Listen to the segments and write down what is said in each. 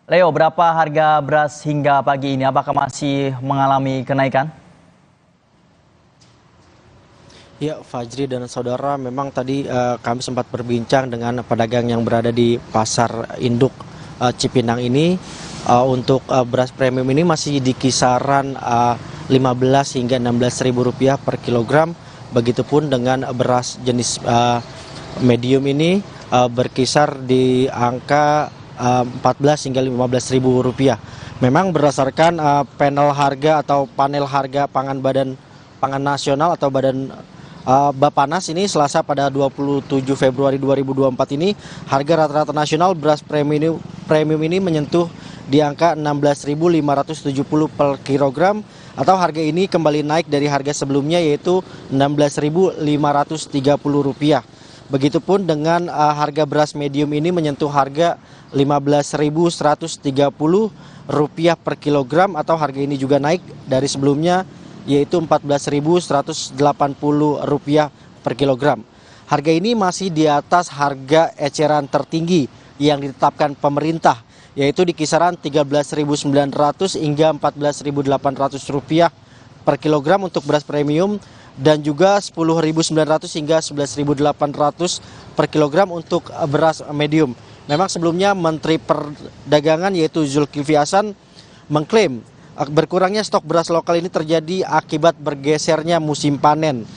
Leo, berapa harga beras hingga pagi ini? Apakah masih mengalami kenaikan? Ya, Fajri dan saudara, memang tadi kami sempat berbincang dengan pedagang yang berada di pasar induk Cipinang ini. Untuk beras premium ini masih di kisaran 15 hingga 16 ribu rupiah per kilogram. Begitupun dengan beras jenis medium ini berkisar di angka 14 hingga 15 ribu rupiah. Memang berdasarkan panel harga pangan Badan Pangan Nasional atau Bapanas ini Selasa pada 27 Februari 2024 ini harga rata-rata nasional beras premium ini menyentuh di angka 16.570 per kilogram, atau harga ini kembali naik dari harga sebelumnya yaitu 16.530 rupiah. Begitupun dengan harga beras medium ini menyentuh harga 15.130 rupiah per kilogram, atau harga ini juga naik dari sebelumnya yaitu 14.180 rupiah per kilogram. Harga ini masih di atas harga eceran tertinggi yang ditetapkan pemerintah, yaitu di kisaran 13.900 hingga 14.800 rupiah per kilogram untuk beras premium, dan juga 10.900 hingga 11.800 per kilogram untuk beras medium. Memang sebelumnya Menteri Perdagangan yaitu Zulkifli Hasan mengklaim berkurangnya stok beras lokal ini terjadi akibat bergesernya musim panen.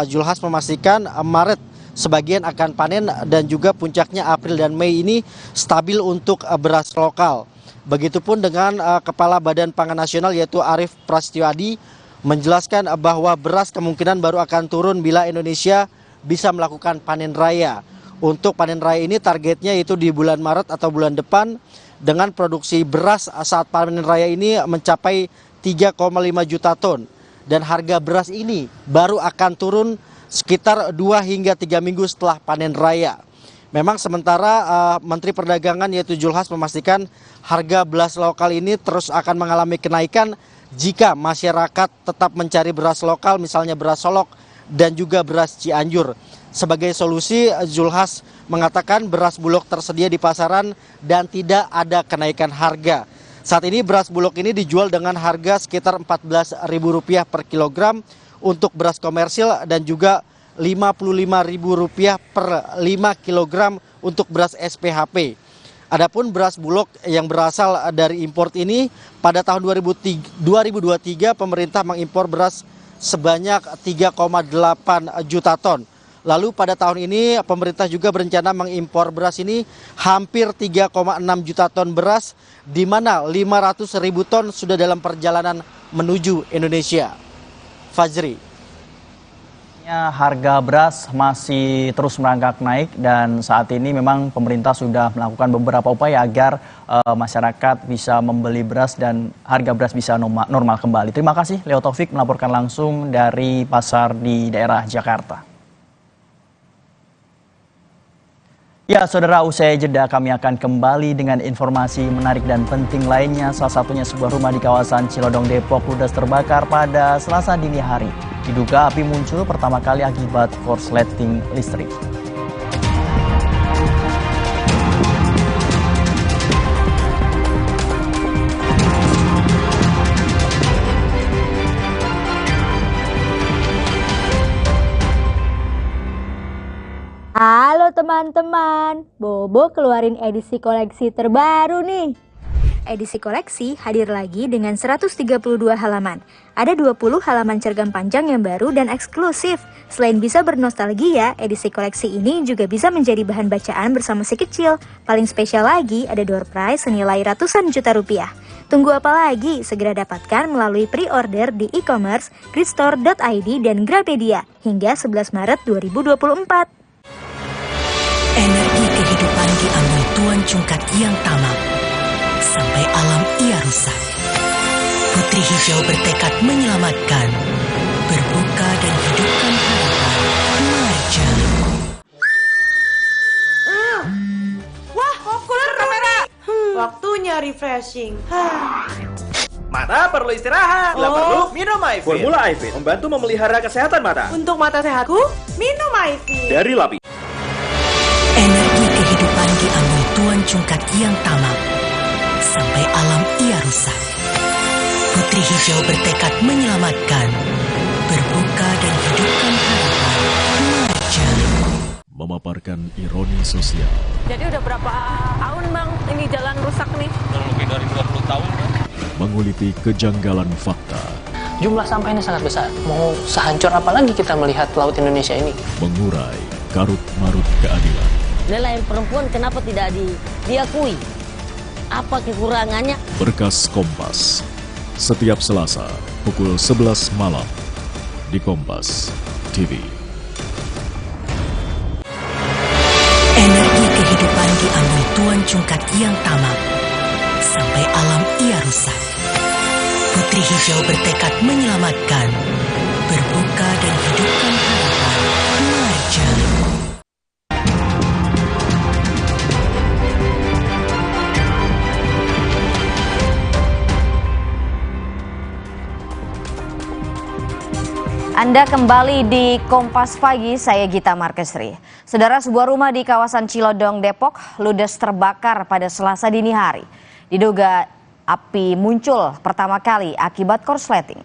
Zulhas memastikan Maret sebagian akan panen dan juga puncaknya April dan Mei ini stabil untuk beras lokal. Begitupun dengan Kepala Badan Pangan Nasional yaitu Arief Prasetyo Adi menjelaskan bahwa beras kemungkinan baru akan turun bila Indonesia bisa melakukan panen raya. Untuk panen raya ini targetnya yaitu di bulan Maret atau bulan depan, dengan produksi beras saat panen raya ini mencapai 3,5 juta ton. Dan harga beras ini baru akan turun sekitar 2 hingga 3 minggu setelah panen raya. Memang sementara Menteri Perdagangan yaitu Zulhas memastikan harga beras lokal ini terus akan mengalami kenaikan jika masyarakat tetap mencari beras lokal, misalnya beras Solok dan juga beras Cianjur. Sebagai solusi, Zulhas mengatakan beras bulog tersedia di pasaran dan tidak ada kenaikan harga. Saat ini beras bulog ini dijual dengan harga sekitar Rp14.000 per kilogram untuk beras komersil dan juga Rp55.000 per 5 kilogram untuk beras SPHP. Adapun beras bulog yang berasal dari impor ini pada tahun 2023 pemerintah mengimpor beras sebanyak 3,8 juta ton. Lalu pada tahun ini pemerintah juga berencana mengimpor beras ini hampir 3,6 juta ton beras, di mana 500.000 ton sudah dalam perjalanan menuju Indonesia. Fajri. Harga beras masih terus merangkak naik dan saat ini memang pemerintah sudah melakukan beberapa upaya agar masyarakat bisa membeli beras dan harga beras bisa normal kembali. Terima kasih Leo Taufik melaporkan langsung dari pasar di daerah Jakarta. Ya, saudara, usai jeda kami akan kembali dengan informasi menarik dan penting lainnya. Salah satunya sebuah rumah di kawasan Cilodong, Depok ludes terbakar pada Selasa dini hari. Diduga api muncul pertama kali akibat korsleting listrik. Halo teman-teman, Bobo keluarin edisi koleksi terbaru nih. Edisi koleksi hadir lagi dengan 132 halaman. Ada 20 halaman cergam panjang yang baru dan eksklusif. Selain bisa bernostalgia, edisi koleksi ini juga bisa menjadi bahan bacaan bersama si kecil. Paling spesial lagi, ada door prize senilai ratusan juta rupiah. Tunggu apa lagi? Segera dapatkan melalui pre-order di e-commerce, gridstore.id dan Grapedia hingga 11 Maret 2024. Energi kehidupan diambil Tuan Cungkat yang tamak, sampai alam ia rusak. Putri Hijau bertekad menyelamatkan, berbuka dan hidupkan harapan. Marja. Wah, populer kamera. Waktunya refreshing. Mata perlu istirahat. Bila perlu, minum Myfit. Formula iFit membantu memelihara kesehatan mata. Untuk mata sehatku, minum myfit. Dari Lapi. Energi kehidupan diambil Tuan Cungkat yang tamak, rusak. Putri Hijau bertekad menyelamatkan, berbuka dan hidupkan harapan. Marja memaparkan ironi sosial. Jadi udah berapa tahun Bang ini jalan rusak nih? Udah lebih dari 20 tahun kan? Menguliti kejanggalan fakta. Jumlah sampahnya sangat besar. Mau sehancur apa lagi kita melihat laut Indonesia ini? Mengurai karut-marut keadilan. Nelayan perempuan kenapa tidak diakui? Apa kekurangannya? Berkas Kompas. Setiap Selasa pukul 11 malam di Kompas TV. energi kehidupan diambil Tuan Cungkat yang tamak, sampai alam ia rusak. Putri Hijau bertekad menyelamatkan, berbuka dan hidupkan harapan. Marja. Anda kembali di Kompas Pagi, saya Gita Markesri. Saudara, sebuah rumah di kawasan Cilodong, Depok, ludes terbakar pada Selasa dini hari. Diduga api muncul pertama kali akibat korsleting.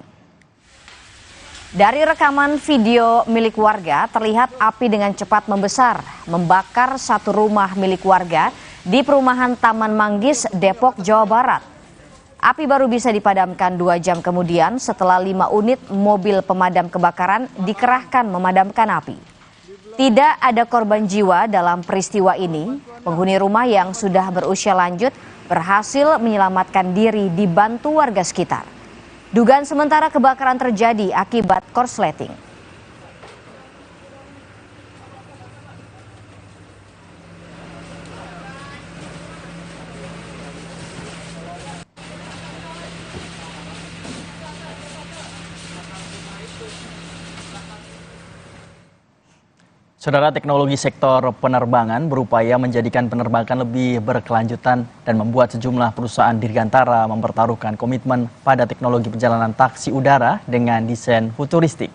Dari rekaman video milik warga, terlihat api dengan cepat membesar, membakar satu rumah milik warga di perumahan Taman Manggis, Depok, Jawa Barat. Api baru bisa dipadamkan 2 jam kemudian setelah 5 unit mobil pemadam kebakaran dikerahkan memadamkan api. Tidak ada korban jiwa dalam peristiwa ini. Penghuni rumah yang sudah berusia lanjut berhasil menyelamatkan diri dibantu warga sekitar. Dugaan sementara kebakaran terjadi akibat korsleting. Saudara, teknologi sektor penerbangan berupaya menjadikan penerbangan lebih berkelanjutan dan membuat sejumlah perusahaan dirgantara mempertaruhkan komitmen pada teknologi perjalanan taksi udara dengan desain futuristik.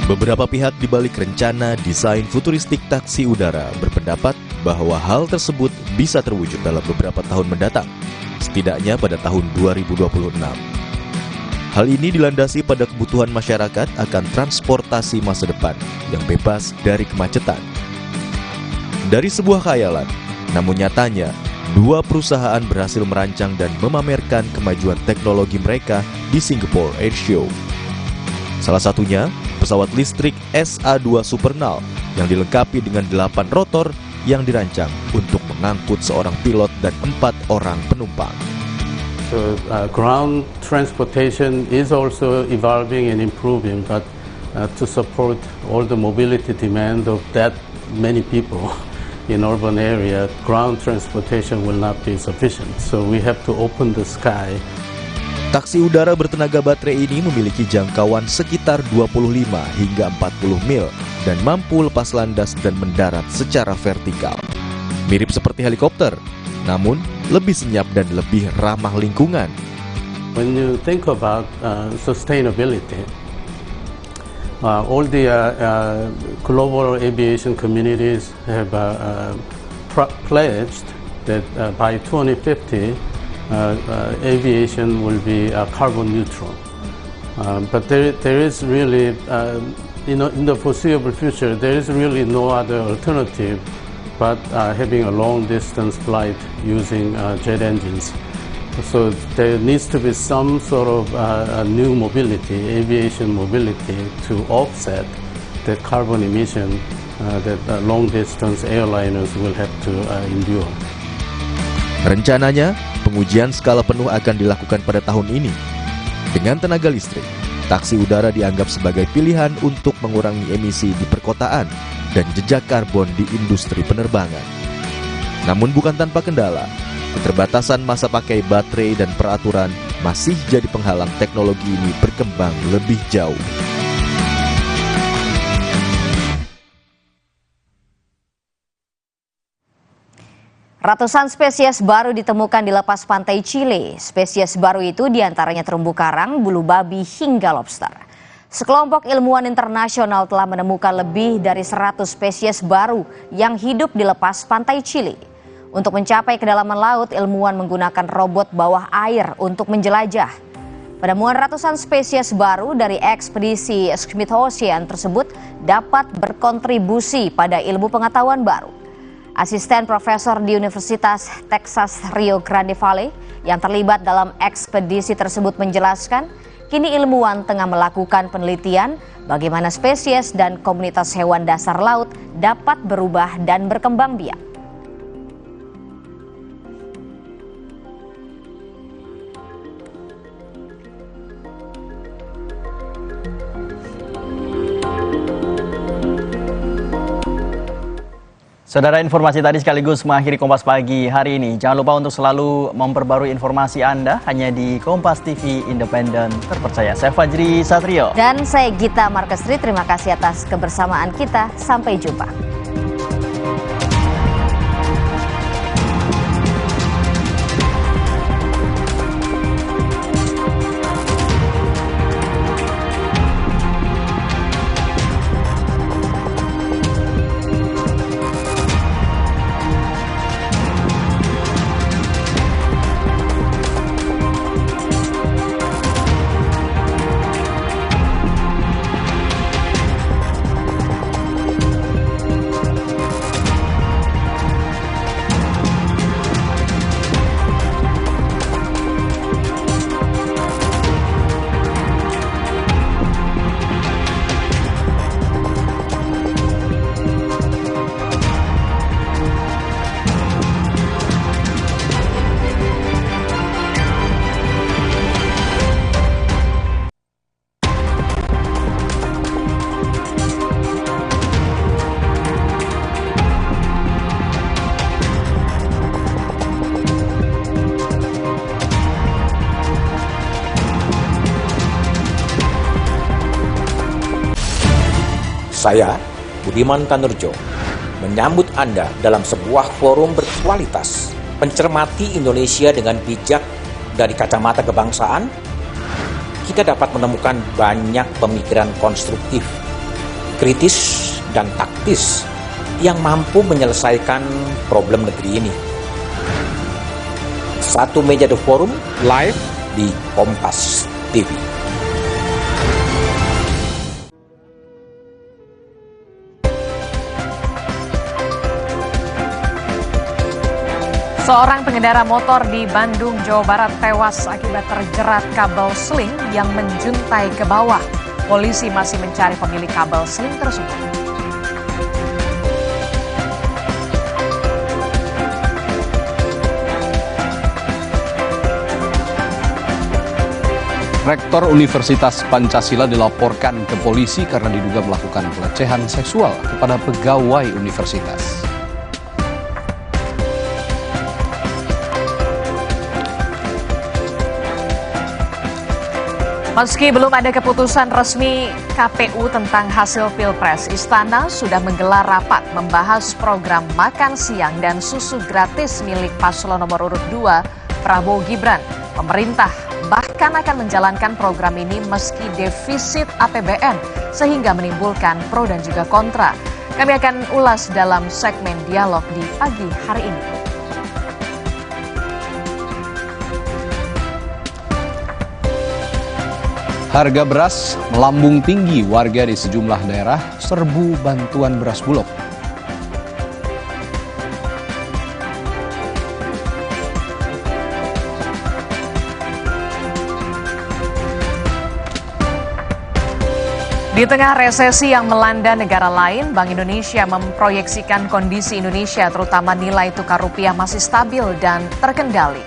Beberapa pihak di balik rencana desain futuristik taksi udara berpendapat bahwa hal tersebut bisa terwujud dalam beberapa tahun mendatang, setidaknya pada tahun 2026. Hal ini dilandasi pada kebutuhan masyarakat akan transportasi masa depan yang bebas dari kemacetan. Dari sebuah khayalan, namun nyatanya, 2 perusahaan berhasil merancang dan memamerkan kemajuan teknologi mereka di Singapore Air Show. Salah satunya, pesawat listrik SA-2 Supernal yang dilengkapi dengan 8 rotor yang dirancang untuk mengangkut seorang pilot dan 4 orang penumpang. So, ground transportation is also evolving and improving, but to support all the mobility demand of that many people in urban area, ground transportation will not be sufficient. So we have to open the sky. Taksi udara bertenaga baterai ini memiliki jangkauan sekitar 25 hingga 40 mil dan mampu lepas landas dan mendarat secara vertikal. Mirip seperti helikopter, namun lebih senyap dan lebih ramah lingkungan. When you think about sustainability, all the global aviation communities have pledged that by 2050, aviation will be carbon neutral. But there is really, in the foreseeable future, there is really no other alternative but having a long-distance flight using jet engines. So there needs to be some sort of new mobility, aviation mobility, to offset the carbon emission that long-distance airliners will have to endure. Rencananya, pengujian skala penuh akan dilakukan pada tahun ini. Dengan tenaga listrik, taksi udara dianggap sebagai pilihan untuk mengurangi emisi di perkotaan dan jejak karbon di industri penerbangan. Namun bukan tanpa kendala, keterbatasan masa pakai baterai dan peraturan masih jadi penghalang teknologi ini berkembang lebih jauh. Ratusan spesies baru ditemukan di lepas pantai Chile. Spesies baru itu diantaranya terumbu karang, bulu babi, hingga lobster. Sekelompok ilmuwan internasional telah menemukan lebih dari 100 spesies baru yang hidup di lepas pantai Chili. Untuk mencapai kedalaman laut, ilmuwan menggunakan robot bawah air untuk menjelajah. Penemuan ratusan spesies baru dari ekspedisi Smithsonian tersebut dapat berkontribusi pada ilmu pengetahuan baru. Asisten profesor di Universitas Texas Rio Grande Valley yang terlibat dalam ekspedisi tersebut menjelaskan, kini ilmuwan tengah melakukan penelitian bagaimana spesies dan komunitas hewan dasar laut dapat berubah dan berkembang biak. Saudara, informasi tadi sekaligus mengakhiri Kompas Pagi hari ini. Jangan lupa untuk selalu memperbarui informasi Anda hanya di Kompas TV Independen Terpercaya. Saya Fajri Satrio. Dan saya Gita Markestri. Terima kasih atas kebersamaan kita. Sampai jumpa. Saya, Budiman Tanurjo, menyambut Anda dalam sebuah forum berkualitas, mencermati Indonesia dengan bijak dari kacamata kebangsaan. Kita dapat menemukan banyak pemikiran konstruktif, kritis, dan taktis yang mampu menyelesaikan problem negeri ini. Satu meja The Forum live di Kompas TV. Seorang pengendara motor di Bandung, Jawa Barat tewas akibat terjerat kabel seling yang menjuntai ke bawah. Polisi masih mencari pemilik kabel seling tersebut. Rektor Universitas Pancasila dilaporkan ke polisi karena diduga melakukan pelecehan seksual kepada pegawai universitas. Meski belum ada keputusan resmi KPU tentang hasil Pilpres, Istana sudah menggelar rapat membahas program makan siang dan susu gratis milik paslon nomor urut 2, Prabowo Gibran. Pemerintah bahkan akan menjalankan program ini meski defisit APBN, sehingga menimbulkan pro dan juga kontra. Kami akan ulas dalam segmen dialog di pagi hari ini. Harga beras melambung tinggi, warga di sejumlah daerah serbu bantuan beras Bulog. Di tengah resesi yang melanda negara lain, Bank Indonesia memproyeksikan kondisi Indonesia terutama nilai tukar rupiah masih stabil dan terkendali.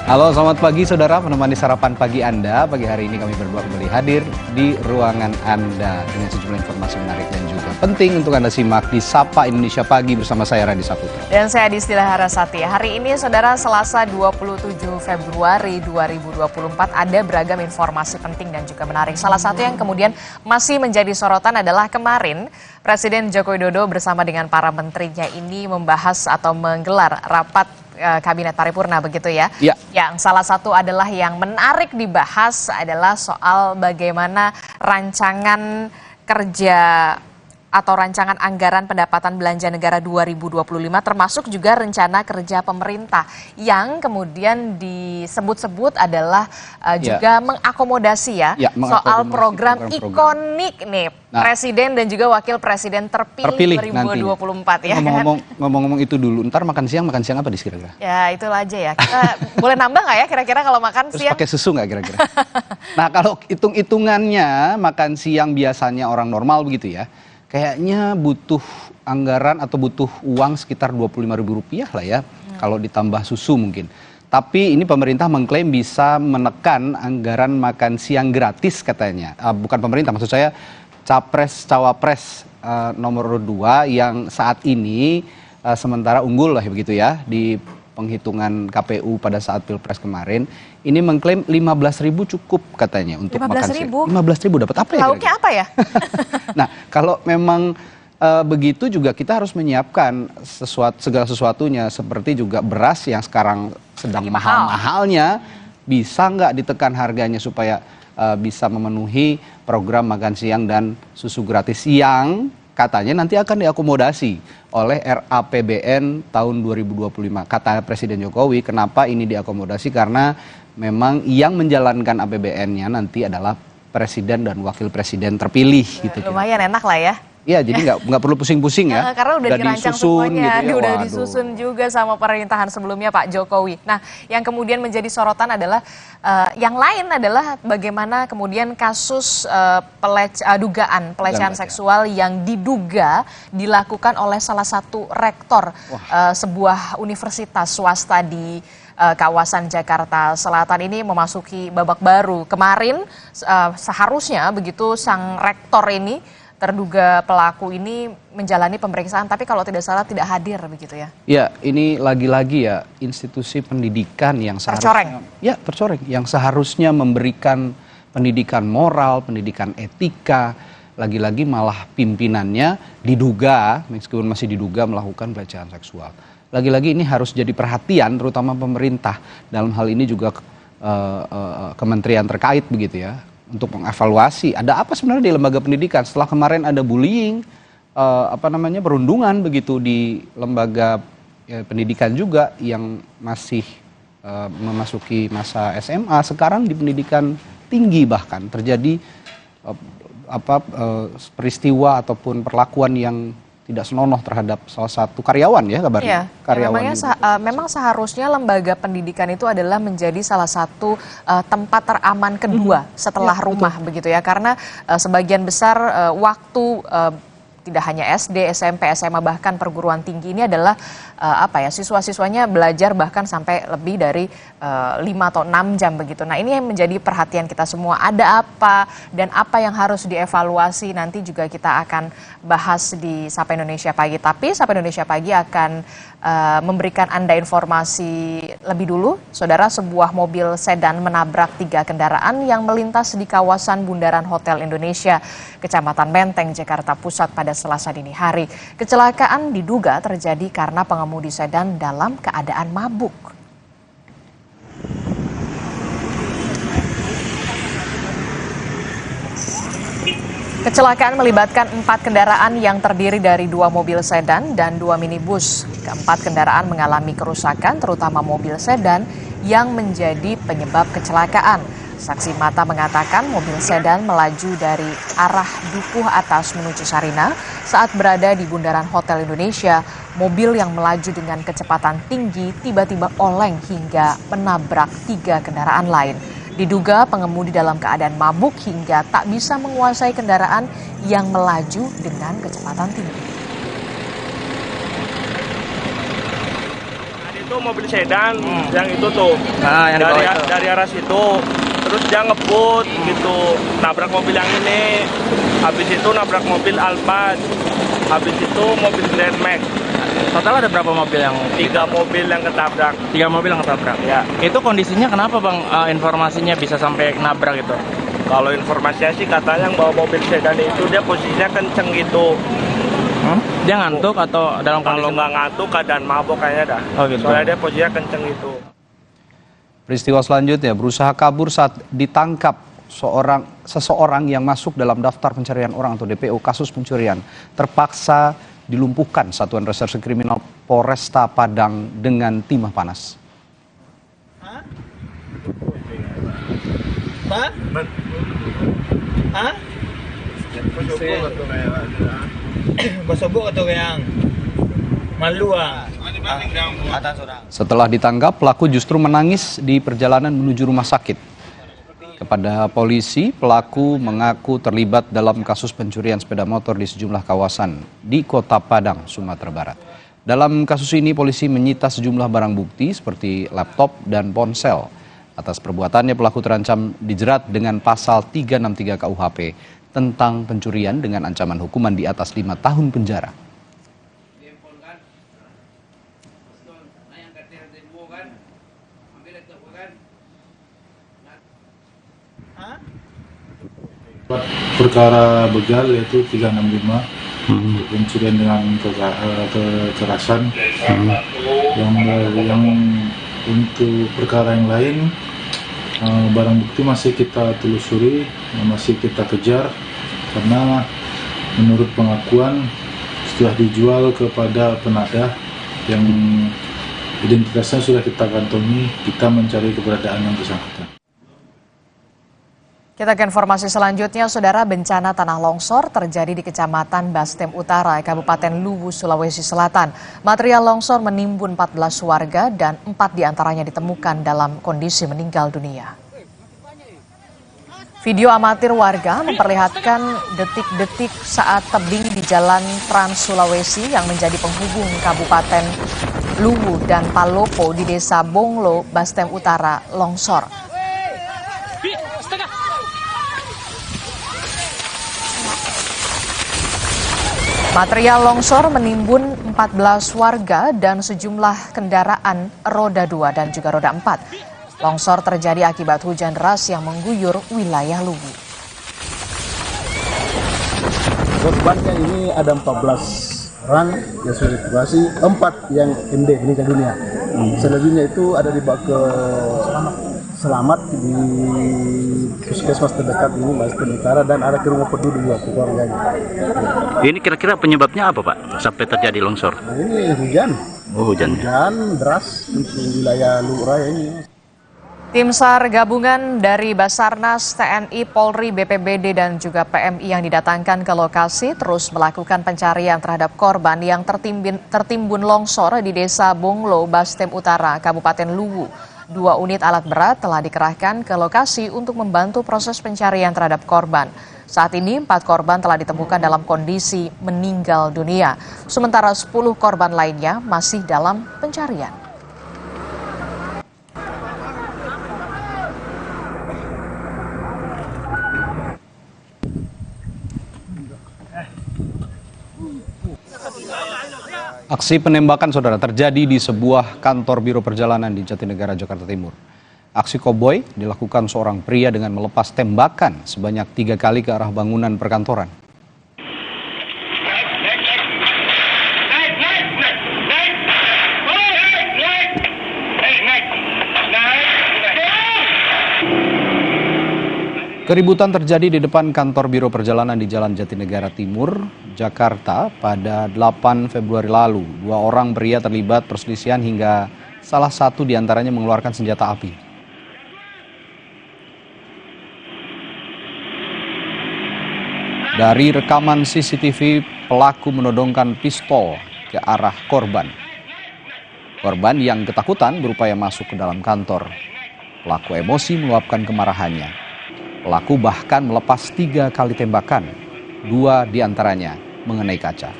Halo, selamat pagi saudara, menemani sarapan pagi Anda. Pagi hari ini kami berdua kembali hadir di ruangan Anda dengan sejumlah informasi menarik dan juga penting untuk Anda simak di Sapa Indonesia Pagi bersama saya Radi Saputra. Dan saya Distila Harasati. Hari ini saudara, Selasa 27 Februari 2024 ada beragam informasi penting dan juga menarik. Salah satu yang kemudian masih menjadi sorotan adalah kemarin Presiden Joko Widodo bersama dengan para menterinya ini membahas atau menggelar rapat Kabinet Paripurna begitu ya. Ya. Yang salah satu adalah yang menarik dibahas adalah soal bagaimana rancangan kerja atau rancangan anggaran pendapatan belanja negara 2025 termasuk juga rencana kerja pemerintah yang kemudian disebut-sebut adalah juga mengakomodasi soal program ikonik nih Presiden dan juga Wakil Presiden terpilih 2024 ya. Ngomong-ngomong itu dulu, ntar makan siang apa di kira-kira? Ya itulah aja ya, kita boleh nambah nggak ya kira-kira kalau makan Terus siang? pakai susu nggak kira-kira? Nah kalau hitung-hitungannya makan siang biasanya orang normal begitu ya, kayaknya butuh anggaran atau butuh uang sekitar Rp25.000 lah ya, kalau ditambah susu mungkin. Tapi ini pemerintah mengklaim bisa menekan anggaran makan siang gratis katanya. Bukan pemerintah, maksud saya Cawapres nomor 2 yang saat ini sementara unggul lah begitu ya di penghitungan KPU pada saat Pilpres kemarin. Ini mengklaim 15.000 cukup katanya untuk makan siang. 15.000 dapat apa ya? Lauknya apa ya? Nah, kalau memang begitu juga kita harus menyiapkan segala sesuatunya, seperti juga beras yang sekarang sedang mahal-mahalnya, bisa nggak ditekan harganya supaya bisa memenuhi program makan siang dan susu gratis yang katanya nanti akan diakomodasi oleh RAPBN tahun 2025. Kata Presiden Jokowi, kenapa ini diakomodasi? Karena memang yang menjalankan APBN-nya nanti adalah Presiden dan Wakil Presiden terpilih gitu. Lumayan enak lah ya. Iya, jadi nggak perlu pusing-pusing ya. Karena udah dirancang semuanya, gitu ya. udah disusun juga sama pemerintahan sebelumnya Pak Jokowi. Nah, yang kemudian menjadi sorotan adalah yang lain adalah bagaimana kemudian kasus dugaan pelecehan seksual yang diduga dilakukan oleh salah satu rektor sebuah universitas swasta di kawasan Jakarta Selatan ini memasuki babak baru. Kemarin seharusnya begitu sang rektor ini terduga pelaku ini menjalani pemeriksaan, tapi kalau tidak salah tidak hadir begitu ya? Ya, ini lagi-lagi ya institusi pendidikan yang seharusnya tercoreng, yang seharusnya memberikan pendidikan moral, pendidikan etika, lagi-lagi malah pimpinannya diduga, meskipun masih diduga melakukan pelecehan seksual. Lagi-lagi ini harus jadi perhatian, terutama pemerintah dalam hal ini juga kementerian terkait begitu ya. Untuk mengevaluasi ada apa sebenarnya di lembaga pendidikan setelah kemarin ada bullying, perundungan begitu di lembaga pendidikan juga yang masih memasuki masa SMA, sekarang di pendidikan tinggi bahkan terjadi peristiwa ataupun perlakuan yang tidak senonoh terhadap salah satu karyawan ya kabarnya. Karyawan memang seharusnya lembaga pendidikan itu adalah menjadi salah satu tempat teraman kedua setelah rumah begitu ya. Karena sebagian besar waktu tidak hanya SD, SMP, SMA bahkan perguruan tinggi ini adalah siswa-siswanya belajar bahkan sampai lebih dari 5 atau 6 jam begitu. Nah, ini yang menjadi perhatian kita semua. Ada apa dan apa yang harus dievaluasi nanti juga kita akan bahas di Sapa Indonesia Pagi. Tapi Sapa Indonesia Pagi akan memberikan Anda informasi lebih dulu. Saudara, sebuah mobil sedan menabrak 3 kendaraan yang melintas di kawasan Bundaran Hotel Indonesia, Kecamatan Menteng, Jakarta Pusat pada Selasa dini hari. Kecelakaan diduga terjadi karena pengemudi sedan dalam keadaan mabuk. Kecelakaan melibatkan 4 kendaraan yang terdiri dari 2 mobil sedan dan 2 minibus. Keempat kendaraan mengalami kerusakan, terutama mobil sedan yang menjadi penyebab kecelakaan. Saksi mata mengatakan mobil sedan melaju dari arah Dukuh Atas menuju Sarinah. Saat berada di Bundaran Hotel Indonesia, mobil yang melaju dengan kecepatan tinggi tiba-tiba oleng hingga menabrak 3 kendaraan lain. Diduga pengemudi dalam keadaan mabuk hingga tak bisa menguasai kendaraan yang melaju dengan kecepatan tinggi. Itu mobil sedan yang itu tuh. Yang dari arah situ. Terus dia ngebut gitu, nabrak mobil yang ini. Habis itu nabrak mobil Alphard. Habis itu mobil Grand Max. Total ada berapa mobil yang? 3 mobil yang ketabrak. 3 mobil yang ketabrak. Ya. Itu kondisinya kenapa Bang? Informasinya bisa sampai nabrak gitu? Kalau informasinya sih katanya yang bawa mobil sedan itu dia posisinya kenceng gitu. Dia ngantuk atau dalam kondisi? Kalau nggak ngantuk keadaan mabok kayaknya dah. Oh gitu. Soalnya dia posisinya kenceng gitu. Peristiwa selanjutnya, berusaha kabur saat ditangkap seseorang yang masuk dalam daftar pencarian orang atau DPO kasus pencurian terpaksa dilumpuhkan Satuan Reserse Kriminal Polresta Padang dengan timah panas. Setelah ditangkap, pelaku justru menangis di perjalanan menuju rumah sakit. Kepada polisi, pelaku mengaku terlibat dalam kasus pencurian sepeda motor di sejumlah kawasan di Kota Padang, Sumatera Barat. Dalam kasus ini, polisi menyita sejumlah barang bukti seperti laptop dan ponsel. Atas perbuatannya, pelaku terancam dijerat dengan pasal 363 KUHP tentang pencurian dengan ancaman hukuman di atas 5 tahun penjara. Perkara begal yaitu 365 pencurian dengan kekerasan. Yang untuk perkara yang lain barang bukti masih kita telusuri, masih kita kejar karena menurut pengakuan setelah dijual kepada penadah yang identitasnya sudah kita kantongi, kita mencari keberadaan yang bersangkutan. Kita ke informasi selanjutnya, Saudara. Bencana tanah longsor terjadi di Kecamatan Bastem Utara, Kabupaten Luwu, Sulawesi Selatan. Material longsor menimbun 14 warga dan 4 diantaranya ditemukan dalam kondisi meninggal dunia. Video amatir warga memperlihatkan detik-detik saat tebing di Jalan Trans Sulawesi yang menjadi penghubung Kabupaten Luwu dan Palopo di Desa Bonglo, Bastem Utara, longsor. Material longsor menimbun 14 warga dan sejumlah kendaraan roda 2 dan juga roda 4. Longsor terjadi akibat hujan deras yang mengguyur wilayah Luwu. Korbannya ini ada 14 orang yang sudah dievakuasi, 4 yang MD meninggal dunia. Selebihnya itu ada dibawa ke selamat di puskesmas terdekat ini, Bastem Utara, dan ada ke rumah peduli juga ke keluarganya. Ini kira-kira penyebabnya apa Pak sampai terjadi longsor? Nah, ini hujan. Oh, hujan Deras untuk wilayah Luwu Raya ini. Tim SAR gabungan dari Basarnas, TNI, Polri, BPBD, dan juga PMI yang didatangkan ke lokasi terus melakukan pencarian terhadap korban yang tertimbun longsor di Desa Bonglo, Bastem Utara, Kabupaten Luwu. 2 unit alat berat telah dikerahkan ke lokasi untuk membantu proses pencarian terhadap korban. Saat ini 4 korban telah ditemukan dalam kondisi meninggal dunia, sementara 10 korban lainnya masih dalam pencarian. Aksi penembakan, Saudara, terjadi di sebuah kantor biro perjalanan di Jatinegara, Jakarta Timur. Aksi koboi dilakukan seorang pria dengan melepas tembakan sebanyak 3 kali ke arah bangunan perkantoran. Keributan terjadi di depan kantor biro perjalanan di Jalan Jatinegara Timur, Jakarta pada 8 Februari lalu. 2 orang pria terlibat perselisihan hingga salah satu diantaranya mengeluarkan senjata api. Dari rekaman CCTV, pelaku menodongkan pistol ke arah korban. Korban yang ketakutan berupaya masuk ke dalam kantor. Pelaku emosi meluapkan kemarahannya. Pelaku bahkan melepas 3 kali tembakan, 2 diantaranya mengenai kaca.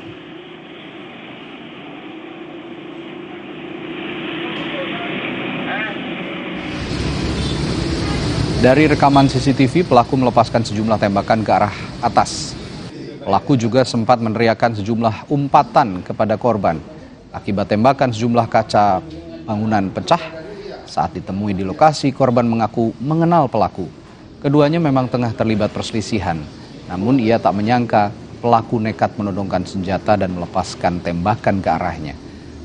Dari rekaman CCTV, pelaku melepaskan sejumlah tembakan ke arah atas. Pelaku juga sempat meneriakkan sejumlah umpatan kepada korban. Akibat tembakan, sejumlah kaca bangunan pecah. Saat ditemui di lokasi, korban mengaku mengenal pelaku. Keduanya memang tengah terlibat perselisihan. Namun ia tak menyangka pelaku nekat menodongkan senjata dan melepaskan tembakan ke arahnya.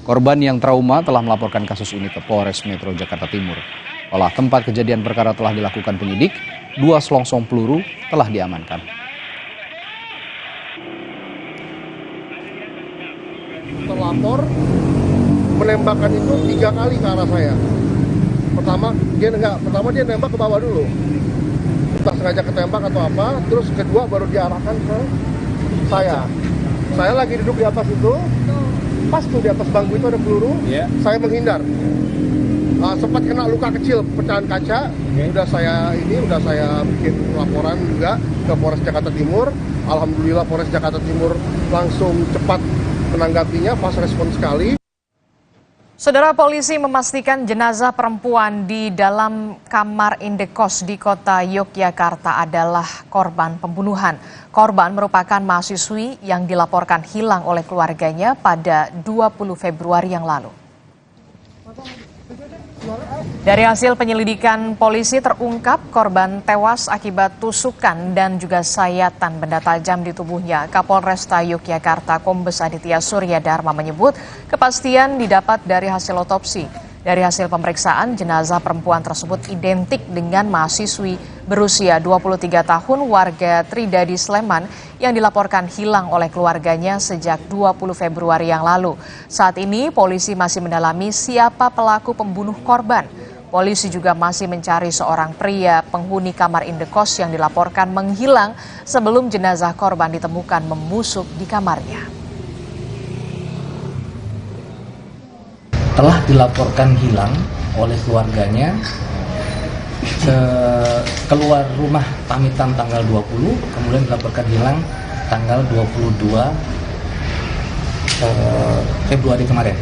Korban yang trauma telah melaporkan kasus ini ke Polres Metro Jakarta Timur. Olah tempat kejadian perkara telah dilakukan penyidik, 2 selongsong peluru telah diamankan. Terlapor menembakkan itu 3 kali ke arah saya. Pertama dia nembak ke bawah dulu. Entah sengaja ketembak atau apa, terus kedua baru diarahkan ke saya. Saya lagi duduk di atas itu, pas tuh di atas bangku itu ada peluru, saya menghindar. Sempat kena luka kecil, pecahan kaca. Udah saya bikin laporan juga ke Polres Jakarta Timur. Alhamdulillah Polres Jakarta Timur langsung cepat menanggapinya, pas respon sekali. Saudara, polisi memastikan jenazah perempuan di dalam kamar indekos di kota Yogyakarta adalah korban pembunuhan. Korban merupakan mahasiswi yang dilaporkan hilang oleh keluarganya pada 20 Februari yang lalu. Dari hasil penyelidikan polisi terungkap korban tewas akibat tusukan dan juga sayatan benda tajam di tubuhnya. Kapolresta Yogyakarta Kombes Aditya Surya Dharma menyebut kepastian didapat dari hasil otopsi. Dari hasil pemeriksaan, jenazah perempuan tersebut identik dengan mahasiswi berusia 23 tahun warga Tridadi Sleman yang dilaporkan hilang oleh keluarganya sejak 20 Februari yang lalu. Saat ini polisi masih mendalami siapa pelaku pembunuh korban. Polisi juga masih mencari seorang pria penghuni kamar indekos yang dilaporkan menghilang sebelum jenazah korban ditemukan membusuk di kamarnya. Telah dilaporkan hilang oleh keluarganya keluar rumah pamitan tanggal 20, kemudian dilaporkan hilang tanggal 22 Februari kemarin.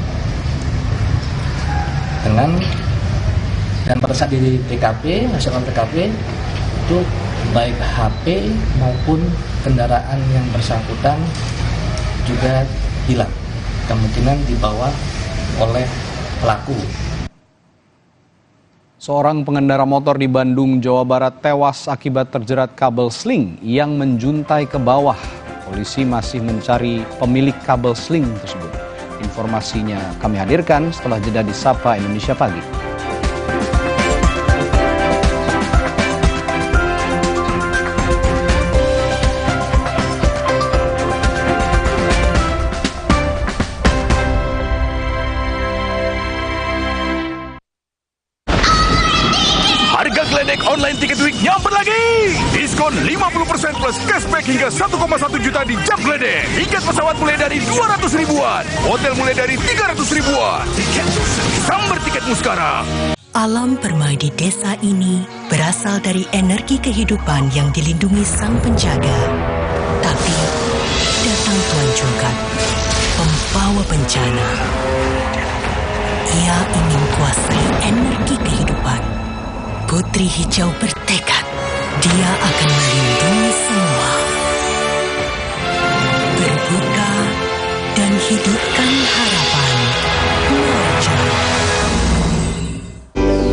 Dan pada saat di TKP, hasil TKP itu baik HP maupun kendaraan yang bersangkutan juga hilang, kemungkinan dibawa oleh pelaku. Seorang pengendara motor di Bandung, Jawa Barat tewas akibat terjerat kabel sling yang menjuntai ke bawah. Polisi masih mencari pemilik kabel sling tersebut. Informasinya kami hadirkan setelah jeda di Sapa Indonesia Pagi. Online Ticket Week nyamper lagi. Diskon 50% plus cashback hingga 1,1 juta di Jam Gledek. Tiket pesawat mulai dari 200 ribuan. Hotel mulai dari 300 ribuan. Sambar tiketmu sekarang. Alam permai di desa ini berasal dari energi kehidupan yang dilindungi Sang Penjaga. Tapi datang Tuan Cungkat, pembawa bencana. Ia ingin kuasai energi kehidupan. Putri Hijau bertekad, dia akan melindungi semua. Berbuka dan hidupkan harapan.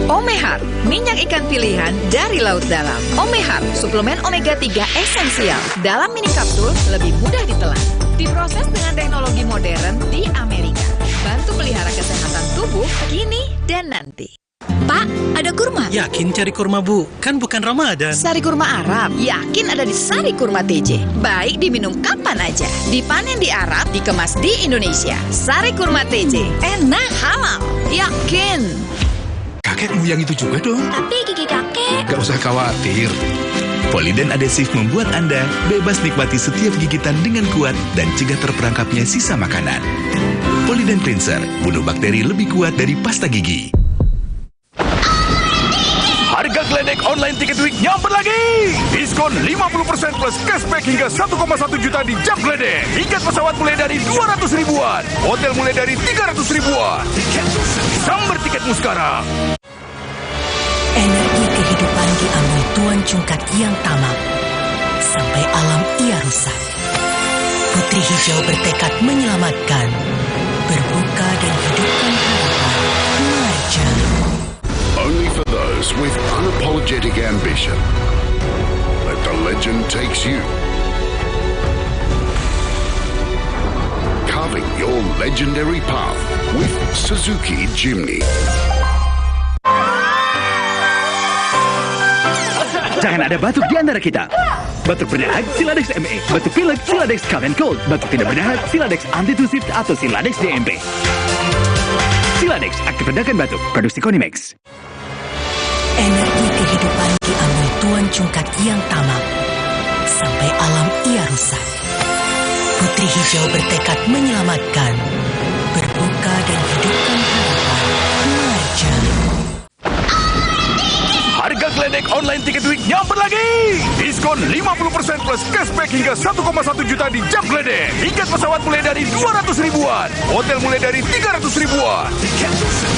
Omehar, minyak ikan pilihan dari laut dalam. Omehar, suplemen omega 3 esensial. Dalam mini kapsul, lebih mudah ditelan. Diproses dengan teknologi modern di Amerika. Bantu pelihara kesehatan tubuh kini dan nanti. Pak, ada kurma? Yakin cari kurma, Bu? Kan bukan Ramadan. Sari kurma Arab? Yakin ada di Sari Kurma TJ. Baik diminum kapan aja. Dipanen di Arab, dikemas di Indonesia. Sari Kurma TJ. Enak, halal. Yakin. Kakek mau yang itu juga dong. Tapi gigi kakek. Gak usah khawatir. Poliden adhesif membuat Anda bebas nikmati setiap gigitan dengan kuat dan cegah terperangkapnya sisa makanan. Poliden Cleanser, bunuh bakteri lebih kuat dari pasta gigi. Harga Gledek Online Ticket Week nyamper lagi. Diskon 50% plus cashback hingga 1,1 juta di Jam Gledek. Tiket pesawat mulai dari 200 ribuan. Hotel mulai dari 300 ribuan. Sambar tiketmu sekarang. Energi kehidupan diambil Tuan Cungkat yang tamak, sampai alam ia rusak. Putri Hijau bertekad menyelamatkan, berbuka dan hidupkan harapan. Marja. Only for those with unapologetic ambition. Let the legend takes you. Carving your legendary path with Suzuki Jimny. Jangan ada batuk di antara kita. Batuk berdahak Siladex ME, batuk pilek Siladex Cough and Cold, batuk tidak berdahak Siladex Antitusif atau Siladex DMP. Siladex, aktif redakan batuk, produksi Konimax. Energi kehidupan diambil Tuan Cungkat yang tamak, sampai alam ia rusak. Putri Hijau bertekad menyelamatkan, berbuka dan hidupkan harapan. Marja. Harga geledek online Tiket Week nyamper lagi. Diskon 50% plus cashback hingga 1,1 juta di jam geledek. Tiket pesawat mulai dari 200 ribuan. Hotel mulai dari 300 ribuan.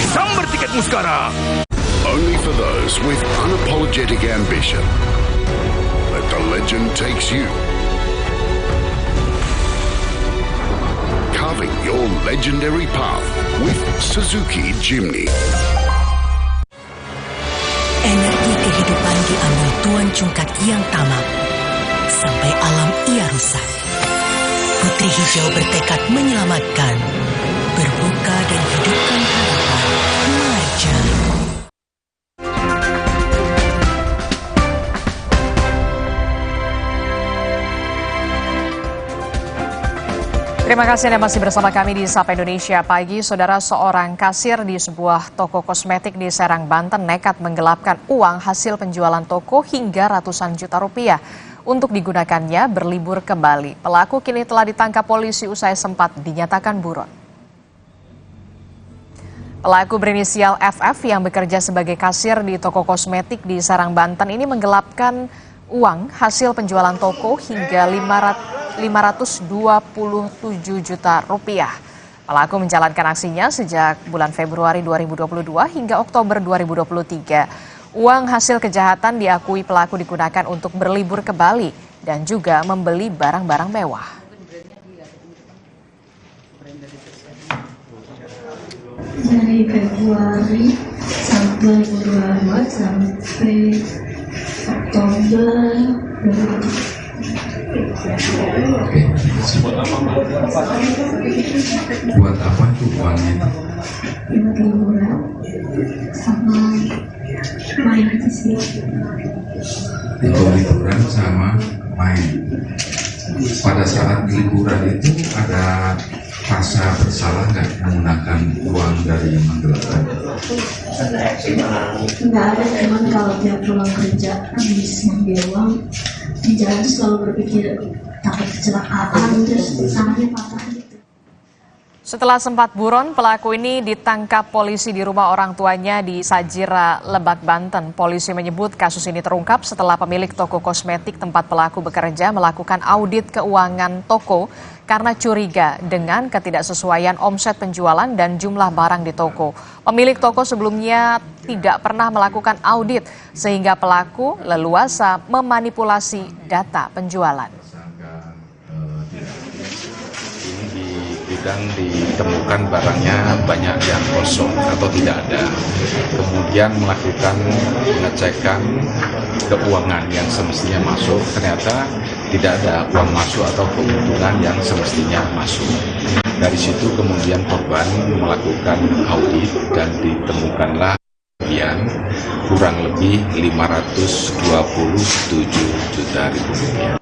Sambar tiketmu sekarang. Only for those with unapologetic ambition. Let the legend takes you. Carving your legendary path with Suzuki Jimny. Energi kehidupan diambil Tuan Cungkat yang tamak, sampai alam ia rusak. Putri Hijau bertekad menyelamatkan, berbuka dan hidupkan harapan. Marja. Terima kasih Anda masih bersama kami di Sapa Indonesia Pagi. Saudara, seorang kasir di sebuah toko kosmetik di Serang, Banten nekat menggelapkan uang hasil penjualan toko hingga ratusan juta rupiah untuk digunakannya berlibur ke Bali. Pelaku kini telah ditangkap polisi usai sempat dinyatakan buron. Pelaku berinisial FF yang bekerja sebagai kasir di toko kosmetik di Serang, Banten ini menggelapkan uang hasil penjualan toko hingga 527 juta rupiah. Pelaku menjalankan aksinya sejak bulan Februari 2022 hingga Oktober 2023. Uang hasil kejahatan diakui pelaku digunakan untuk berlibur ke Bali dan juga membeli barang-barang mewah. Dari Februari sampai 2022 sampai Oktober 2023. Buat apa itu uangnya? Buat liburan sama main aja sih. Itu liburan sama main. Pada saat liburan itu ada rasa bersalah nggak menggunakan uang dari yang menggelapkan? Nggak ada, cuman kalau dia pulang kerja habis ngambil uang di jalan selalu berpikir takut kecelakaan terus tangannya patah gitu. Setelah sempat buron, pelaku ini ditangkap polisi di rumah orang tuanya di Sajira, Lebak, Banten. Polisi menyebut kasus ini terungkap setelah pemilik toko kosmetik tempat pelaku bekerja melakukan audit keuangan toko karena curiga dengan ketidaksesuaian omset penjualan dan jumlah barang di toko. Pemilik toko sebelumnya tidak pernah melakukan audit sehingga pelaku leluasa memanipulasi data penjualan. Dan ditemukan barangnya banyak yang kosong atau tidak ada. Kemudian melakukan pengecekan keuangan yang semestinya masuk, ternyata tidak ada uang masuk atau keuntungan yang semestinya masuk. Dari situ kemudian korban melakukan audit dan ditemukanlah kerugian kurang lebih 527 juta rupiah.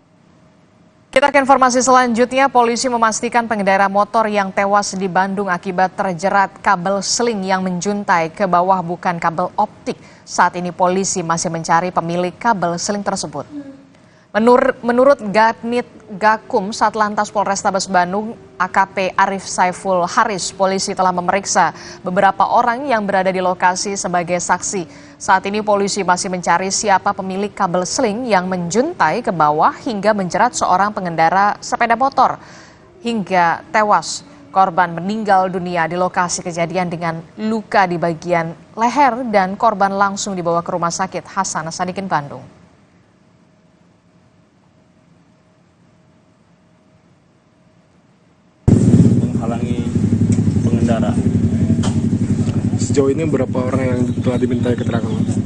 Kita ke informasi selanjutnya, polisi memastikan pengendara motor yang tewas di Bandung akibat terjerat kabel seling yang menjuntai ke bawah bukan kabel optik. Saat ini polisi masih mencari pemilik kabel seling tersebut. Menurut Gadnit Gakum Satlantas Polrestabes Bandung, AKP Arif Saiful Haris, polisi telah memeriksa beberapa orang yang berada di lokasi sebagai saksi. Saat ini polisi masih mencari siapa pemilik kabel seling yang menjuntai ke bawah hingga menjerat seorang pengendara sepeda motor hingga tewas. Korban meninggal dunia di lokasi kejadian dengan luka di bagian leher dan korban langsung dibawa ke Rumah Sakit Hasan Sadikin Bandung. Menghalangi pengendara. Sejauh ini berapa orang yang telah dimintai keterangan?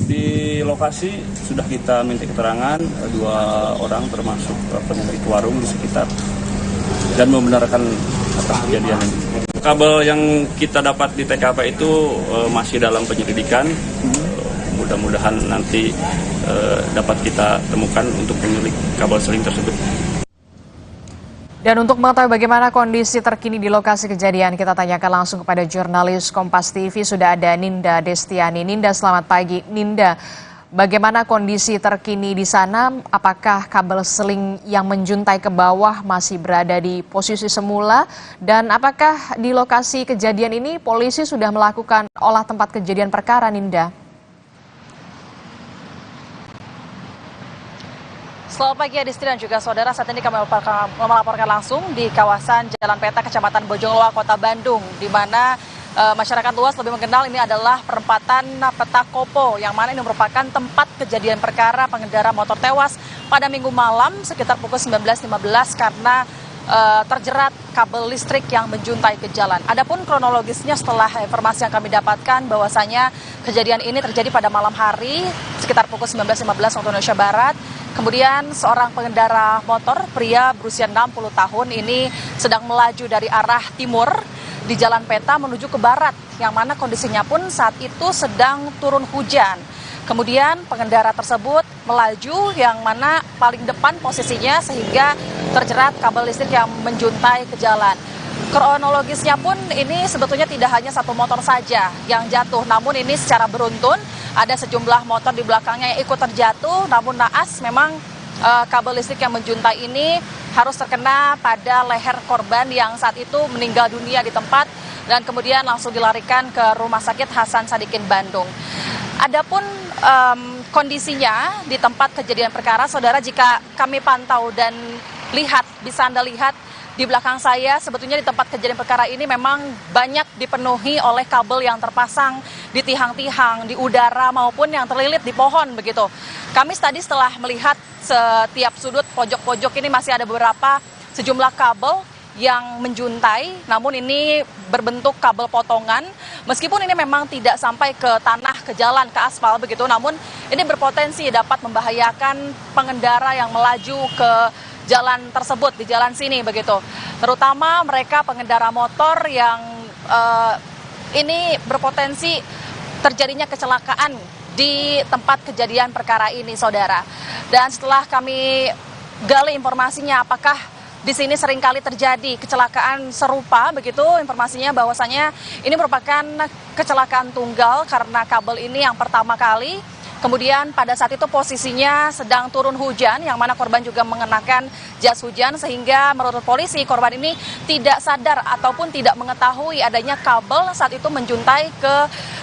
Di lokasi sudah kita minta keterangan 2 orang termasuk pemilik warung di sekitar dan membenarkan atas kejadian ini. Kabel yang kita dapat di TKP itu masih dalam penyelidikan. Mudah-mudahan nanti dapat kita temukan untuk pemilik kabel seling tersebut. Dan untuk mengetahui bagaimana kondisi terkini di lokasi kejadian, kita tanyakan langsung kepada jurnalis Kompas TV, sudah ada Ninda Destiani. Ninda, selamat pagi. Ninda, bagaimana kondisi terkini di sana? Apakah kabel seling yang menjuntai ke bawah masih berada di posisi semula? Dan apakah di lokasi kejadian ini polisi sudah melakukan olah tempat kejadian perkara, Ninda? Selamat pagi Adisti dan juga saudara, saat ini kami melaporkan langsung di kawasan Jalan Peta, Kecamatan Bojongloa, Kota Bandung, di mana masyarakat luas lebih mengenal ini adalah perempatan Peta Kopo, yang mana ini merupakan tempat kejadian perkara pengendara motor tewas pada Minggu malam sekitar pukul 19.15 karena terjerat kabel listrik yang menjuntai ke jalan. Adapun kronologisnya setelah informasi yang kami dapatkan bahwasanya kejadian ini terjadi pada malam hari sekitar pukul 19.15 waktu Indonesia Barat. Kemudian seorang pengendara motor pria berusia 60 tahun ini sedang melaju dari arah timur di Jalan Peta menuju ke barat, yang mana kondisinya pun saat itu sedang turun hujan. Kemudian pengendara tersebut melaju yang mana paling depan posisinya sehingga terjerat kabel listrik yang menjuntai ke jalan. Kronologisnya pun ini sebetulnya tidak hanya satu motor saja yang jatuh, namun ini secara beruntun ada sejumlah motor di belakangnya yang ikut terjatuh, namun naas memang kabel listrik yang menjuntai ini harus terkena pada leher korban yang saat itu meninggal dunia di tempat dan kemudian langsung dilarikan ke Rumah Sakit Hasan Sadikin Bandung. Adapun kondisinya di tempat kejadian perkara, saudara, jika kami pantau dan lihat, bisa Anda lihat di belakang saya, sebetulnya di tempat kejadian perkara ini memang banyak dipenuhi oleh kabel yang terpasang di tiang-tiang, di udara maupun yang terlilit di pohon begitu. Kami tadi setelah melihat setiap sudut pojok-pojok ini masih ada beberapa sejumlah kabel yang menjuntai, namun ini berbentuk kabel potongan. Meskipun ini memang tidak sampai ke tanah, ke jalan, ke aspal begitu, namun ini berpotensi dapat membahayakan pengendara yang melaju ke jalan tersebut, di jalan sini begitu. Terutama mereka pengendara motor yang ini berpotensi terjadinya kecelakaan di tempat kejadian perkara ini, saudara. Dan setelah kami gali informasinya, apakah di sini seringkali terjadi kecelakaan serupa begitu, informasinya bahwasanya ini merupakan kecelakaan tunggal karena kabel ini yang pertama kali. Kemudian pada saat itu posisinya sedang turun hujan, yang mana korban juga mengenakan jas hujan, sehingga menurut polisi korban ini tidak sadar ataupun tidak mengetahui adanya kabel saat itu menjuntai ke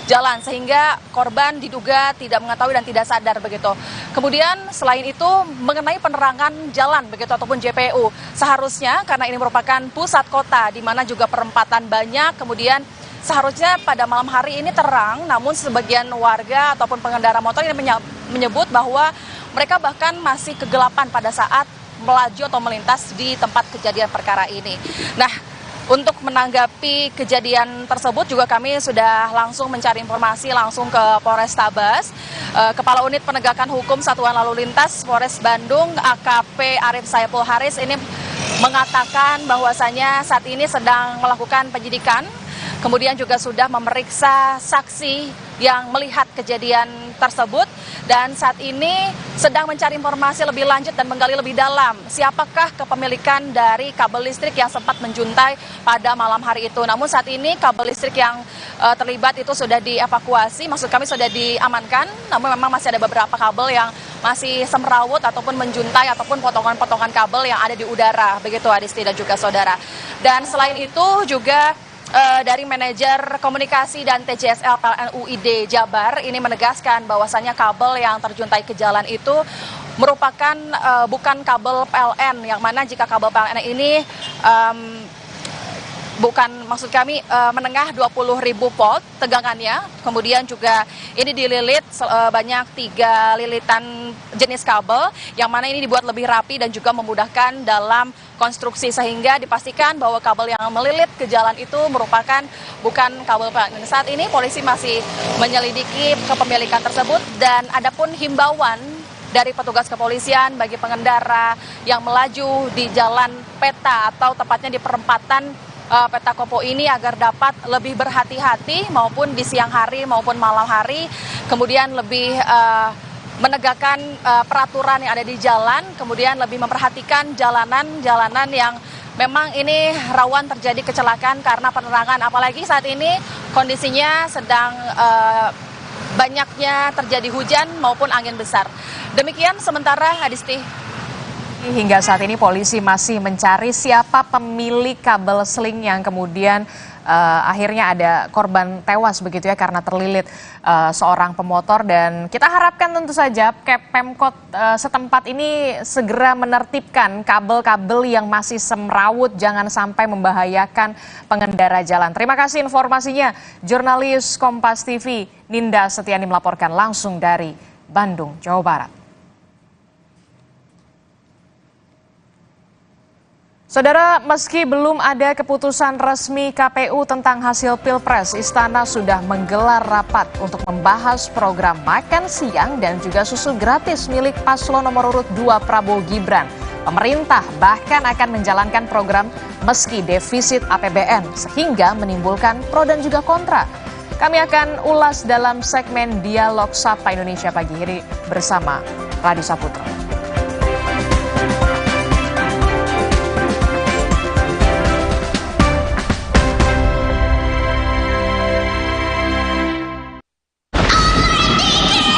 jalan, sehingga korban diduga tidak mengetahui dan tidak sadar begitu. Kemudian selain itu mengenai penerangan jalan begitu ataupun JPU, seharusnya karena ini merupakan pusat kota di mana juga perempatan banyak, kemudian seharusnya pada malam hari ini terang, namun sebagian warga ataupun pengendara motor ini menyebut bahwa mereka bahkan masih kegelapan pada saat melaju atau melintas di tempat kejadian perkara ini. Nah, untuk menanggapi kejadian tersebut juga kami sudah langsung mencari informasi langsung ke Polrestabes. Kepala Unit Penegakan Hukum Satuan Lalu Lintas Polres Bandung, AKP Arif Saiful Haris, ini mengatakan bahwasanya saat ini sedang melakukan penyidikan. Kemudian juga sudah memeriksa saksi yang melihat kejadian tersebut dan saat ini sedang mencari informasi lebih lanjut dan menggali lebih dalam siapakah kepemilikan dari kabel listrik yang sempat menjuntai pada malam hari itu. Namun saat ini kabel listrik yang terlibat itu sudah dievakuasi, maksud kami sudah diamankan, namun memang masih ada beberapa kabel yang masih semrawut ataupun menjuntai ataupun potongan-potongan kabel yang ada di udara, begitu Adisti dan juga saudara. Dan selain itu juga dari manajer komunikasi dan TJSL PLN UID Jabar ini menegaskan bahwasannya kabel yang terjuntai ke jalan itu merupakan bukan kabel PLN, yang mana jika kabel PLN ini menengah 20.000 volt tegangannya. Kemudian juga ini dililit banyak 3 lilitan jenis kabel yang mana ini dibuat lebih rapi dan juga memudahkan dalam konstruksi sehingga dipastikan bahwa kabel yang melilit ke jalan itu merupakan bukan kabel PLN. Dan saat ini polisi masih menyelidiki kepemilikan tersebut dan adapun himbauan dari petugas kepolisian bagi pengendara yang melaju di jalan Peta atau tepatnya di perempatan Peta Kopo ini agar dapat lebih berhati-hati maupun di siang hari maupun malam hari, kemudian lebih menegakkan peraturan yang ada di jalan, kemudian lebih memperhatikan jalanan-jalanan yang memang ini rawan terjadi kecelakaan karena penerangan, apalagi saat ini kondisinya sedang banyaknya terjadi hujan maupun angin besar. Demikian sementara, Adisti. Hingga saat ini polisi masih mencari siapa pemilik kabel seling yang kemudian akhirnya ada korban tewas begitu ya karena terlilit seorang pemotor, dan kita harapkan tentu saja Pemkot setempat ini segera menertibkan kabel-kabel yang masih semrawut, jangan sampai membahayakan pengendara jalan. Terima kasih informasinya, jurnalis Kompas TV Ninda Setiani melaporkan langsung dari Bandung, Jawa Barat. Saudara, meski belum ada keputusan resmi KPU tentang hasil Pilpres, Istana sudah menggelar rapat untuk membahas program makan siang dan juga susu gratis milik paslon nomor urut 2 Prabowo Gibran. Pemerintah bahkan akan menjalankan program meski defisit APBN, sehingga menimbulkan pro dan juga kontra. Kami akan ulas dalam segmen Dialog Sapa Indonesia pagi ini bersama Radi Saputra.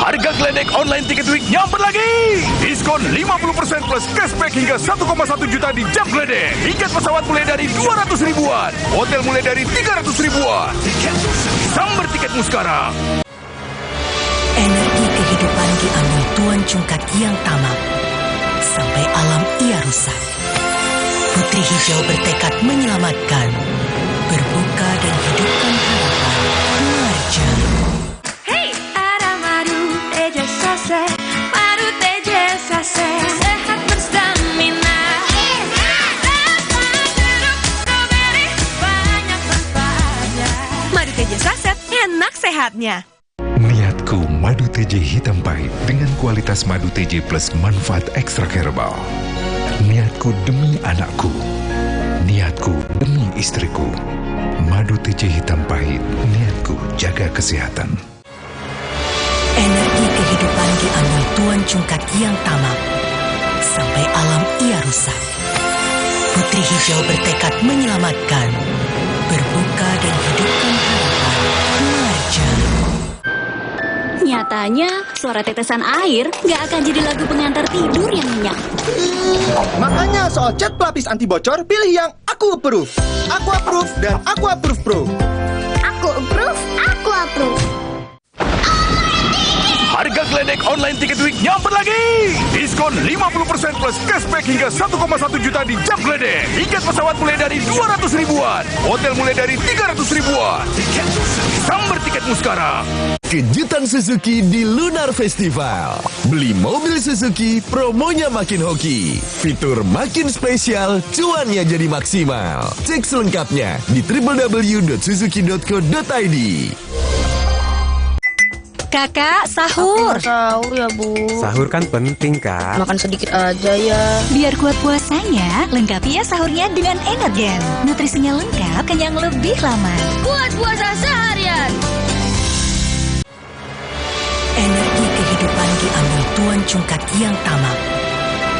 Harga geledek online Tiket Week nyamper lagi. Diskon 50% plus cashback hingga 1,1 juta di jam geledek. Tiket pesawat mulai dari 200 ribuan. Hotel mulai dari 300 ribuan. Sambar tiketmu sekarang. Energi kehidupan diambil Tuan Cungkak yang tamak. Sampai alam ia rusak. Putri Hijau bertekad menyelamatkan. Berbuka dan hidupkan harapan. Marja. Madu TJ Sase, sehat berstamina. Banyak manfaatnya. Madu TJ Saset, enak sehatnya. Niatku madu TJ hitam pahit dengan kualitas madu TJ plus manfaat ekstra herbal. Niatku demi anakku. Niatku demi istriku. Madu TJ hitam pahit, niatku jaga kesehatan. Energi kehidupan diambil Tuan Cungkak yang tamak. Sampai alam ia rusak. Putri Hijau bertekad menyelamatkan. Berbuka dan hidupkan harapan. Marja. Nyatanya, suara tetesan air nggak akan jadi lagu pengantar tidur yang nyenyak. Makanya soal cat pelapis anti bocor, pilih yang Aku Approve. Aku Approve dan Aku Approve Pro. Aku approve, aku approve. Harga geledek online Tiket Week nyamper lagi. Diskon 50% plus cashback hingga 1,1 juta di jam geledek. Tiket pesawat mulai dari 200 ribuan. Hotel mulai dari 300 ribuan. Sambar tiketmu sekarang. Kejutan Suzuki di Lunar Festival. Beli mobil Suzuki, promonya makin hoki. Fitur makin spesial, cuannya jadi maksimal. Cek selengkapnya di www.suzuki.co.id. Kakak, sahur. Sahur ya, Bu. Sahur kan penting, Kak. Makan sedikit aja ya. Biar kuat puasanya, lengkapi ya sahurnya dengan Energen. Nutrisinya lengkap, kenyang lebih lama. Kuat puasa seharian. Energi kehidupan diambil Tuan Cungkak yang tamak.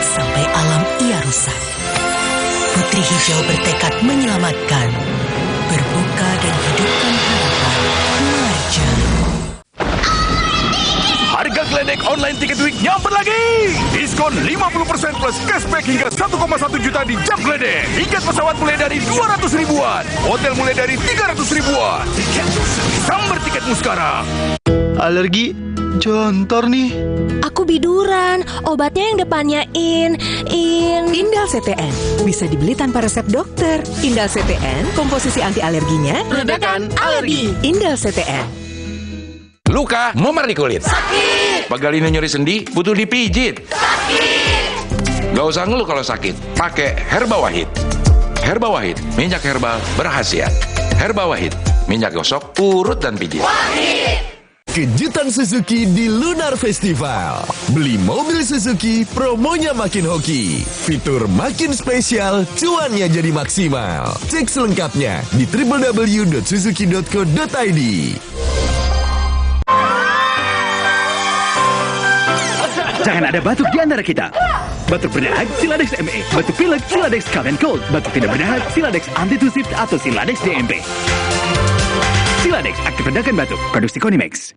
Sampai alam ia rusak. Putri Hijau bertekad menyelamatkan. Berbuka dan hidupkan harapan. Marja. Harga geledek online Tiket Week nyamper lagi. Diskon 50% plus cashback hingga 1,1 juta di jam geledek. Tiket pesawat mulai dari 200 ribuan. Hotel mulai dari 300 ribuan. Sambar tiketmu sekarang. Alergi? Jontor nih. Aku biduran, obatnya yang depannya Indal CTN bisa dibeli tanpa resep dokter. Indal CTN, komposisi anti alerginya Redakan alergi. Indal CTN. Luka, memar di kulit. Sakit. Pegal ini nyeri sendi, butuh dipijit. Sakit. Gak usah ngeluh kalau sakit, pakai Herba Wahid. Herba Wahid, minyak herbal berkhasiat. Herba Wahid, minyak gosok, urut dan pijit. Wahid. Kejutan Suzuki di Lunar Festival. Beli mobil Suzuki, promonya makin hoki. Fitur makin spesial, cuannya jadi maksimal. Cek selengkapnya di www.suzuki.co.id. Jangan ada batuk di antara kita. Batuk berdahak, Siladex ME. Batuk pilek, Siladex Cough and Cold. Batuk tidak berdahak, Siladex Antitusif atau Siladex DMP. Siladex, aktif redakan batuk. Produksi Konimax.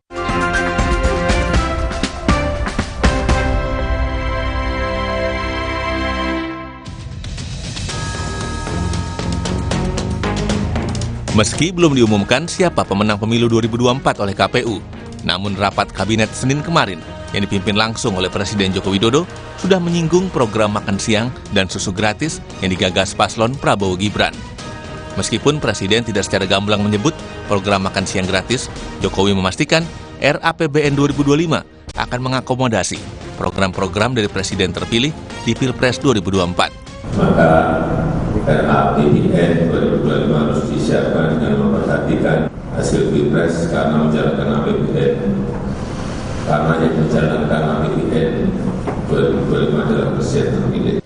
Meski belum diumumkan siapa pemenang pemilu 2024 oleh KPU, namun rapat kabinet Senin kemarin yang dipimpin langsung oleh Presiden Joko Widodo sudah menyinggung program makan siang dan susu gratis yang digagas paslon Prabowo Gibran. Meskipun Presiden tidak secara gamblang menyebut program makan siang gratis, Jokowi memastikan RAPBN 2025 akan mengakomodasi program-program dari Presiden terpilih di Pilpres 2024. Maka RAPBN 2025 harus disiapkan dengan memperhatikan hasil Pilpres karena menjalankan APBN. Karena yang menjalankan APBN 2025 adalah Presiden terpilih.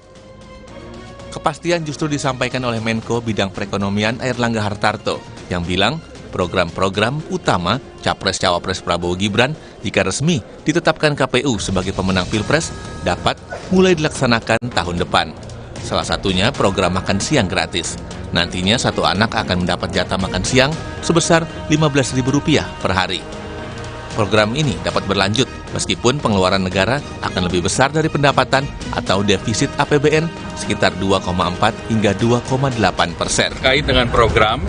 Kepastian justru disampaikan oleh Menko Bidang Perekonomian Airlangga Hartarto yang bilang program-program utama Capres-Cawapres Prabowo Gibran jika resmi ditetapkan KPU sebagai pemenang Pilpres dapat mulai dilaksanakan tahun depan. Salah satunya program makan siang gratis. Nantinya satu anak akan mendapat jatah makan siang sebesar Rp15.000 per hari. Program ini dapat berlanjut meskipun pengeluaran negara akan lebih besar dari pendapatan atau defisit APBN sekitar 2,4 hingga 2,8%. Terkait dengan program,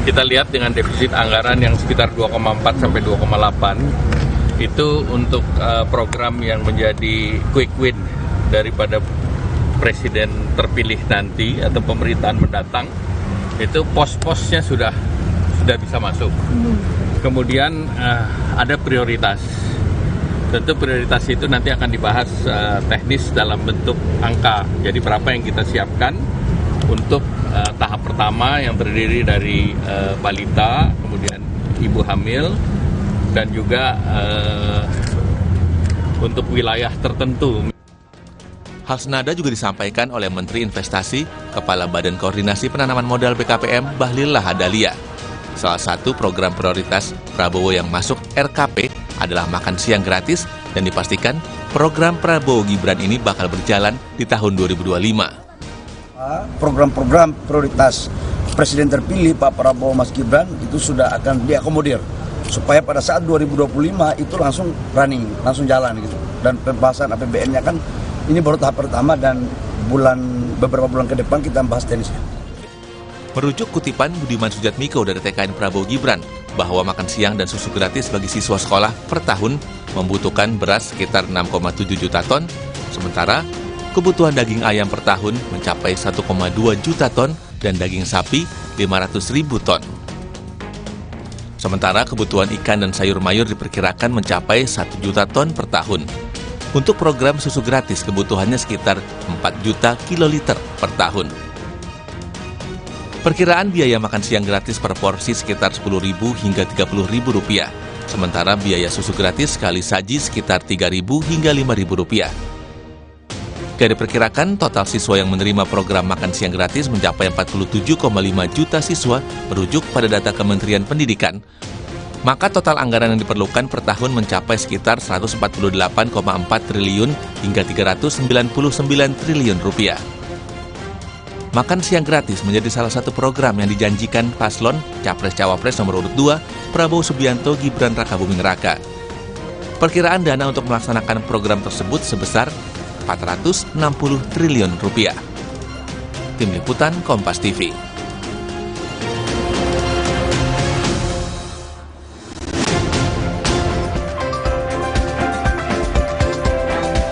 kita lihat dengan defisit anggaran yang sekitar 2,4 sampai 2,8 itu untuk program yang menjadi quick win daripada Presiden terpilih nanti atau pemerintahan mendatang, itu pos-posnya sudah bisa masuk. Kemudian ada prioritas. Tentu prioritas itu nanti akan dibahas teknis dalam bentuk angka. Jadi berapa yang kita siapkan untuk tahap pertama yang terdiri dari balita, kemudian ibu hamil, dan juga untuk wilayah tertentu. Hal senada juga disampaikan oleh Menteri Investasi, Kepala Badan Koordinasi Penanaman Modal BKPM, Bahlil Lahadalia. Salah satu program prioritas Prabowo yang masuk RKP adalah makan siang gratis dan dipastikan program Prabowo Gibran ini bakal berjalan di tahun 2025. Program-program prioritas Presiden terpilih Pak Prabowo Mas Gibran itu sudah akan diakomodir supaya pada saat 2025 itu langsung running, langsung jalan gitu. Dan pembahasan APBN-nya kan ini baru tahap pertama dan beberapa bulan ke depan kita bahas teknisnya. Merujuk kutipan Budiman Sujatmiko dari TKN Prabowo Gibran bahwa makan siang dan susu gratis bagi siswa sekolah per tahun membutuhkan beras sekitar 6,7 juta ton, sementara kebutuhan daging ayam per tahun mencapai 1,2 juta ton dan daging sapi 500.000 ton. Sementara kebutuhan ikan dan sayur mayur diperkirakan mencapai 1 juta ton per tahun. Untuk program susu gratis kebutuhannya sekitar 4 juta kiloliter per tahun. Perkiraan biaya makan siang gratis per porsi sekitar Rp10.000 hingga Rp30.000, sementara biaya susu gratis sekali saji sekitar Rp3.000 hingga Rp5.000. Jika diperkirakan total siswa yang menerima program makan siang gratis mencapai 47,5 juta siswa merujuk pada data Kementerian Pendidikan, maka total anggaran yang diperlukan per tahun mencapai sekitar 148,4 triliun hingga 399 triliun rupiah. Makan siang gratis menjadi salah satu program yang dijanjikan paslon Capres-Cawapres nomor urut 2 Prabowo Subianto Gibran Rakabuming Raka. Perkiraan dana untuk melaksanakan program tersebut sebesar 460 triliun rupiah. Tim Liputan Kompas TV.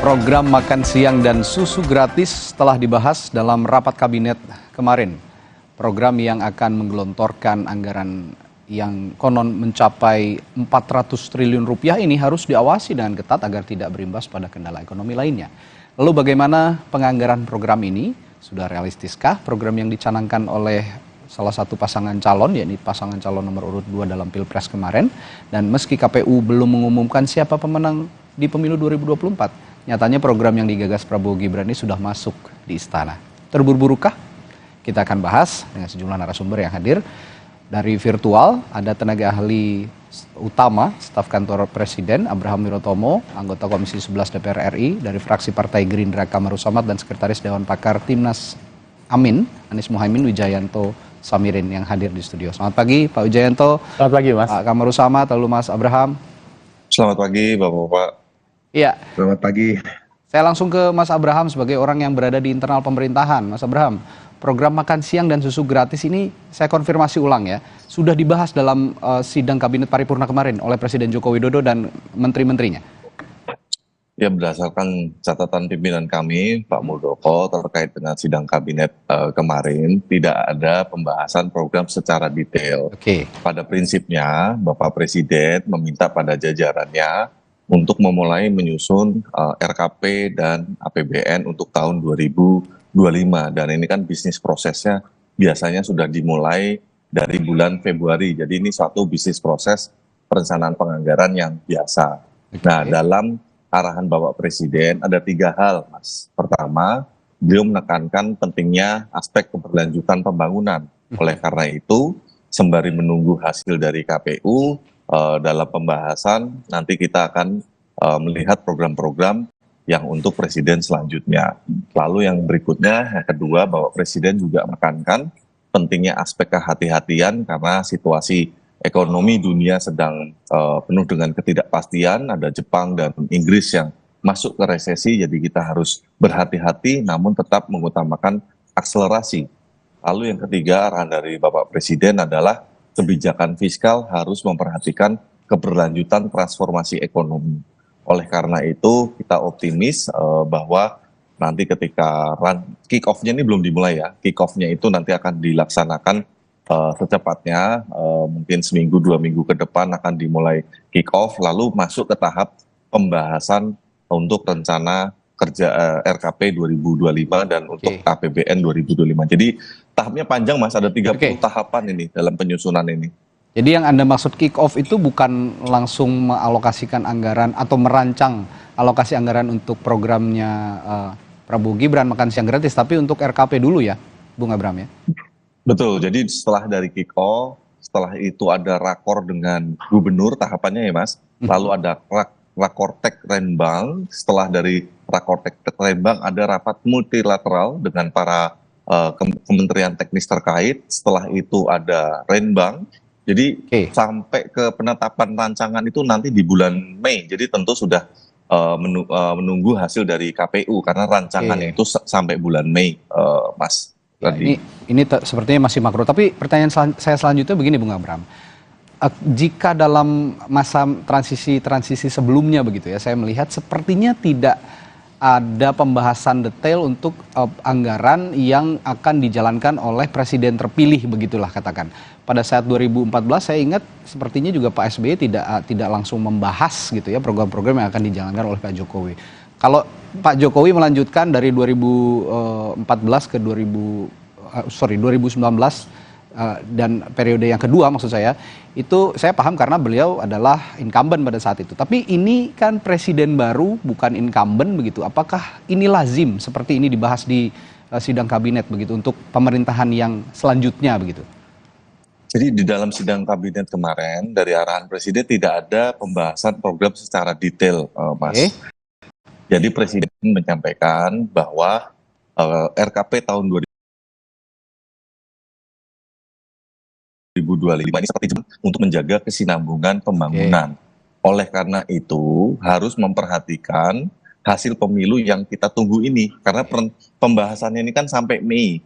Program makan siang dan susu gratis telah dibahas dalam rapat kabinet kemarin. Program yang akan menggelontorkan anggaran yang konon mencapai 400 triliun rupiah ini harus diawasi dengan ketat agar tidak berimbas pada kendala ekonomi lainnya. Lalu bagaimana penganggaran program ini? Sudah realistiskah program yang dicanangkan oleh salah satu pasangan calon, yakni pasangan calon nomor urut 2 dalam Pilpres kemarin? Dan meski KPU belum mengumumkan siapa pemenang di pemilu 2024, nyatanya program yang digagas Prabowo Gibran ini sudah masuk di istana. Terburu-burukah? Kita akan bahas dengan sejumlah narasumber yang hadir. Dari virtual, ada tenaga ahli utama, staf kantor Presiden, Abraham Wirotomo, anggota Komisi 11 DPR RI, dari fraksi Partai Gerindra Kamarul Samad, dan Sekretaris Dewan Pakar Timnas Amin, Anies Muhaimin, Wijayanto Samirin yang hadir di studio. Selamat pagi Pak Wijayanto. Selamat pagi Mas. Pak Kamarul Samad, lalu Mas Abraham. Selamat pagi Bapak-Bapak. Iya. Selamat pagi. Saya langsung ke Mas Abraham sebagai orang yang berada di internal pemerintahan. Mas Abraham, program makan siang dan susu gratis ini saya konfirmasi ulang ya, sudah dibahas dalam sidang kabinet paripurna kemarin oleh Presiden Joko Widodo dan menteri-menterinya. Ya, berdasarkan catatan pimpinan kami, Pak Muldoko, terkait dengan sidang kabinet kemarin, tidak ada pembahasan program secara detail. Oke. Pada prinsipnya, Bapak Presiden meminta pada jajarannya untuk memulai menyusun RKP dan APBN untuk tahun 2025. Dan ini kan bisnis prosesnya biasanya sudah dimulai dari bulan Februari. Jadi ini suatu bisnis proses perencanaan penganggaran yang biasa. Nah, dalam arahan Bapak Presiden ada 3 hal, Mas. Pertama, beliau menekankan pentingnya aspek keberlanjutan pembangunan. Oleh karena itu, sembari menunggu hasil dari KPU, dalam pembahasan nanti kita akan melihat program-program yang untuk Presiden selanjutnya. Lalu yang berikutnya, yang kedua, Bapak Presiden juga menekankan pentingnya aspek kehati-hatian karena situasi ekonomi dunia sedang penuh dengan ketidakpastian. Ada Jepang dan Inggris yang masuk ke resesi, jadi kita harus berhati-hati namun tetap mengutamakan akselerasi. Lalu yang ketiga, arahan dari Bapak Presiden adalah kebijakan fiskal harus memperhatikan keberlanjutan transformasi ekonomi. Oleh karena itu kita optimis bahwa nanti ketika kick off-nya ini belum dimulai ya, kick off-nya itu nanti akan dilaksanakan secepatnya, mungkin seminggu 2 minggu ke depan akan dimulai kick off, lalu masuk ke tahap pembahasan untuk rencana kerja RKP 2025 dan untuk APBN 2025. Jadi tahapnya panjang Mas, ada 30 tahapan ini dalam penyusunan ini. Jadi yang Anda maksud kick off itu bukan langsung mengalokasikan anggaran atau merancang alokasi anggaran untuk programnya Prabowo Gibran makan siang gratis, tapi untuk RKP dulu ya, Bung Abraham ya? Betul, jadi setelah dari kick off, setelah itu ada rakor dengan gubernur tahapannya ya Mas, lalu ada Rakortek Renbang, setelah dari Rakortek Renbang ada rapat multilateral dengan para kementerian teknis terkait, setelah itu ada Renbang, jadi sampai ke penetapan rancangan itu nanti di bulan Mei, jadi tentu sudah menunggu hasil dari KPU karena rancangannya itu sampai bulan Mei, Mas. Ya, ini sepertinya masih makro, tapi pertanyaan saya selanjutnya begini Bung Abraham. Jika dalam masa transisi sebelumnya begitu ya, saya melihat sepertinya tidak ada pembahasan detail untuk anggaran yang akan dijalankan oleh presiden terpilih, begitulah katakan. Pada saat 2014 saya ingat sepertinya juga Pak SBY tidak langsung membahas gitu ya program-program yang akan dijalankan oleh Pak Jokowi. Kalau Pak Jokowi melanjutkan dari 2014 ke 2019 dan periode yang kedua maksud saya, itu saya paham karena beliau adalah incumbent pada saat itu. Tapi ini kan presiden baru bukan incumbent begitu. Apakah ini lazim seperti ini dibahas di sidang kabinet begitu untuk pemerintahan yang selanjutnya begitu? Jadi di dalam sidang kabinet kemarin dari arahan presiden tidak ada pembahasan program secara detail, Mas. Jadi presiden menyampaikan bahwa RKP tahun 2025 ini seperti untuk menjaga kesinambungan pembangunan. Oleh karena itu harus memperhatikan hasil pemilu yang kita tunggu ini. Karena pembahasannya ini kan sampai Mei,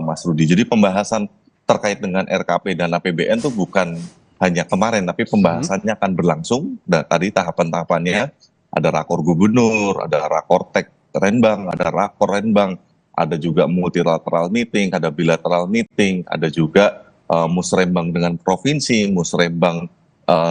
Mas Rudi. Jadi pembahasan terkait dengan RKP dan APBN itu bukan hanya kemarin, tapi pembahasannya akan berlangsung. Dan tadi tahapan-tahapannya ada rakor gubernur, ada rakortek Renbang, ada rakor Renbang, ada juga multilateral meeting, ada bilateral meeting, ada juga musrembang dengan provinsi, musrembang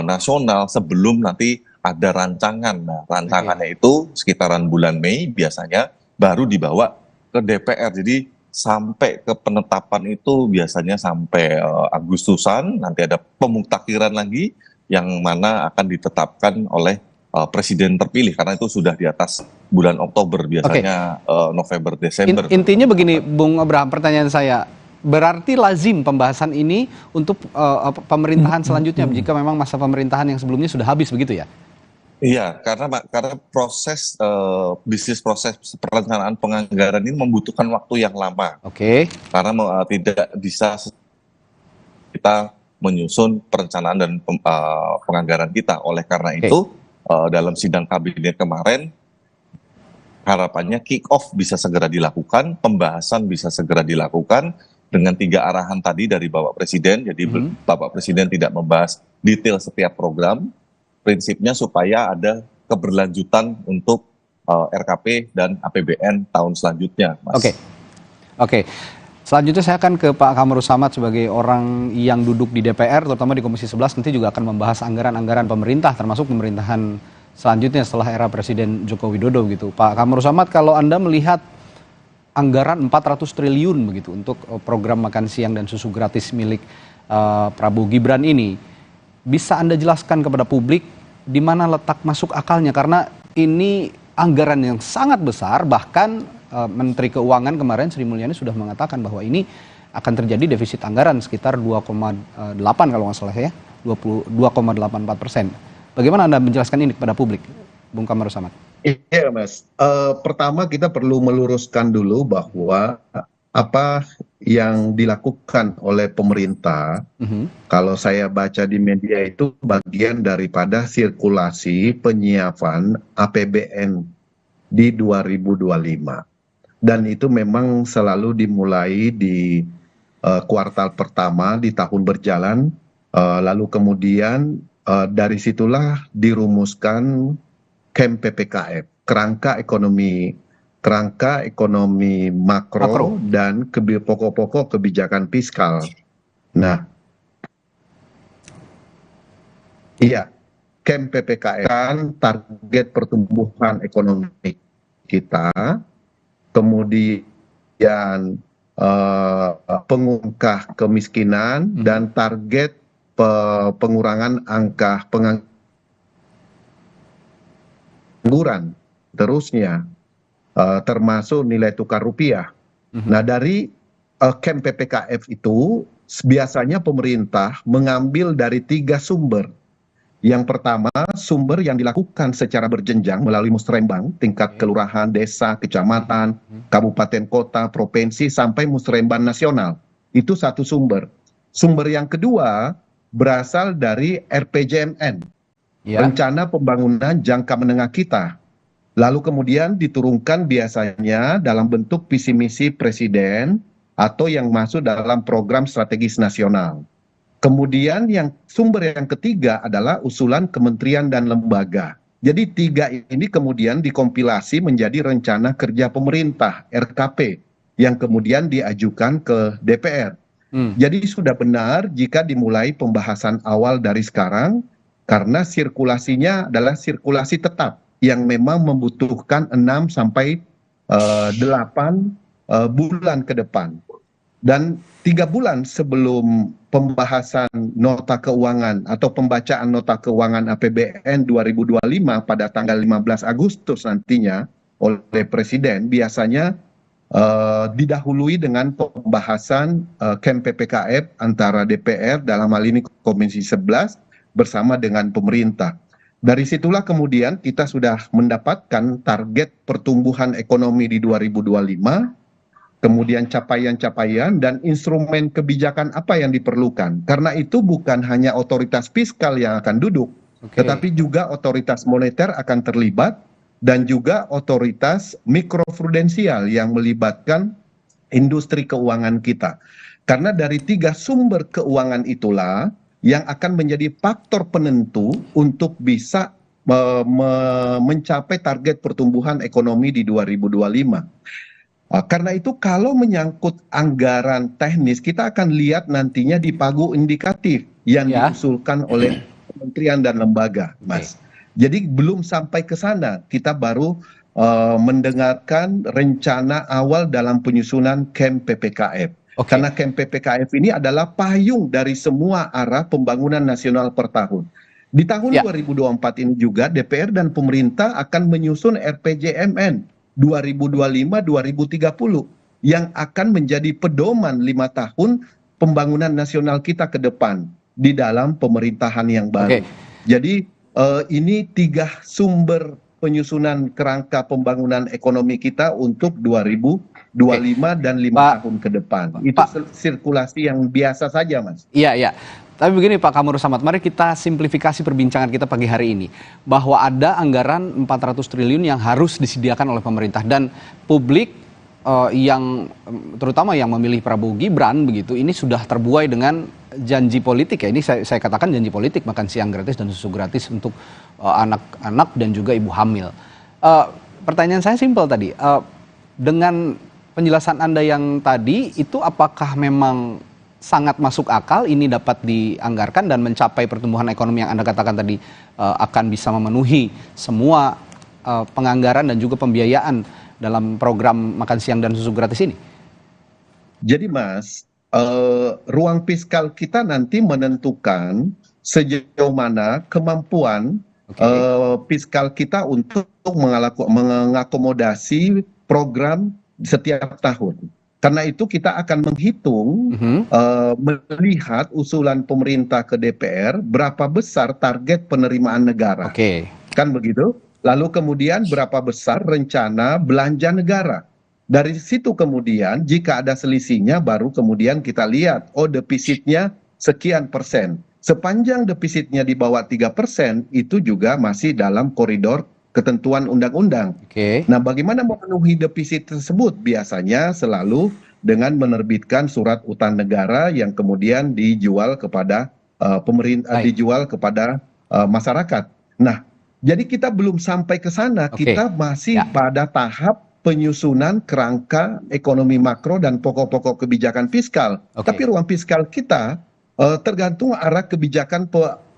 nasional sebelum nanti ada rancangan. Nah, rancangannya itu sekitaran bulan Mei biasanya baru dibawa ke DPR. Jadi sampai ke penetapan itu biasanya sampai Agustusan, nanti ada pemutakhiran lagi yang mana akan ditetapkan oleh presiden terpilih, karena itu sudah di atas bulan Oktober, biasanya November, Desember. Intinya begini, Bung Abraham, pertanyaan saya, berarti lazim pembahasan ini untuk pemerintahan selanjutnya jika memang masa pemerintahan yang sebelumnya sudah habis, begitu ya? Iya, karena proses bisnis proses perencanaan penganggaran ini membutuhkan waktu yang lama. Karena tidak bisa kita menyusun perencanaan dan penganggaran kita. Oleh karena itu, dalam sidang kabinet kemarin, harapannya kick off bisa segera dilakukan, pembahasan bisa segera dilakukan dengan 3 arahan tadi dari Bapak Presiden. Jadi Bapak Presiden tidak membahas detail setiap program, prinsipnya supaya ada keberlanjutan untuk RKP dan APBN tahun selanjutnya, Mas. Oke. Selanjutnya saya akan ke Pak Kamarus Samad sebagai orang yang duduk di DPR, terutama di Komisi 11, nanti juga akan membahas anggaran-anggaran pemerintah, termasuk pemerintahan selanjutnya setelah era Presiden Joko Widodo gitu. Pak Kamarus Samad, kalau Anda melihat anggaran 400 triliun begitu untuk program makan siang dan susu gratis milik Prabowo Gibran ini, bisa Anda jelaskan kepada publik di mana letak masuk akalnya? Karena ini anggaran yang sangat besar, bahkan Menteri Keuangan kemarin Sri Mulyani sudah mengatakan bahwa ini akan terjadi defisit anggaran sekitar 2,8 kalau nggak salah ya, 2,84%. Bagaimana Anda menjelaskan ini kepada publik, Bung Kamarus Samad? Iya, Mas. Pertama kita perlu meluruskan dulu bahwa apa yang dilakukan oleh pemerintah, kalau saya baca di media itu bagian daripada sirkulasi penyiapan APBN di 2025. Dan itu memang selalu dimulai di kuartal pertama di tahun berjalan, lalu kemudian dari situlah dirumuskan KEM PPKF, kerangka ekonomi makro dan pokok-pokok kebijakan fiskal. Nah, iya, KEM PPKF kan target pertumbuhan ekonomi kita, kemudian pengungkah kemiskinan dan target pengurangan angka pengangguran, terusnya termasuk nilai tukar rupiah. Nah, dari KEM PPKF itu biasanya pemerintah mengambil dari 3 sumber. Yang pertama, sumber yang dilakukan secara berjenjang melalui musrembang, tingkat kelurahan, desa, kecamatan, kabupaten, kota, provinsi, sampai musrembang nasional. Itu satu sumber. Sumber yang kedua berasal dari RPJMN, Rencana Pembangunan Jangka Menengah kita. Lalu kemudian diturunkan biasanya dalam bentuk visi misi presiden atau yang masuk dalam program strategis nasional. Kemudian sumber yang ketiga adalah usulan kementerian dan lembaga. Jadi 3 ini kemudian dikompilasi menjadi rencana kerja pemerintah, RKP, yang kemudian diajukan ke DPR. Jadi sudah benar jika dimulai pembahasan awal dari sekarang, karena sirkulasinya adalah sirkulasi tetap yang memang membutuhkan 6 sampai 8 bulan ke depan. Dan 3 bulan sebelum pembahasan nota keuangan atau pembacaan nota keuangan APBN 2025 pada tanggal 15 Agustus nantinya oleh Presiden, biasanya didahului dengan pembahasan KEM PPKF antara DPR, dalam hal ini Komisi 11, bersama dengan pemerintah. Dari situlah kemudian kita sudah mendapatkan target pertumbuhan ekonomi di 2025, kemudian capaian-capaian dan instrumen kebijakan apa yang diperlukan. Karena itu bukan hanya otoritas fiskal yang akan duduk, tetapi juga otoritas moneter akan terlibat, dan juga otoritas mikroprudensial yang melibatkan industri keuangan kita. Karena dari 3 sumber keuangan itulah yang akan menjadi faktor penentu untuk bisa mencapai target pertumbuhan ekonomi di 2025. Karena itu kalau menyangkut anggaran teknis, kita akan lihat nantinya di pagu indikatif yang diusulkan oleh kementerian dan lembaga, Mas. Jadi belum sampai ke sana, kita baru mendengarkan rencana awal dalam penyusunan KEM PPKF. Karena KEM PPKF ini adalah payung dari semua arah pembangunan nasional per tahun. Di tahun 2024 ini juga DPR dan pemerintah akan menyusun RPJMN 2025-2030 yang akan menjadi pedoman 5 tahun pembangunan nasional kita ke depan di dalam pemerintahan yang baru. Jadi ini 3 sumber penyusunan kerangka pembangunan ekonomi kita untuk 2025 dan 5 tahun ke depan. Itu sirkulasi yang biasa saja, Mas. Iya. Tapi begini Pak Kamru Samad, mari kita simplifikasi perbincangan kita pagi hari ini. Bahwa ada anggaran 400 triliun yang harus disediakan oleh pemerintah. Dan publik yang terutama yang memilih Prabowo Gibran begitu, ini sudah terbuai dengan janji politik ya. Ini saya katakan janji politik, makan siang gratis dan susu gratis untuk anak-anak dan juga ibu hamil. Pertanyaan saya simpel tadi, dengan penjelasan Anda yang tadi, itu apakah memang sangat masuk akal ini dapat dianggarkan dan mencapai pertumbuhan ekonomi yang Anda katakan tadi akan bisa memenuhi semua penganggaran dan juga pembiayaan dalam program makan siang dan susu gratis ini? Jadi Mas, ruang fiskal kita nanti menentukan sejauh mana kemampuan fiskal kita untuk mengakomodasi program setiap tahun. Karena itu kita akan menghitung, melihat usulan pemerintah ke DPR, berapa besar target penerimaan negara. Kan begitu? Lalu kemudian berapa besar rencana belanja negara. Dari situ kemudian jika ada selisihnya baru kemudian kita lihat, oh defisitnya sekian persen. Sepanjang defisitnya di bawah 3%, itu juga masih dalam koridor ketentuan undang-undang. Nah, bagaimana memenuhi defisit tersebut? Biasanya selalu dengan menerbitkan surat utang negara yang kemudian dijual kepada pemerintah, dijual kepada masyarakat. Nah, jadi kita belum sampai ke sana, kita masih pada tahap penyusunan kerangka ekonomi makro dan pokok-pokok kebijakan fiskal. Tapi ruang fiskal kita tergantung arah kebijakan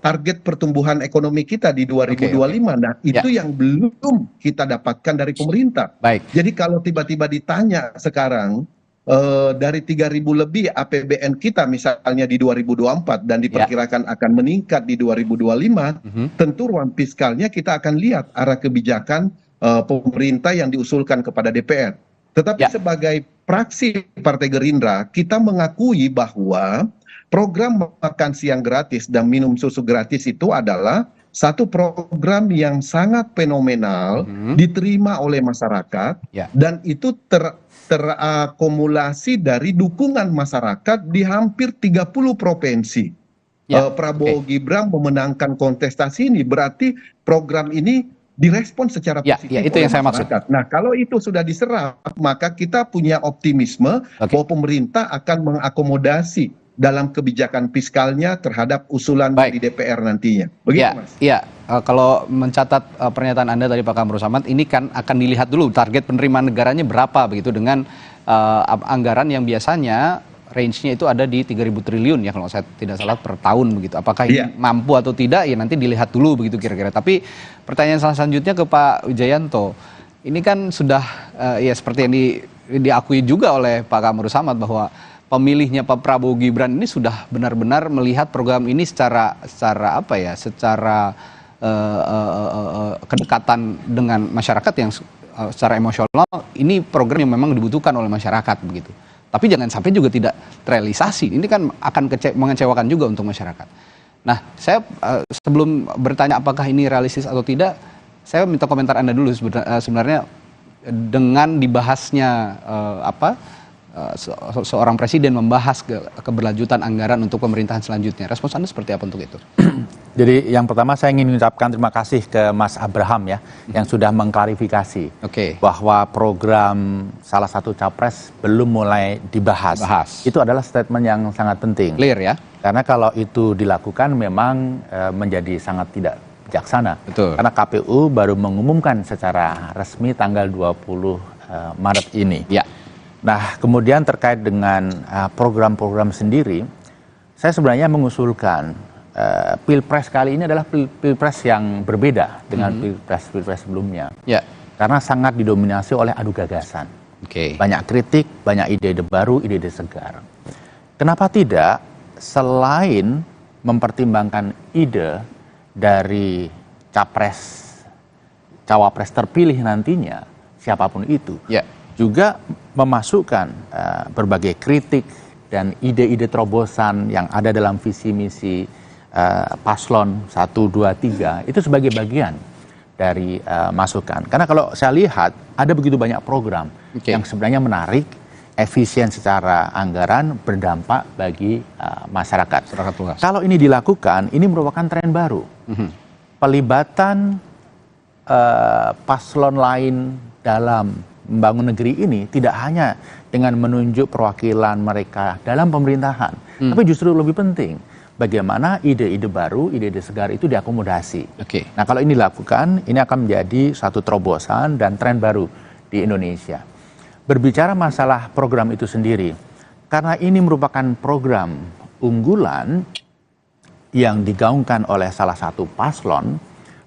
target pertumbuhan ekonomi kita di 2025. Nah, itu yang belum kita dapatkan dari pemerintah. Jadi kalau tiba-tiba ditanya sekarang dari 3.000 lebih APBN kita misalnya di 2024 dan diperkirakan akan meningkat di 2025, tentu ruang fiskalnya kita akan lihat arah kebijakan pemerintah yang diusulkan kepada DPR. Tetapi sebagai fraksi Partai Gerindra, kita mengakui bahwa program makan siang gratis dan minum susu gratis itu adalah satu program yang sangat fenomenal, diterima oleh masyarakat, dan itu terakumulasi dari dukungan masyarakat di hampir 30 provinsi. Prabowo Gibran memenangkan kontestasi ini, berarti program ini direspon secara positif itu yang saya maksud. Nah, kalau itu sudah diserap, maka kita punya optimisme bahwa pemerintah akan mengakomodasi dalam kebijakan fiskalnya terhadap usulan dari DPR nantinya. Begitu, Mas? Kalau mencatat pernyataan Anda tadi Pak Kamru Samad, ini kan akan dilihat dulu target penerimaan negaranya berapa begitu dengan anggaran yang biasanya range-nya itu ada di 3.000 triliun ya kalau saya tidak salah per tahun begitu. Apakah ini mampu atau tidak ya nanti dilihat dulu begitu kira-kira. Tapi pertanyaan selanjutnya ke Pak Wijayanto. Ini kan sudah ya seperti yang diakui juga oleh Pak Kamru Samad bahwa pemilihnya Pak Prabowo Gibran ini sudah benar-benar melihat program ini secara kedekatan dengan masyarakat yang secara emosional ini program yang memang dibutuhkan oleh masyarakat begitu. Tapi jangan sampai juga tidak terrealisasi. Ini kan akan mengecewakan juga untuk masyarakat. Nah, saya sebelum bertanya apakah ini realistis atau tidak, saya minta komentar Anda dulu sebenarnya dengan dibahasnya seorang presiden membahas keberlanjutan anggaran untuk pemerintahan selanjutnya. Respons Anda seperti apa untuk itu? Jadi yang pertama saya ingin mengucapkan terima kasih ke Mas Abraham ya, yang sudah mengklarifikasi bahwa program salah satu capres belum mulai dibahas. Itu adalah statement yang sangat penting. Clear ya? Karena kalau itu dilakukan memang menjadi sangat tidak bijaksana. Betul. Karena KPU baru mengumumkan secara resmi tanggal 20 Maret ini. Ya. Nah, kemudian terkait dengan program-program sendiri, saya sebenarnya mengusulkan Pilpres kali ini adalah Pilpres yang berbeda dengan Pilpres sebelumnya. Ya. Karena sangat didominasi oleh adu gagasan. Banyak kritik, banyak ide-ide baru, ide-ide segar. Kenapa tidak selain mempertimbangkan ide dari cawapres terpilih nantinya, siapapun itu, juga memasukkan berbagai kritik dan ide-ide terobosan yang ada dalam visi misi paslon 1, 2, 3 itu sebagai bagian dari masukan. Karena kalau saya lihat ada begitu banyak program yang sebenarnya menarik, efisien secara anggaran, berdampak bagi masyarakat. luas. Kalau ini dilakukan, ini merupakan tren baru. Pelibatan paslon lain dalam membangun negeri ini tidak hanya dengan menunjuk perwakilan mereka dalam pemerintahan, tapi justru lebih penting bagaimana ide-ide baru, ide-ide segar itu diakomodasi. Nah, kalau ini dilakukan, ini akan menjadi satu terobosan dan tren baru di Indonesia. Berbicara masalah program itu sendiri, karena ini merupakan program unggulan yang digaungkan oleh salah satu paslon,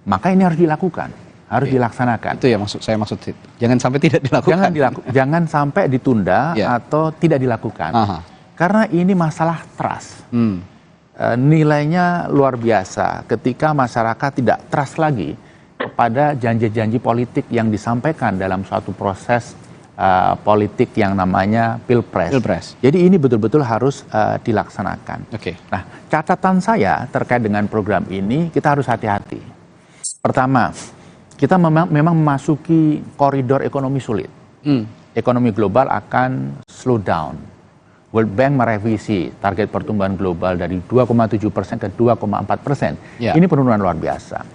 maka ini harus dilakukan, harus dilaksanakan. Itu ya saya maksud. Jangan sampai tidak dilakukan. Jangan sampai ditunda atau tidak dilakukan. Karena ini masalah trust. Nilainya luar biasa ketika masyarakat tidak trust lagi kepada janji-janji politik yang disampaikan dalam suatu proses politik yang namanya Pilpres. Jadi ini betul-betul harus dilaksanakan. Nah, catatan saya terkait dengan program ini, kita harus hati-hati. Pertama, kita memang memasuki koridor ekonomi sulit. Ekonomi global akan slow down. World Bank merevisi target pertumbuhan global dari 2,7% ke 2,4%. Ini penurunan luar biasa.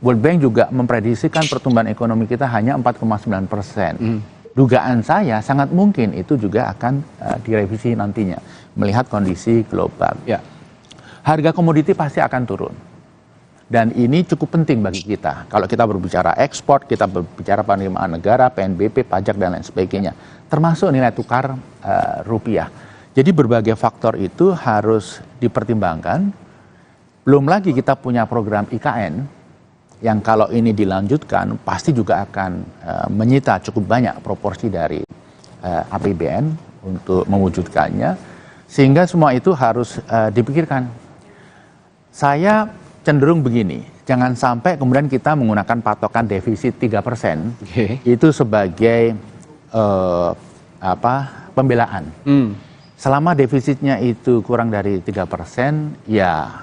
World Bank juga memprediksikan pertumbuhan ekonomi kita hanya 4,9%. Dugaan saya sangat mungkin itu juga akan direvisi nantinya melihat kondisi global. Harga komoditi pasti akan turun. Dan ini cukup penting bagi kita. Kalau kita berbicara ekspor, kita berbicara penerimaan negara, PNBP, pajak, dan lain sebagainya. Termasuk nilai tukar rupiah. Jadi berbagai faktor itu harus dipertimbangkan. Belum lagi kita punya program IKN, yang kalau ini dilanjutkan pasti juga akan menyita cukup banyak proporsi dari APBN untuk mewujudkannya. Sehingga semua itu harus dipikirkan. Saya cenderung begini, jangan sampai kemudian kita menggunakan patokan defisit 3% itu sebagai pembelaan. Selama defisitnya itu kurang dari 3%, ya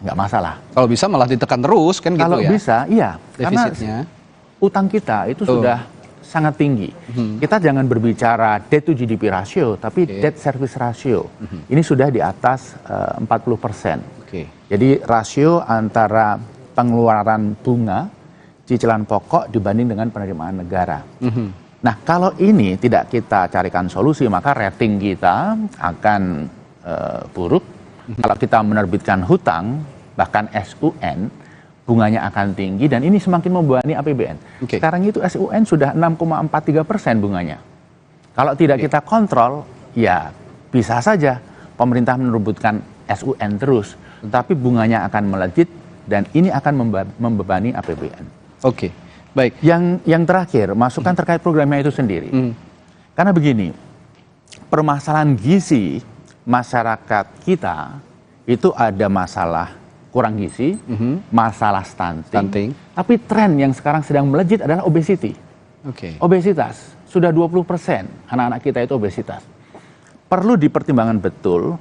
nggak masalah. Kalau bisa malah ditekan terus kan gitu ya? Kalau bisa, iya. Defisitnya. Karena utang kita itu sudah sangat tinggi. Kita jangan berbicara debt to GDP ratio, tapi debt service ratio. Ini sudah di atas 40%. Jadi rasio antara pengeluaran bunga, cicilan pokok dibanding dengan penerimaan negara. Nah, kalau ini tidak kita carikan solusi, maka rating kita akan buruk. Kalau kita menerbitkan hutang, bahkan SUN, bunganya akan tinggi dan ini semakin membebani APBN. Sekarang itu SUN sudah 6,43% bunganya. Kalau tidak kita kontrol, ya bisa saja pemerintah menerbitkan SUN terus, tapi bunganya akan melejit dan ini akan membebani APBN. Baik. Yang terakhir, masukan terkait programnya itu sendiri. Karena begini, permasalahan gizi masyarakat kita itu ada masalah kurang gizi, masalah stunting, tapi tren yang sekarang sedang melejit adalah obesity. Obesitas, sudah 20% anak-anak kita itu obesitas. Perlu dipertimbangkan betul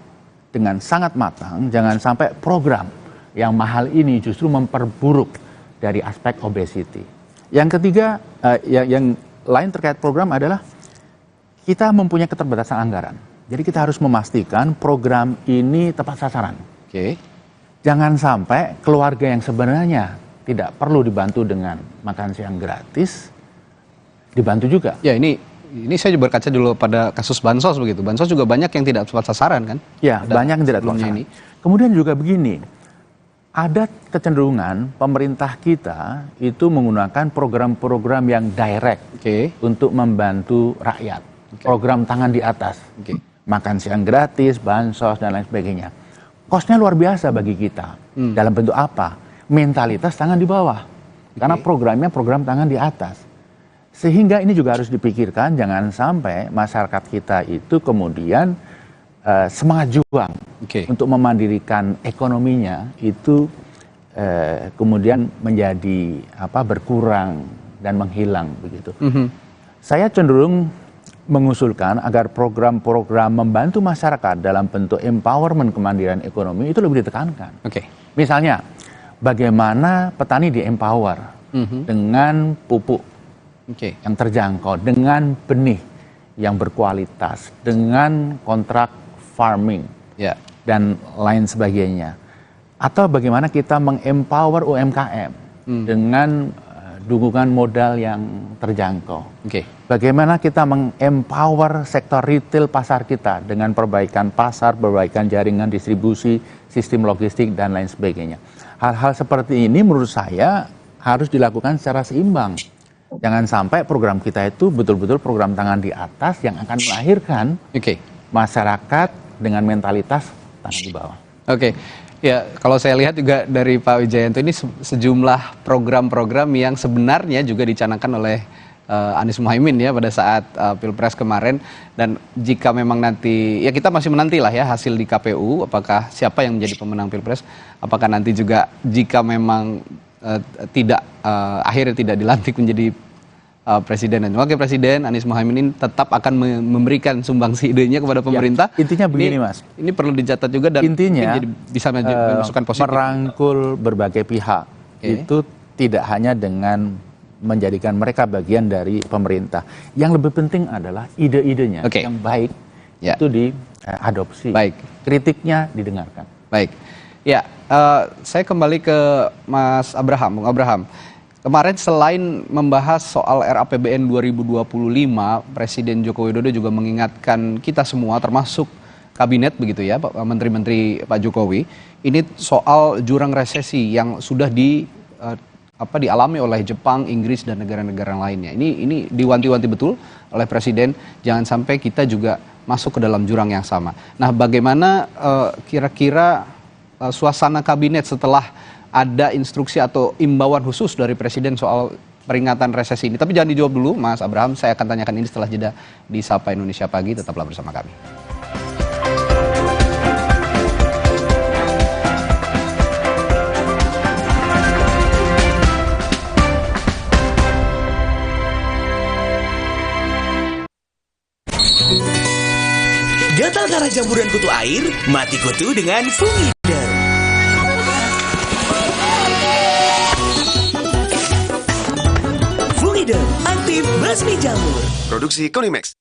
dengan sangat matang, jangan sampai program yang mahal ini justru memperburuk dari aspek obesity. Yang ketiga, yang lain terkait program adalah kita mempunyai keterbatasan anggaran. Jadi kita harus memastikan program ini tepat sasaran. Jangan sampai keluarga yang sebenarnya tidak perlu dibantu dengan makan siang gratis, dibantu juga. Ya, ini saya juga berkaca dulu pada kasus Bansos begitu. Bansos juga banyak yang tidak tepat sasaran kan? Ya, banyak yang tidak tepat sasaran. Kemudian juga begini, ada kecenderungan pemerintah kita itu menggunakan program-program yang direct untuk membantu rakyat. Program tangan di atas. Makan siang gratis, bansos, dan lain sebagainya. Kosnya luar biasa bagi kita. Dalam bentuk apa? Mentalitas tangan di bawah. Karena programnya program tangan di atas. Sehingga ini juga harus dipikirkan, jangan sampai masyarakat kita itu kemudian semangat juang untuk memandirikan ekonominya itu kemudian menjadi berkurang dan menghilang begitu. Saya cenderung mengusulkan agar program-program membantu masyarakat dalam bentuk empowerment kemandirian ekonomi itu lebih ditekankan. Misalnya, bagaimana petani di-empower dengan pupuk yang terjangkau, dengan benih yang berkualitas, dengan kontrak farming, dan lain sebagainya. Atau bagaimana kita meng-empower UMKM dengan dukungan modal yang terjangkau. Bagaimana kita meng-empower sektor retail pasar kita dengan perbaikan pasar, perbaikan jaringan distribusi, sistem logistik, dan lain sebagainya. Hal-hal seperti ini menurut saya harus dilakukan secara seimbang. Jangan sampai program kita itu betul-betul program tangan di atas yang akan melahirkan masyarakat dengan mentalitas tangan di bawah. Ya, kalau saya lihat juga dari Pak Wijayanto ini sejumlah program-program yang sebenarnya juga dicanangkan oleh Anies Muhaimin ya pada saat Pilpres kemarin, dan jika memang nanti, ya kita masih menantilah ya hasil di KPU, apakah siapa yang menjadi pemenang Pilpres, apakah nanti juga jika memang akhirnya tidak dilantik menjadi Presiden dan Wakil Presiden, Anies Muhaimin ini tetap akan memberikan sumbangsi idenya kepada pemerintah. Ya, intinya begini Mas. Ini perlu dicatat juga dan intinya bisa memasukkan positif. Merangkul berbagai pihak itu tidak hanya dengan menjadikan mereka bagian dari pemerintah. Yang lebih penting adalah ide-idenya yang baik itu diadopsi. Kritiknya didengarkan. Ya, saya kembali ke Mas Abraham. Bung Abraham, kemarin selain membahas soal RAPBN 2025, Presiden Joko Widodo juga mengingatkan kita semua, termasuk kabinet begitu ya, menteri-menteri Pak Jokowi, ini soal jurang resesi yang sudah dialami oleh Jepang, Inggris, dan negara-negara lainnya. Ini diwanti-wanti betul oleh Presiden, jangan sampai kita juga masuk ke dalam jurang yang sama. Nah, bagaimana kira-kira suasana kabinet setelah ada instruksi atau imbauan khusus dari Presiden soal peringatan resesi ini? Tapi jangan dijawab dulu, Mas Abraham. Saya akan tanyakan ini setelah jeda di Sapa Indonesia Pagi. Tetaplah bersama kami. Gatal karena jamburan kutu air? Mati kutu dengan Fungider. Fungider, aktif basmi jamur. Produksi Konimax.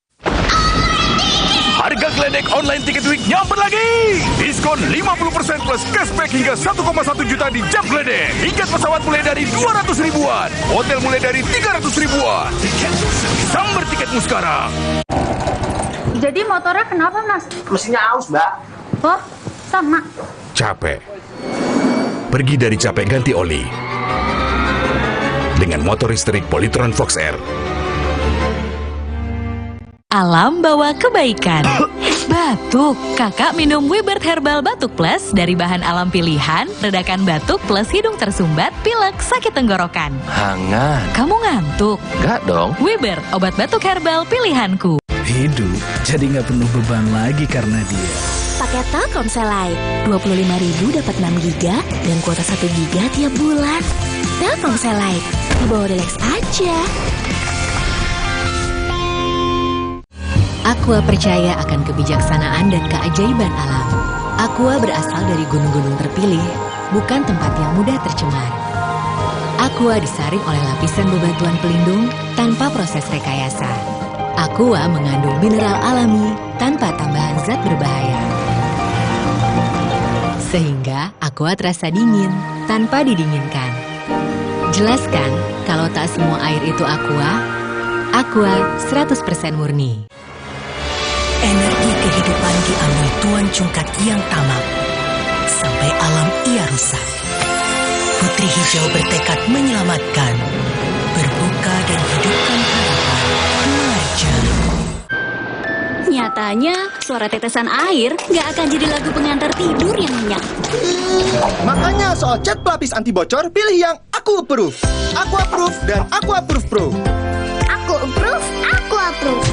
Harga geledek online Ticket Week nyamper lagi. Diskon 50% plus cashback hingga 1,1 juta di jam geledek. Tiket pesawat mulai dari 200 ribuan. Hotel mulai dari 300 ribuan. Sambar tiketmu sekarang. Jadi motornya kenapa, Mas? Mesinnya aus, Mbak. Oh, sama. Capek. Pergi dari capek ganti oli. Dengan motor listrik Polytron Fox R. Alam bawa kebaikan. Batuk, kakak minum Wibert Herbal Batuk Plus dari bahan alam pilihan, redakan batuk plus hidung tersumbat, pilek, sakit tenggorokan. Hangat. Kamu ngantuk? Enggak dong. Wibert, obat batuk herbal pilihanku. Hidup jadi nggak penuh beban lagi karena dia. Pakai Telkomsel Lite, 25.000 dapat 6 GB dan kuota 1 GB tiap bulan. Telkomsel Lite, dibawa relax aja. Aqua percaya akan kebijaksanaan dan keajaiban alam. Aqua berasal dari gunung-gunung terpilih, bukan tempat yang mudah tercemar. Aqua disaring oleh lapisan bebatuan pelindung tanpa proses rekayasa. Aqua mengandung mineral alami tanpa tambahan zat berbahaya. Sehingga Aqua terasa dingin tanpa didinginkan. Jelaskan kalau tak semua air itu Aqua. Aqua 100% murni. Energi kehidupan diambil Tuan Cungkat yang tamak, sampai alam ia rusak. Putri Hijau bertekad menyelamatkan, berbuka dan hidupkan harapan. Marja. Nyatanya, suara tetesan air nggak akan jadi lagu pengantar tidur yang nyenyak. Makanya soal cat pelapis anti bocor, pilih yang Aku Approve. Aku Approve dan Aku Approve Pro. Aku approve, aku approve.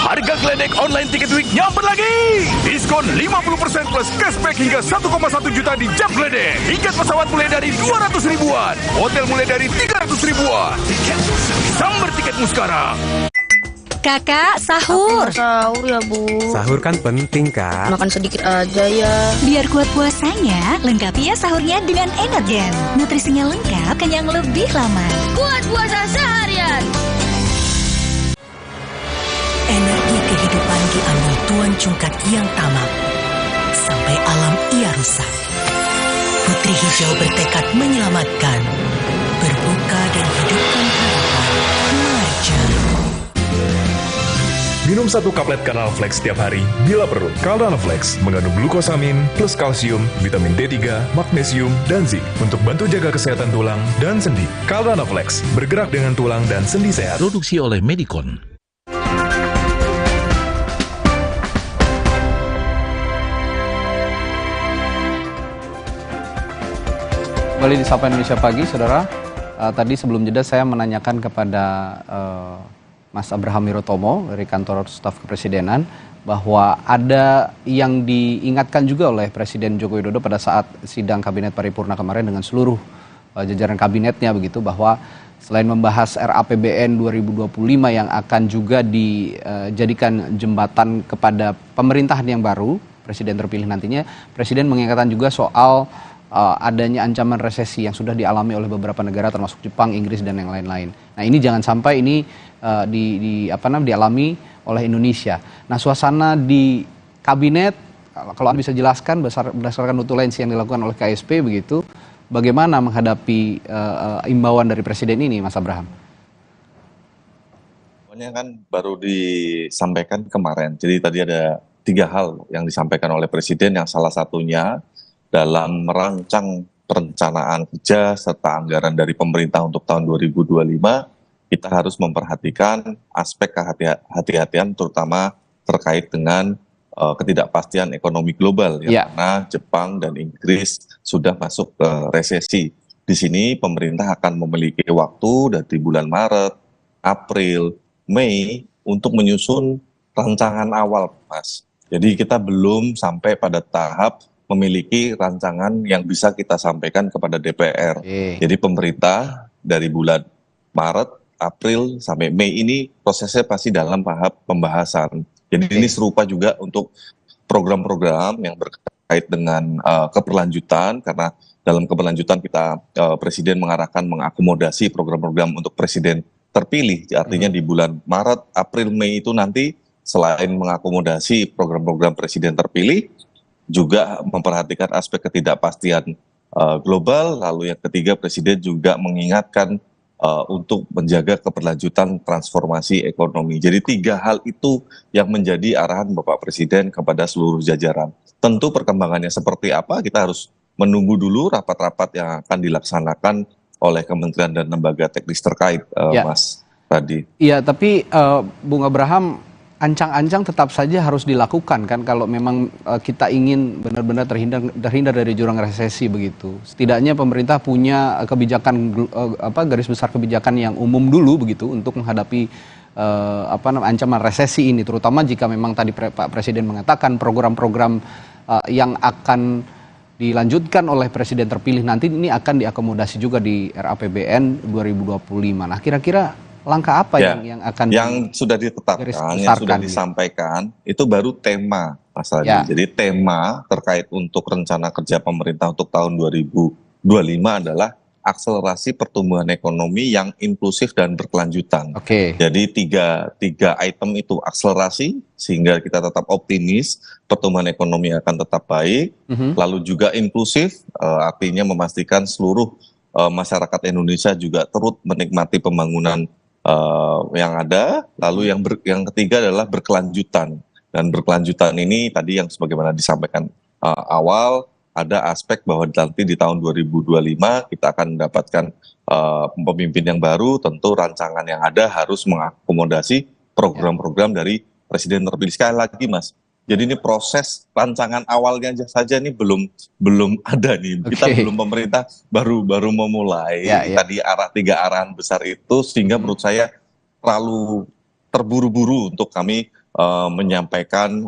Harga Gledek online tiket week nyamper lagi. Diskon 50% plus cashback hingga 1,1 juta di jam Gledek. Tiket pesawat mulai dari 200 ribuan. Hotel mulai dari 300 ribuan. Sambar tiketmu sekarang. Kakak, sahur. Sahur ya, Bu. Sahur kan penting, Kak. Makan sedikit aja ya. Biar kuat puasanya, lengkapi ya sahurnya dengan Energen. Nutrisinya lengkap, kenyang lebih lama. Kuat puasa seharian. Energi kehidupan diambil Tuan Cungkat yang tamak, sampai alam ia rusak. Putri Hijau bertekad menyelamatkan, berbuka dan hidupkan harapan. Marja. Minum 1 kaplet Carnalflex setiap hari bila perlu. Carnalflex mengandung glukosamin plus kalsium, vitamin D3, magnesium, dan zinc untuk bantu jaga kesehatan tulang dan sendi. Carnalflex bergerak dengan tulang dan sendi sehat. Produksi oleh Medicon. Kembali di Sapa Indonesia Pagi, Saudara. Tadi sebelum jeda saya menanyakan kepada Mas Abraham Wirotomo dari kantor staf kepresidenan bahwa ada yang diingatkan juga oleh Presiden Joko Widodo pada saat sidang kabinet paripurna kemarin dengan seluruh jajaran kabinetnya begitu, bahwa selain membahas RAPBN 2025 yang akan juga dijadikan jembatan kepada pemerintahan yang baru, Presiden terpilih nantinya, Presiden mengingatkan juga soal adanya ancaman resesi yang sudah dialami oleh beberapa negara termasuk Jepang, Inggris dan yang lain-lain. Nah, ini jangan sampai ini dialami oleh Indonesia. Nah, suasana di kabinet, kalau Anda bisa jelaskan berdasarkan notulensi yang dilakukan oleh KSP begitu, bagaimana menghadapi imbauan dari Presiden ini, Mas Abraham? Pokoknya kan baru disampaikan kemarin. Jadi tadi ada 3 hal yang disampaikan oleh Presiden, yang salah satunya dalam merancang perencanaan kerja serta anggaran dari pemerintah untuk tahun 2025, kita harus memperhatikan aspek kehati-hatian terutama terkait dengan ketidakpastian ekonomi global, karena Jepang dan Inggris sudah masuk ke resesi. Di sini pemerintah akan memiliki waktu dari bulan Maret, April, Mei untuk menyusun rancangan awal, Mas. Jadi kita belum sampai pada tahap memiliki rancangan yang bisa kita sampaikan kepada DPR. Jadi pemerintah dari bulan Maret, April sampai Mei ini prosesnya pasti dalam tahap pembahasan. Jadi ini serupa juga untuk program-program yang berkait dengan keberlanjutan, karena dalam keberlanjutan kita Presiden mengarahkan mengakomodasi program-program untuk Presiden terpilih. Artinya di bulan Maret, April, Mei itu nanti selain mengakomodasi program-program Presiden terpilih, juga memperhatikan aspek ketidakpastian global. Lalu yang ketiga, Presiden juga mengingatkan untuk menjaga keberlanjutan transformasi ekonomi. Jadi 3 hal itu yang menjadi arahan Bapak Presiden kepada seluruh jajaran. Tentu perkembangannya seperti apa, kita harus menunggu dulu rapat-rapat yang akan dilaksanakan oleh kementerian dan lembaga teknis terkait, Mas Radi. Iya, tapi Bung Abraham, ancang-ancang tetap saja harus dilakukan kan kalau memang kita ingin benar-benar terhindar dari jurang resesi begitu. Setidaknya pemerintah punya kebijakan garis besar kebijakan yang umum dulu begitu untuk menghadapi ancaman resesi ini, terutama jika memang tadi Pak Presiden mengatakan program-program yang akan dilanjutkan oleh Presiden terpilih nanti ini akan diakomodasi juga di RAPBN 2025. Nah, kira-kira langkah apa yang akan sudah ditetapkan, yang sudah disampaikan itu baru tema, Mas Adi. Jadi tema terkait untuk rencana kerja pemerintah untuk tahun 2025 adalah akselerasi pertumbuhan ekonomi yang inklusif dan berkelanjutan. Jadi tiga item itu akselerasi sehingga kita tetap optimis pertumbuhan ekonomi akan tetap baik, lalu juga inklusif, artinya memastikan seluruh masyarakat Indonesia juga turut menikmati pembangunan yang ada. Lalu yang ketiga adalah berkelanjutan, dan berkelanjutan ini tadi yang sebagaimana disampaikan awal ada aspek bahwa nanti di tahun 2025 kita akan mendapatkan pemimpin yang baru, tentu rancangan yang ada harus mengakomodasi program-program dari presiden terpilih. Sekali lagi Mas, jadi ini proses rancangan awalnya saja ini belum ada nih. Kita belum, pemerintah baru memulai tadi tiga arahan besar itu, sehingga menurut saya terlalu terburu-buru untuk kami menyampaikan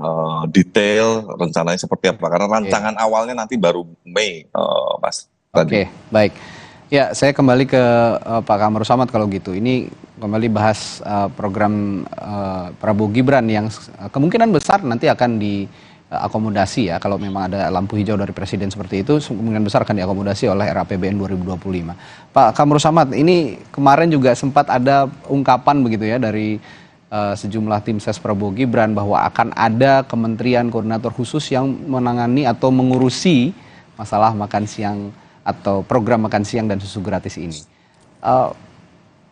detail rencananya seperti apa, karena rancangan awalnya nanti baru Mei, Mas. Oke, baik. Ya, saya kembali ke Pak Kamru Samad kalau gitu. Ini kembali bahas program Prabowo Gibran yang kemungkinan besar nanti akan diakomodasi ya, kalau memang ada lampu hijau dari presiden seperti itu, kemungkinan besar akan diakomodasi oleh RAPBN 2025. Pak Kamru Samad, ini kemarin juga sempat ada ungkapan begitu ya dari sejumlah tim ses Prabowo Gibran bahwa akan ada kementerian koordinator khusus yang menangani atau mengurusi masalah makan siang atau program makan siang dan susu gratis ini.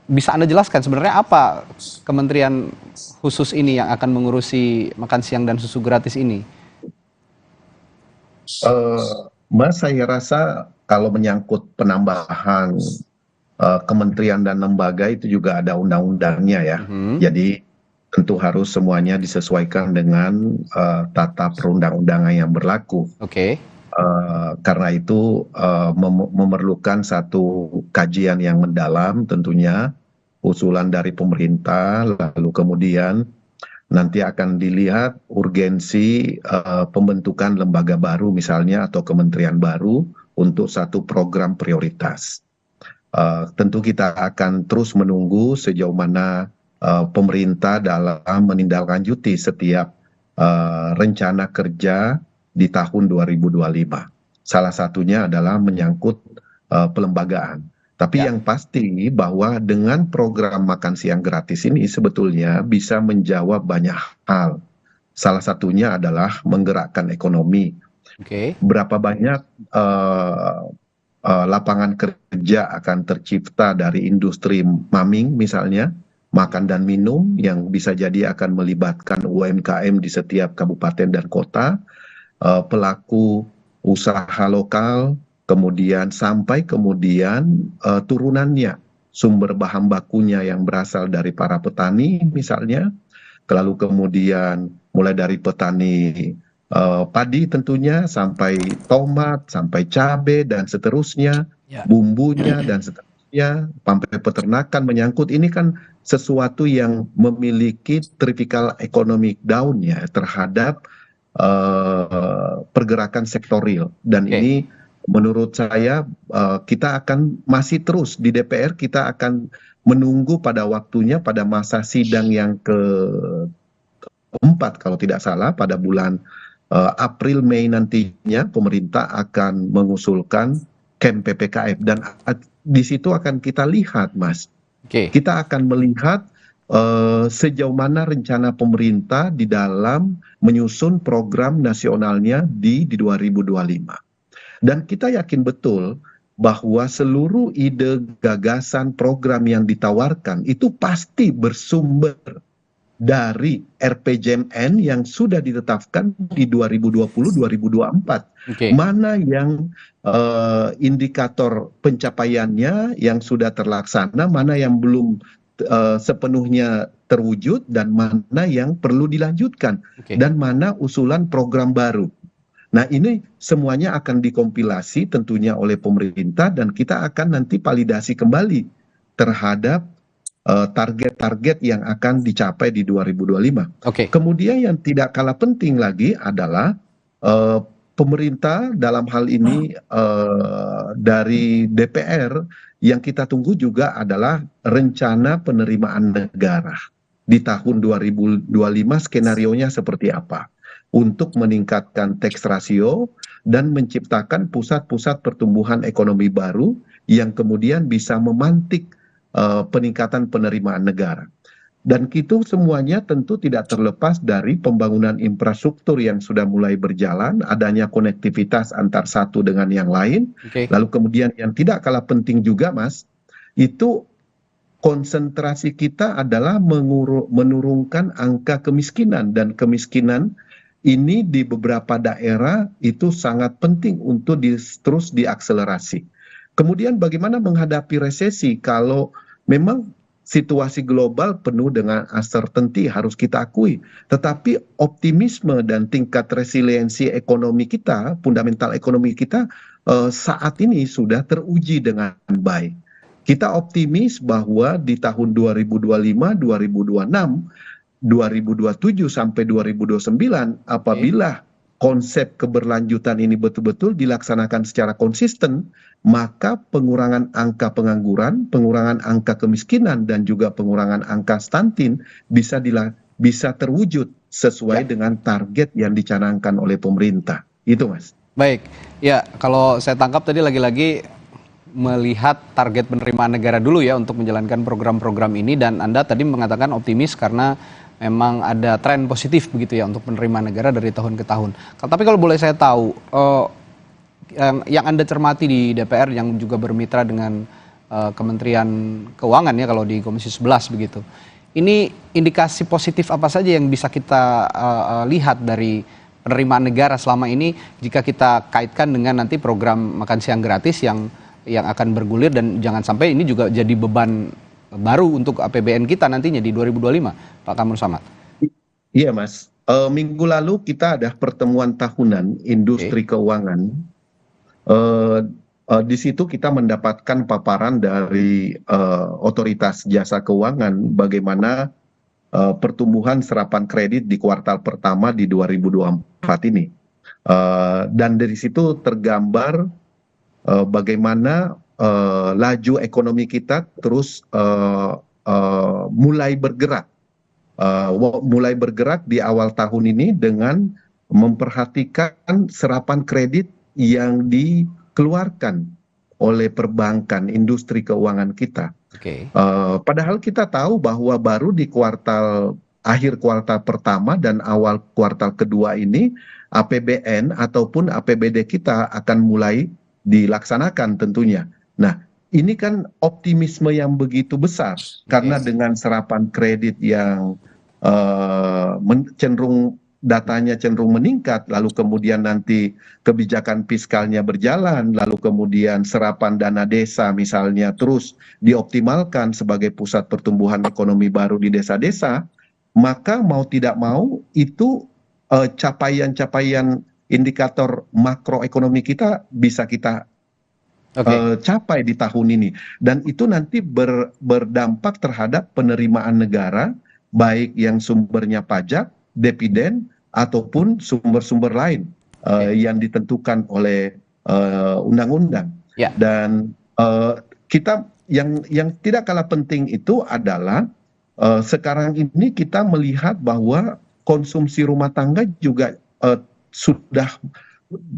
Bisa Anda jelaskan sebenarnya apa kementerian khusus ini yang akan mengurusi makan siang dan susu gratis ini? Mas, saya rasa kalau menyangkut penambahan kementerian dan lembaga itu juga ada undang-undangnya ya. Jadi tentu harus semuanya disesuaikan dengan tata perundang-undangan yang berlaku. Karena itu memerlukan satu kajian yang mendalam tentunya, usulan dari pemerintah, lalu kemudian nanti akan dilihat urgensi pembentukan lembaga baru misalnya atau kementerian baru untuk satu program prioritas. Tentu kita akan terus menunggu sejauh mana pemerintah dalam menindaklanjuti setiap rencana kerja di tahun 2025. Salah satunya adalah menyangkut pelembagaan. Tapi yang pasti bahwa dengan program makan siang gratis ini sebetulnya bisa menjawab banyak hal. Salah satunya adalah menggerakkan ekonomi. Berapa banyak lapangan kerja akan tercipta dari industri maming misalnya, makan dan minum, yang bisa jadi akan melibatkan UMKM di setiap kabupaten dan kota, pelaku usaha lokal, kemudian sampai kemudian turunannya, sumber bahan bakunya yang berasal dari para petani misalnya, lalu kemudian mulai dari petani padi tentunya, sampai tomat, sampai cabai dan seterusnya, bumbunya dan seterusnya, sampai peternakan menyangkut. Ini kan sesuatu yang memiliki trickle economic down ya terhadap pergerakan sektor real, dan ini menurut saya kita akan masih terus di DPR, kita akan menunggu pada waktunya pada masa sidang yang keempat kalau tidak salah pada bulan April Mei nantinya pemerintah akan mengusulkan Kem PPKF, dan di situ akan kita lihat Mas, kita akan melihat sejauh mana rencana pemerintah di dalam menyusun program nasionalnya di 2025. Dan kita yakin betul bahwa seluruh ide, gagasan, program yang ditawarkan itu pasti bersumber dari RPJMN yang sudah ditetapkan di 2020-2024. Mana yang indikator pencapaiannya yang sudah terlaksana, mana yang belum sepenuhnya terwujud, dan mana yang perlu dilanjutkan, dan mana usulan program baru. Nah, ini semuanya akan dikompilasi tentunya oleh pemerintah, dan kita akan nanti validasi kembali terhadap target-target yang akan dicapai di 2025. Kemudian yang tidak kalah penting lagi adalah pemerintah dalam hal ini dari DPR, yang kita tunggu juga adalah rencana penerimaan negara di tahun 2025, skenarionya seperti apa untuk meningkatkan tax ratio dan menciptakan pusat-pusat pertumbuhan ekonomi baru yang kemudian bisa memantik peningkatan penerimaan negara. Dan itu semuanya tentu tidak terlepas dari pembangunan infrastruktur yang sudah mulai berjalan, adanya konektivitas antar satu dengan yang lain. Lalu kemudian yang tidak kalah penting juga Mas, itu konsentrasi kita adalah menurunkan angka kemiskinan, dan kemiskinan ini di beberapa daerah itu sangat penting untuk terus diakselerasi. Kemudian bagaimana menghadapi resesi kalau memang situasi global penuh dengan uncertainty, harus kita akui. Tetapi optimisme dan tingkat resiliensi ekonomi kita, fundamental ekonomi kita saat ini sudah teruji dengan baik. Kita optimis bahwa di tahun 2025, 2026, 2027 sampai 2029 apabila konsep keberlanjutan ini betul-betul dilaksanakan secara konsisten, maka pengurangan angka pengangguran, pengurangan angka kemiskinan, dan juga pengurangan angka stunting bisa terwujud sesuai dengan target yang dicanangkan oleh pemerintah. Itu, Mas. Baik, ya kalau saya tangkap tadi lagi-lagi melihat target penerimaan negara dulu ya untuk menjalankan program-program ini, dan Anda tadi mengatakan optimis karena memang ada tren positif begitu ya untuk penerimaan negara dari tahun ke tahun. Tapi kalau boleh saya tahu, yang Anda cermati di DPR yang juga bermitra dengan Kementerian Keuangan ya kalau di Komisi 11 begitu. Ini indikasi positif apa saja yang bisa kita lihat dari penerimaan negara selama ini jika kita kaitkan dengan nanti program makan siang gratis yang akan bergulir, dan jangan sampai ini juga jadi beban baru untuk APBN kita nantinya di 2025, Pak Kamru Samad. Iya, Mas. Minggu lalu kita ada pertemuan tahunan industri keuangan. Di situ kita mendapatkan paparan dari otoritas jasa keuangan bagaimana pertumbuhan serapan kredit di kuartal pertama di 2024 ini. Dan dari situ tergambar bagaimana laju ekonomi kita terus mulai bergerak di awal tahun ini dengan memperhatikan serapan kredit yang dikeluarkan oleh perbankan, industri keuangan kita. Padahal kita tahu bahwa baru di akhir kuartal pertama dan awal kuartal kedua ini APBN ataupun APBD kita akan mulai dilaksanakan tentunya. Nah, ini kan optimisme yang begitu besar karena dengan serapan kredit yang datanya cenderung meningkat, lalu kemudian nanti kebijakan fiskalnya berjalan, lalu kemudian serapan dana desa misalnya terus dioptimalkan sebagai pusat pertumbuhan ekonomi baru di desa-desa, maka mau tidak mau itu capaian-capaian indikator makroekonomi kita bisa kita capai di tahun ini, dan itu nanti berdampak terhadap penerimaan negara baik yang sumbernya pajak, dividen ataupun sumber-sumber lain yang ditentukan oleh undang-undang. Dan kita yang tidak kalah penting itu adalah sekarang ini kita melihat bahwa konsumsi rumah tangga juga sudah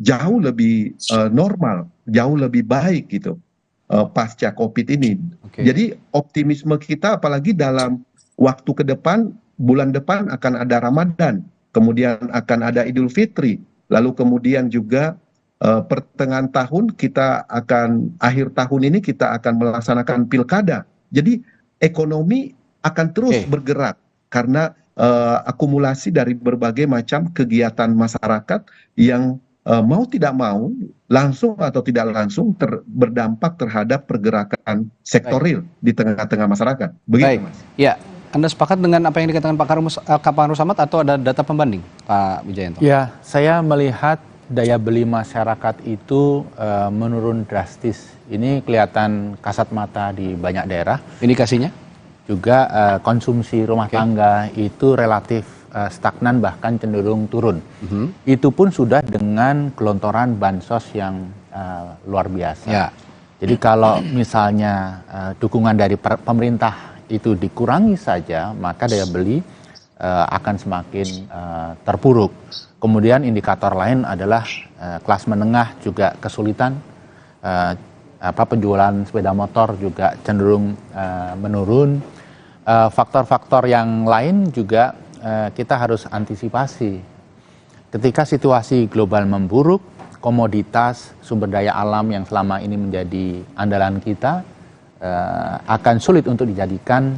jauh lebih normal, jauh lebih baik gitu pasca COVID ini. Jadi optimisme kita apalagi dalam waktu ke depan, bulan depan akan ada Ramadan, kemudian akan ada Idul Fitri, lalu kemudian juga pertengahan tahun akhir tahun ini kita akan melaksanakan pilkada. Jadi ekonomi akan terus bergerak karena akumulasi dari berbagai macam kegiatan masyarakat yang mau tidak mau, langsung atau tidak langsung berdampak terhadap pergerakan sektoril di tengah-tengah masyarakat. Begitu, Mas. Ya, Anda sepakat dengan apa yang dikatakan Pak Kamru Samad atau ada data pembanding, Pak Wijayanto? Ya, saya melihat daya beli masyarakat itu menurun drastis. Ini kelihatan kasat mata di banyak daerah. Indikasinya? Juga konsumsi rumah tangga itu relatif stagnan bahkan cenderung turun. Itu pun sudah dengan gelontoran bansos yang luar biasa. Jadi kalau misalnya dukungan dari pemerintah itu dikurangi saja, maka daya beli akan semakin terpuruk. Kemudian indikator lain adalah kelas menengah juga kesulitan, penjualan sepeda motor juga cenderung menurun. Faktor-faktor yang lain juga kita harus antisipasi. Ketika situasi global memburuk, komoditas sumber daya alam yang selama ini menjadi andalan kita akan sulit untuk dijadikan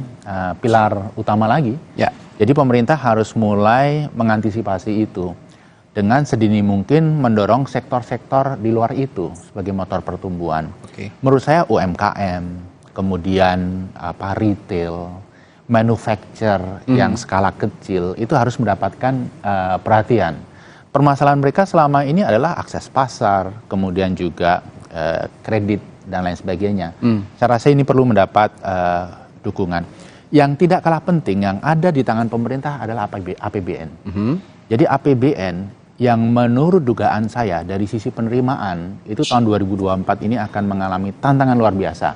pilar utama lagi. Jadi pemerintah harus mulai mengantisipasi itu. dengan sedini mungkin mendorong sektor-sektor di luar itu sebagai motor pertumbuhan. Menurut saya UMKM, kemudian retail, manufacture yang skala kecil itu harus mendapatkan perhatian. Permasalahan mereka selama ini adalah akses pasar, kemudian juga kredit dan lain sebagainya. Saya rasa ini perlu mendapat dukungan. Yang tidak kalah penting yang ada di tangan pemerintah adalah APBN. Jadi APBN yang menurut dugaan saya dari sisi penerimaan itu tahun 2024 ini akan mengalami tantangan luar biasa.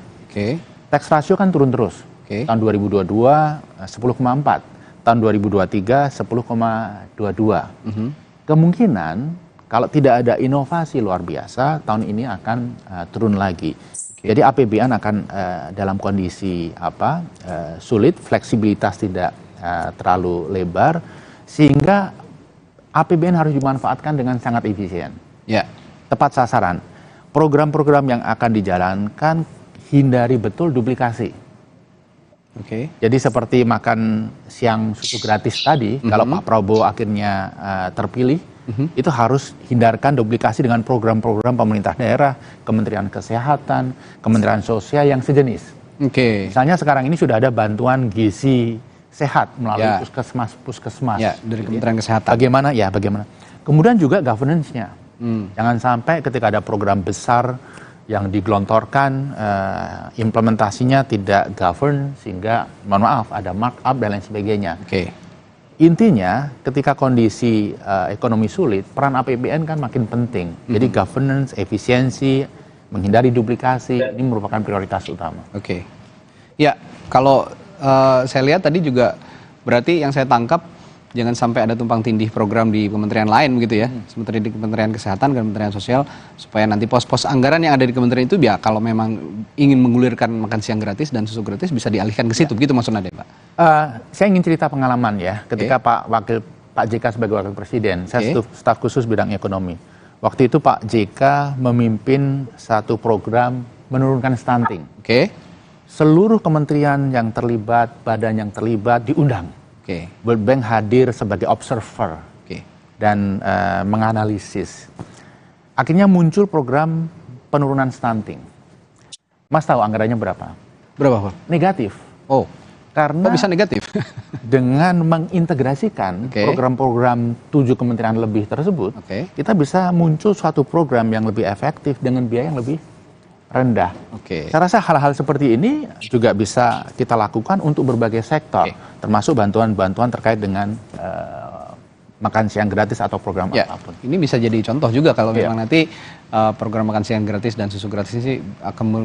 Tax ratio kan turun terus. Tahun 2022 10,4, tahun 2023 10,22. Kemungkinan kalau tidak ada inovasi luar biasa tahun ini akan turun lagi. Jadi APBN akan dalam kondisi sulit, fleksibilitas tidak terlalu lebar, sehingga APBN harus dimanfaatkan dengan sangat efisien. Tepat sasaran. Program-program yang akan dijalankan hindari betul duplikasi. Jadi seperti makan siang susu gratis tadi, kalau Pak Prabowo akhirnya terpilih, itu harus hindarkan duplikasi dengan program-program pemerintah daerah, Kementerian Kesehatan, Kementerian Sosial yang sejenis. Misalnya sekarang ini sudah ada bantuan gizi sehat melalui puskesmas dari Kementerian Kesehatan. Bagaimana? Kemudian juga governance-nya. Jangan sampai ketika ada program besar yang digelontorkan, implementasinya tidak govern sehingga mohon maaf ada markup dan lain sebagainya. Intinya ketika kondisi ekonomi sulit, peran APBN kan makin penting. Jadi governance, efisiensi, menghindari duplikasi ini merupakan prioritas utama. Ya, kalau saya lihat tadi juga berarti yang saya tangkap jangan sampai ada tumpang tindih program di kementerian lain begitu ya, seperti di Kementerian Kesehatan, Kementerian Sosial, supaya nanti pos-pos anggaran yang ada di kementerian itu ya kalau memang ingin menggulirkan makan siang gratis dan susu gratis bisa dialihkan ke situ, begitu maksudnya Pak? Saya ingin cerita pengalaman ya, ketika Pak JK sebagai Wakil Presiden, saya staf khusus bidang ekonomi. Waktu itu Pak JK memimpin satu program menurunkan stunting. Seluruh kementerian yang terlibat, badan yang terlibat diundang. World Bank hadir sebagai observer dan menganalisis. Akhirnya muncul program penurunan stunting. Mas tahu anggarannya berapa? Berapa, Pak? Negatif. Karena bisa negatif? Dengan mengintegrasikan program-program 7 kementerian lebih tersebut, kita bisa muncul suatu program yang lebih efektif dengan biaya yang lebih rendah. Saya rasa hal-hal seperti ini juga bisa kita lakukan untuk berbagai sektor, termasuk bantuan-bantuan terkait dengan makan siang gratis atau program apapun. Ini bisa jadi contoh juga kalau memang nanti program makan siang gratis dan susu gratis ini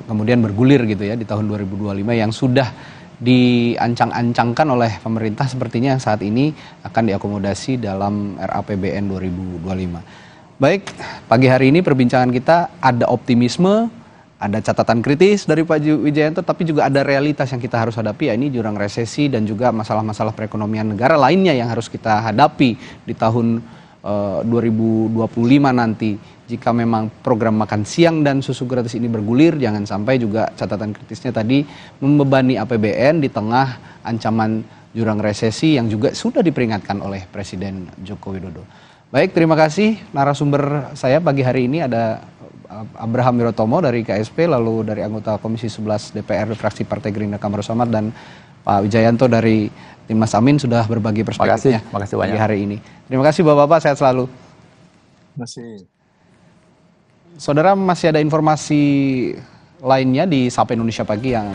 kemudian bergulir gitu ya di tahun 2025 yang sudah diancang-ancangkan oleh pemerintah sepertinya yang saat ini akan diakomodasi dalam RAPBN 2025. Baik, pagi hari ini perbincangan kita ada optimisme, ada catatan kritis dari Pak Wijayanto, tapi juga ada realitas yang kita harus hadapi, ya ini jurang resesi dan juga masalah-masalah perekonomian negara lainnya yang harus kita hadapi di tahun 2025 nanti. Jika memang program makan siang dan susu gratis ini bergulir, jangan sampai juga catatan kritisnya tadi membebani APBN di tengah ancaman jurang resesi yang juga sudah diperingatkan oleh Presiden Joko Widodo. Baik, terima kasih narasumber saya pagi hari ini ada Abraham Wirotomo dari KSP, lalu dari anggota Komisi 11 DPR fraksi Partai Gerindra Kamru Samad, dan Pak Wijayanto dari Tim Mas Amin sudah berbagi perspektifnya makasih banyak pagi hari ini. Terima kasih Bapak-Bapak, sehat selalu. Terima kasih. Saudara, masih ada informasi lainnya di Sapa Indonesia Pagi yang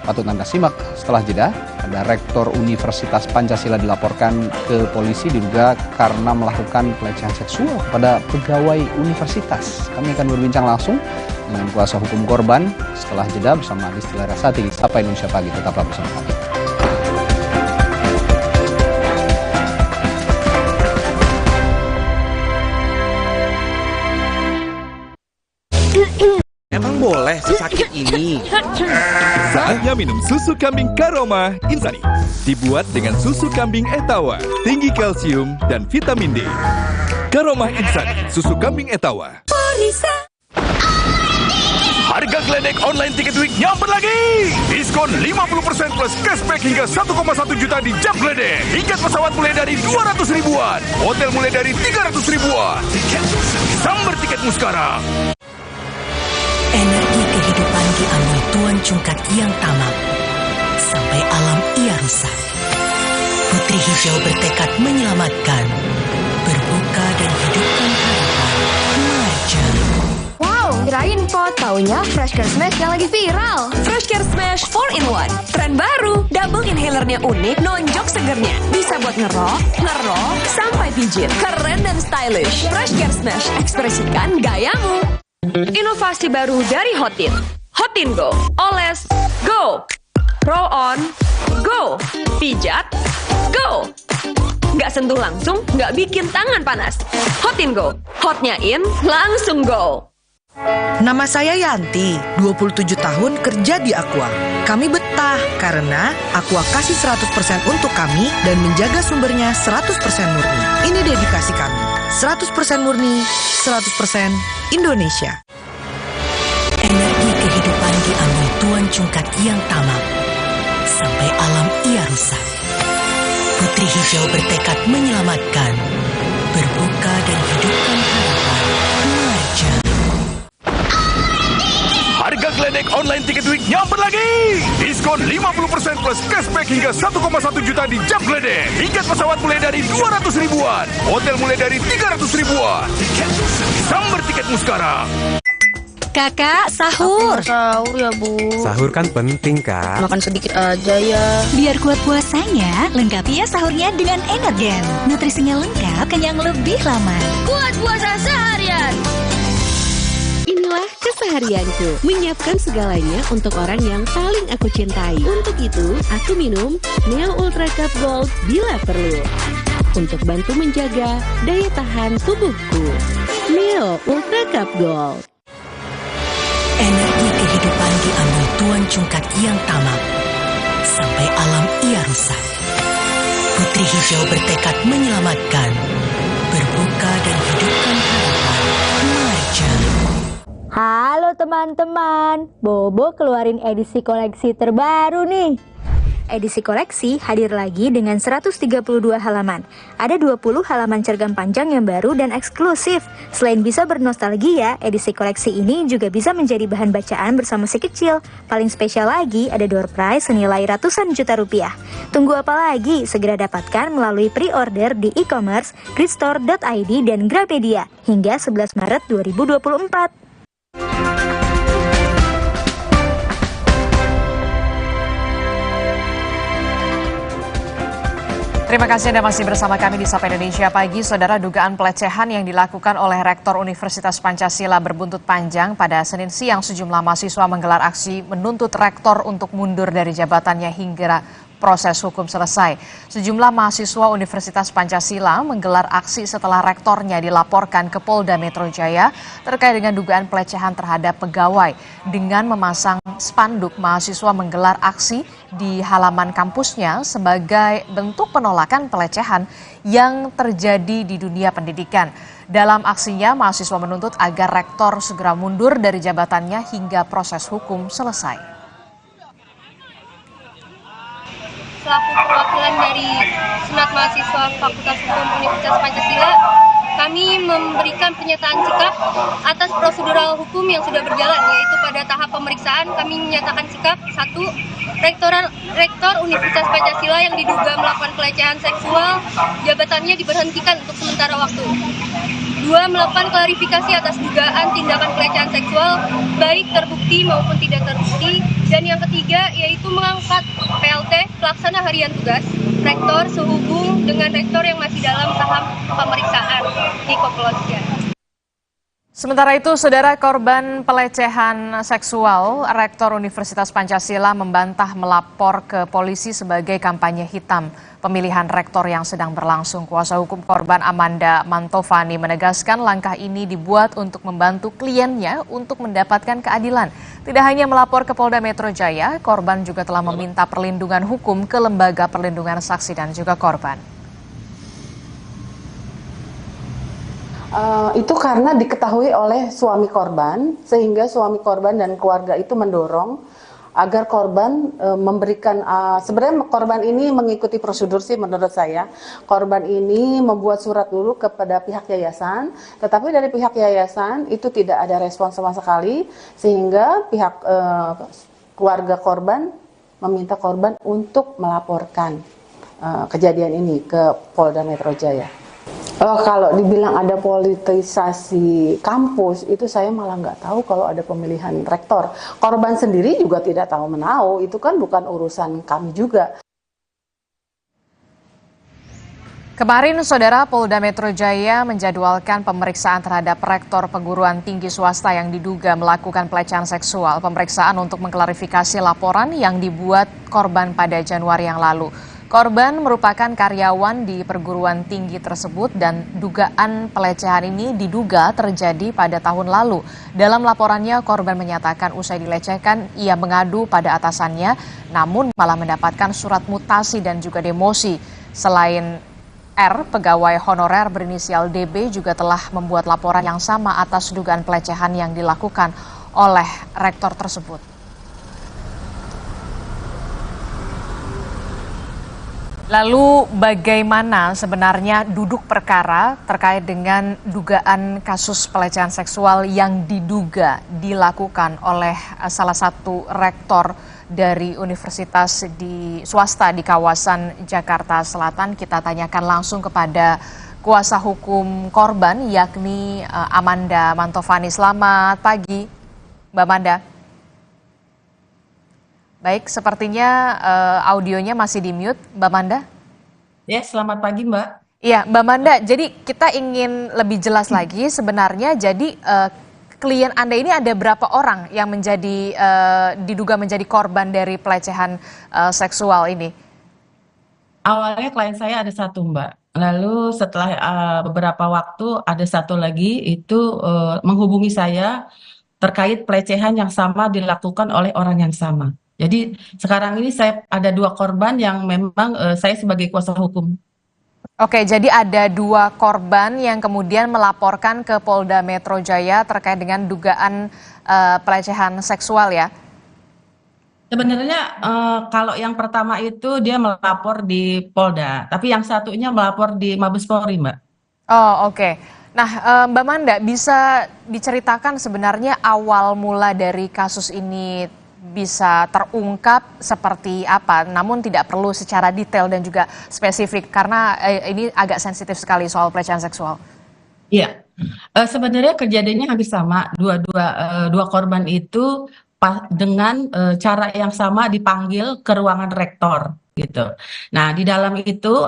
patut Anda simak setelah jeda. Ada Rektor Universitas Pancasila dilaporkan ke polisi diduga karena melakukan pelecehan seksual kepada pegawai universitas. Kami akan berbincang langsung dengan kuasa hukum korban setelah jeda bersama Adisti Larasati di Sapa Indonesia Pagi. Tetaplah bersama kami. Emang boleh sesakit ini? Saatnya minum susu kambing Karoma Insani. Dibuat dengan susu kambing Etawa, tinggi kalsium dan vitamin D. Karoma Insani, susu kambing Etawa. Harga geledek online Tiket Week nyamper lagi. Diskon 50% plus cashback hingga 1,1 juta di jam geledek. Tiket pesawat mulai dari 200 ribuan. Hotel mulai dari 300 ribuan. Sambar tiketmu sekarang. Energi kehidupan diambil Tuan Cungkat yang tamak, sampai alam ia rusak. Putri Hijau bertekad menyelamatkan, berbuka dan hidupkan harapan. Marja. Wow, kirain pot. Taunya Fresh Care Smash yang lagi viral. Fresh Care Smash 4-in-1. Tren baru. Double inhalernya unik, nonjok segernya. Bisa buat ngerok, sampai pijit. Keren dan stylish. Fresh Care Smash, ekspresikan gayamu. Inovasi baru dari Hotin. Hotin Go. Oles, go. Roll on, go. Pijat, go. Nggak sentuh langsung, nggak bikin tangan panas. Hotin Go. Hotnya in, langsung go. Nama saya Yanti, 27 tahun kerja di Aqua. Kami betah karena Aqua kasih 100% untuk kami dan menjaga sumbernya 100% murni. Ini dedikasi kami. 100% murni, 100% Indonesia. Energi kehidupan diambil Tuan Cungkat yang tamak, sampai alam ia rusak. Putri Hijau bertekad menyelamatkan, berbuka dan hidupkan harapan. Marja. Harga geledek online Tiket Week nyamper lagi. Diskon 50% plus cashback hingga 1,1 juta di jam geledek. Tiket pesawat mulai dari 200 ribuan. Hotel mulai dari 300 ribuan. Sambar tiketmu sekarang. Kakak, sahur. Sahur ya, Bu. Sahur kan penting, Kak. Makan sedikit aja ya. Biar kuat puasanya, lengkapi ya sahurnya dengan Energen. Nutrisinya lengkap, kenyang lebih lama. Kuat puasa seharian. Inilah keseharianku, menyiapkan segalanya untuk orang yang paling aku cintai. Untuk itu, aku minum Neo Ultra Cup Gold bila perlu, untuk bantu menjaga daya tahan tubuhku. Neo Ultra Cup Gold. Energi kehidupan diambil Tuan Cungkat yang tamak, sampai alam ia rusak. Putri Hijau bertekad menyelamatkan, berbuka dan hidupkan harapan. Marja. Halo teman-teman, Bobo keluarin edisi koleksi terbaru nih. Edisi koleksi hadir lagi dengan 132 halaman. Ada 20 halaman cergam panjang yang baru dan eksklusif. Selain bisa bernostalgia, edisi koleksi ini juga bisa menjadi bahan bacaan bersama si kecil. Paling spesial lagi, ada door prize senilai ratusan juta rupiah. Tunggu apa lagi? Segera dapatkan melalui pre-order di e-commerce, gridstore.id dan Gramedia hingga 11 Maret 2024. Terima kasih Anda masih bersama kami di Sapa Indonesia Pagi. Saudara, dugaan pelecehan yang dilakukan oleh Rektor Universitas Pancasila berbuntut panjang. Pada Senin siang, sejumlah mahasiswa menggelar aksi menuntut rektor untuk mundur dari jabatannya hingga proses hukum selesai. Sejumlah mahasiswa Universitas Pancasila menggelar aksi setelah rektornya dilaporkan ke Polda Metro Jaya terkait dengan dugaan pelecehan terhadap pegawai. Dengan memasang spanduk, mahasiswa menggelar aksi di halaman kampusnya sebagai bentuk penolakan pelecehan yang terjadi di dunia pendidikan. Dalam aksinya, mahasiswa menuntut agar rektor segera mundur dari jabatannya hingga proses hukum selesai. Selaku perwakilan dari Senat Mahasiswa Fakultas Hukum Universitas Pancasila, kami memberikan pernyataan sikap atas prosedural hukum yang sudah berjalan, yaitu pada tahap pemeriksaan kami menyatakan sikap 1. Rektor Universitas Pancasila yang diduga melakukan pelecehan seksual, jabatannya diberhentikan untuk sementara waktu. 2. Melakukan klarifikasi atas dugaan tindakan pelecehan seksual, baik terbukti maupun tidak terbukti. Dan yang ketiga, yaitu mengangkat PLT, pelaksana harian tugas, rektor sehubung dengan rektor yang masih dalam tahap pemeriksaan di kepolisian. Sementara itu, saudara, korban pelecehan seksual, Rektor Universitas Pancasila membantah melapor ke polisi sebagai kampanye hitam pemilihan rektor yang sedang berlangsung. Kuasa hukum korban Amanda Mantovani menegaskan langkah ini dibuat untuk membantu kliennya untuk mendapatkan keadilan. Tidak hanya melapor ke Polda Metro Jaya, korban juga telah meminta perlindungan hukum ke Lembaga Perlindungan Saksi dan juga Korban. Itu karena diketahui oleh suami korban, sehingga suami korban dan keluarga itu mendorong agar korban memberikan, sebenarnya korban ini mengikuti prosedur sih menurut saya. Korban ini membuat surat dulu kepada pihak yayasan, tetapi dari pihak yayasan itu tidak ada respon sama sekali, sehingga pihak keluarga korban meminta korban untuk melaporkan kejadian ini ke Polda Metro Jaya. Kalau dibilang ada politisasi kampus, itu saya malah nggak tahu kalau ada pemilihan rektor. Korban sendiri juga tidak tahu menahu, itu kan bukan urusan kami juga. Kemarin, Saudara, Polda Metro Jaya menjadwalkan pemeriksaan terhadap rektor perguruan tinggi swasta yang diduga melakukan pelecehan seksual. Pemeriksaan untuk mengklarifikasi laporan yang dibuat korban pada Januari yang lalu. Korban merupakan karyawan di perguruan tinggi tersebut dan dugaan pelecehan ini diduga terjadi pada tahun lalu. Dalam laporannya, korban menyatakan usai dilecehkan, ia mengadu pada atasannya, namun malah mendapatkan surat mutasi dan juga demosi. Selain R, pegawai honorer berinisial DB juga telah membuat laporan yang sama atas dugaan pelecehan yang dilakukan oleh rektor tersebut. Lalu bagaimana sebenarnya duduk perkara terkait dengan dugaan kasus pelecehan seksual yang diduga dilakukan oleh salah satu rektor dari universitas di swasta di kawasan Jakarta Selatan? Kita tanyakan langsung kepada kuasa hukum korban, yakni Amanda Mantovani. Selamat pagi, Mbak Amanda. Baik, sepertinya audionya masih di-mute, Mbak Amanda. Ya, selamat pagi, Mbak. Iya, Mbak Amanda, jadi kita ingin lebih jelas lagi sebenarnya, jadi klien Anda ini ada berapa orang yang menjadi diduga menjadi korban dari pelecehan seksual ini? Awalnya klien saya ada satu, Mbak. Lalu setelah beberapa waktu ada satu lagi itu menghubungi saya terkait pelecehan yang sama dilakukan oleh orang yang sama. Jadi sekarang ini saya ada 2 korban yang memang saya sebagai kuasa hukum. Oke, jadi ada 2 korban yang kemudian melaporkan ke Polda Metro Jaya terkait dengan dugaan pelecehan seksual ya? Sebenarnya kalau yang pertama itu dia melapor di Polda, tapi yang satunya melapor di Mabes Polri, Mbak. Oh, oke. Nah, Mbak Manda, bisa diceritakan sebenarnya awal mula dari kasus ini bisa terungkap seperti apa, namun tidak perlu secara detail dan juga spesifik karena ini agak sensitif sekali soal pelecehan seksual. Iya, sebenarnya kejadiannya hampir sama. Dua korban itu dengan cara yang sama dipanggil ke ruangan rektor gitu. Nah, di dalam itu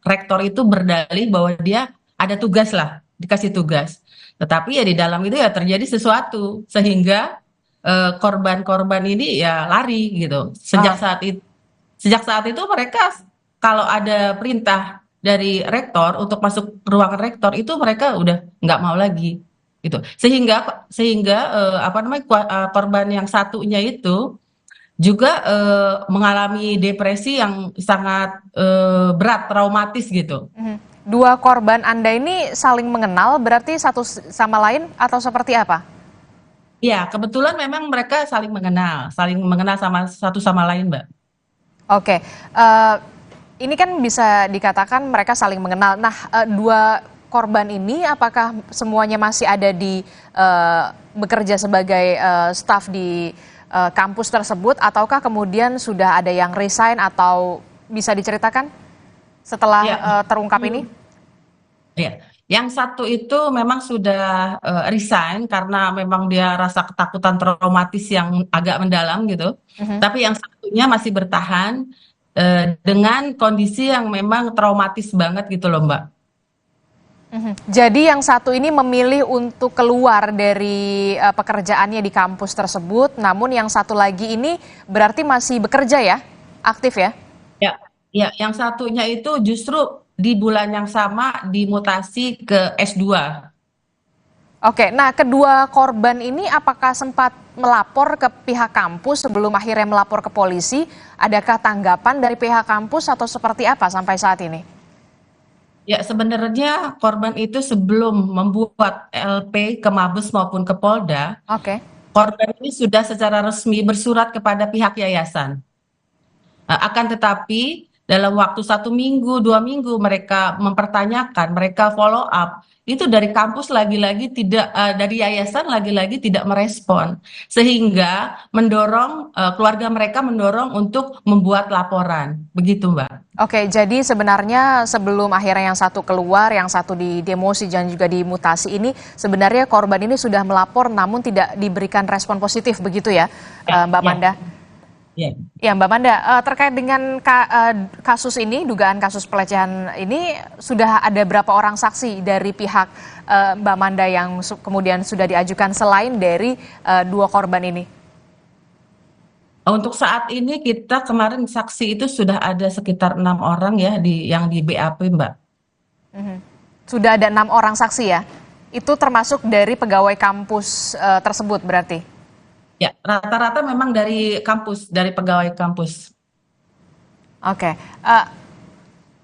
rektor itu berdalih bahwa dia ada tugas lah, dikasih tugas. Tetapi ya di dalam itu ya terjadi sesuatu sehingga korban-korban ini ya lari gitu. Sejak saat itu mereka kalau ada perintah dari rektor untuk masuk ruangan rektor itu mereka udah nggak mau lagi gitu. Sehingga korban yang satunya itu juga mengalami depresi yang sangat berat, traumatis gitu. 2 korban Anda ini saling mengenal berarti satu sama lain atau seperti apa? Ya, kebetulan memang mereka saling mengenal sama satu sama lain, Mbak. Oke, ini kan bisa dikatakan mereka saling mengenal. Nah, 2 korban ini apakah semuanya masih ada di bekerja sebagai staf di kampus tersebut, ataukah kemudian sudah ada yang resign atau bisa diceritakan setelah terungkap ini? Iya. Yang satu itu memang sudah resign karena memang dia rasa ketakutan traumatis yang agak mendalam gitu. Tapi yang satunya masih bertahan dengan kondisi yang memang traumatis banget gitu loh, Mbak. Jadi yang satu ini memilih untuk keluar dari pekerjaannya di kampus tersebut, namun yang satu lagi ini berarti masih bekerja ya, aktif ya? Ya, yang satunya itu justru di bulan yang sama dimutasi ke S2. Oke, nah kedua korban ini apakah sempat melapor ke pihak kampus sebelum akhirnya melapor ke polisi? Adakah tanggapan dari pihak kampus atau seperti apa sampai saat ini? Ya, sebenarnya korban itu sebelum membuat LP ke Mabes maupun ke Polda, korban ini sudah secara resmi bersurat kepada pihak yayasan. Akan tetapi dalam waktu 1 minggu, 2 minggu mereka mempertanyakan, mereka follow up, itu dari kampus lagi-lagi tidak, dari yayasan lagi-lagi tidak merespon, sehingga mendorong keluarga mereka mendorong untuk membuat laporan, begitu Mbak. Oke, jadi sebenarnya sebelum akhirnya yang satu keluar, yang satu didemosi dan juga dimutasi ini, sebenarnya korban ini sudah melapor namun tidak diberikan respon positif, begitu ya, Mbak Manda? Ya, Mbak Manda, terkait dengan kasus ini, dugaan kasus pelecehan ini, sudah ada berapa orang saksi dari pihak Mbak Manda yang kemudian sudah diajukan selain dari 2 korban ini? Untuk saat ini kita kemarin saksi itu sudah ada sekitar 6 orang ya yang di BAP, Mbak. Sudah ada 6 orang saksi ya? Itu termasuk dari pegawai kampus tersebut berarti? Ya, rata-rata memang dari kampus, dari pegawai kampus. Oke,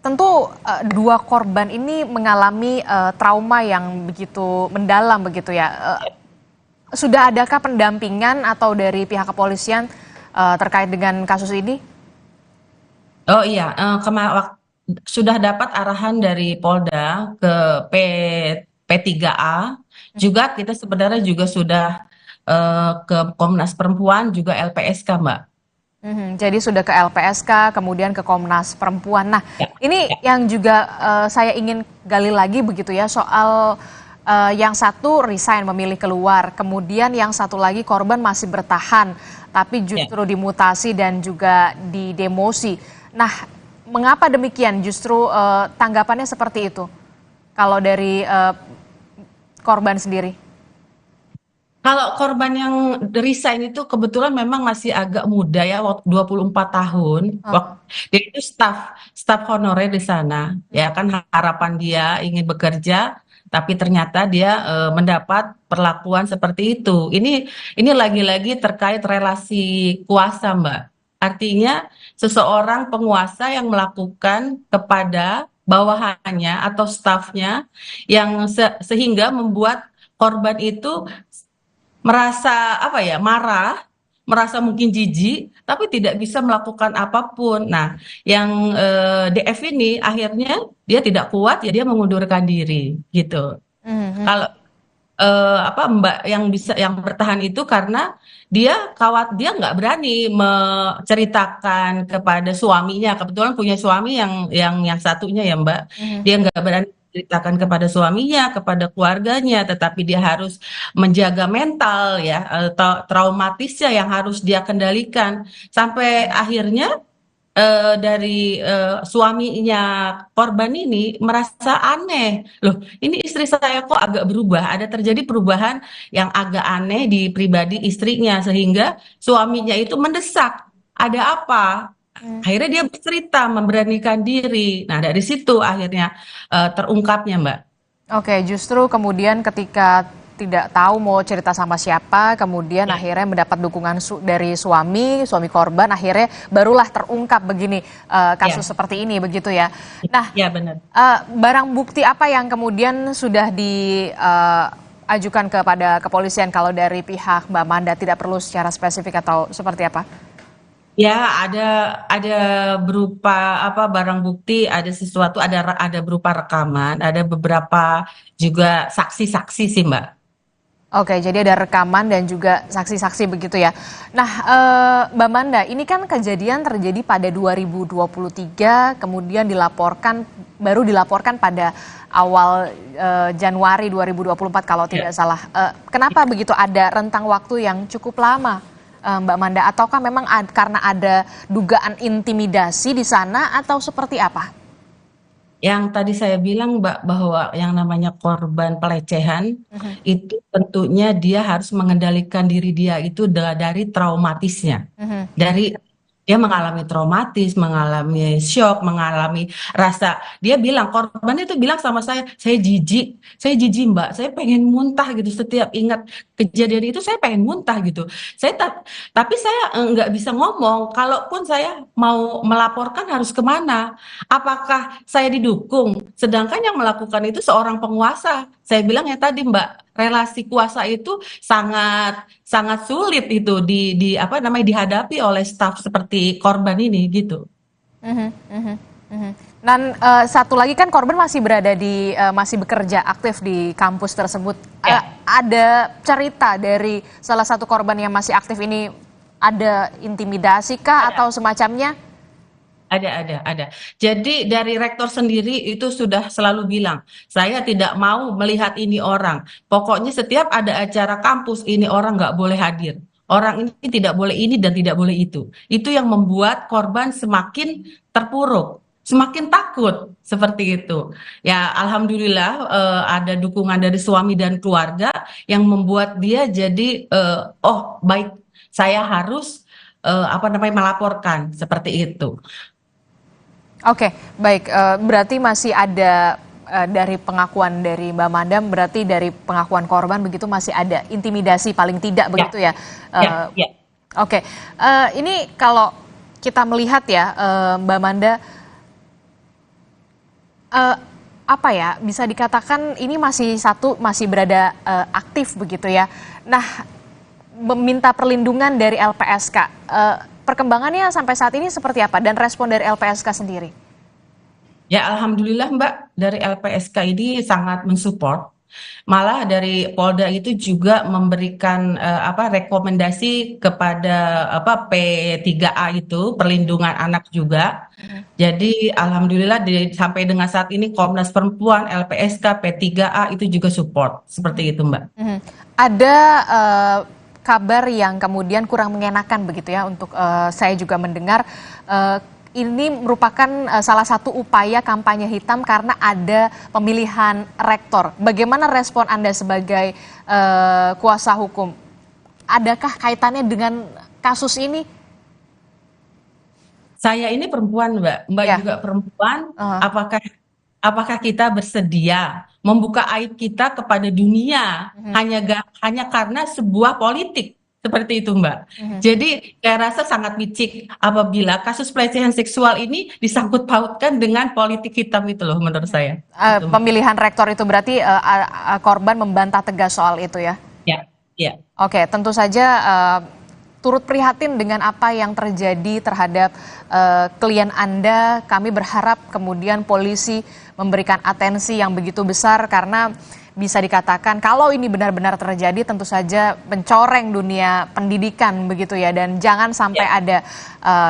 tentu 2 korban ini mengalami trauma yang begitu mendalam begitu ya. Sudah adakah pendampingan atau dari pihak kepolisian terkait dengan kasus ini? Oh iya, sudah dapat arahan dari Polda ke P3A. Juga kita sebenarnya juga sudah ke Komnas Perempuan, juga LPSK, Mbak. Jadi sudah ke LPSK, kemudian ke Komnas Perempuan. Nah, ini yang juga saya ingin gali lagi begitu ya, soal yang satu resign, memilih keluar, kemudian yang satu lagi korban masih bertahan, tapi justru dimutasi dan juga didemosi. Nah, mengapa demikian? Justru tanggapannya seperti itu, kalau dari korban sendiri? Kalau korban yang resign itu kebetulan memang masih agak muda ya, 24 tahun. Dia itu staf honorer di sana. Ya kan harapan dia ingin bekerja, tapi ternyata dia mendapat perlakuan seperti itu. Ini lagi-lagi terkait relasi kuasa, Mbak. Artinya seseorang penguasa yang melakukan kepada bawahannya atau stafnya yang sehingga membuat korban itu merasa marah, merasa mungkin jijik, tapi tidak bisa melakukan apapun. Nah, yang DF ini akhirnya dia tidak kuat, ya dia mengundurkan diri, gitu. Kalau Mbak yang bertahan itu karena dia nggak berani menceritakan kepada suaminya. Kebetulan punya suami yang satunya ya Mbak, dia nggak berani ceritakan kepada suaminya, kepada keluarganya, tetapi dia harus menjaga mental ya, traumatisnya yang harus dia kendalikan. Sampai akhirnya dari suaminya korban ini merasa aneh, loh ini istri saya kok agak berubah, ada terjadi perubahan yang agak aneh di pribadi istrinya, sehingga suaminya itu mendesak, ada apa? Akhirnya dia bercerita, memberanikan diri. Nah, dari situ akhirnya terungkapnya, Mbak. Oke, justru kemudian ketika tidak tahu mau cerita sama siapa, kemudian akhirnya mendapat dukungan dari suami korban, akhirnya barulah terungkap begini kasus seperti ini, begitu ya. Nah, benar. Barang bukti apa yang kemudian sudah diajukan kepada kepolisian kalau dari pihak Mbak Manda, tidak perlu secara spesifik atau seperti apa? Ya, ada berupa barang bukti, ada sesuatu, ada berupa rekaman, ada beberapa juga saksi-saksi sih, Mbak. Oke, jadi ada rekaman dan juga saksi-saksi begitu ya. Nah, Mbak Manda, ini kan kejadian terjadi pada 2023, kemudian baru dilaporkan pada awal Januari 2024 kalau tidak salah. Kenapa begitu ada rentang waktu yang cukup lama, Mbak Manda? Ataukah memang karena ada dugaan intimidasi di sana atau seperti apa? Yang tadi saya bilang, Mbak, bahwa yang namanya korban pelecehan itu tentunya dia harus mengendalikan diri dia itu dari traumatisnya, dari Dia mengalami traumatis, mengalami syok, mengalami rasa, dia bilang, korban itu bilang sama saya jijik Mbak, saya pengen muntah gitu, setiap ingat kejadian itu saya pengen muntah gitu. Tapi saya nggak bisa ngomong, kalaupun saya mau melaporkan harus kemana, apakah saya didukung, sedangkan yang melakukan itu seorang penguasa. Saya bilang ya tadi Mbak, relasi kuasa itu sangat sulit itu dihadapi oleh staf seperti korban ini gitu. Dan satu lagi kan korban masih masih bekerja aktif di kampus tersebut. Ada cerita dari salah satu korban yang masih aktif ini, ada intimidasi kah atau semacamnya? Ada. Jadi dari rektor sendiri itu sudah selalu bilang, saya tidak mau melihat ini orang. Pokoknya setiap ada acara kampus ini orang nggak boleh hadir. Orang ini tidak boleh ini dan tidak boleh itu. Itu yang membuat korban semakin terpuruk, semakin takut seperti itu. Ya alhamdulillah ada dukungan dari suami dan keluarga yang membuat dia jadi oh baik, saya harus melaporkan seperti itu. Oke, baik. Berarti masih ada dari pengakuan dari Mbak Manda, berarti dari pengakuan korban begitu masih ada intimidasi paling tidak begitu ya? Ya. Oke, ini kalau kita melihat ya Mbak Manda, bisa dikatakan ini masih berada aktif begitu ya. Nah, meminta perlindungan dari LPSK. Perkembangannya sampai saat ini seperti apa dan respon dari LPSK sendiri? Ya alhamdulillah Mbak, dari LPSK ini sangat mensupport. Malah dari Polda itu juga memberikan rekomendasi kepada P3A itu, perlindungan anak juga. Jadi alhamdulillah sampai dengan saat ini Komnas Perempuan, LPSK, P3A itu juga support seperti itu Mbak. Ada kabar yang kemudian kurang mengenakan begitu ya untuk saya juga mendengar ini merupakan salah satu upaya kampanye hitam karena ada pemilihan rektor. Bagaimana respon Anda sebagai kuasa hukum? Adakah kaitannya dengan kasus ini? Saya ini perempuan Mbak juga perempuan. Apakah kita bersedia membuka aib kita kepada dunia hanya karena sebuah politik seperti itu Mbak. Jadi saya rasa sangat licik apabila kasus pelecehan seksual ini disangkut pautkan dengan politik hitam itu loh menurut saya. Pemilihan rektor itu berarti korban membantah tegas soal itu ya? Ya. Oke, tentu saja turut prihatin dengan apa yang terjadi terhadap klien Anda. Kami berharap kemudian polisi memberikan atensi yang begitu besar karena bisa dikatakan kalau ini benar-benar terjadi tentu saja mencoreng dunia pendidikan begitu ya, dan jangan sampai ada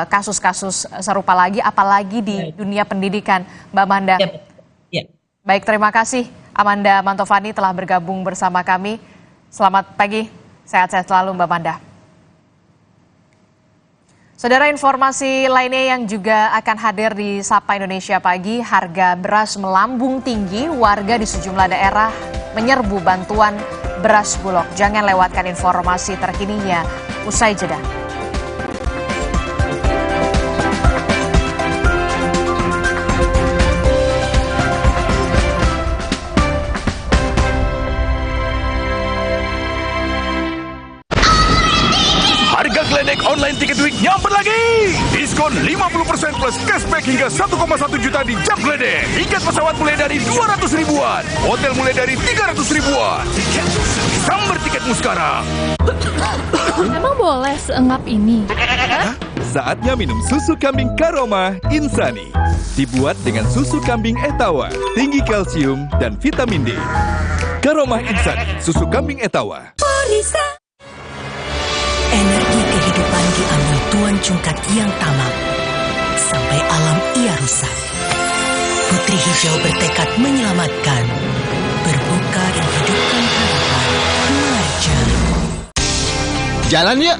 kasus-kasus serupa lagi apalagi di dunia pendidikan, Mbak Manda. Baik, terima kasih Amanda Mantovani telah bergabung bersama kami. Selamat pagi, sehat-sehat selalu Mbak Manda. Saudara, informasi lainnya yang juga akan hadir di Sapa Indonesia Pagi, harga beras melambung tinggi, warga di sejumlah daerah menyerbu bantuan beras Bulog. Jangan lewatkan informasi terkininya usai jeda. Harga Gledek online tiket week nyamper lagi. Diskon 50% plus cashback hingga 1,1 juta di Jam Gledek. Tiket pesawat mulai dari 200 ribuan. Hotel mulai dari 300 ribuan. Sambar tiketmu sekarang. Emang boleh seengap ini? Saatnya minum susu kambing Karoma Insani. Dibuat dengan susu kambing Etawa, tinggi kalsium dan vitamin D. Karoma Insani, susu kambing Etawa. Energi kehidupan diambil Tuan Cungkat yang tamak, sampai alam ia rusak. Putri Hijau bertekad menyelamatkan, berbuka dan hidupkan harapan. Marja. Jalan yuk!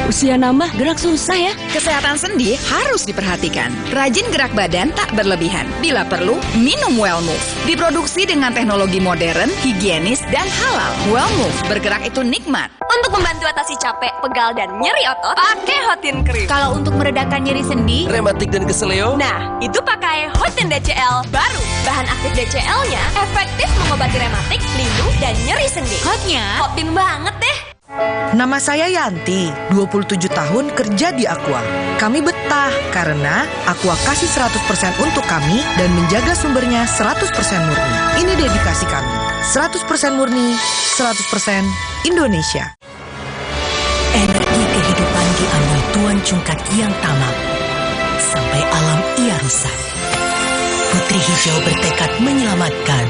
Usia nambah, gerak susah ya. Kesehatan sendi harus diperhatikan. Rajin gerak badan tak berlebihan. Bila perlu, minum Wellmove. Diproduksi dengan teknologi modern, higienis, dan halal. Wellmove, bergerak itu nikmat. Untuk membantu atasi capek, pegal, dan nyeri otot, pakai Hotin Cream. Kalau untuk meredakan nyeri sendi, rematik dan keseleo, nah, itu pakai Hotin DCL baru. Bahan aktif DCL-nya efektif mengobati rematik, linu, dan nyeri sendi. hotnya Hotin banget deh. Nama saya Yanti, 27 tahun kerja di Aqua. Kami betah karena Aqua kasih 100% untuk kami dan menjaga sumbernya 100% murni. Ini dedikasi kami. 100% murni, 100% Indonesia. Energi kehidupan diambil Tuan Cungkat yang tamak, sampai alam ia rusak. Putri Hijau bertekad menyelamatkan,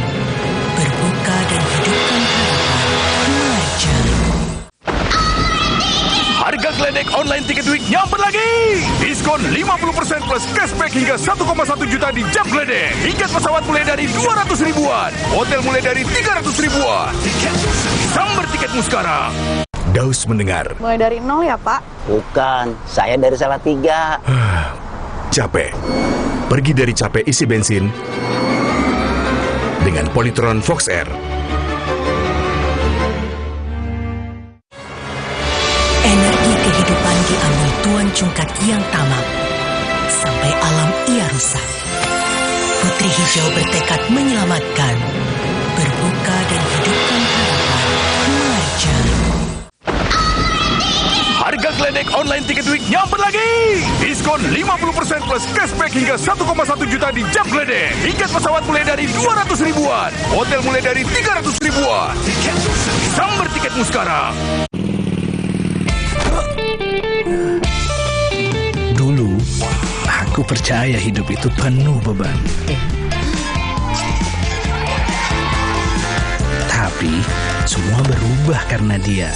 berbuka dan hidupkan harapan. Mengajar. Harga Gledek online tiket week nyamper lagi. Diskon 50% plus cashback hingga 1,1 juta di Jam Gledek. Tiket pesawat mulai dari 200 ribuan. Hotel mulai dari 300 ribuan. Sambar tiketmu sekarang. Daus mendengar. Mulai dari 0 ya, Pak? Bukan, saya dari Salatiga. Capek. Pergi dari capek isi bensin dengan Polytron Fox Air. Energi kehidupan diambil Tuan Cungkat yang tamak, sampai alam ia rusak. Putri Hijau bertekad menyelamatkan, berbuka dan hidupkan harapan. Mengajar. Harga Gledek online tiket week nyamper lagi. Diskon 50% plus cashback hingga 1,1 juta di Jam Gledek. Tiket pesawat mulai dari 200 ribuan. Hotel mulai dari 300 ribuan. Sambar tiketmu sekarang. Dulu, aku percaya hidup itu penuh beban. Tapi, semua berubah karena dia.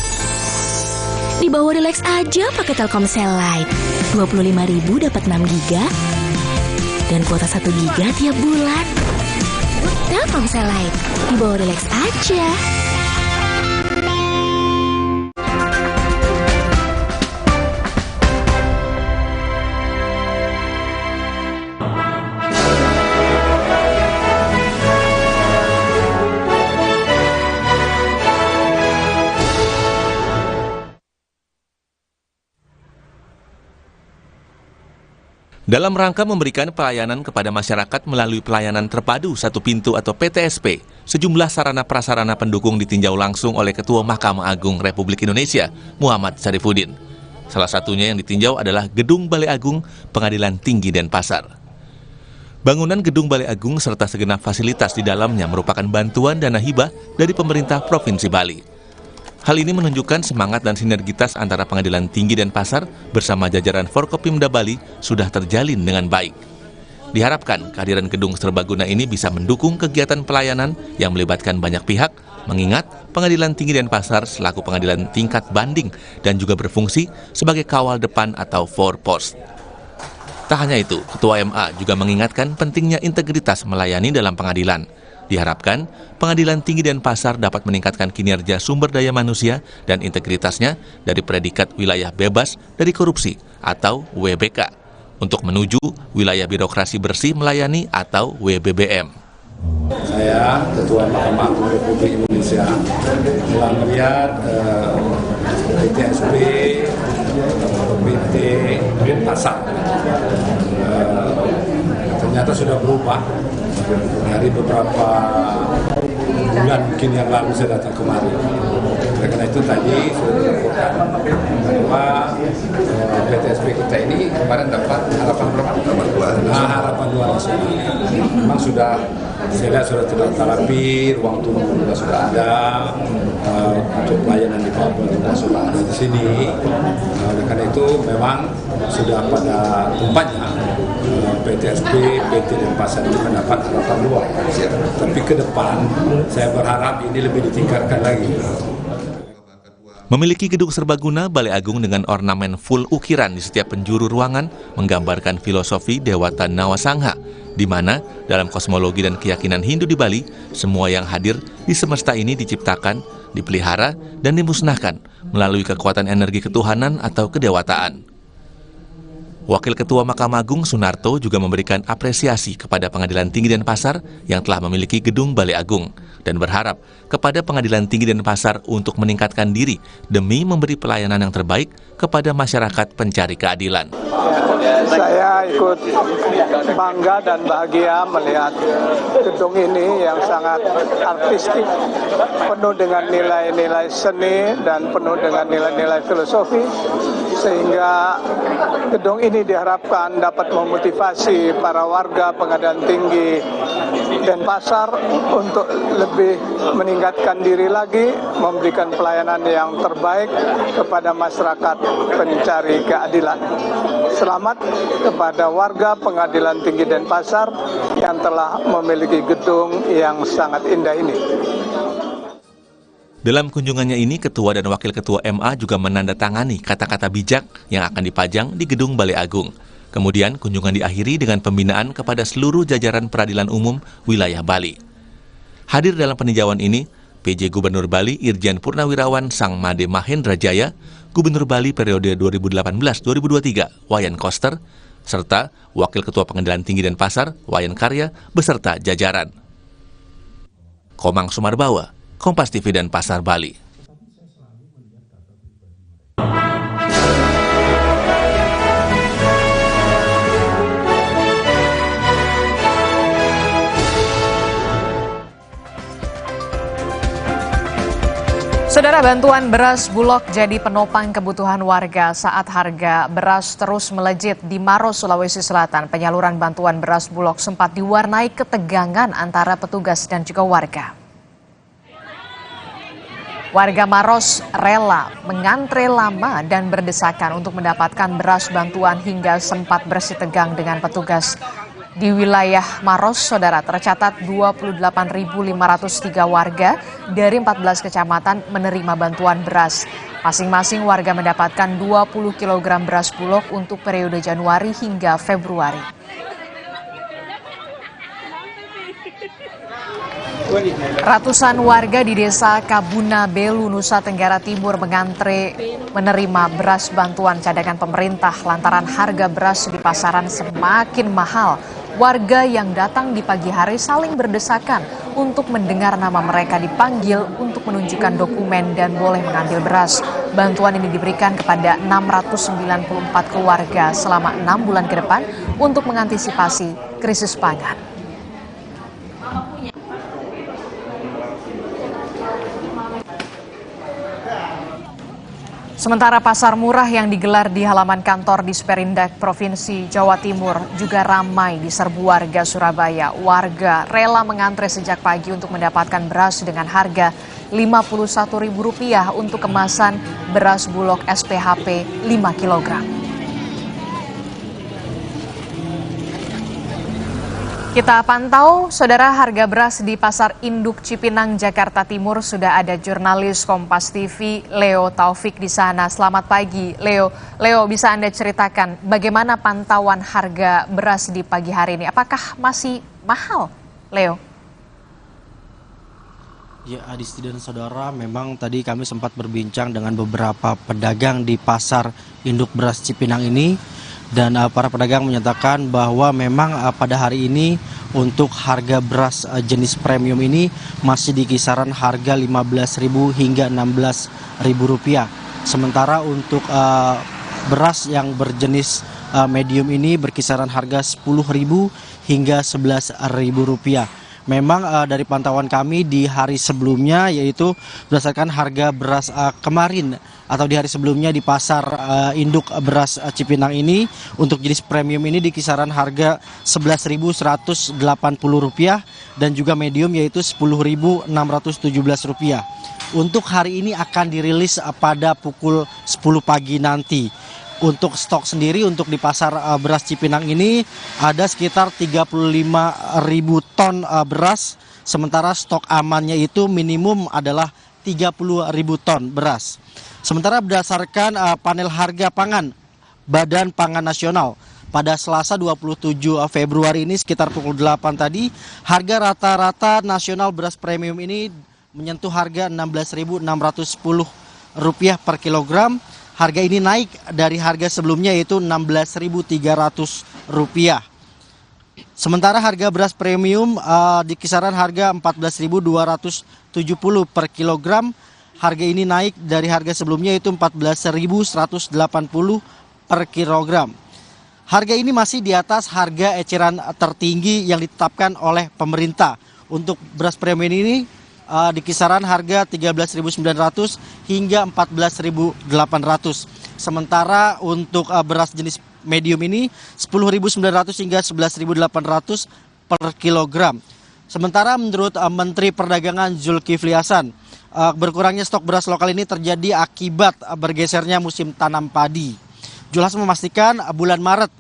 di bawah Relax aja pakai Telkomsel Lite. 25.000 dapat 6 giga dan kuota 1 giga tiap bulan. Telkomsel Lite, di bawah Relax aja. Dalam rangka memberikan pelayanan kepada masyarakat melalui pelayanan terpadu satu pintu atau PTSP, sejumlah sarana prasarana pendukung ditinjau langsung oleh Ketua Mahkamah Agung Republik Indonesia, Muhammad Syarifuddin. Salah satunya yang ditinjau adalah Gedung Balai Agung Pengadilan Tinggi Denpasar. Bangunan Gedung Balai Agung serta segenap fasilitas di dalamnya merupakan bantuan dana hibah dari pemerintah Provinsi Bali. Hal ini menunjukkan semangat dan sinergitas antara Pengadilan Tinggi Denpasar bersama jajaran Forkopimda Bali sudah terjalin dengan baik. Diharapkan kehadiran gedung serbaguna ini bisa mendukung kegiatan pelayanan yang melibatkan banyak pihak, mengingat Pengadilan Tinggi Denpasar selaku pengadilan tingkat banding dan juga berfungsi sebagai kawal depan atau forpost. Tak hanya itu, Ketua MA juga mengingatkan pentingnya integritas melayani dalam pengadilan. Diharapkan, Pengadilan Tinggi Denpasar dapat meningkatkan kinerja sumber daya manusia dan integritasnya dari predikat wilayah bebas dari korupsi atau WBK untuk menuju wilayah birokrasi bersih melayani atau WBBM. Saya, Ketua Mahkamah Agung Republik Indonesia, telah melihat PTSP, PT Denpasar. Ternyata sudah berubah. Dari beberapa bulan mungkin yang lalu saya datang kemari. Karena itu tadi sudah dilaporkan bahwa PTSP kita ini kemarin dapat harapan berapa? Harapan 2 nasional. Memang sudah, saya lihat sudah terapi, ruang tunggu sudah ada, untuk pelayanan di Papua juga sudah ada di sini. Oleh karena itu memang sudah pada tempatnya PTSP, PT Denpasar itu mendapat harapan luar. Tapi ke depan saya berharap ini lebih ditingkatkan lagi. Memiliki gedung serbaguna, Balai Agung dengan ornamen full ukiran di setiap penjuru ruangan menggambarkan filosofi Dewata Nawasangha, di mana dalam kosmologi dan keyakinan Hindu di Bali, semua yang hadir di semesta ini diciptakan, dipelihara, dan dimusnahkan melalui kekuatan energi ketuhanan atau kedewataan. Wakil Ketua Mahkamah Agung Sunarto juga memberikan apresiasi kepada Pengadilan Tinggi Denpasar yang telah memiliki gedung Balai Agung dan berharap kepada Pengadilan Tinggi Denpasar untuk meningkatkan diri demi memberi pelayanan yang terbaik kepada masyarakat pencari keadilan. Saya ikut bangga dan bahagia melihat gedung ini yang sangat artistik, penuh dengan nilai-nilai seni dan penuh dengan nilai-nilai filosofi, sehingga gedung ini diharapkan dapat memotivasi para warga Pengadilan Tinggi Denpasar untuk lebih meningkatkan diri lagi, memberikan pelayanan yang terbaik kepada masyarakat pencari keadilan. Selamat kepada warga Pengadilan Tinggi Denpasar yang telah memiliki gedung yang sangat indah ini. Dalam kunjungannya ini, Ketua dan Wakil Ketua MA juga menandatangani kata-kata bijak yang akan dipajang di gedung Balai Agung. Kemudian kunjungan diakhiri dengan pembinaan kepada seluruh jajaran peradilan umum wilayah Bali. Hadir dalam peninjauan ini, PJ Gubernur Bali Irjen Purnawirawan Sang Made Mahendra Jaya, Gubernur Bali periode 2018-2023 Wayan Koster, serta Wakil Ketua Pengadilan Tinggi Denpasar Wayan Karya beserta jajaran. Komang Sumarbawa, Kompas TV Denpasar, Bali. Saudara, bantuan beras Bulog jadi penopang kebutuhan warga saat harga beras terus melejit di Maros, Sulawesi Selatan. Penyaluran bantuan beras Bulog sempat diwarnai ketegangan antara petugas dan juga warga. Warga Maros rela mengantre lama dan berdesakan untuk mendapatkan beras bantuan hingga sempat bersitegang dengan petugas. Di wilayah Maros, saudara, tercatat 28.503 warga dari 14 kecamatan menerima bantuan beras. Masing-masing warga mendapatkan 20 kg beras Bulog untuk periode Januari hingga Februari. Ratusan warga di desa Kabuna Belu, Nusa Tenggara Timur mengantre menerima beras bantuan cadangan pemerintah lantaran harga beras di pasaran semakin mahal. Warga yang datang di pagi hari saling berdesakan untuk mendengar nama mereka dipanggil untuk menunjukkan dokumen dan boleh mengambil beras. Bantuan ini diberikan kepada 694 keluarga selama 6 bulan ke depan untuk mengantisipasi krisis pangan. Sementara pasar murah yang digelar di halaman kantor Disperindak Provinsi Jawa Timur juga ramai diserbu warga Surabaya. Warga rela mengantre sejak pagi untuk mendapatkan beras dengan harga Rp51.000 untuk kemasan beras Bulog SPHP 5 kg. Kita pantau, saudara, harga beras di Pasar Induk Cipinang, Jakarta Timur. Sudah ada jurnalis Kompas TV, Leo Taufik di sana. Selamat pagi, Leo. Leo, bisa Anda ceritakan bagaimana pantauan harga beras di pagi hari ini? Apakah masih mahal, Leo? Ya, Adisti dan saudara, memang tadi kami sempat berbincang dengan beberapa pedagang di Pasar Induk Beras Cipinang ini. Dan para pedagang menyatakan bahwa memang pada hari ini untuk harga beras jenis premium ini masih di kisaran harga Rp15.000 hingga Rp16.000. Sementara untuk beras yang berjenis medium ini berkisaran harga Rp10.000 hingga Rp11.000. Memang dari pantauan kami di hari sebelumnya, yaitu berdasarkan harga beras kemarin atau di hari sebelumnya di pasar induk beras Cipinang ini, untuk jenis premium ini di kisaran harga Rp11.180 dan juga medium yaitu Rp10.617. Untuk hari ini akan dirilis pada pukul 10 pagi nanti. Untuk stok sendiri untuk di pasar beras Cipinang ini ada sekitar 35.000 ton beras, sementara stok amannya itu minimum adalah 30.000 ton beras. Sementara berdasarkan panel harga pangan Badan Pangan Nasional pada Selasa 27 Februari ini sekitar pukul 8 tadi, harga rata-rata nasional beras premium ini menyentuh harga Rp16.610 per kilogram. Harga ini naik dari harga sebelumnya yaitu Rp16.300. Sementara harga beras premium di kisaran harga Rp14.270 per kilogram. Harga ini naik dari harga sebelumnya yaitu Rp14.180 per kilogram. Harga ini masih di atas harga eceran tertinggi yang ditetapkan oleh pemerintah. Untuk beras premium ini di kisaran harga Rp13.900 hingga Rp14.800. Sementara untuk beras jenis medium ini Rp10.900 hingga Rp11.800 per kilogram. Sementara menurut Menteri Perdagangan Zulkifli Hasan, berkurangnya stok beras lokal ini terjadi akibat bergesernya musim tanam padi. Zulkifli Hasan memastikan bulan Maret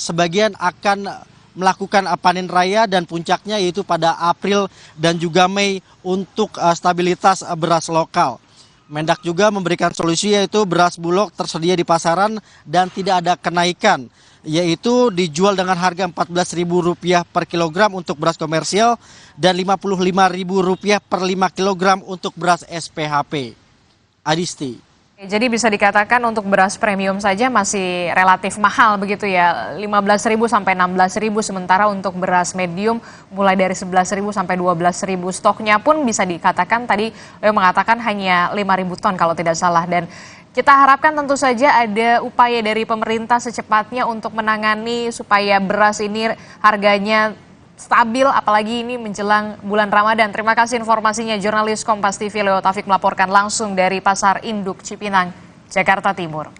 sebagian akan melakukan panen raya dan puncaknya yaitu pada April dan juga Mei untuk stabilitas beras lokal. Mendak juga memberikan solusi yaitu beras bulog tersedia di pasaran dan tidak ada kenaikan, yaitu dijual dengan harga Rp14.000 per kilogram untuk beras komersial dan Rp55.000 per 5 kilogram untuk beras SPHP. Adisti. Jadi bisa dikatakan untuk beras premium saja masih relatif mahal begitu ya, 15.000 sampai 16.000, sementara untuk beras medium mulai dari 11.000 sampai 12.000. Stoknya pun bisa dikatakan tadi mengatakan hanya 5.000 ton kalau tidak salah, dan kita harapkan tentu saja ada upaya dari pemerintah secepatnya untuk menangani supaya beras ini harganya stabil, apalagi ini menjelang bulan Ramadan. Terima kasih informasinya jurnalis Kompas TV Leo Taufik melaporkan langsung dari Pasar Induk Cipinang, Jakarta Timur.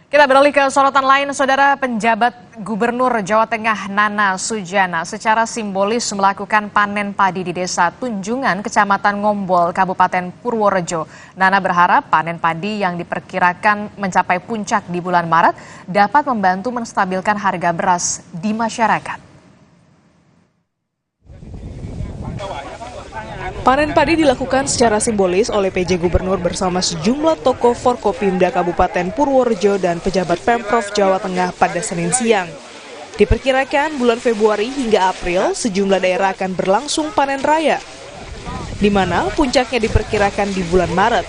Kita beralih ke sorotan lain, Saudara. Penjabat Gubernur Jawa Tengah Nana Sujana secara simbolis melakukan panen padi di Desa Tunjungan, Kecamatan Ngombol, Kabupaten Purworejo. Nana berharap panen padi yang diperkirakan mencapai puncak di bulan Maret dapat membantu menstabilkan harga beras di masyarakat. Panen padi dilakukan secara simbolis oleh PJ Gubernur bersama sejumlah tokoh Forkopimda Kabupaten Purworejo dan pejabat Pemprov Jawa Tengah pada Senin siang. Diperkirakan bulan Februari hingga April sejumlah daerah akan berlangsung panen raya, di mana puncaknya diperkirakan di bulan Maret.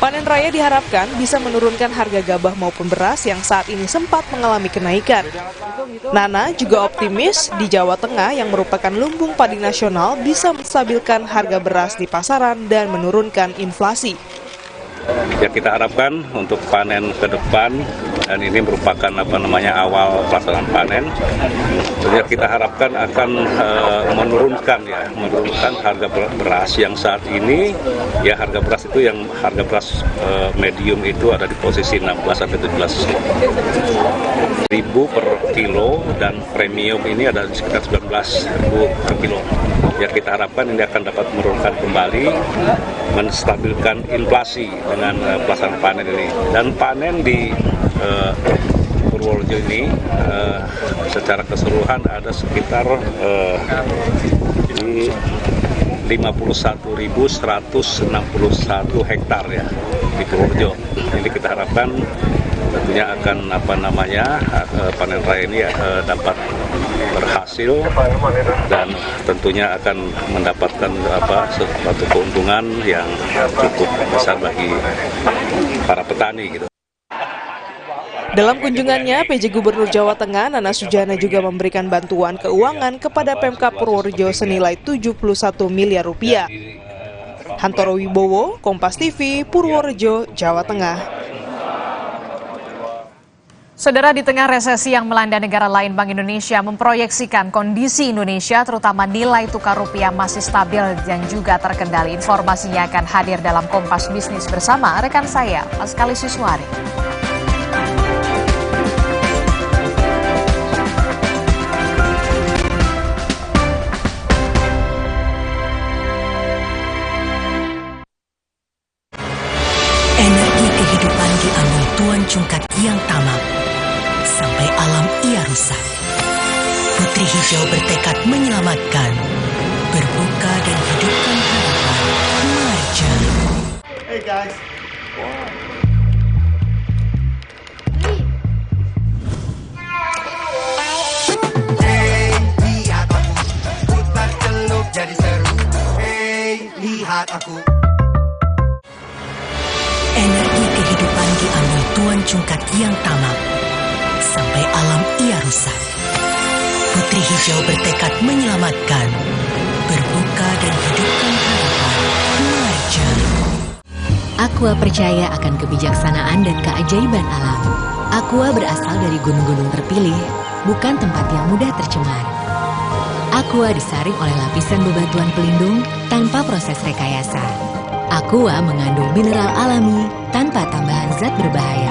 Panen raya diharapkan bisa menurunkan harga gabah maupun beras yang saat ini sempat mengalami kenaikan. Nana juga optimis di Jawa Tengah yang merupakan lumbung padi nasional bisa menstabilkan harga beras di pasaran dan menurunkan inflasi. Ya, kita harapkan untuk panen ke depan, dan ini merupakan awal pelaksanaan panen. Jadi kita harapkan akan menurunkan harga beras yang saat ini, ya harga beras itu yang harga beras medium itu ada di posisi 16 sampai 17.000 per kilo, dan premium ini ada di sekitar 19.000 per kilo. Ya, kita harapkan ini akan dapat menurunkan kembali, menstabilkan inflasi dengan pelaksanaan panen ini. Dan panen di Purworejo ini secara keseluruhan ada sekitar 51.161 hektar ya di Purworejo. Ini kita harapkan tentunya akan panen raya ini dapat berhasil dan tentunya akan mendapatkan suatu keuntungan yang cukup besar bagi para petani gitu. Dalam kunjungannya, PJ Gubernur Jawa Tengah Nana Sujana juga memberikan bantuan keuangan kepada Pemkab Purworejo senilai Rp71 miliar. Hantoro Wibowo, Kompas TV, Purworejo, Jawa Tengah. Saudara, di tengah resesi yang melanda negara lain, Bank Indonesia memproyeksikan kondisi Indonesia terutama nilai tukar rupiah masih stabil dan juga terkendali. Informasinya akan hadir dalam Kompas Bisnis bersama rekan saya, Askali Siswari. Energi kehidupan diambil Tuan Cungkat yang tamak, sampai alam ia rusak. Putri Hijau bertekad menyelamatkan, berbuka dan hidupkan harapan. Marja. Hey guys. Hey, lihat aku, putar celup jadi seru. Hey, lihat aku. cungkat yang tamak sampai alam ia rusak. Putri Hijau bertekad menyelamatkan, berbuka dan hidupkan harapan mulai jari. Aqua percaya akan kebijaksanaan dan keajaiban alam. Aqua berasal dari gunung-gunung terpilih, bukan tempat yang mudah tercemar. Aqua disaring oleh lapisan bebatuan pelindung tanpa proses rekayasa. Aqua mengandung mineral alami tanpa tambahan zat berbahaya.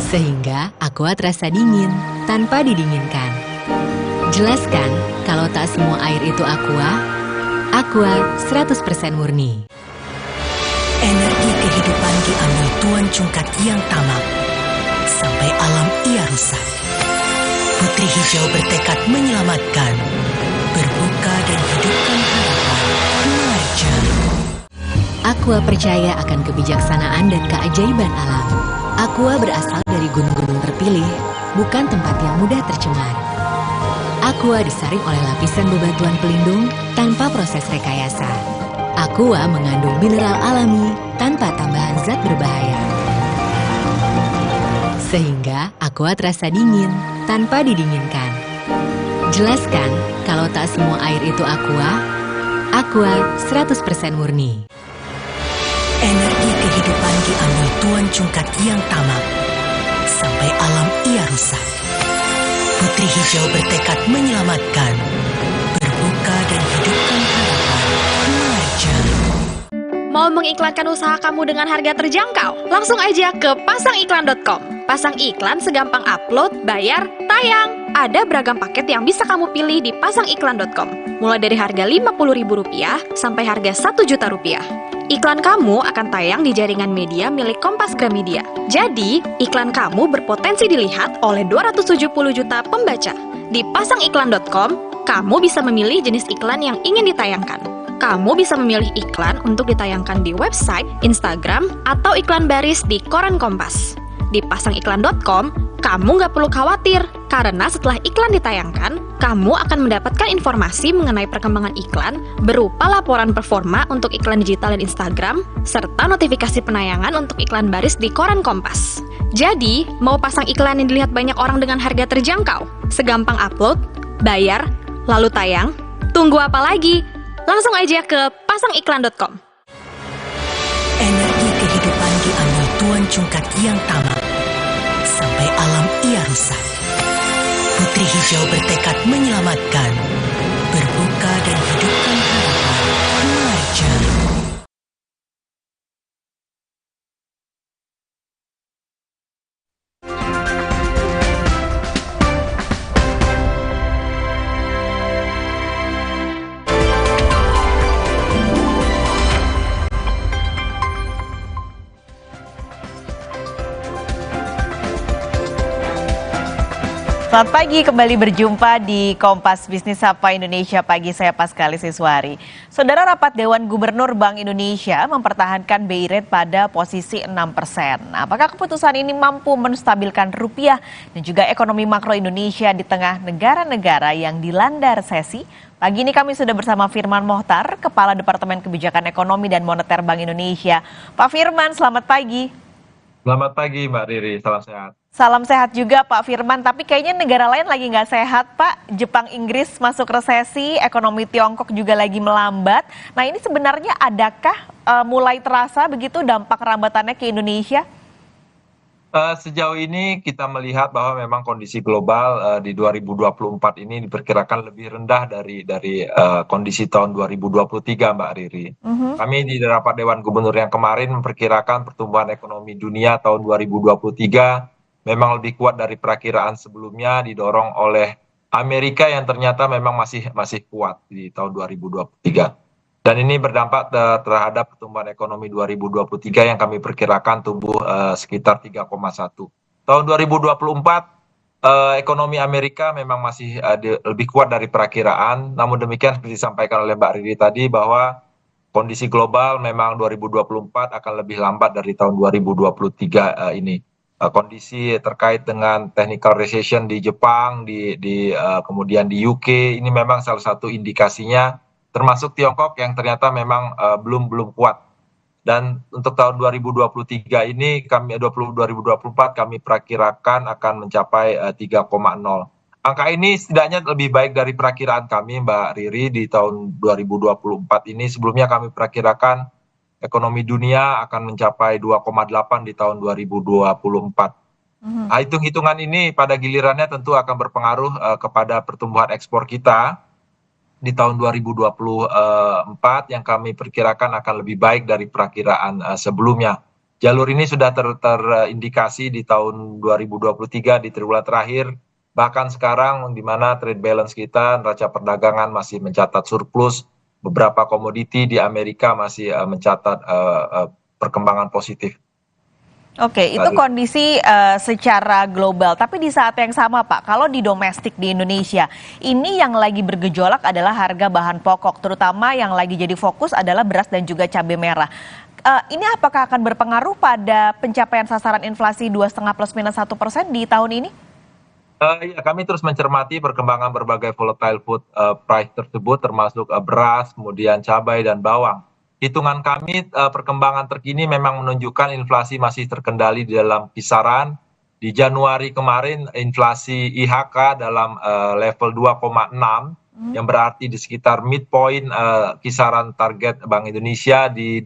Sehingga Aqua terasa dingin tanpa didinginkan. Jelaskan kalau tak semua air itu Aqua. Aqua 100% murni. Energi kehidupan diambil tuan cungkat yang tamak sampai alam ia rusak. Putri Hijau bertekad menyelamatkan, berbuka dan hidupkan harapan mulai jari. Aqua percaya akan kebijaksanaan dan keajaiban alam. Aqua berasal dari gunung-gunung terpilih, bukan tempat yang mudah tercemar. Aqua disaring oleh lapisan bebatuan pelindung tanpa proses rekayasa. Aqua mengandung mineral alami tanpa tambahan zat berbahaya. Sehingga Aqua terasa dingin tanpa didinginkan. Jelaskan kalau tak semua air itu Aqua. Aqua 100% murni. Energi kehidupan diambil tuan cungkat yang tamak sampai alam ia rusak. Putri Hijau bertekad menyelamatkan, berbuka dan hidupkan harapan mulai jari. Mau mengiklankan usaha kamu dengan harga terjangkau? Langsung aja ke pasangiklan.com. Pasang iklan segampang upload, bayar, tayang. Ada beragam paket yang bisa kamu pilih di pasangiklan.com. Mulai dari harga Rp50.000 sampai harga Rp1.000.000. Iklan kamu akan tayang di jaringan media milik Kompas Gramedia. Jadi, iklan kamu berpotensi dilihat oleh 270 juta pembaca. Di pasangiklan.com, kamu bisa memilih jenis iklan yang ingin ditayangkan. Kamu bisa memilih iklan untuk ditayangkan di website, Instagram, atau iklan baris di koran Kompas. Di pasangiklan.com, kamu nggak perlu khawatir, karena setelah iklan ditayangkan, kamu akan mendapatkan informasi mengenai perkembangan iklan berupa laporan performa untuk iklan digital dan Instagram, serta notifikasi penayangan untuk iklan baris di koran Kompas. Jadi, mau pasang iklan yang dilihat banyak orang dengan harga terjangkau? Segampang upload, bayar, lalu tayang? Tunggu apa lagi? Langsung aja ke pasangiklan.com. Energi kehidupan diambil tuan cungkat yang tamak sampai alam ia rusak. Putri Hijau bertekad menyelamatkan, berbuka dan hidupkan harapan mulai jari. Selamat pagi, kembali berjumpa di Kompas Bisnis Sapa Indonesia Pagi, saya Paskalis Iswari. Saudara, rapat Dewan Gubernur Bank Indonesia mempertahankan BI Rate pada posisi 6%. Apakah keputusan ini mampu menstabilkan rupiah dan juga ekonomi makro Indonesia di tengah negara-negara yang dilanda resesi? Pagi ini kami sudah bersama Firman Mohtar, Kepala Departemen Kebijakan Ekonomi dan Moneter Bank Indonesia. Pak Firman, selamat pagi. Selamat pagi Mbak Riri, salam sehat. Salam sehat juga Pak Firman, tapi kayaknya negara lain lagi nggak sehat Pak. Jepang, Inggris masuk resesi, ekonomi Tiongkok juga lagi melambat. Nah ini sebenarnya adakah mulai terasa begitu dampak rambatannya ke Indonesia? Sejauh ini kita melihat bahwa memang kondisi global di 2024 ini diperkirakan lebih rendah dari kondisi tahun 2023 Mbak Riri. Kami di rapat Dewan Gubernur yang kemarin memperkirakan pertumbuhan ekonomi dunia tahun 2023 memang lebih kuat dari perakiraan sebelumnya, didorong oleh Amerika yang ternyata memang masih kuat di tahun 2023. Dan ini berdampak terhadap pertumbuhan ekonomi 2023 yang kami perkirakan tumbuh sekitar 3,1. Tahun 2024 ekonomi Amerika memang masih lebih kuat dari perakiraan. Namun demikian seperti disampaikan oleh Mbak Riri tadi bahwa kondisi global memang 2024 akan lebih lambat dari tahun 2023 ini. Kondisi terkait dengan technical recession di Jepang, kemudian di UK, ini memang salah satu indikasinya, termasuk Tiongkok yang ternyata memang belum kuat Dan untuk tahun 2023 ini 2024 kami perkirakan akan mencapai 3,0. Angka ini setidaknya lebih baik dari perkiraan kami, Mbak Riri, di tahun 2024 ini. Sebelumnya kami perkirakan ekonomi dunia akan mencapai 2,8 di tahun 2024. Hitung-hitungan ini pada gilirannya tentu akan berpengaruh kepada pertumbuhan ekspor kita di tahun 2024 yang kami perkirakan akan lebih baik dari perakiraan sebelumnya. Jalur ini sudah terindikasi di tahun 2023 di triwulan terakhir, bahkan sekarang di mana trade balance kita, neraca perdagangan masih mencatat surplus, beberapa komoditi di Amerika masih mencatat perkembangan positif. Oke, itu kondisi secara global. Tapi di saat yang sama, Pak, kalau di domestik di Indonesia, ini yang lagi bergejolak adalah harga bahan pokok, terutama yang lagi jadi fokus adalah beras dan juga cabai merah. Ini apakah akan berpengaruh pada pencapaian sasaran inflasi 2,5 plus minus 1% di tahun ini? Ya, kami terus mencermati perkembangan berbagai volatile food price tersebut, termasuk beras, kemudian cabai dan bawang. Hitungan kami perkembangan terkini memang menunjukkan inflasi masih terkendali di dalam kisaran. Di Januari kemarin inflasi IHK dalam level 2,6 yang berarti di sekitar midpoint kisaran target Bank Indonesia di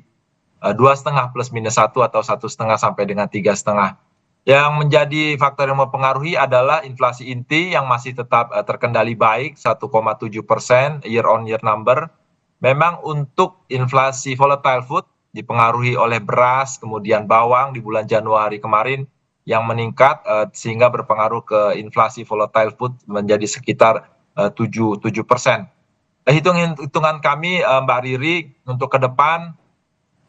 2,5 plus minus 1 atau 1,5 sampai dengan 3,5. Yang menjadi faktor yang mempengaruhi adalah inflasi inti yang masih tetap terkendali baik 1,7% year on year number. Memang untuk inflasi volatile food dipengaruhi oleh beras, kemudian bawang di bulan Januari kemarin yang meningkat sehingga berpengaruh ke inflasi volatile food menjadi sekitar 7%. Hitungan kami, Mbak Riri, untuk ke depan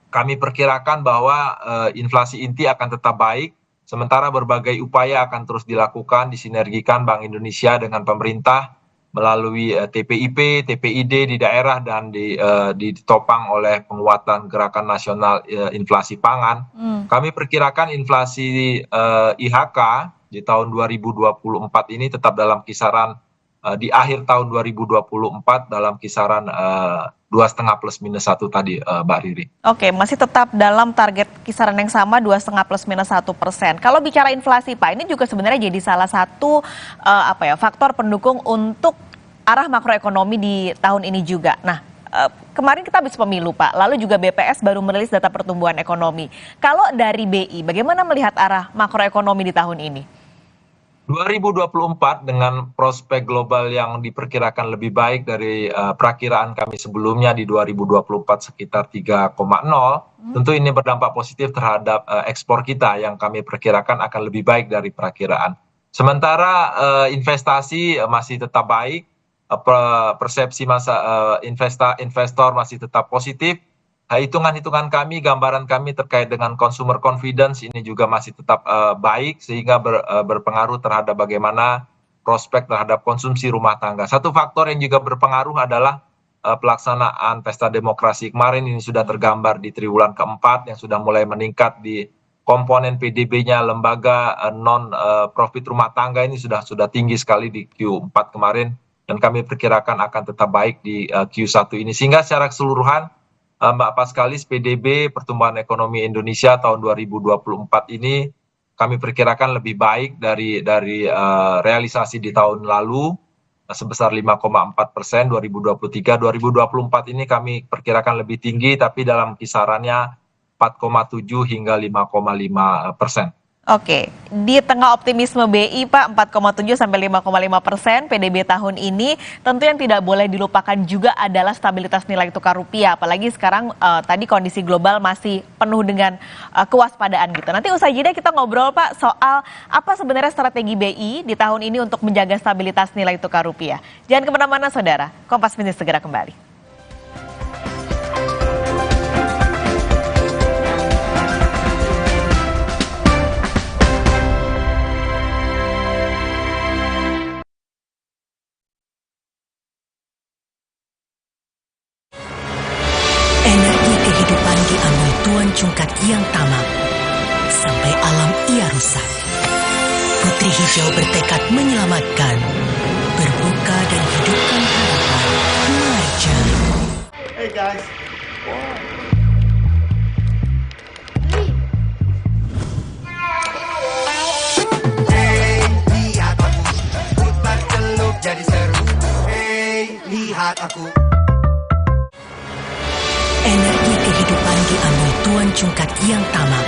kami perkirakan bahwa inflasi inti akan tetap baik, sementara berbagai upaya akan terus dilakukan, disinergikan Bank Indonesia dengan pemerintah melalui TPIP, TPID di daerah dan ditopang oleh penguatan Gerakan Nasional Inflasi Pangan. Kami perkirakan inflasi IHK di tahun 2024 ini tetap dalam kisaran di akhir tahun 2024 dalam kisaran 2,5 plus minus 1 tadi, Mbak Riri. Oke, masih tetap dalam target kisaran yang sama 2,5 plus minus 1%. Kalau bicara inflasi, Pak, ini juga sebenarnya jadi salah satu faktor pendukung untuk arah makroekonomi di tahun ini juga. Nah, kemarin kita habis pemilu, Pak. Lalu juga BPS baru merilis data pertumbuhan ekonomi. Kalau dari BI, bagaimana melihat arah makroekonomi di tahun ini? 2024 dengan prospek global yang diperkirakan lebih baik dari perakiraan kami sebelumnya di 2024 sekitar 3,0, tentu ini berdampak positif terhadap ekspor kita yang kami perkirakan akan lebih baik dari perakiraan. Sementara investasi masih tetap baik, persepsi investor masih tetap positif. Hitungan-hitungan kami, gambaran kami terkait dengan consumer confidence ini juga masih tetap baik sehingga berpengaruh terhadap bagaimana prospek terhadap konsumsi rumah tangga. Satu faktor yang juga berpengaruh adalah pelaksanaan pesta demokrasi kemarin ini sudah tergambar di triwulan keempat yang sudah mulai meningkat di komponen PDB-nya lembaga non-profit rumah tangga ini sudah tinggi sekali di Q4 kemarin dan kami perkirakan akan tetap baik di Q1 ini sehingga secara keseluruhan Mbak Paskalis, PDB pertumbuhan ekonomi Indonesia tahun 2024 ini kami perkirakan lebih baik dari realisasi di tahun lalu sebesar 5,4% 2023. 2024 ini kami perkirakan lebih tinggi tapi dalam kisarannya 4,7 hingga 5,5%. Oke, di tengah optimisme BI, Pak, 4,7 sampai 5,5% PDB tahun ini, tentu yang tidak boleh dilupakan juga adalah stabilitas nilai tukar rupiah. Apalagi sekarang tadi kondisi global masih penuh dengan kewaspadaan gitu. Nanti usai jeda kita ngobrol, Pak, soal apa sebenarnya strategi BI di tahun ini untuk menjaga stabilitas nilai tukar rupiah. Jangan kemana-mana, saudara. Kompas Bisnis segera kembali. Energi kehidupan diambil Tuan Cungkat yang tamak, sampai alam ia rusak. Putri Hijau bertekad menyelamatkan, berbuka dan hidupkan harapan. Marjan. Hey guys. saat aku. Energi kehidupan diambil Tuan Cungkat yang tamak,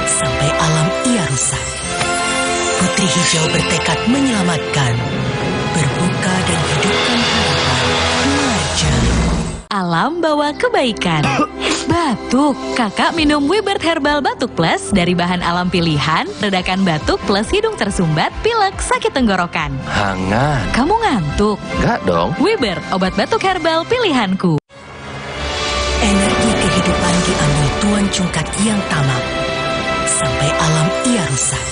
sampai alam ia rusak. Putri Hijau bertekad menyelamatkan, berbuka dan hidupkan harapan. Marja. Alam bawa kebaikan. Batuk, kakak minum Wibert Herbal Batuk Plus dari bahan alam pilihan, redakan batuk plus hidung tersumbat, pilek, sakit tenggorokan. Hangat. Kamu ngantuk? Enggak dong. Wibert, obat batuk herbal pilihanku. Energi kehidupan diambil Tuan Cungkat yang tamak, sampai alam ia rusak.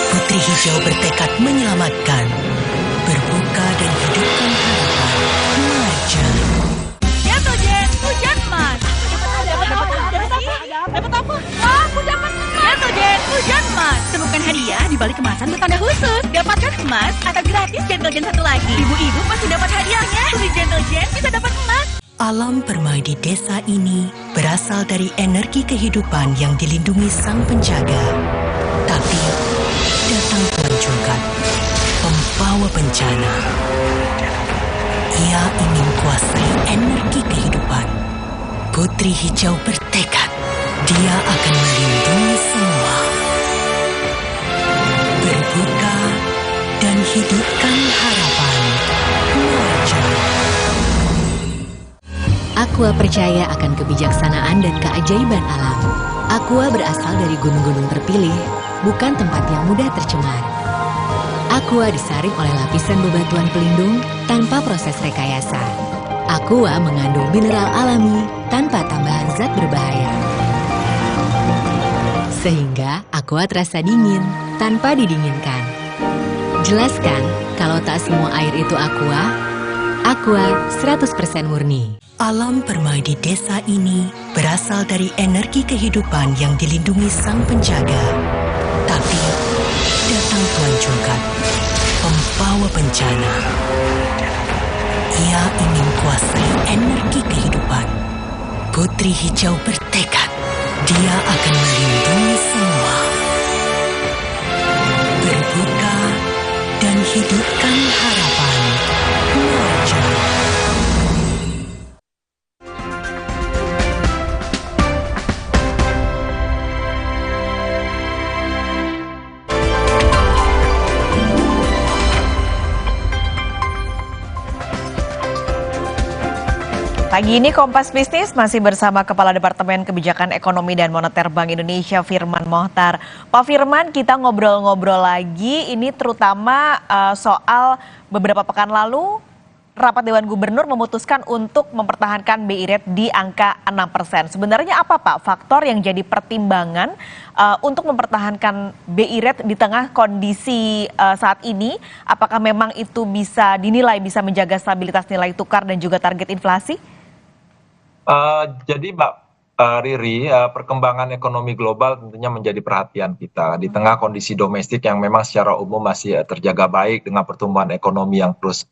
Putri Hijau bertekad menyelamatkan, berbuka dan hidupkan harapan. Marja. Jatuh, Jen. Hujan emas. Dapat apa? Wah, hujan emas. Jatuh, Jen. Hujan emas. Temukan hadiah di balik kemasan bertanda khusus. Dapatkan emas atau gratis Gentle Gen satu lagi. Ibu-ibu pasti dapat hadiahnya. Beli Gentle Gen bisa dapat emas. Alam permai di desa ini berasal dari energi kehidupan yang dilindungi sang penjaga. Tapi datang Tuan Cungkat, pembawa bencana. Ia ingin kuasai energi kehidupan. Putri Hijau bertekad, dia akan melindungi semua. Berbuka dan hidupkan harapan. Marja. Aqua percaya akan kebijaksanaan dan keajaiban alam. Aqua berasal dari gunung-gunung terpilih, bukan tempat yang mudah tercemar. Aqua disaring oleh lapisan bebatuan pelindung tanpa proses rekayasa. Aqua mengandung mineral alami tanpa tambahan zat berbahaya. Sehingga Aqua terasa dingin tanpa didinginkan. Jelaskan kalau tak semua air itu Aqua 100% murni. Alam permai di desa ini berasal dari energi kehidupan yang dilindungi sang penjaga. Tapi datang Tuan Cungkat, pembawa bencana. Ia ingin kuasai energi kehidupan. Putri Hijau bertekad, dia akan melindungi semua. Berbuka dan hidupkan harapan. Marja. Pagi ini Kompas Bisnis masih bersama Kepala Departemen Kebijakan Ekonomi dan Moneter Bank Indonesia Firman Mohtar. Pak Firman, kita ngobrol-ngobrol lagi ini terutama soal beberapa pekan lalu rapat Dewan Gubernur memutuskan untuk mempertahankan BI Rate di angka 6%. Sebenarnya apa Pak faktor yang jadi pertimbangan untuk mempertahankan BI Rate di tengah kondisi saat ini? Apakah memang itu bisa dinilai bisa menjaga stabilitas nilai tukar dan juga target inflasi? Jadi Mbak Riri, perkembangan ekonomi global tentunya menjadi perhatian kita di tengah kondisi domestik yang memang secara umum masih terjaga baik dengan pertumbuhan ekonomi yang terus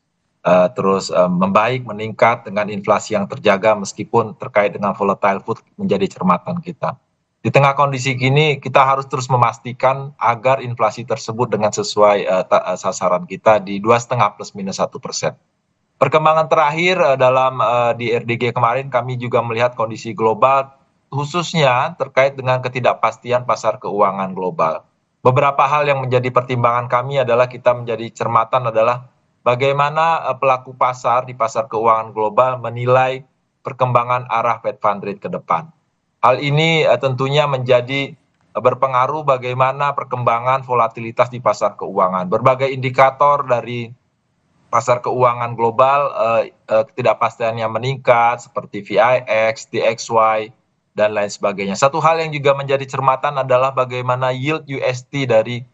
membaik, meningkat dengan inflasi yang terjaga meskipun terkait dengan volatile food menjadi cermatan kita. Di tengah kondisi gini kita harus terus memastikan agar inflasi tersebut dengan sesuai sasaran kita di 2,5 plus minus 1%. Perkembangan terakhir dalam di RDG kemarin kami juga melihat kondisi global khususnya terkait dengan ketidakpastian pasar keuangan global. Beberapa hal yang menjadi pertimbangan kami adalah kita menjadi cermatan adalah bagaimana pelaku pasar di pasar keuangan global menilai perkembangan arah Fed Fund Rate ke depan. Hal ini tentunya menjadi berpengaruh bagaimana perkembangan volatilitas di pasar keuangan. Berbagai indikator dari pasar keuangan global ketidakpastiannya meningkat seperti VIX, DXY, dan lain sebagainya. Satu hal yang juga menjadi cermatan adalah bagaimana yield USD dari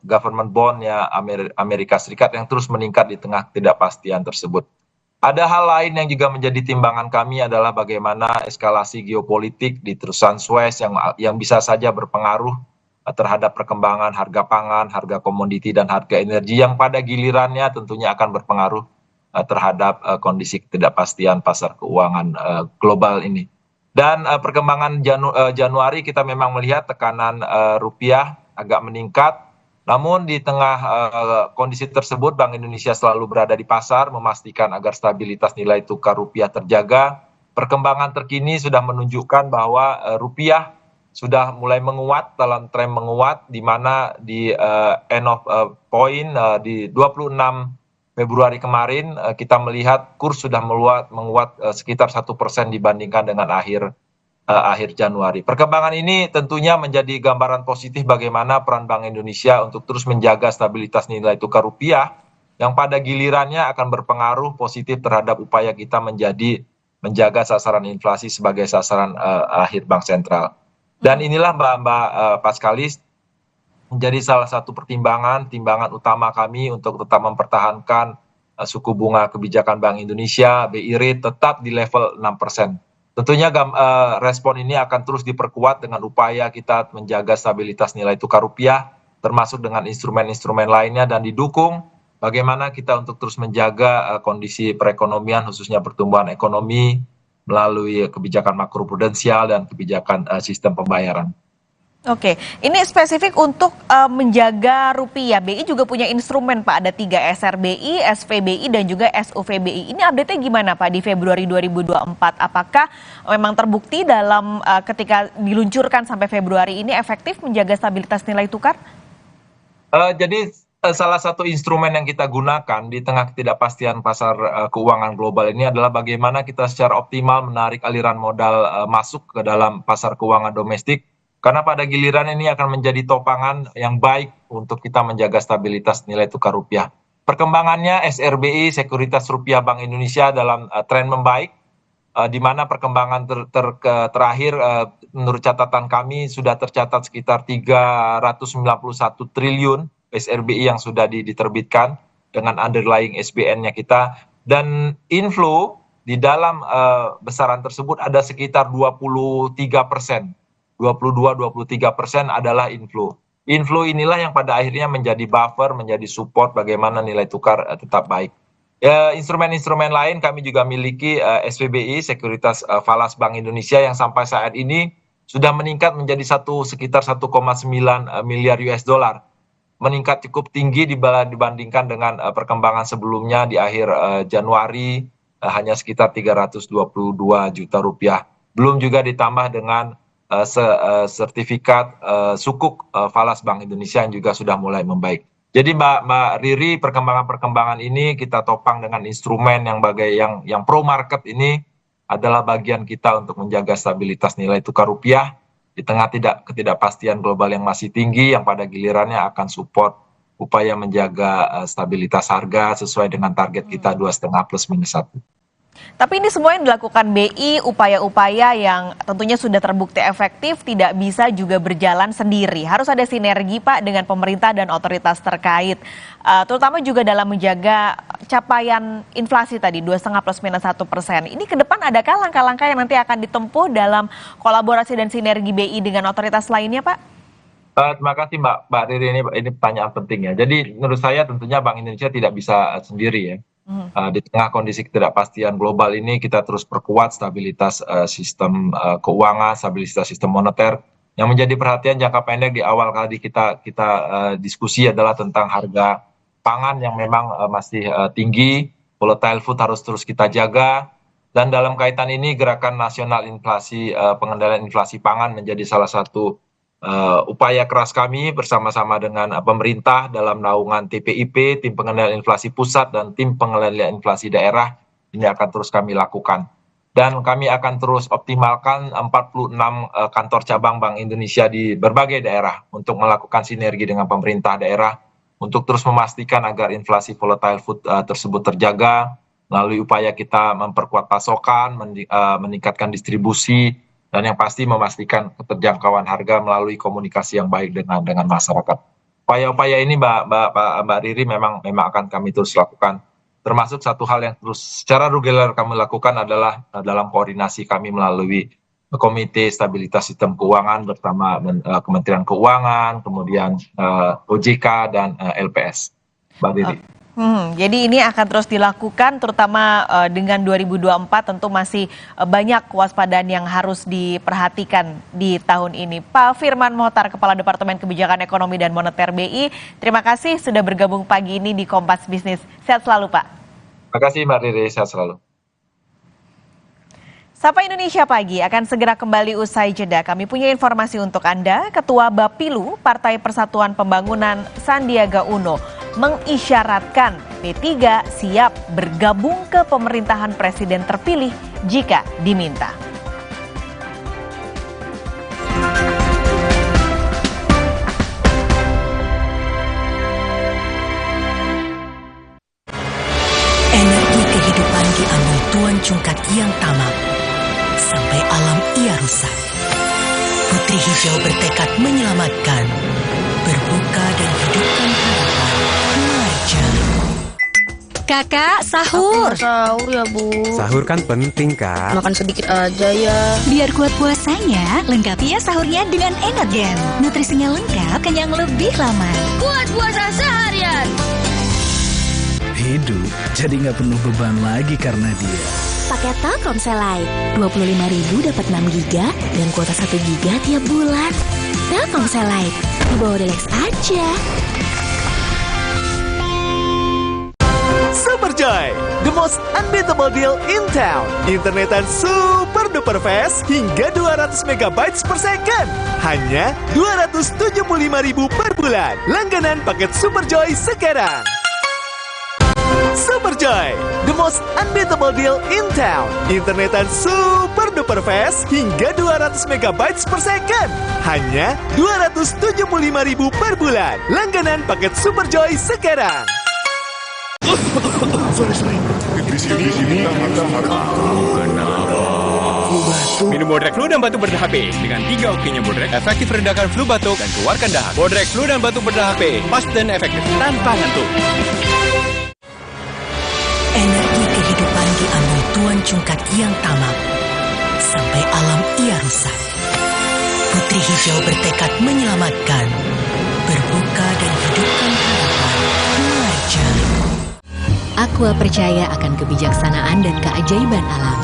government bond-nya Amerika Serikat yang terus meningkat di tengah ketidakpastian tersebut. Ada hal lain yang juga menjadi timbangan kami adalah bagaimana eskalasi geopolitik di terusan Suez yang bisa saja berpengaruh terhadap perkembangan harga pangan, harga komoditi, dan harga energi yang pada gilirannya tentunya akan berpengaruh terhadap kondisi ketidakpastian pasar keuangan global ini. Dan perkembangan Januari kita memang melihat tekanan rupiah agak meningkat Namun di tengah kondisi tersebut, Bank Indonesia selalu berada di pasar, memastikan agar stabilitas nilai tukar rupiah terjaga. Perkembangan terkini sudah menunjukkan bahwa rupiah sudah mulai menguat dalam tren menguat, di mana di end of point di 26 Februari kemarin kita melihat kurs sudah menguat sekitar 1% dibandingkan dengan akhir Januari. Perkembangan ini tentunya menjadi gambaran positif bagaimana peran Bank Indonesia untuk terus menjaga stabilitas nilai tukar rupiah yang pada gilirannya akan berpengaruh positif terhadap upaya kita menjaga sasaran inflasi sebagai sasaran akhir Bank Sentral. Dan inilah Mbak Paskalis menjadi salah satu timbangan utama kami untuk tetap mempertahankan suku bunga kebijakan Bank Indonesia BI rate tetap di level 6%. Tentunya respon ini akan terus diperkuat dengan upaya kita menjaga stabilitas nilai tukar rupiah, termasuk dengan instrumen-instrumen lainnya, dan didukung bagaimana kita untuk terus menjaga kondisi perekonomian, khususnya pertumbuhan ekonomi, melalui kebijakan makroprudensial dan kebijakan sistem pembayaran. Oke, ini spesifik untuk menjaga rupiah. BI juga punya instrumen, Pak. Ada 3 SRBI, SVBI, dan juga SUVBI. Ini update-nya gimana, Pak, di Februari 2024? Apakah memang terbukti dalam ketika diluncurkan sampai Februari ini efektif menjaga stabilitas nilai tukar? Jadi salah satu instrumen yang kita gunakan di tengah ketidakpastian pasar keuangan global ini adalah bagaimana kita secara optimal menarik aliran modal masuk ke dalam pasar keuangan domestik. Karena pada giliran ini akan menjadi topangan yang baik untuk kita menjaga stabilitas nilai tukar rupiah. Perkembangannya SRBI, Sekuritas Rupiah Bank Indonesia, dalam tren membaik, di mana perkembangan terakhir menurut catatan kami sudah tercatat sekitar 391 triliun SRBI yang sudah diterbitkan dengan underlying SBN-nya kita. Dan inflow di dalam besaran tersebut ada sekitar 23%. 22-23% adalah inflow. Inflow inilah yang pada akhirnya menjadi buffer, menjadi support bagaimana nilai tukar tetap baik. Instrumen-instrumen lain kami juga miliki SVBI, Sekuritas Falas Bank Indonesia, yang sampai saat ini sudah meningkat menjadi sekitar 1,9 miliar US dollar. Meningkat cukup tinggi dibandingkan dengan perkembangan sebelumnya di akhir Januari, hanya sekitar 322 juta rupiah. Belum juga ditambah dengan sertifikat sukuk falas Bank Indonesia yang juga sudah mulai membaik. Jadi Mbak Riri, perkembangan ini kita topang dengan instrumen yang pro market ini adalah bagian kita untuk menjaga stabilitas nilai tukar rupiah di tengah ketidakpastian global yang masih tinggi, yang pada gilirannya akan support upaya menjaga stabilitas harga sesuai dengan target kita 2,5 plus minus 1. Tapi ini semua yang dilakukan BI, upaya-upaya yang tentunya sudah terbukti efektif, tidak bisa juga berjalan sendiri. Harus ada sinergi, Pak, dengan pemerintah dan otoritas terkait. Terutama juga dalam menjaga capaian inflasi tadi, 2,5 plus minus 1%. Ini ke depan adakah langkah-langkah yang nanti akan ditempuh dalam kolaborasi dan sinergi BI dengan otoritas lainnya, Pak? Terima kasih Mbak Riri, ini pertanyaan penting ya. Jadi menurut saya tentunya Bank Indonesia tidak bisa sendiri ya. Di tengah kondisi ketidakpastian global ini kita terus perkuat stabilitas sistem keuangan, stabilitas sistem moneter. Yang menjadi perhatian jangka pendek di awal kali kita diskusi adalah tentang harga pangan yang memang masih tinggi, volatile food harus terus kita jaga. Dan dalam kaitan ini gerakan nasional inflasi, pengendalian inflasi pangan menjadi salah satu upaya keras kami bersama-sama dengan pemerintah dalam naungan TPIP, Tim Pengendalian Inflasi Pusat, dan Tim Pengendalian Inflasi Daerah. Ini akan terus kami lakukan. Dan kami akan terus optimalkan 46 kantor cabang Bank Indonesia di berbagai daerah untuk melakukan sinergi dengan pemerintah daerah untuk terus memastikan agar inflasi volatile food tersebut terjaga melalui upaya kita memperkuat pasokan, meningkatkan distribusi, dan yang pasti memastikan keterjangkauan harga melalui komunikasi yang baik dengan masyarakat. Upaya-upaya ini Mbak Riri memang akan kami terus lakukan. Termasuk satu hal yang terus secara reguler kami lakukan adalah dalam koordinasi kami melalui Komite Stabilitas Sistem Keuangan bersama Kementerian Keuangan, kemudian OJK dan LPS. Mbak Riri. Jadi ini akan terus dilakukan terutama dengan 2024 tentu masih banyak kewaspadaan yang harus diperhatikan di tahun ini. Pak Firman Mohtar, Kepala Departemen Kebijakan Ekonomi dan Moneter BI, terima kasih sudah bergabung pagi ini di Kompas Bisnis. Sehat selalu Pak. Terima kasih Mbak Riri, sehat selalu. Sapa Indonesia Pagi akan segera kembali usai jeda. Kami punya informasi untuk Anda. Ketua Bapilu Partai Persatuan Pembangunan Sandiaga Uno mengisyaratkan P3 siap bergabung ke pemerintahan presiden terpilih jika diminta. Energi kehidupan diambil Tuan Cungkat yang tamak, sampai alam ia rusak. Putri Hijau bertekad menyelamatkan, berbuka dan hidupkan harapan. Marja. Kakak, sahur. Sahur ya, Bu. Sahur kan penting, Kak. Makan sedikit aja ya. Biar kuat puasanya, lengkapi ya sahurnya dengan Energen. Nutrisinya lengkap, kenyang lebih lama. Kuat puasa seharian. Hidup jadi nggak penuh beban lagi karena dia. Pakai Telkomsel Lite, 25.000 dapat 6 GB dan kuota 1 GB tiap bulan. Telkomsel Lite, di bawah Relax aja. Superjoy, the most unbeatable deal in town. Internetan super duper fast hingga 200 MB per second. Hanya 275.000 per bulan. Langganan paket Superjoy sekarang. Superjoy, the most unbeatable deal in town. Internetan super duper fast hingga 200 MB per second. Hanya 275.000 per bulan. Langganan paket Superjoy sekarang. Sorry. Di sini Minum Bodrek Flu dan Batuk Berdah HP. Dengan 3 oksinya Bodrek, efektif redakan flu batuk dan keluarkan dahak. Bodrek Flu dan Batuk Berdah HP, pas dan efektif, tanpa ngantuk. Energi kehidupan diambil Tuan Cungkat yang tamak, sampai alam ia rusak. Putri Hijau bertekad menyelamatkan, berbuka dan hidupkan harapan. Marja. Aqua percaya akan kebijaksanaan dan keajaiban alam.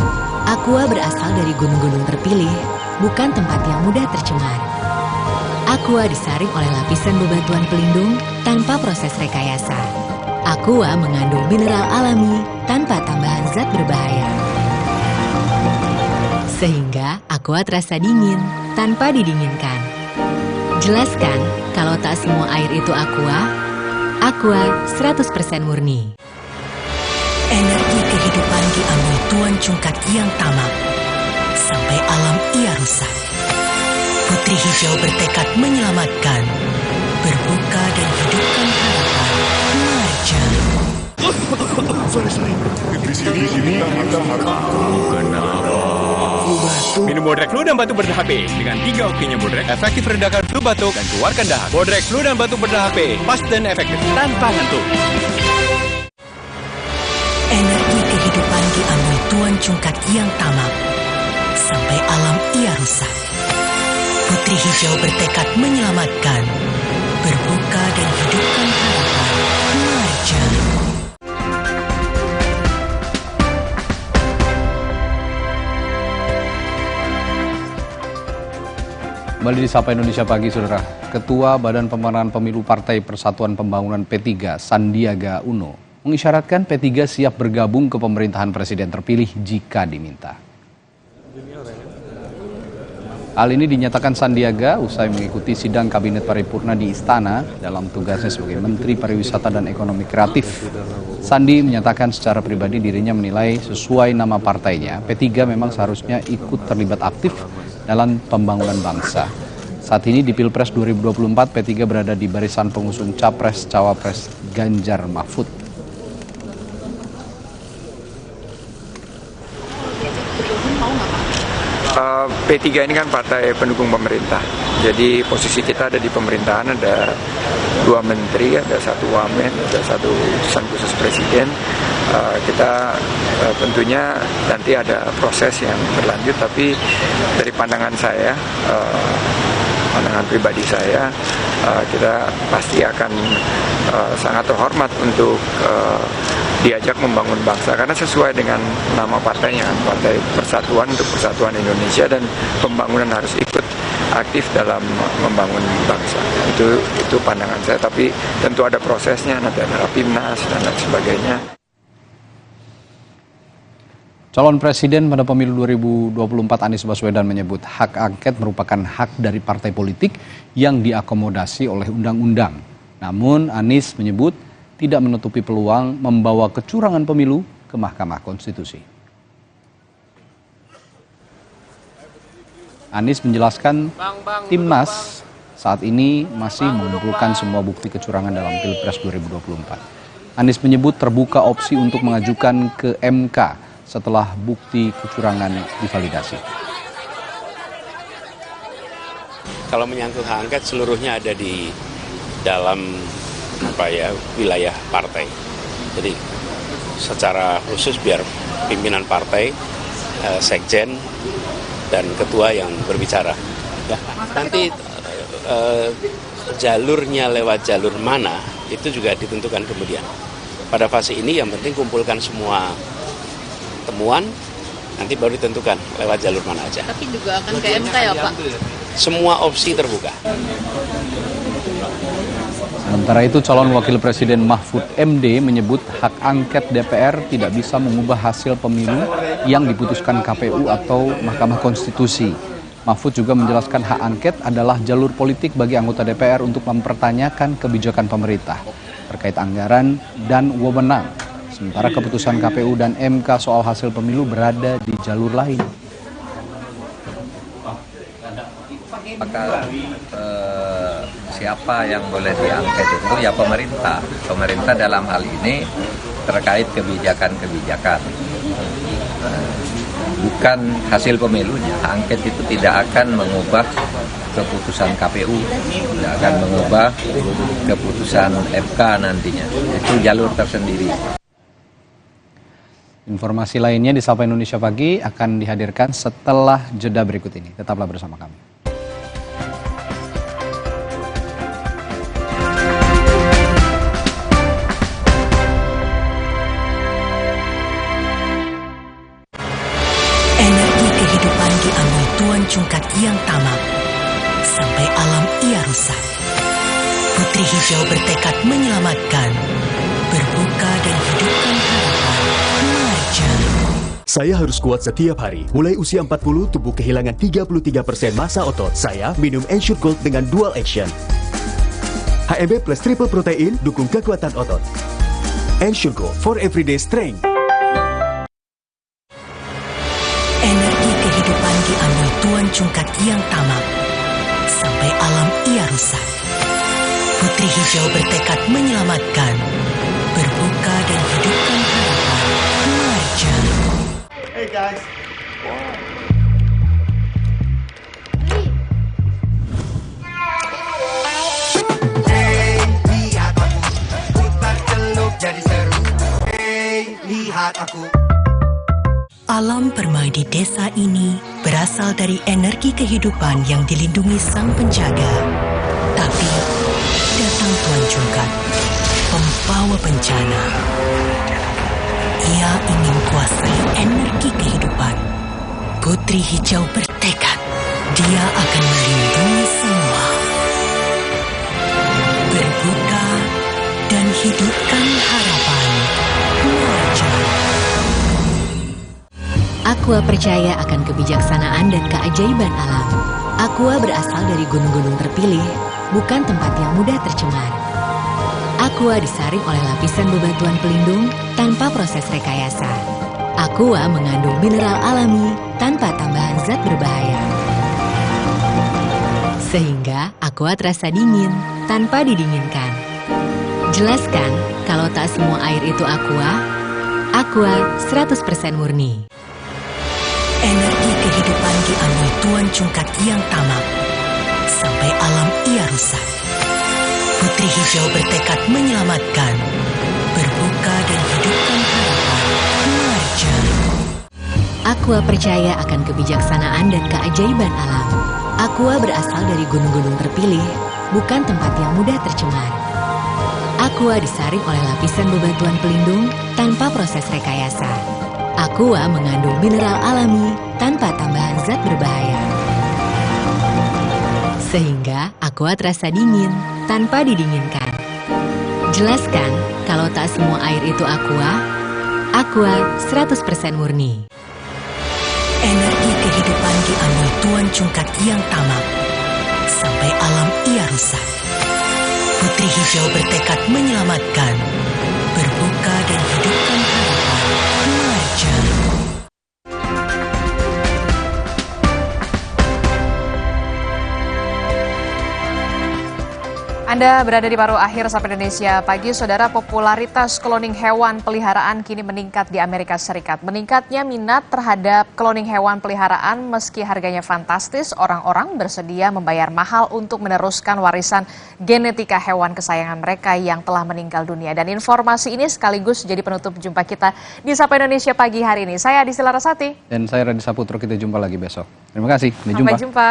Aqua berasal dari gunung-gunung terpilih, bukan tempat yang mudah tercemar. Aqua disaring oleh lapisan bebatuan pelindung tanpa proses rekayasa. Aqua mengandung mineral alami tanpa tambahan zat berbahaya. Sehingga Aqua terasa dingin tanpa didinginkan. Jelaskan kalau tak semua air itu Aqua. Aqua 100% murni. Energi kehidupan diambil Tuan Cungkat yang tamak, sampai alam ia rusak. Putri Hijau bertekad menyelamatkan, berbuka dan hidupkan harapan. Marja. Sorry. Di sini Minum Bodrek Flu dan Batuk Berdah HP. Dengan 3 oksinya Bodrek, efektif redakan flu batuk dan keluarkan dahak. Bodrek Flu dan Batuk Berdah HP, pas dan efektif, tanpa ngantuk. Energi kehidupan diambil Tuan Cungkat yang tamak, sampai alam ia rusak. Putri Hijau bertekad menyelamatkan, berbuka dan hidupkan harapan. Marja. Kembali di Sapa Indonesia Pagi, Saudara. Ketua Badan Pemenangan Pemilu Partai Persatuan Pembangunan P3, Sandiaga Uno, mengisyaratkan P3 siap bergabung ke pemerintahan presiden terpilih jika diminta. Hal ini dinyatakan Sandiaga usai mengikuti sidang Kabinet Paripurna di Istana dalam tugasnya sebagai Menteri Pariwisata dan Ekonomi Kreatif. Sandi menyatakan secara pribadi dirinya menilai sesuai nama partainya, P3 memang seharusnya ikut terlibat aktif dalam pembangunan bangsa. Saat ini di Pilpres 2024, P3 berada di barisan pengusung Capres-Cawapres Ganjar Mahfud. P3 ini kan partai pendukung pemerintah, jadi posisi kita ada di pemerintahan, ada 2 menteri, ada 1 wamen, ada 1 utusan khusus presiden. Kita tentunya nanti ada proses yang berlanjut, tapi dari pandangan saya pandangan pribadi saya, kita pasti akan sangat terhormat untuk diajak membangun bangsa, karena sesuai dengan nama partainya, Partai Persatuan untuk Persatuan Indonesia, dan pembangunan harus ikut aktif dalam membangun bangsa. Itu pandangan saya, tapi tentu ada prosesnya, nanti ada Rapimnas dan lain sebagainya. Calon Presiden pada pemilu 2024 Anies Baswedan menyebut hak angket merupakan hak dari partai politik yang diakomodasi oleh undang-undang. Namun Anies menyebut tidak menutupi peluang membawa kecurangan pemilu ke Mahkamah Konstitusi. Anies menjelaskan Timnas saat ini masih mengumpulkan semua bukti kecurangan dalam Pilpres 2024. Anies menyebut terbuka opsi untuk mengajukan ke MK setelah bukti kecurangan divalidasi. Kalau menyangkut hak angket, seluruhnya ada di dalam wilayah partai. Jadi secara khusus biar pimpinan partai, sekjen dan ketua yang berbicara. Ya, nanti jalurnya lewat jalur mana itu juga ditentukan kemudian. Pada fase ini yang penting kumpulkan semua temuan, nanti baru ditentukan lewat jalur mana aja. Tapi juga akan ke MK ya Pak? Semua opsi terbuka. Sementara itu calon wakil presiden Mahfud MD menyebut hak angket DPR tidak bisa mengubah hasil pemilu yang diputuskan KPU atau Mahkamah Konstitusi. Mahfud juga menjelaskan hak angket adalah jalur politik bagi anggota DPR untuk mempertanyakan kebijakan pemerintah terkait anggaran dan wewenang. Sementara keputusan KPU dan MK soal hasil pemilu berada di jalur lain. Maka siapa yang boleh diangket itu ya pemerintah. Pemerintah dalam hal ini terkait kebijakan-kebijakan. Bukan hasil pemilunya. Angket itu tidak akan mengubah keputusan KPU, tidak akan mengubah keputusan MK nantinya. Itu jalur tersendiri. Informasi lainnya di Sapa Indonesia Pagi akan dihadirkan setelah jeda berikut ini. Tetaplah bersama kami. Energi kehidupan diambil tuan cungkat yang tamak, sampai alam ia rusak. Putri Hijau bertekad menyelamatkan, berbuka dan hidupkan harapan. Saya harus kuat setiap hari. Mulai usia 40, tubuh kehilangan 33% massa otot. Saya minum Ensure Gold dengan dual action. HMB plus triple protein dukung kekuatan otot. Ensure Gold for everyday strength. Energi kehidupan diambil tuan cungkat yang tamak, sampai alam ia rusak. Putri Hijau bertekad menyelamatkan, berbuka dan hidupkan harapan. Marja. Hey guys. Hey, lihat aku, putar celup jadi seru. Hey, lihat aku. Alam permai di desa ini berasal dari energi kehidupan yang dilindungi sang penjaga. Tapi datang Tuan Cungkat, pembawa bencana. Ia ingin kuasai energi kehidupan. Putri Hijau bertekad, dia akan melindungi semua. Berbuka dan hidupkan harapan. Marja. Aqua percaya akan kebijaksanaan dan keajaiban alam. Aqua berasal dari gunung-gunung terpilih, bukan tempat yang mudah tercemar. Aqua disaring oleh lapisan bebatuan pelindung tanpa proses rekayasa. Aqua mengandung mineral alami tanpa tambahan zat berbahaya. Sehingga Aqua terasa dingin tanpa didinginkan. Jelaskan kalau tak semua air itu Aqua. Aqua 100% murni. Energi kehidupan diambil tuan cungkat yang tamak, sampai alam ia rusak. Putri Hijau bertekad menyelamatkan, berbuka dan hidupkan harapan. Marja. Aqua percaya akan kebijaksanaan dan keajaiban alam. Aqua berasal dari gunung-gunung terpilih, bukan tempat yang mudah tercemar. Aqua disaring oleh lapisan bebatuan pelindung tanpa proses rekayasa. Aqua mengandung mineral alami tanpa tambahan zat berbahaya. Sehingga Aqua terasa dingin tanpa didinginkan. Jelaskan kalau tak semua air itu Aqua 100% murni. Energi kehidupan diambil Tuan Cungkat yang tamak, sampai alam ia rusak. Putri Hijau bertekad menyelamatkan, berbuka dan hidupkan harapan keluarga. Anda berada di paruh akhir Sapa Indonesia Pagi. Saudara, popularitas kloning hewan peliharaan kini meningkat di Amerika Serikat. Meningkatnya minat terhadap kloning hewan peliharaan meski harganya fantastis, orang-orang bersedia membayar mahal untuk meneruskan warisan genetika hewan kesayangan mereka yang telah meninggal dunia. Dan informasi ini sekaligus jadi penutup jumpa kita di Sapa Indonesia Pagi hari ini. Saya Adisi Larasati. Dan saya Radhi Saputro, kita jumpa lagi besok. Terima kasih, sampai jumpa.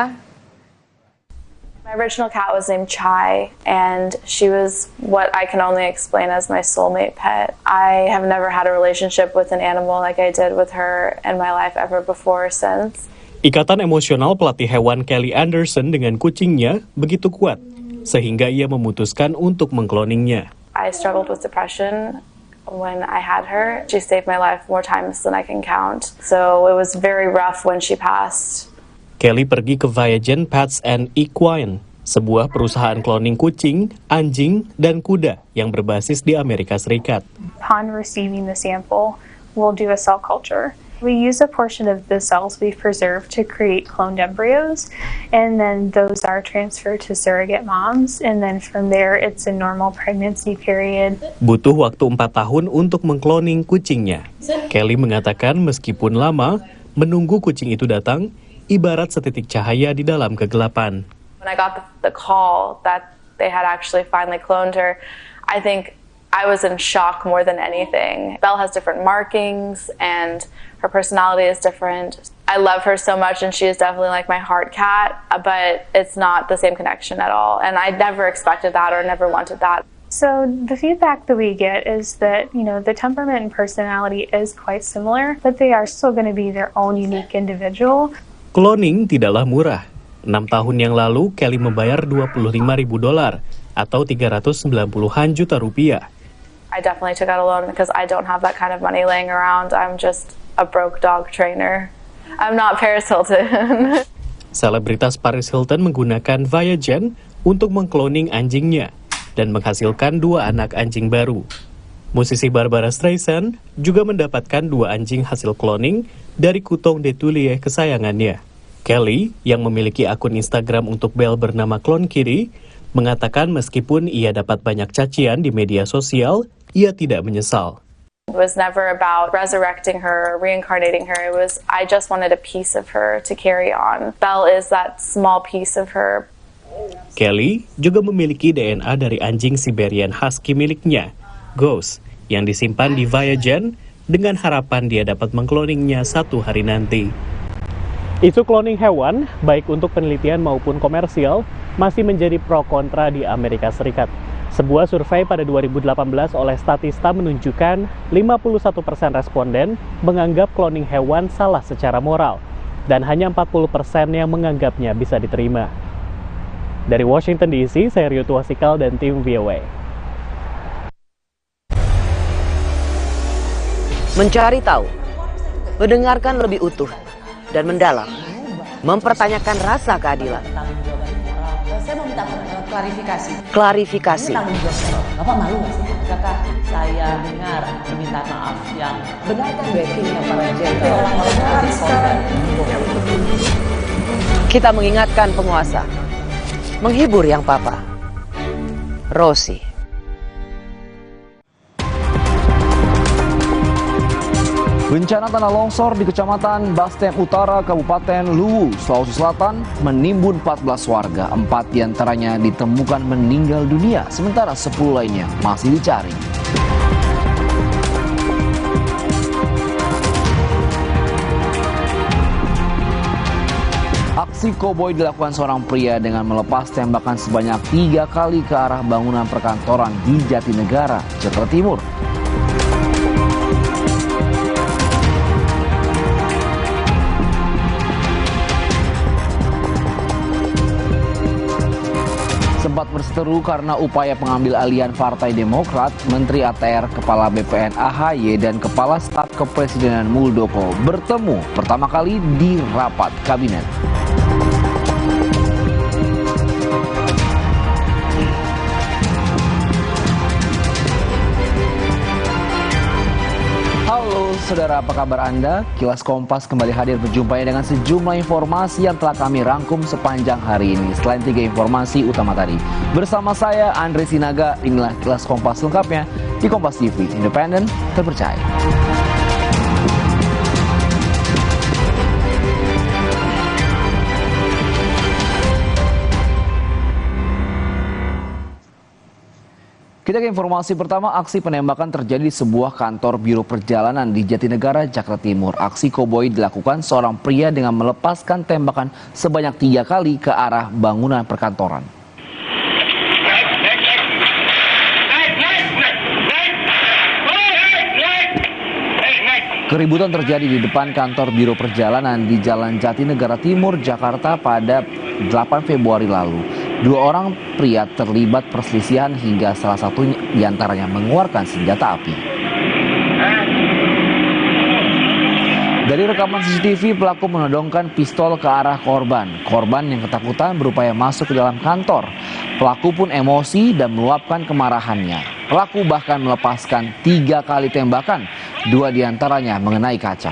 My original cat was named Chai, and she was what I can only explain as my soulmate pet. I have never had a relationship with an animal like I did with her in my life ever before or since. Ikatan emosional pelatih hewan Kelly Anderson dengan kucingnya begitu kuat, sehingga ia memutuskan untuk mengkloningnya. I struggled with depression when I had her. She saved my life more times than I can count. So it was very rough when she passed. Kelly pergi ke Viagen Pets and Equine, sebuah perusahaan kloning kucing, anjing, dan kuda yang berbasis di Amerika Serikat. Upon receiving the sample, we'll do a cell culture. We use a portion of the cells we've preserved to create cloned embryos, and then those are transferred to surrogate moms, and then from there it's a normal pregnancy period. Butuh waktu 4 tahun untuk mengkloning kucingnya. Kelly mengatakan meskipun lama, menunggu kucing itu datang, ibarat setitik cahaya di dalam kegelapan. When I got the call that they had actually finally cloned her, I think I was in shock more than anything. Belle has different markings and her personality is different. I love her so much and she is definitely like my heart cat, but it's not the same connection at all. And I never expected that or never wanted that. So the feedback that we get is that, the temperament and personality is quite similar, but they are still going to be their own unique individual. Cloning tidaklah murah. 6 tahun yang lalu, Kelly membayar $25.000 atau 390-an juta rupiah. I definitely took out a loan because I don't have that kind of money laying around. I'm just a broke dog trainer. I'm not Paris Hilton. Selebritas Paris Hilton menggunakan Viagen untuk mengkloning anjingnya dan menghasilkan 2 anak anjing baru. Musisi Barbara Streisand juga mendapatkan 2 anjing hasil cloning dari Coton de Tuileries kesayangannya. Kelly, yang memiliki akun Instagram untuk Belle bernama Clone Kitty, mengatakan meskipun ia dapat banyak cacian di media sosial, ia tidak menyesal. It was never about resurrecting her, reincarnating her. It was, I just wanted a piece of her to carry on. Belle is that small piece of her. Kelly juga memiliki DNA dari anjing Siberian Husky miliknya, Ghost, yang disimpan di Viagen dengan harapan dia dapat mengkloningnya suatu hari nanti. Isu kloning hewan, baik untuk penelitian maupun komersial, masih menjadi pro kontra di Amerika Serikat. Sebuah survei pada 2018 oleh Statista menunjukkan 51% responden menganggap kloning hewan salah secara moral, dan hanya 40% yang menganggapnya bisa diterima. Dari Washington DC, saya Rio Tuasikal dan tim VOA. Mencari tahu, mendengarkan lebih utuh dan mendalam, mempertanyakan rasa keadilan. Saya mau minta klarifikasi. Klarifikasi. Bapak malu nggak sih? Apakah saya dengar permintaan maaf yang benarkan backingnya para jenderal Kita mengingatkan penguasa, menghibur yang papa. Rosi. Bencana tanah longsor di Kecamatan Bastem Utara, Kabupaten Luwu, Sulawesi Selatan menimbun 14 warga. 4 diantaranya ditemukan meninggal dunia, sementara 10 lainnya masih dicari. Aksi koboi dilakukan seorang pria dengan melepas tembakan sebanyak 3 kali ke arah bangunan perkantoran di Jatinegara, Jakarta Timur. Sempat berseteru karena upaya pengambil alihan Partai Demokrat, Menteri ATR, Kepala BPN AHY, dan Kepala Staf Kepresidenan Muldoko bertemu pertama kali di rapat kabinet. Halo saudara, apa kabar Anda? Kilas Kompas kembali hadir berjumpa dengan sejumlah informasi yang telah kami rangkum sepanjang hari ini. Selain 3 informasi utama tadi, bersama saya Andre Sinaga, inilah Kilas Kompas lengkapnya di Kompas TV, independen, terpercaya. Kita ke informasi pertama, aksi penembakan terjadi di sebuah kantor biro perjalanan di Jatinegara, Jakarta Timur. Aksi koboi dilakukan seorang pria dengan melepaskan tembakan sebanyak 3 kali ke arah bangunan perkantoran. Keributan terjadi di depan kantor biro perjalanan di Jalan Jatinegara Timur, Jakarta pada 8 Februari lalu. 2 orang pria terlibat perselisihan hingga salah satu diantaranya mengeluarkan senjata api. Dari rekaman CCTV, pelaku menodongkan pistol ke arah korban. Korban yang ketakutan berupaya masuk ke dalam kantor. Pelaku pun emosi dan meluapkan kemarahannya. Pelaku bahkan melepaskan 3 kali tembakan, 2 diantaranya mengenai kaca.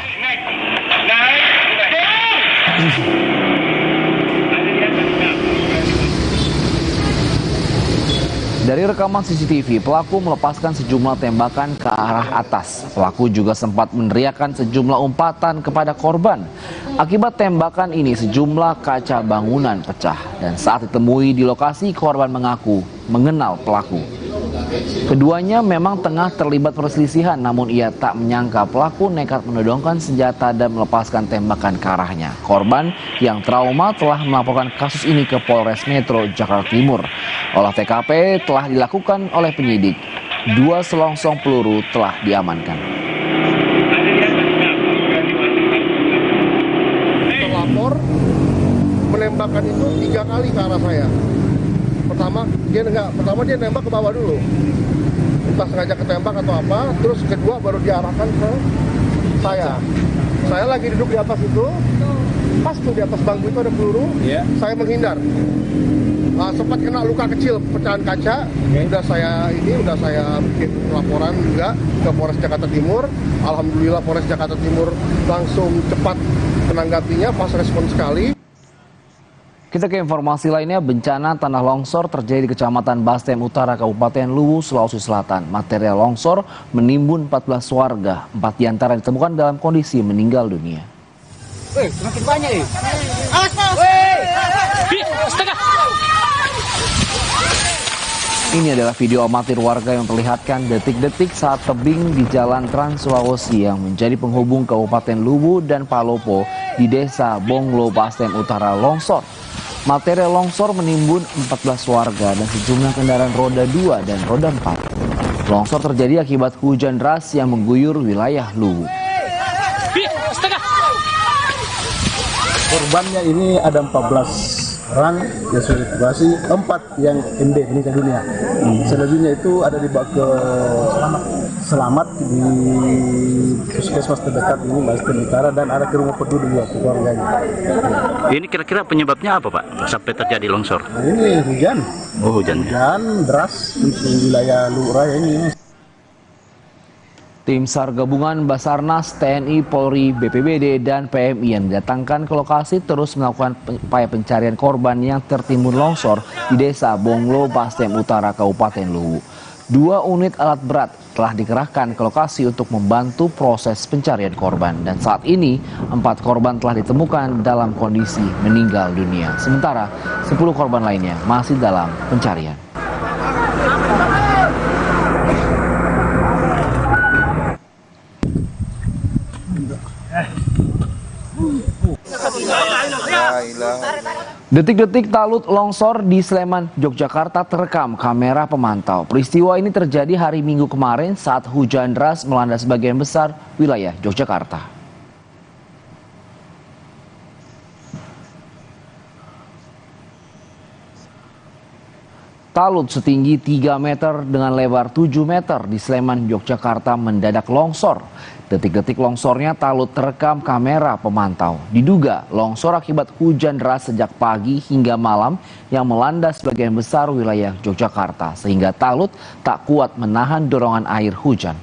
Dari rekaman CCTV, pelaku melepaskan sejumlah tembakan ke arah atas. Pelaku juga sempat meneriakkan sejumlah umpatan kepada korban. Akibat tembakan ini, sejumlah kaca bangunan pecah. Dan saat ditemui di lokasi, korban mengaku mengenal pelaku. Keduanya memang tengah terlibat perselisihan, namun ia tak menyangka pelaku nekat menodongkan senjata dan melepaskan tembakan ke arahnya. Korban yang trauma telah melaporkan kasus ini ke Polres Metro Jakarta Timur. Olah TKP telah dilakukan oleh penyidik. 2 selongsong peluru telah diamankan. Pelapor menembakkan itu 3 kali ke arah saya. Pertama dia nembak ke bawah dulu, entah sengaja ketembak atau apa. Terus kedua baru diarahkan ke saya. Saya lagi duduk di atas itu, pas tuh di atas bangku itu ada peluru. Saya menghindar. Sempat kena luka kecil, pecahan kaca. Udah saya bikin laporan juga ke Polres Jakarta Timur. Alhamdulillah Polres Jakarta Timur langsung cepat menanggapinya, pas respon sekali. Kita ke informasi lainnya, bencana tanah longsor terjadi di Kecamatan Bastem Utara, Kabupaten Luwu, Sulawesi Selatan. Material longsor menimbun 14 warga, 4 diantara ditemukan dalam kondisi meninggal dunia. Semakin banyak nih. Ini adalah video amatir warga yang memperlihatkan detik-detik saat tebing di Jalan Trans Sulawesi yang menjadi penghubung Kabupaten Luwu dan Palopo di Desa Bonglo, Bastem Utara longsor. Material longsor menimbun 14 warga dan sejumlah kendaraan roda 2 dan roda 4. Longsor terjadi akibat hujan deras yang mengguyur wilayah Luwu. Korbannya ini ada 14 orang yang sudah dievakuasi, 4 yang MD meninggal dunia. Selebihnya itu ada dibawa ke Selamat di puskesmas terdekat ini Bastem Utara, dan ada ke rumah peduli juga keluarganya. Ini kira-kira penyebabnya apa Pak sampai terjadi longsor? Nah, ini hujan. Oh, hujan. Hujan deras di wilayah Luwu Raya ini. Tim SAR gabungan Basarnas, TNI, Polri, BPBD, dan PMI yang didatangkan ke lokasi terus melakukan upaya pencarian korban yang tertimbun longsor di Desa Bonglo, Bastem Utara, Kabupaten Luwu. 2 unit alat berat telah dikerahkan ke lokasi untuk membantu proses pencarian korban. Dan saat ini 4 korban telah ditemukan dalam kondisi meninggal dunia. Sementara 10 korban lainnya masih dalam pencarian. La ilaha Detik-detik talut longsor di Sleman, Yogyakarta terekam kamera pemantau. Peristiwa ini terjadi hari Minggu kemarin saat hujan deras melanda sebagian besar wilayah Yogyakarta. Talut setinggi 3 meter dengan lebar 7 meter di Sleman, Yogyakarta mendadak longsor. Detik-detik longsornya talut terekam kamera pemantau. Diduga longsor akibat hujan deras sejak pagi hingga malam yang melanda sebagian besar wilayah Yogyakarta sehingga talut tak kuat menahan dorongan air hujan.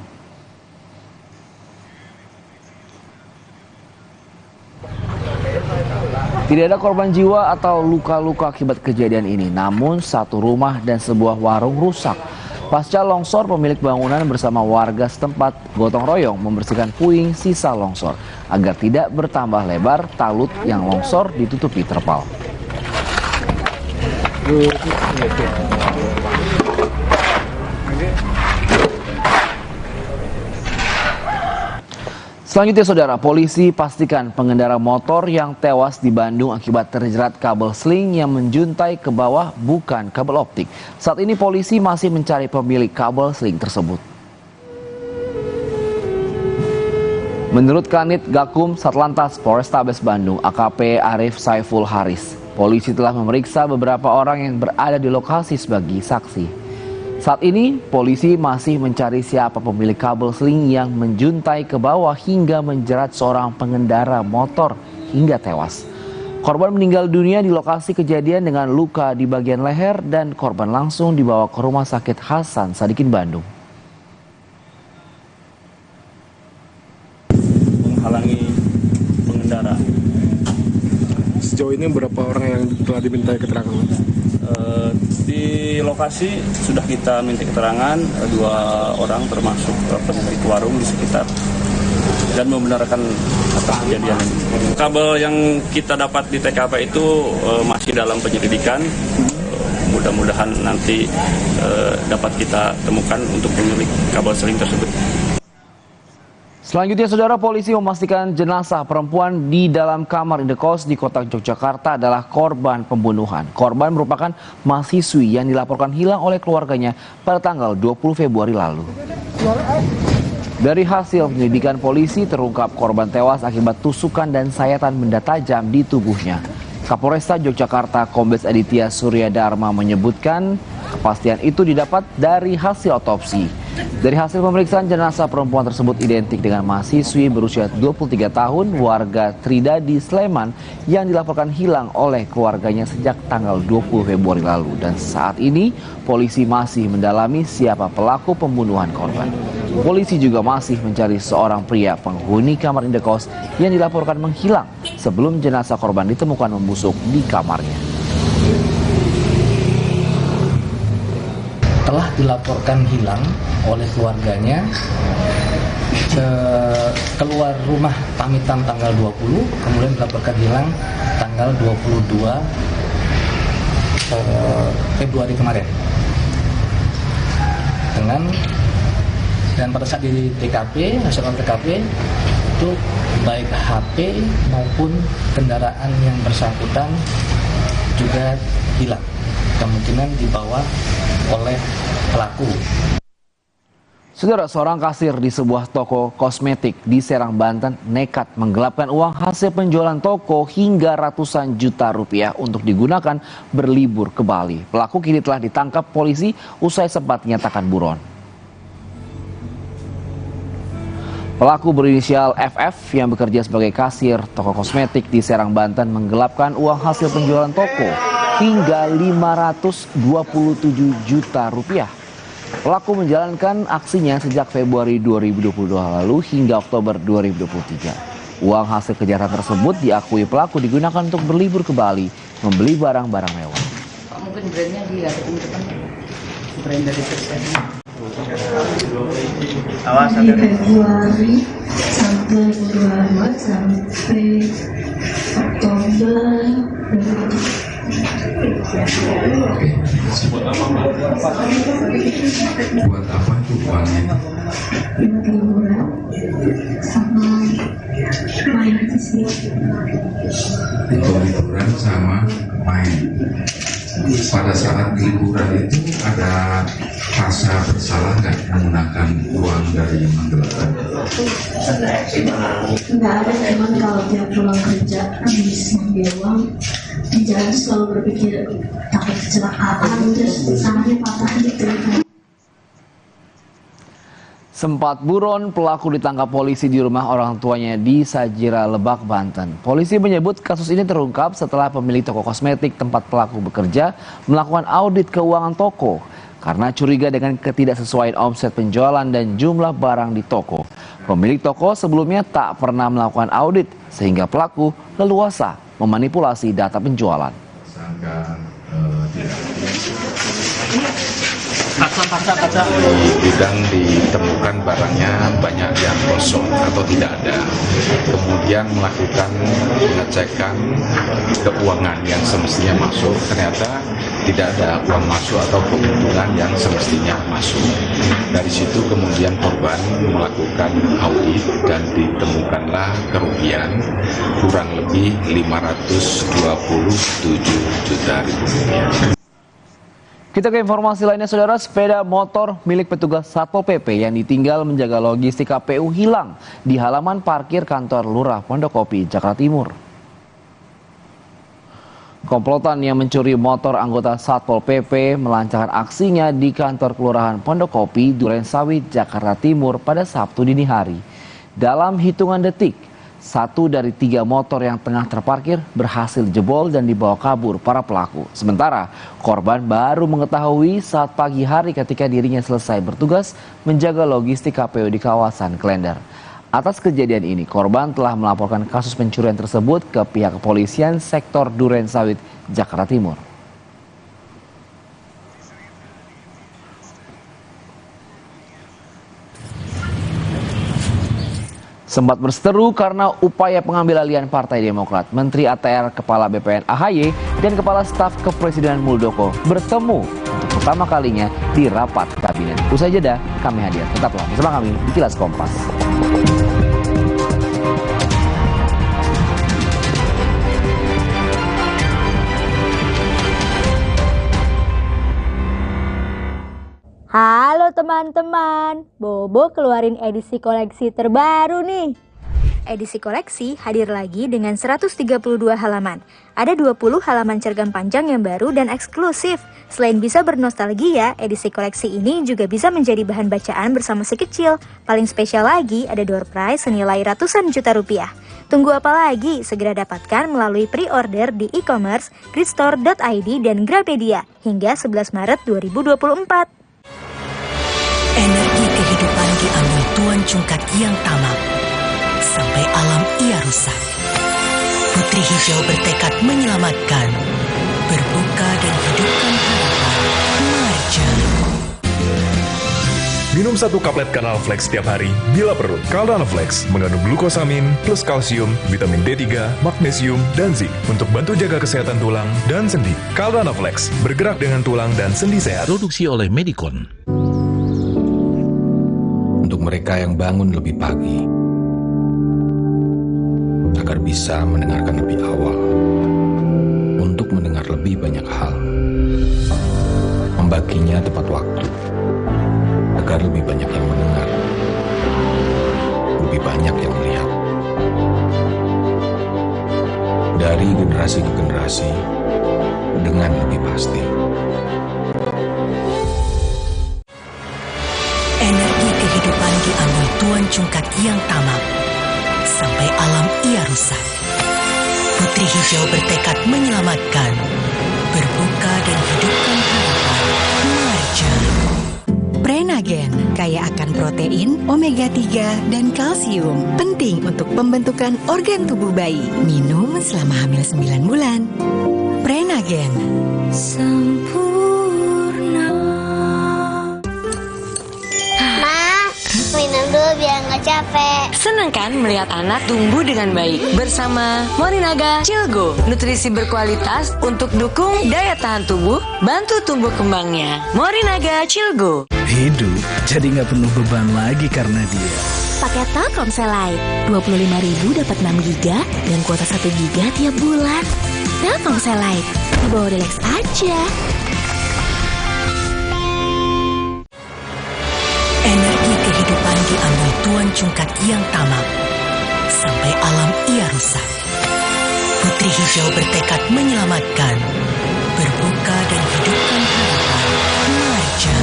Tidak ada korban jiwa atau luka-luka akibat kejadian ini, namun satu rumah dan sebuah warung rusak. Pasca longsor, pemilik bangunan bersama warga setempat gotong royong membersihkan puing sisa longsor agar tidak bertambah lebar talut yang longsor ditutupi terpal. Selanjutnya saudara, polisi pastikan pengendara motor yang tewas di Bandung akibat terjerat kabel seling yang menjuntai ke bawah bukan kabel optik. Saat ini polisi masih mencari pemilik kabel seling tersebut. Menurut Kanit Gakum Satlantas Polrestabes Bandung, AKP Arif Saiful Haris, polisi telah memeriksa beberapa orang yang berada di lokasi sebagai saksi. Saat ini, polisi masih mencari siapa pemilik kabel seling yang menjuntai ke bawah hingga menjerat seorang pengendara motor hingga tewas. Korban meninggal dunia di lokasi kejadian dengan luka di bagian leher dan korban langsung dibawa ke Rumah Sakit Hasan Sadikin Bandung. Menghalangi pengendara. Sejauh ini berapa orang yang telah dimintai keterangan? Di lokasi sudah kita minta keterangan 2 orang termasuk pemilik warung di sekitar dan membenarkan atas kejadian ini. Kabel yang kita dapat di TKP itu masih dalam penyelidikan. Mudah-mudahan nanti dapat kita temukan untuk pemilik kabel seling tersebut. Selanjutnya saudara, polisi memastikan jenazah perempuan di dalam kamar indekos di kota Yogyakarta adalah korban pembunuhan. Korban merupakan mahasiswi yang dilaporkan hilang oleh keluarganya pada tanggal 20 Februari lalu. Dari hasil penyelidikan polisi terungkap korban tewas akibat tusukan dan sayatan benda tajam di tubuhnya. Kapolresta Yogyakarta Kombes Aditya Surya Dharma menyebutkan kepastian itu didapat dari hasil otopsi. Dari hasil pemeriksaan, jenazah perempuan tersebut identik dengan mahasiswi berusia 23 tahun warga Tridadi Sleman yang dilaporkan hilang oleh keluarganya sejak tanggal 20 Februari lalu. Dan saat ini polisi masih mendalami siapa pelaku pembunuhan korban. Polisi juga masih mencari seorang pria penghuni kamar indekos yang dilaporkan menghilang sebelum jenazah korban ditemukan membusuk di kamarnya. Telah dilaporkan hilang oleh keluarganya keluar rumah pamitan tanggal 20, kemudian dilaporkan hilang tanggal 22 Februari kemarin. Dan pada saat di TKP, hasil TKP itu baik HP maupun kendaraan yang bersangkutan juga hilang, kemungkinan dibawa oleh pelaku. Saudara, seorang kasir di sebuah toko kosmetik di Serang, Banten nekat menggelapkan uang hasil penjualan toko hingga ratusan juta rupiah untuk digunakan berlibur ke Bali. Pelaku kini telah ditangkap polisi usai sempat dinyatakan buron. Pelaku berinisial FF yang bekerja sebagai kasir toko kosmetik di Serang, Banten menggelapkan uang hasil penjualan toko hingga 527 juta rupiah. Pelaku menjalankan aksinya sejak Februari 2022 lalu hingga Oktober 2023. Uang hasil kejahatan tersebut diakui pelaku digunakan untuk berlibur ke Bali, membeli barang-barang mewah. Mungkin brandnya dia, brand dari tersebut. Awas dari Februari sampai Maret sampai Oktober. Buat apa Mbak? Buat apa tuh uangnya? Buat liburan sama main aja sih. Itu liburan sama main. Pada saat liburan itu ada rasa bersalah nggak menggunakan uang dari yang menggelapkan? Nggak ada, cuman kalau tiap pulang kerja habis ngambil uang di jalan selalu berpikir takut kecelakaan, terus tangannya patah gitu. Sempat buron, pelaku ditangkap polisi di rumah orang tuanya di Sajira, Lebak, Banten. Polisi menyebut kasus ini terungkap setelah pemilik toko kosmetik tempat pelaku bekerja melakukan audit keuangan toko karena curiga dengan ketidaksesuaian omset penjualan dan jumlah barang di toko. Pemilik toko sebelumnya tak pernah melakukan audit sehingga pelaku leluasa memanipulasi data penjualan. Di gudang ditemukan barangnya banyak yang kosong atau tidak ada. Kemudian melakukan pengecekan keuangan yang semestinya masuk, ternyata tidak ada uang masuk atau keuntungan yang semestinya masuk. Dari situ kemudian korban melakukan audit dan ditemukanlah kerugian kurang lebih 527 juta rupiah. Kita ke informasi lainnya, saudara. Sepeda motor milik petugas Satpol PP yang ditinggal menjaga logistik KPU hilang di halaman parkir kantor Lurah Pondokopi, Jakarta Timur. Komplotan yang mencuri motor anggota Satpol PP melancarkan aksinya di kantor Kelurahan Pondokopi, Durensawit, Jakarta Timur pada Sabtu dini hari. Dalam hitungan detik, 1 dari 3 motor yang tengah terparkir berhasil jebol dan dibawa kabur para pelaku. Sementara korban baru mengetahui saat pagi hari ketika dirinya selesai bertugas menjaga logistik KPU di kawasan Klender. Atas kejadian ini, korban telah melaporkan kasus pencurian tersebut ke pihak kepolisian sektor Durensawit, Jakarta Timur. Sempat berseteru karena upaya pengambil alihan Partai Demokrat. Menteri ATR, Kepala BPN AHY, dan Kepala Staf Kepresidenan Muldoko bertemu untuk pertama kalinya di rapat kabinet. Usai jeda, kami hadir. Tetaplah bersama kami di Kilas Kompas. Halo teman-teman, Bobo keluarin edisi koleksi terbaru nih. Edisi koleksi hadir lagi dengan 132 halaman. Ada 20 halaman cergam panjang yang baru dan eksklusif. Selain bisa bernostalgia, edisi koleksi ini juga bisa menjadi bahan bacaan bersama si kecil. Paling spesial lagi, ada door prize senilai ratusan juta rupiah. Tunggu apa lagi? Segera dapatkan melalui pre-order di e-commerce, gridstore.id dan Grapedia hingga 11 Maret 2024. Energi kehidupan diambil Tuan Cungkat yang tamak, sampai alam ia rusak. Putri Hijau bertekad menyelamatkan, berbuka dan hidupkan harapan. Marja. Minum 1 kaplet Kanalflex setiap hari bila perlu. Kanalflex mengandung glukosamin plus kalsium, vitamin D3, magnesium, dan zinc untuk bantu jaga kesehatan tulang dan sendi. Kanalflex bergerak dengan tulang dan sendi sehat. Produksi oleh Medicon. Untuk mereka yang bangun lebih pagi, agar bisa mendengarkan lebih awal, untuk mendengar lebih banyak hal, membaginya tepat waktu, agar lebih banyak yang mendengar, lebih banyak yang melihat. Dari generasi ke generasi, dengan lebih pasti. Energi kehidupan diambil Tuan Cungkat yang tamak, sampai alam ia rusak. Putri Hijau bertekad menyelamatkan, berbuka dan hidupkan harapan. Marja. Prenagen kaya akan protein, omega 3, dan kalsium. Penting untuk pembentukan organ tubuh bayi. Minum selama hamil 9 bulan. Prenagen. Minum dulu biar nggak capek. Senang kan melihat anak tumbuh dengan baik bersama Morinaga Cilgo. Nutrisi berkualitas untuk dukung daya tahan tubuh, bantu tumbuh kembangnya. Morinaga Cilgo. Hidup jadi nggak penuh beban lagi karena dia. Pakai Telkomsel Lite, 25.000 dapat 6 GB dan kuota 1 GB tiap bulan. Telkomsel Lite. Di bawah relax aja. Energi kehidupan diambil Tuan Cungkat yang tamak, sampai alam ia rusak. Putri Hijau bertekad menyelamatkan, berbuka dan hidupkan harapan. Marja.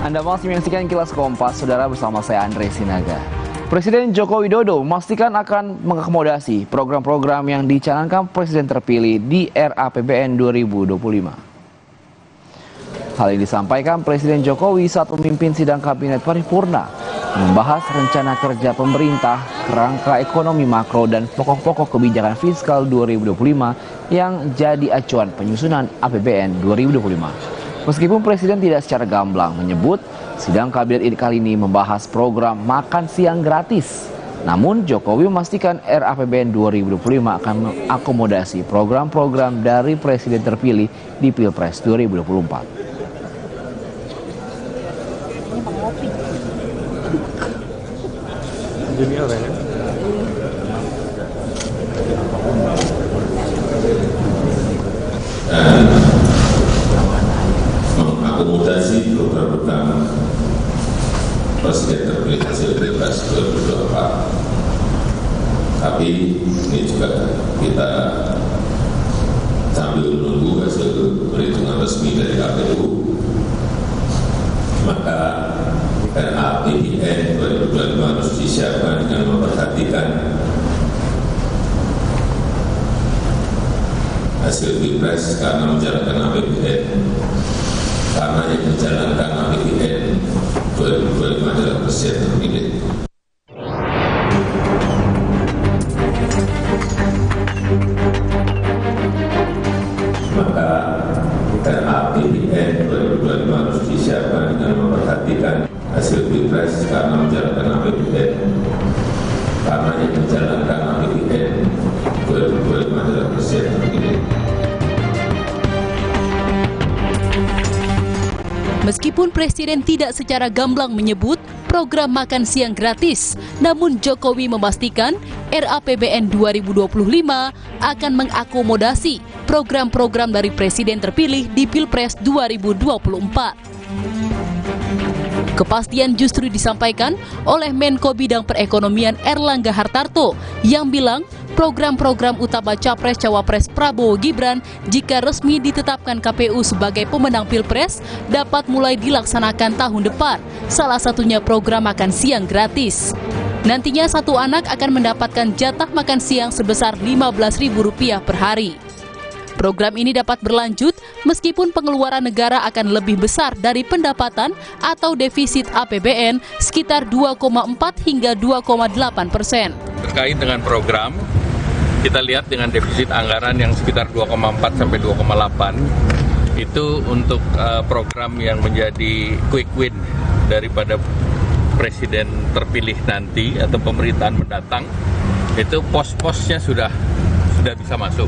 Anda masih menyaksikan Kilas Kompas, saudara, bersama saya Andre Sinaga. Presiden Joko Widodo memastikan akan mengakomodasi program-program yang dicanangkan Presiden terpilih di RAPBN 2025. Hal ini disampaikan Presiden Jokowi saat memimpin sidang Kabinet Paripurna membahas rencana kerja pemerintah, kerangka ekonomi makro dan pokok-pokok kebijakan fiskal 2025 yang jadi acuan penyusunan APBN 2025. Meskipun Presiden tidak secara gamblang menyebut sidang kabinet kali ini membahas program makan siang gratis, namun Jokowi memastikan RAPBN 2025 akan mengakomodasi program-program dari Presiden terpilih di Pilpres 2024. Mengakomodasi program-program Presiden terpilih hasil Pilpres 2024. Tapi ini juga kita sambil menunggu hasil perhitungan resmi dari KPU, maka RAPBN 2025 harus disiapkan dengan memperhatikan hasil Pilpres karena menjalankan APBN. Karena yang menjalankan APBN 2025 adalah Presiden terpilih. Maka RAPBN 2025 harus disiapkan dengan memperhatikan hasil Pilpres karena menjalankan APBN. Karena yang menjalankan APBN 2025 adalah Presiden terpilih. Meskipun Presiden tidak secara gamblang menyebut program makan siang gratis, namun Jokowi memastikan RAPBN 2025 akan mengakomodasi program-program dari Presiden terpilih di Pilpres 2024. Kepastian justru disampaikan oleh Menko Bidang Perekonomian Erlangga Hartarto yang bilang program-program utama Capres-Cawapres Prabowo Gibran jika resmi ditetapkan KPU sebagai pemenang Pilpres dapat mulai dilaksanakan tahun depan, salah satunya program makan siang gratis. Nantinya satu anak akan mendapatkan jatah makan siang sebesar Rp15.000 per hari. Program ini dapat berlanjut meskipun pengeluaran negara akan lebih besar dari pendapatan atau defisit APBN sekitar 2,4 hingga 2,8%. Terkait dengan program, kita lihat dengan defisit anggaran yang sekitar 2,4 sampai 2,8 itu untuk program yang menjadi quick win daripada Presiden terpilih nanti atau pemerintahan mendatang, itu pos-posnya sudah bisa masuk.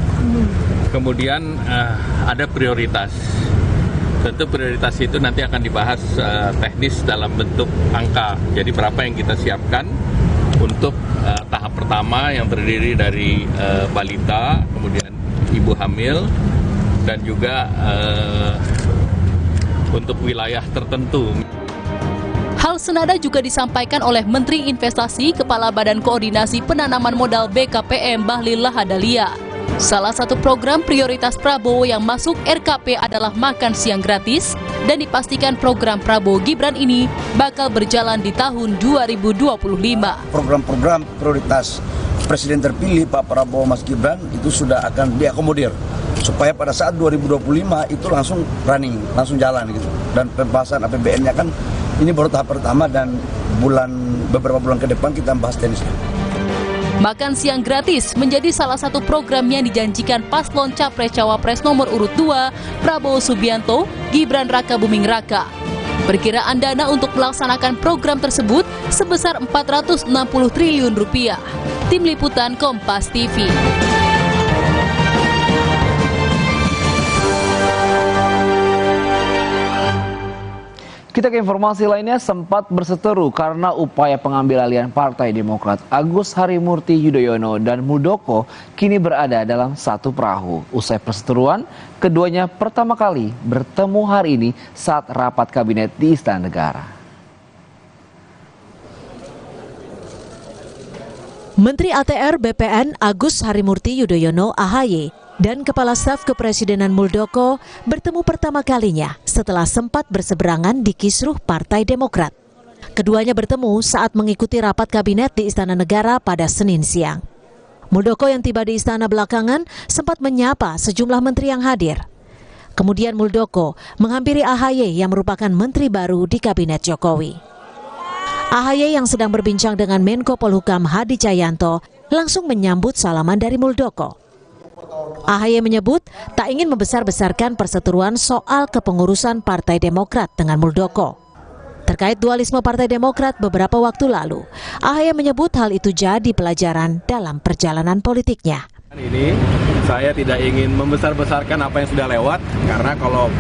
Kemudian ada prioritas. Tentu prioritas itu nanti akan dibahas teknis dalam bentuk angka. Jadi berapa yang kita siapkan untuk tahap pertama yang terdiri dari balita, kemudian ibu hamil, dan juga untuk wilayah tertentu. Hal senada juga disampaikan oleh Menteri Investasi Kepala Badan Koordinasi Penanaman Modal BKPM Bahlil Lahadalia. Salah satu program prioritas Prabowo yang masuk RKP adalah makan siang gratis dan dipastikan program Prabowo Gibran ini bakal berjalan di tahun 2025. Program-program prioritas Presiden terpilih Pak Prabowo Mas Gibran itu sudah akan diakomodir supaya pada saat 2025 itu langsung running, langsung jalan gitu. Dan pembahasan APBN-nya kan ini baru tahap pertama dan beberapa bulan ke depan kita bahas teknisnya. Makan siang gratis menjadi salah satu program yang dijanjikan paslon Capres-Cawapres nomor urut 2 Prabowo Subianto, Gibran Raka Buming Raka. Perkiraan dana untuk melaksanakan program tersebut sebesar Rp460 triliun. Tim Liputan Kompas TV. Kita ke informasi lainnya, sempat berseteru karena upaya pengambil alihan Partai Demokrat. Agus Harimurti Yudhoyono dan Muldoko kini berada dalam satu perahu. Usai perseteruan, keduanya pertama kali bertemu hari ini saat rapat kabinet di Istana Negara. Menteri ATR BPN Agus Harimurti Yudhoyono (AHY) dan Kepala Staf Kepresidenan Muldoko bertemu pertama kalinya setelah sempat berseberangan di kisruh Partai Demokrat. Keduanya bertemu saat mengikuti rapat kabinet di Istana Negara pada Senin siang. Muldoko yang tiba di istana belakangan sempat menyapa sejumlah menteri yang hadir. Kemudian Muldoko menghampiri AHY yang merupakan menteri baru di Kabinet Jokowi. AHY yang sedang berbincang dengan Menko Polhukam Hadi Cahyanto langsung menyambut salaman dari Muldoko. AHY menyebut tak ingin membesar-besarkan perseteruan soal kepengurusan Partai Demokrat dengan Muldoko. Terkait dualisme Partai Demokrat beberapa waktu lalu, AHY menyebut hal itu jadi pelajaran dalam perjalanan politiknya. Ini saya tidak ingin membesar-besarkan apa yang sudah lewat, karena kalau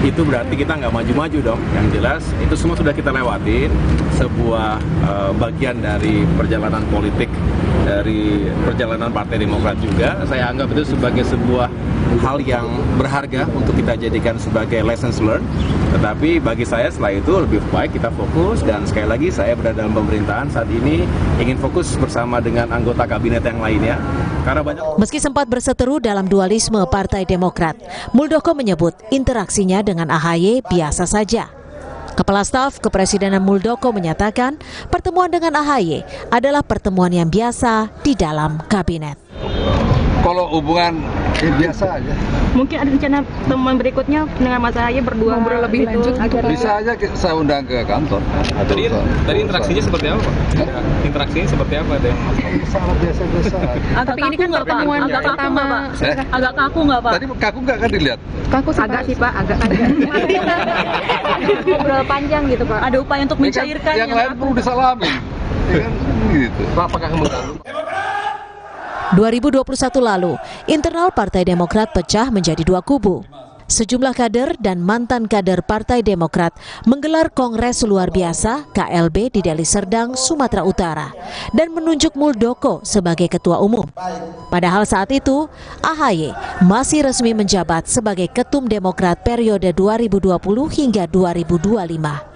itu berarti kita nggak maju-maju dong. Yang jelas itu semua sudah kita lewatin, sebuah bagian dari perjalanan politik, dari perjalanan Partai Demokrat juga. Saya anggap itu sebagai sebuah hal yang berharga untuk kita jadikan sebagai lessons learned. Tetapi bagi saya setelah itu lebih baik kita fokus, dan sekali lagi saya berada dalam pemerintahan saat ini ingin fokus bersama dengan anggota kabinet yang lainnya. Karena Meski sempat berseteru dalam dualisme Partai Demokrat, Muldoko menyebut interaksinya dengan AHY biasa saja. Kepala Staf Kepresidenan Muldoko menyatakan pertemuan dengan AHY adalah pertemuan yang biasa di dalam kabinet. Kalau hubungan biasa aja. Mungkin ada rencana temuan berikutnya dengan Mas AHY berdua ngobrol lebih lanjut. Bisa aja saya undang ke kantor. Tadi interaksinya seperti apa, Pak? Interaksinya seperti apa deh? Sangat biasa-biasa. Tapi ini kan pertemuan agak pertama, Pak. Agak kaku nggak, Pak? Tadi kaku nggak kan dilihat? Kaku agak sih, Pak. Agak. Ngobrol panjang gitu, Pak. Ada upaya untuk mencairkan yang lain perlu disalamin. Gitu. Apakah mengganggu? 2021 lalu, internal Partai Demokrat pecah menjadi dua kubu. Sejumlah kader dan mantan kader Partai Demokrat menggelar Kongres Luar Biasa KLB di Deli Serdang, Sumatera Utara, dan menunjuk Muldoko sebagai ketua umum. Padahal saat itu, AHY masih resmi menjabat sebagai Ketum Demokrat periode 2020 hingga 2025.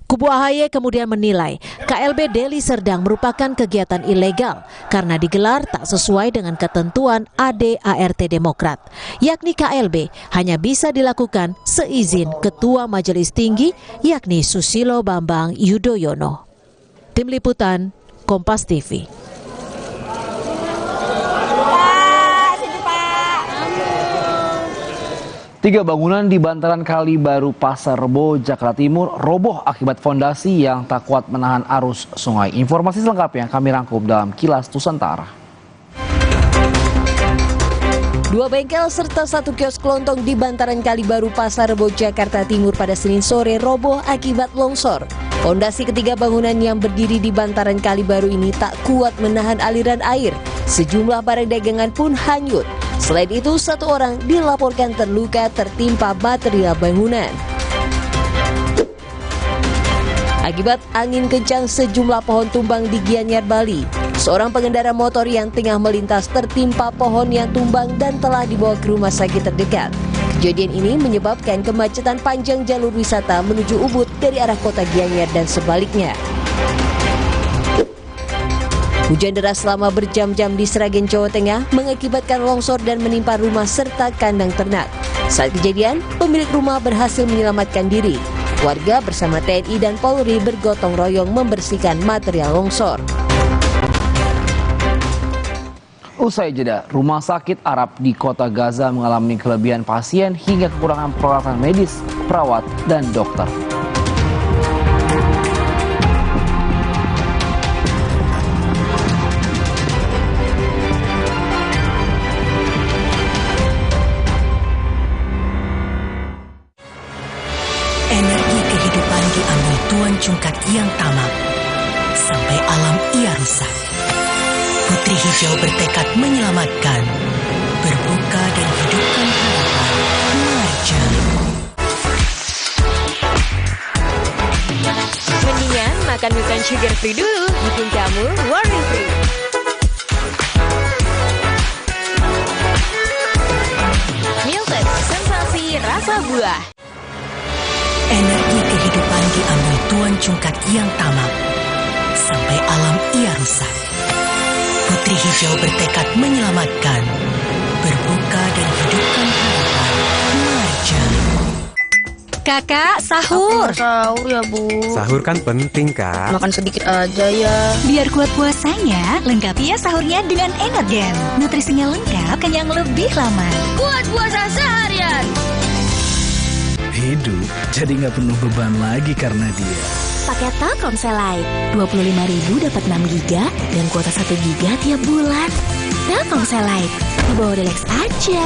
Kubu AHY kemudian menilai KLB Deli Serdang merupakan kegiatan ilegal karena digelar tak sesuai dengan ketentuan ADART Demokrat, yakni KLB hanya bisa dilakukan seizin Ketua Majelis Tinggi yakni Susilo Bambang Yudhoyono. Tim Liputan, Kompas TV. Tiga bangunan di bantaran Kali Baru Pasar Rebo, Jakarta Timur roboh akibat fondasi yang tak kuat menahan arus sungai. Informasi selengkapnya kami rangkum dalam Kilas Nusantara. Dua bengkel serta satu kios kelontong di bantaran Kali Baru Pasar Rebo, Jakarta Timur pada Senin sore roboh akibat longsor. Fondasi ketiga bangunan yang berdiri di bantaran Kali Baru ini tak kuat menahan aliran air. Sejumlah barang dagangan pun hanyut. Selain itu, satu orang dilaporkan terluka tertimpa material bangunan. Akibat angin kencang, sejumlah pohon tumbang di Gianyar, Bali. Seorang pengendara motor yang tengah melintas tertimpa pohon yang tumbang dan telah dibawa ke rumah sakit terdekat. Kejadian ini menyebabkan kemacetan panjang jalur wisata menuju Ubud dari arah kota Gianyar dan sebaliknya. Hujan deras selama berjam-jam di Sragen, Jawa Tengah mengakibatkan longsor dan menimpa rumah serta kandang ternak. Saat kejadian, pemilik rumah berhasil menyelamatkan diri. Warga bersama TNI dan Polri bergotong royong membersihkan material longsor. Usai jeda, Rumah Sakit Arab di Kota Gaza mengalami kelebihan pasien hingga kekurangan peralatan medis, perawat, dan dokter. Energi kehidupan diambil Tuan Cungkat yang tamak, sampai alam ia rusak. Putri Hijau bertekad menyelamatkan, berbuka dan hidupkan harapan. Mari. makan sugar free dulu, bikin kamu worry free. Milton, sensasi rasa buah. Energi kehidupan diambil Tuan Cungkat yang tamak, sampai alam ia rusak. Putri Hijau bertekad menyelamatkan, berbuka dan hidupkan harapan. Marja. Kakak, sahur. Sahur ya, Bu. Sahur kan penting, Kak. Makan sedikit aja ya. Biar kuat puasanya, lengkapi ya sahurnya dengan Energen. Nutrisinya lengkap, kenyang lebih lama. Kuat puasa seharian. Hidup jadi nggak penuh beban lagi karena dia. Pakai Telkomsel Lite, 25.000 dapat 6 GB dan kuota 1 GB tiap bulan. Telkomsel Lite, dibawa relax aja.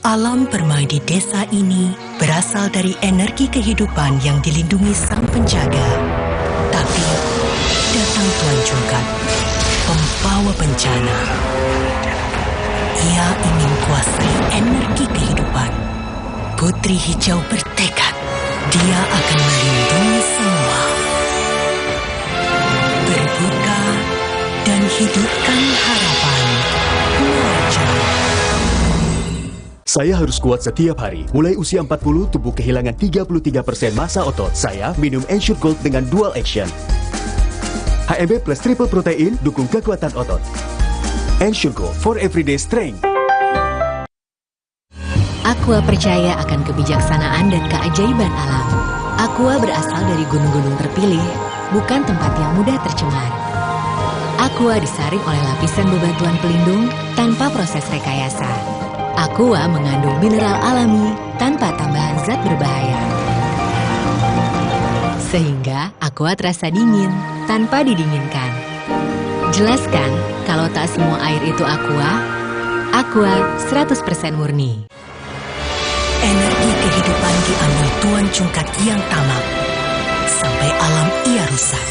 Alam permai di desa ini berasal dari energi kehidupan yang dilindungi sang penjaga. Tapi datang Tuan Cungkat, pembawa bencana. Ia ingin kuasai energi kehidupan. Putri Hijau bertekad, dia akan melindungi semua. Berbuka dan hidupkan harapan. Marja. Saya harus kuat setiap hari. Mulai usia 40, tubuh kehilangan 33% massa otot. Saya minum Ensure Gold dengan dual action. HMB plus triple protein dukung kekuatan otot. Ensure Gold for everyday strength. Aqua percaya akan kebijaksanaan dan keajaiban alam. Aqua berasal dari gunung-gunung terpilih, bukan tempat yang mudah tercemar. Aqua disaring oleh lapisan bebatuan pelindung tanpa proses rekayasa. Aqua mengandung mineral alami tanpa tambahan zat berbahaya. Sehingga Aqua terasa dingin tanpa didinginkan. Jelaskan kalau tak semua air itu Aqua. Aqua 100% murni. Energi kehidupan diambil Tuan Cungkat yang tamak, sampai alam ia rusak.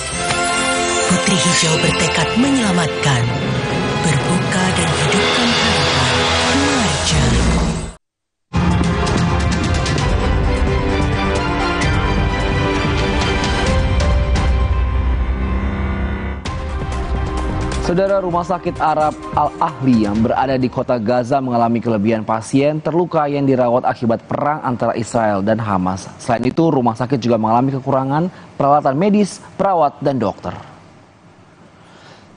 Putri Hijau bertekad menyelamatkan, berbuka dan hidupkan harapan. Marja. Saudara, Rumah Sakit Arab Al-Ahli yang berada di kota Gaza mengalami kelebihan pasien terluka yang dirawat akibat perang antara Israel dan Hamas. Selain itu, rumah sakit juga mengalami kekurangan peralatan medis, perawat, dan dokter.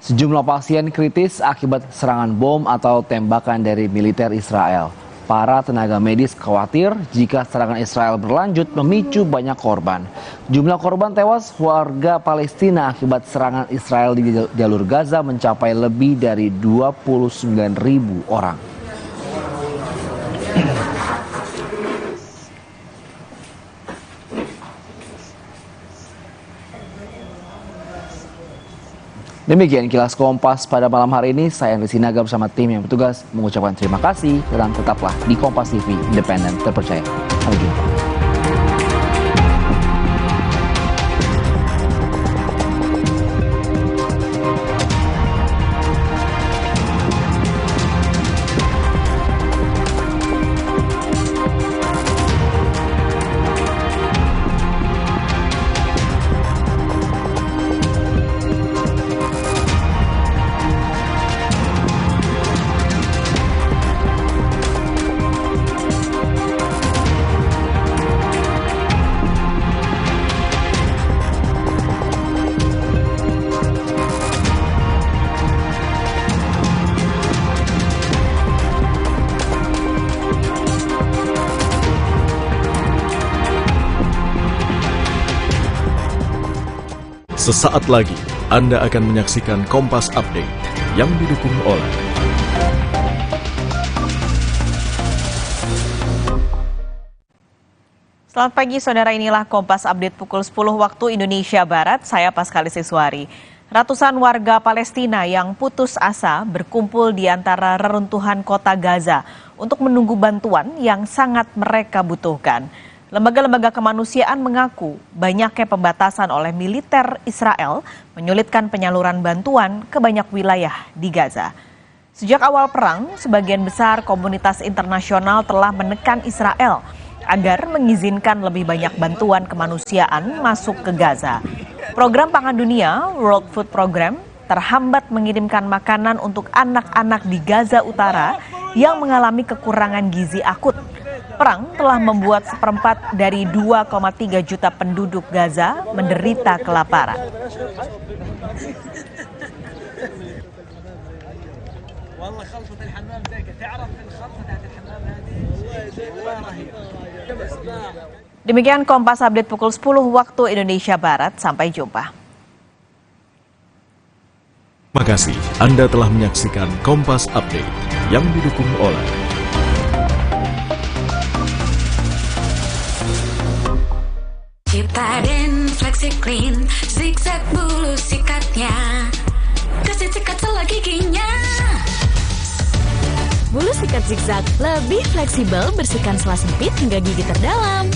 Sejumlah pasien kritis akibat serangan bom atau tembakan dari militer Israel. Para tenaga medis khawatir jika serangan Israel berlanjut memicu banyak korban. Jumlah korban tewas warga Palestina akibat serangan Israel di jalur Gaza mencapai lebih dari 29.000 orang. Demikian kilas Kompas pada malam hari ini. Saya Andri Sinaga bersama tim yang bertugas mengucapkan terima kasih dan tetaplah di Kompas TV, independen, terpercaya. Sampai jumpa. Sesaat lagi Anda akan menyaksikan Kompas Update yang didukung oleh Selamat pagi saudara, inilah Kompas Update pukul 10 waktu Indonesia Barat. Saya Paskali Siswari. Ratusan warga Palestina yang putus asa berkumpul di antara reruntuhan kota Gaza untuk menunggu bantuan yang sangat mereka butuhkan. Lembaga-lembaga kemanusiaan mengaku banyaknya pembatasan oleh militer Israel menyulitkan penyaluran bantuan ke banyak wilayah di Gaza. Sejak awal perang, sebagian besar komunitas internasional telah menekan Israel agar mengizinkan lebih banyak bantuan kemanusiaan masuk ke Gaza. Program Pangan Dunia, World Food Program, terhambat mengirimkan makanan untuk anak-anak di Gaza Utara yang mengalami kekurangan gizi akut. Perang telah membuat 1/4 dari 2,3 juta penduduk Gaza menderita kelaparan. Demikian Kompas Update pukul 10 waktu Indonesia Barat. Sampai jumpa. Terima kasih Anda telah menyaksikan Kompas Update yang didukung oleh Ciptaden FlexiClean, zigzag bulu sikatnya, kasih sikat sela giginya. Bulu sikat zigzag lebih fleksibel, bersihkan sela sempit hingga gigi terdalam.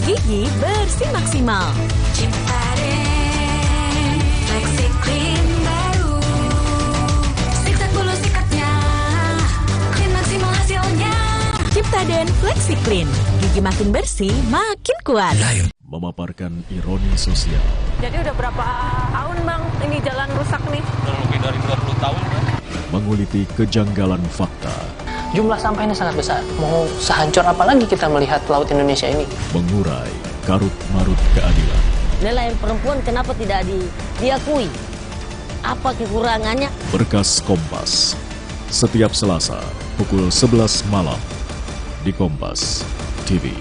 Gigi bersih maksimal. Ciptaden FlexiClean baru, zigzag bulu sikatnya, clean maksimal hasilnya. Ciptaden FlexiClean, gigi makin bersih, makin kuat. memaparkan ironi sosial. Jadi udah berapa tahun Bang ini jalan rusak nih? Lebih dari 20 tahun kan? Menguliti kejanggalan fakta. Jumlah sampahnya sangat besar. Mau sehancur apa lagi kita melihat laut Indonesia ini? Mengurai karut-marut keadilan. Nelayan perempuan kenapa tidak diakui? Apa kekurangannya? Berkas Kompas. Setiap Selasa pukul 11 malam di Kompas TV.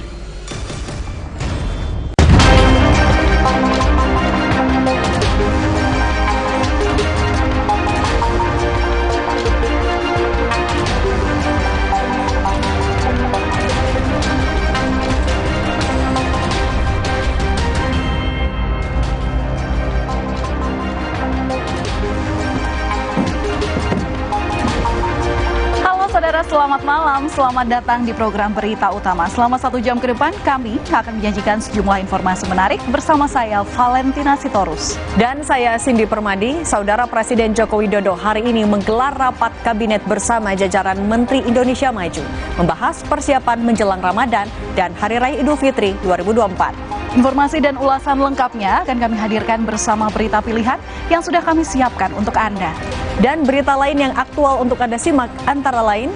Selamat malam, selamat datang di program Berita Utama. Selama 1 jam ke depan, kami akan menyajikan sejumlah informasi menarik bersama saya, Valentina Sitorus. Dan saya, Cindy Permadi. Saudara Presiden Joko Widodo hari ini menggelar rapat kabinet bersama jajaran Menteri Indonesia Maju, membahas persiapan menjelang Ramadan dan Hari Raya Idul Fitri 2024. Informasi dan ulasan lengkapnya akan kami hadirkan bersama berita pilihan yang sudah kami siapkan untuk Anda. Dan berita lain yang aktual untuk Anda simak antara lain,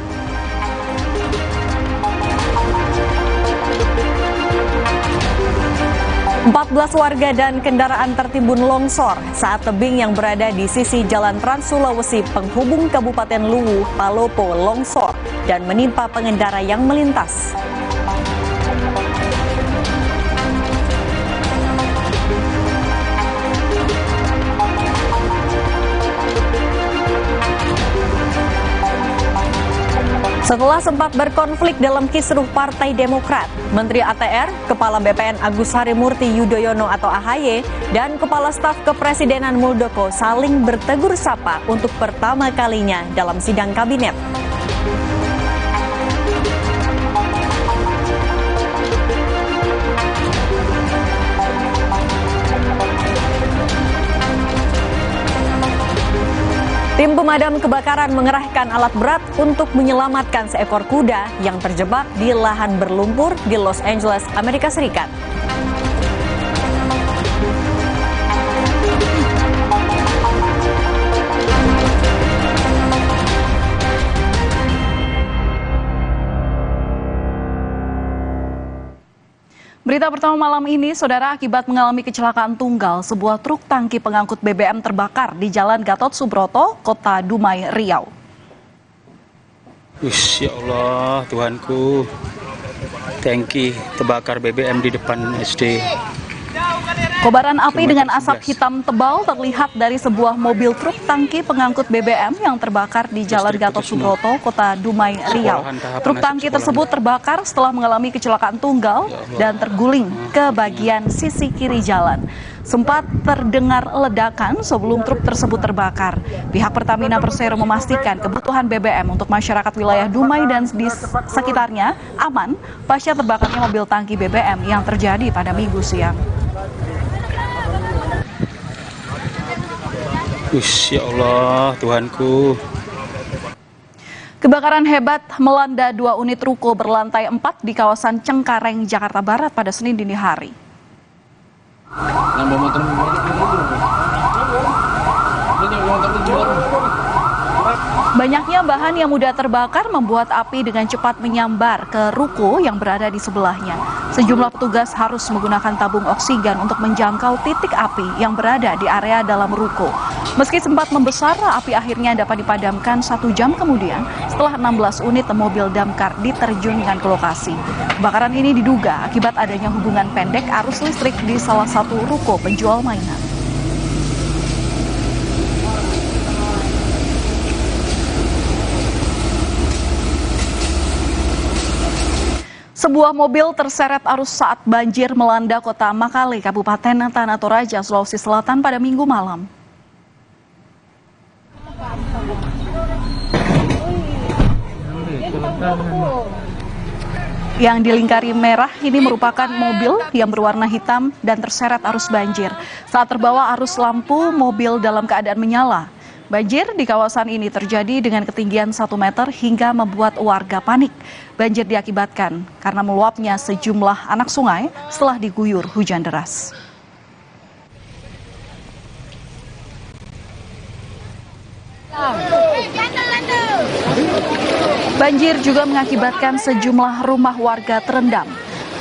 ...14 warga dan kendaraan tertimbun longsor saat tebing yang berada di sisi Jalan Trans Sulawesi penghubung Kabupaten Luwu, Palopo longsor dan menimpa pengendara yang melintas. Setelah sempat berkonflik dalam kisruh Partai Demokrat, Menteri ATR, Kepala BPN Agus Harimurti Yudhoyono atau AHY, dan Kepala Staf Kepresidenan Muldoko saling bertegur sapa untuk pertama kalinya dalam sidang kabinet. Tim pemadam kebakaran mengerahkan alat berat untuk menyelamatkan seekor kuda yang terjebak di lahan berlumpur di Los Angeles, Amerika Serikat. Berita pertama malam ini, saudara, akibat mengalami kecelakaan tunggal, sebuah truk tangki pengangkut BBM terbakar di Jalan Gatot Subroto, Kota Dumai, Riau. Ya Allah, Tuhanku, tangki terbakar BBM di depan SD. Kobaran api dengan asap hitam tebal terlihat dari sebuah mobil truk tangki pengangkut BBM yang terbakar di Jalan Gatot Subroto, Kota Dumai, Riau. Truk tangki tersebut terbakar setelah mengalami kecelakaan tunggal dan terguling ke bagian sisi kiri jalan. Sempat terdengar ledakan sebelum truk tersebut terbakar. Pihak Pertamina Persero memastikan kebutuhan BBM untuk masyarakat wilayah Dumai dan di sekitarnya aman pasca terbakarnya mobil tangki BBM yang terjadi pada Minggu siang. Ya Allah, Tuhanku. Kebakaran hebat melanda 2 unit ruko berlantai 4 di kawasan Cengkareng, Jakarta Barat pada Senin dini hari. Banyaknya bahan yang mudah terbakar membuat api dengan cepat menyambar ke ruko yang berada di sebelahnya. Sejumlah petugas harus menggunakan tabung oksigen untuk menjangkau titik api yang berada di area dalam ruko. Meski sempat membesar, api akhirnya dapat dipadamkan 1 jam kemudian setelah 16 unit mobil damkar diterjunkan ke lokasi. Kebakaran ini diduga akibat adanya hubungan pendek arus listrik di salah satu ruko penjual mainan. Sebuah mobil terseret arus saat banjir melanda kota Makale, Kabupaten Tanah Toraja, Sulawesi Selatan pada Minggu malam. Yang dilingkari merah ini merupakan mobil yang berwarna hitam dan terseret arus banjir. Saat terbawa arus lampu, mobil dalam keadaan menyala. Banjir di kawasan ini terjadi dengan ketinggian 1 meter hingga membuat warga panik. Banjir diakibatkan karena meluapnya sejumlah anak sungai setelah diguyur hujan deras. Banjir juga mengakibatkan sejumlah rumah warga terendam.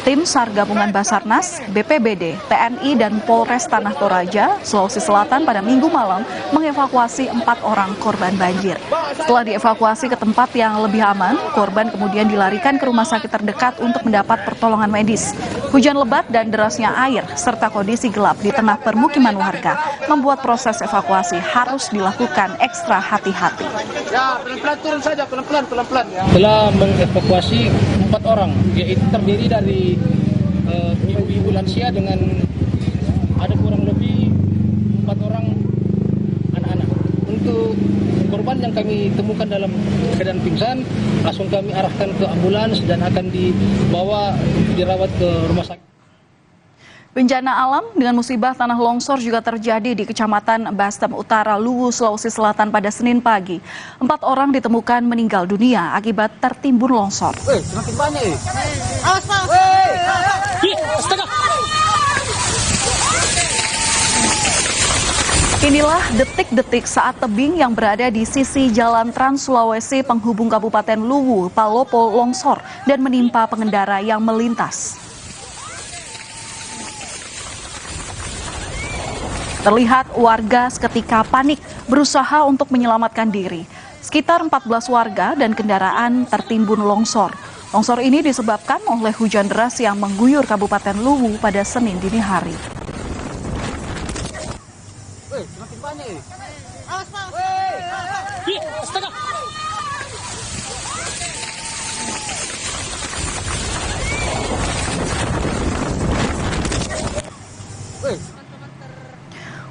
Tim SAR gabungan Basarnas, BPBD, TNI, dan Polres Tanah Toraja, Sulawesi Selatan pada Minggu malam mengevakuasi 4 orang korban banjir. Setelah dievakuasi ke tempat yang lebih aman, korban kemudian dilarikan ke rumah sakit terdekat untuk mendapat pertolongan medis. Hujan lebat dan derasnya air serta kondisi gelap di tengah permukiman warga membuat proses evakuasi harus dilakukan ekstra hati-hati. Ya, pelan-pelan turun saja, pelan-pelan ya. Telah mengevakuasi 4 orang, yaitu terdiri dari ibu-ibu lansia dengan ada kurang lebih 4 orang anak-anak. Untuk korban yang kami temukan dalam keadaan pingsan, langsung kami arahkan ke ambulans dan akan dirawat ke rumah sakit. Bencana alam dengan musibah tanah longsor juga terjadi di Kecamatan Bastem Utara, Luwu, Sulawesi Selatan pada Senin pagi. 4 orang ditemukan meninggal dunia akibat tertimbun longsor. Semakin banyak Inilah detik-detik saat tebing yang berada di sisi Jalan Trans Sulawesi penghubung Kabupaten Luwu, Palopo longsor dan menimpa pengendara yang melintas. Terlihat warga seketika panik berusaha untuk menyelamatkan diri. Sekitar 14 warga dan kendaraan tertimbun longsor. Longsor ini disebabkan oleh hujan deras yang mengguyur Kabupaten Luwu pada Senin dini hari. Semakin banyak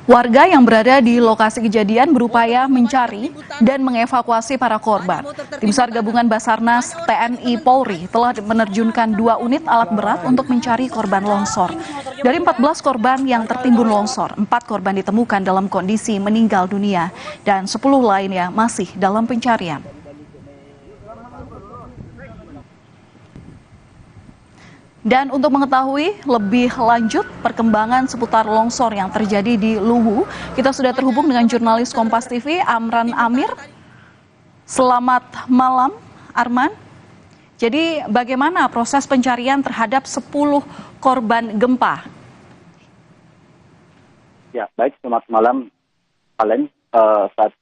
Warga yang berada di lokasi kejadian berupaya mencari dan mengevakuasi para korban. Tim SAR gabungan Basarnas, TNI, Polri telah menerjunkan 2 unit alat berat untuk mencari korban longsor. Dari 14 korban yang tertimbun longsor, 4 korban ditemukan dalam kondisi meninggal dunia dan 10 lainnya masih dalam pencarian. Dan untuk mengetahui lebih lanjut perkembangan seputar longsor yang terjadi di Luwu, kita sudah terhubung dengan jurnalis Kompas TV Amran Amir. Selamat malam, Arman. Jadi bagaimana proses pencarian terhadap 10 korban gempa? Ya, baik, selamat malam, Alen. Saat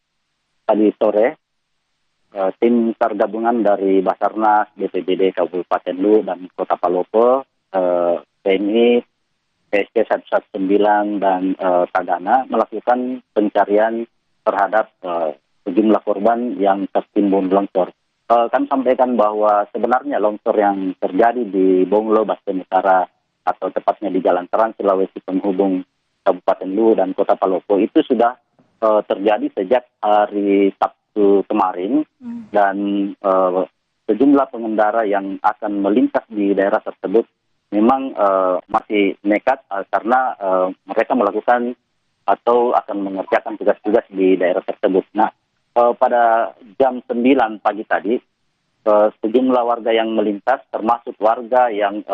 tadi sore, tim SAR gabungan dari Basarnas, BPBD Kabupaten Luwu dan Kota Palopo, TNI, PSK 119 dan Tagana melakukan pencarian terhadap sejumlah korban yang tertimbun longsor. Kami sampaikan bahwa sebenarnya longsor yang terjadi di Bonglo, Bastem Utara, atau tepatnya di Jalan Trans Sulawesi penghubung Kabupaten Luwu dan Kota Palopo itu sudah terjadi sejak hari Sabtu kemarin, dan sejumlah pengendara yang akan melintas di daerah tersebut memang masih nekat karena mereka melakukan atau akan mengerjakan tugas-tugas di daerah tersebut. Nah, pada jam 9 pagi tadi, sejumlah warga yang melintas, termasuk warga yang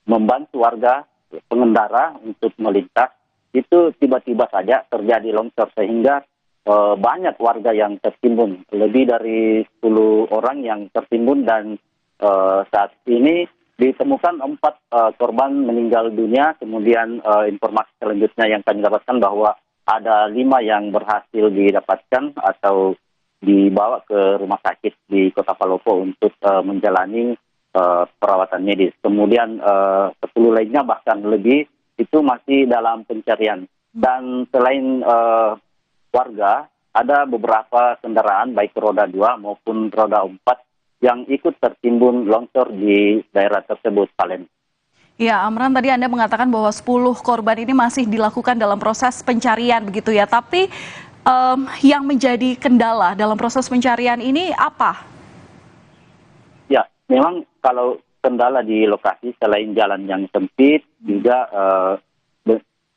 membantu warga pengendara untuk melintas, itu tiba-tiba saja terjadi longsor sehingga banyak warga yang tertimbun, lebih dari 10 orang yang tertimbun, dan saat ini ditemukan 4 korban meninggal dunia. Kemudian informasi selanjutnya yang kami dapatkan bahwa ada 5 yang berhasil didapatkan atau dibawa ke rumah sakit di Kota Palopo untuk menjalani perawatan medis. Kemudian 10 lainnya bahkan lebih itu masih dalam pencarian. Dan selain warga, ada beberapa kendaraan baik roda 2 maupun roda 4 yang ikut tertimbun longsor di daerah tersebut, Palen. Ya, Amran, tadi Anda mengatakan bahwa 10 korban ini masih dilakukan dalam proses pencarian begitu ya. Tapi yang menjadi kendala dalam proses pencarian ini apa? Ya, memang kalau kendala di lokasi selain jalan yang sempit, juga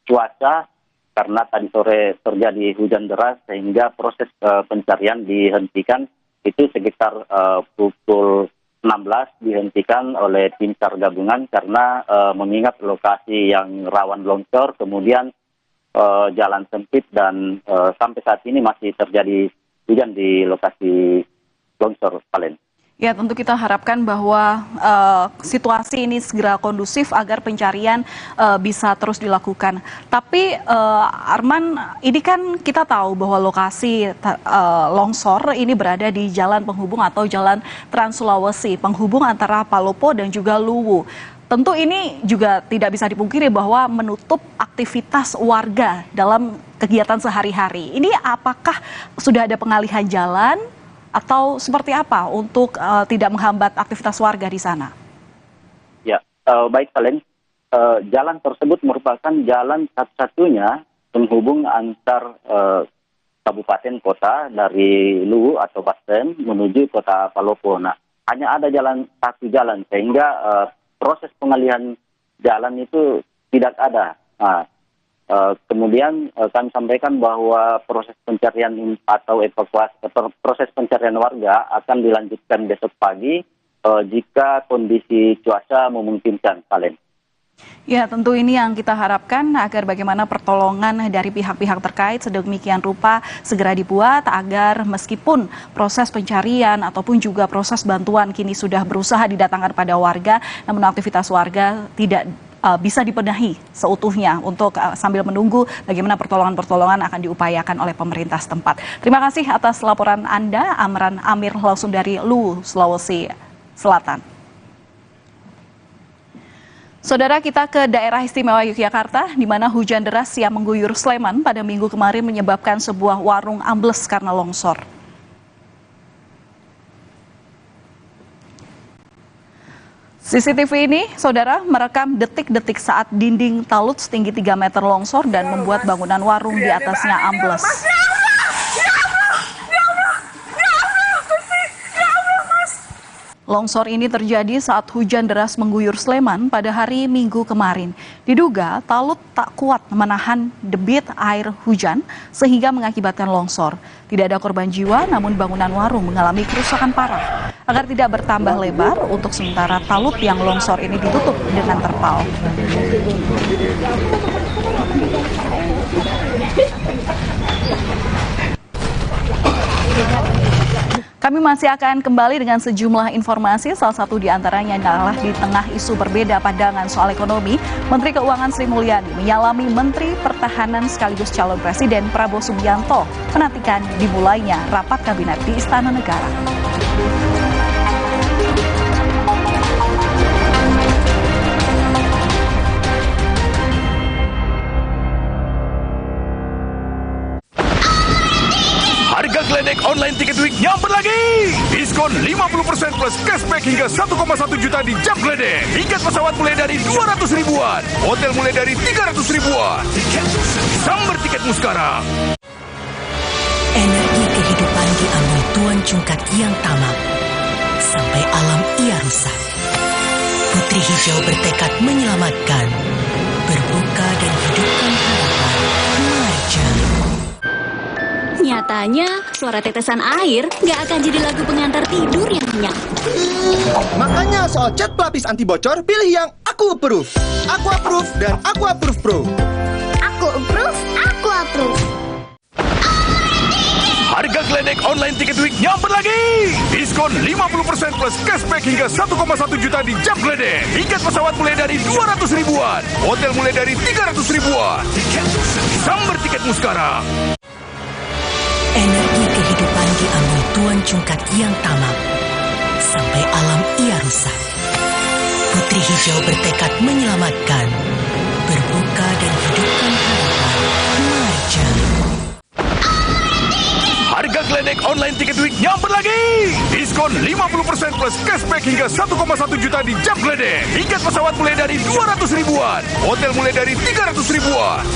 cuaca, karena tadi sore terjadi hujan deras sehingga proses pencarian dihentikan. Itu sekitar pukul 16 dihentikan oleh tim SAR gabungan karena mengingat lokasi yang rawan longsor, kemudian jalan sempit, dan sampai saat ini masih terjadi hujan di lokasi longsor, Palen. Ya, tentu kita harapkan bahwa situasi ini segera kondusif agar pencarian bisa terus dilakukan. Tapi Arman, ini kan kita tahu bahwa lokasi longsor ini berada di jalan penghubung atau jalan Trans Sulawesi, penghubung antara Palopo dan juga Luwu. Tentu ini juga tidak bisa dipungkiri bahwa menutup aktivitas warga dalam kegiatan sehari-hari. Ini apakah sudah ada pengalihan jalan atau seperti apa untuk tidak menghambat aktivitas warga di sana? Ya, baik Palen. Jalan tersebut merupakan jalan satu-satunya penghubung antar kabupaten kota dari Luwu atau Basten menuju Kota Palopo. Nah, hanya ada satu jalan sehingga proses pengalihan jalan itu tidak ada. Nah, kemudian kami sampaikan bahwa proses pencarian atau evakuasi, proses pencarian warga akan dilanjutkan besok pagi jika kondisi cuaca memungkinkan, Palen. Ya, tentu ini yang kita harapkan agar bagaimana pertolongan dari pihak-pihak terkait sedemikian rupa segera dibuat agar meskipun proses pencarian ataupun juga proses bantuan kini sudah berusaha didatangkan pada warga, namun aktivitas warga tidak bisa dipenuhi seutuhnya untuk sambil menunggu bagaimana pertolongan-pertolongan akan diupayakan oleh pemerintah setempat. Terima kasih atas laporan Anda, Amran Amir, langsung dari Luwu, Sulawesi Selatan. Saudara, kita ke daerah istimewa Yogyakarta, di mana hujan deras yang mengguyur Sleman pada minggu kemarin menyebabkan sebuah warung ambles karena longsor. CCTV ini, saudara, merekam detik-detik saat dinding talut setinggi 3 meter longsor dan membuat bangunan warung di atasnya ambles. Longsor ini terjadi saat hujan deras mengguyur Sleman pada hari Minggu kemarin. Diduga talut tak kuat menahan debit air hujan sehingga mengakibatkan longsor. Tidak ada korban jiwa, namun bangunan warung mengalami kerusakan parah. Agar tidak bertambah lebar, untuk sementara talut yang longsor ini ditutup dengan terpal. Kami masih akan kembali dengan sejumlah informasi, salah satu diantaranya adalah di tengah isu berbeda pandangan soal ekonomi, Menteri Keuangan Sri Mulyani menyalami Menteri Pertahanan sekaligus calon Presiden Prabowo Subianto menantikan dimulainya rapat kabinet di Istana Negara. Harga Gledek online tiket week nyamper lagi. Diskon 50% plus cashback hingga 1,1 juta di Jam Gledek. Tiket pesawat mulai dari 200 ribuan. Hotel mulai dari 300 ribuan. Sambar tiketmu sekarang. Energi kehidupan diambil Tuan Cungkat yang tamak. Sampai alam ia rusak. Putri Hijau bertekad menyelamatkan. Berbuka dan hidupkan harapan. Marja. Nyatanya, suara tetesan air nggak akan jadi lagu pengantar tidur yang nyenyak. Makanya soal cat pelapis anti bocor, pilih yang Aku Approve. Aku Approve dan Aku Approve Pro. Aku approve, aku approve. Harga geledek online tiket week nyamper lagi. Diskon 50% plus cashback hingga 1,1 juta di jam geledek. Tiket pesawat mulai dari 200 ribuan. Hotel mulai dari 300 ribuan. Samber tiketmu sekarang. Energi kehidupan diambil Tuan Cungkat yang tamak. Sampai alam ia rusak. Putri Hijau bertekad menyelamatkan. Berbuka dan hidupkan harapan. Marja. Harga geledek online tiket week nyamper lagi. Diskon 50% plus cashback hingga 1,1 juta di jam geledek. Tiket pesawat mulai dari 200 ribuan. Hotel mulai dari 300 ribuan.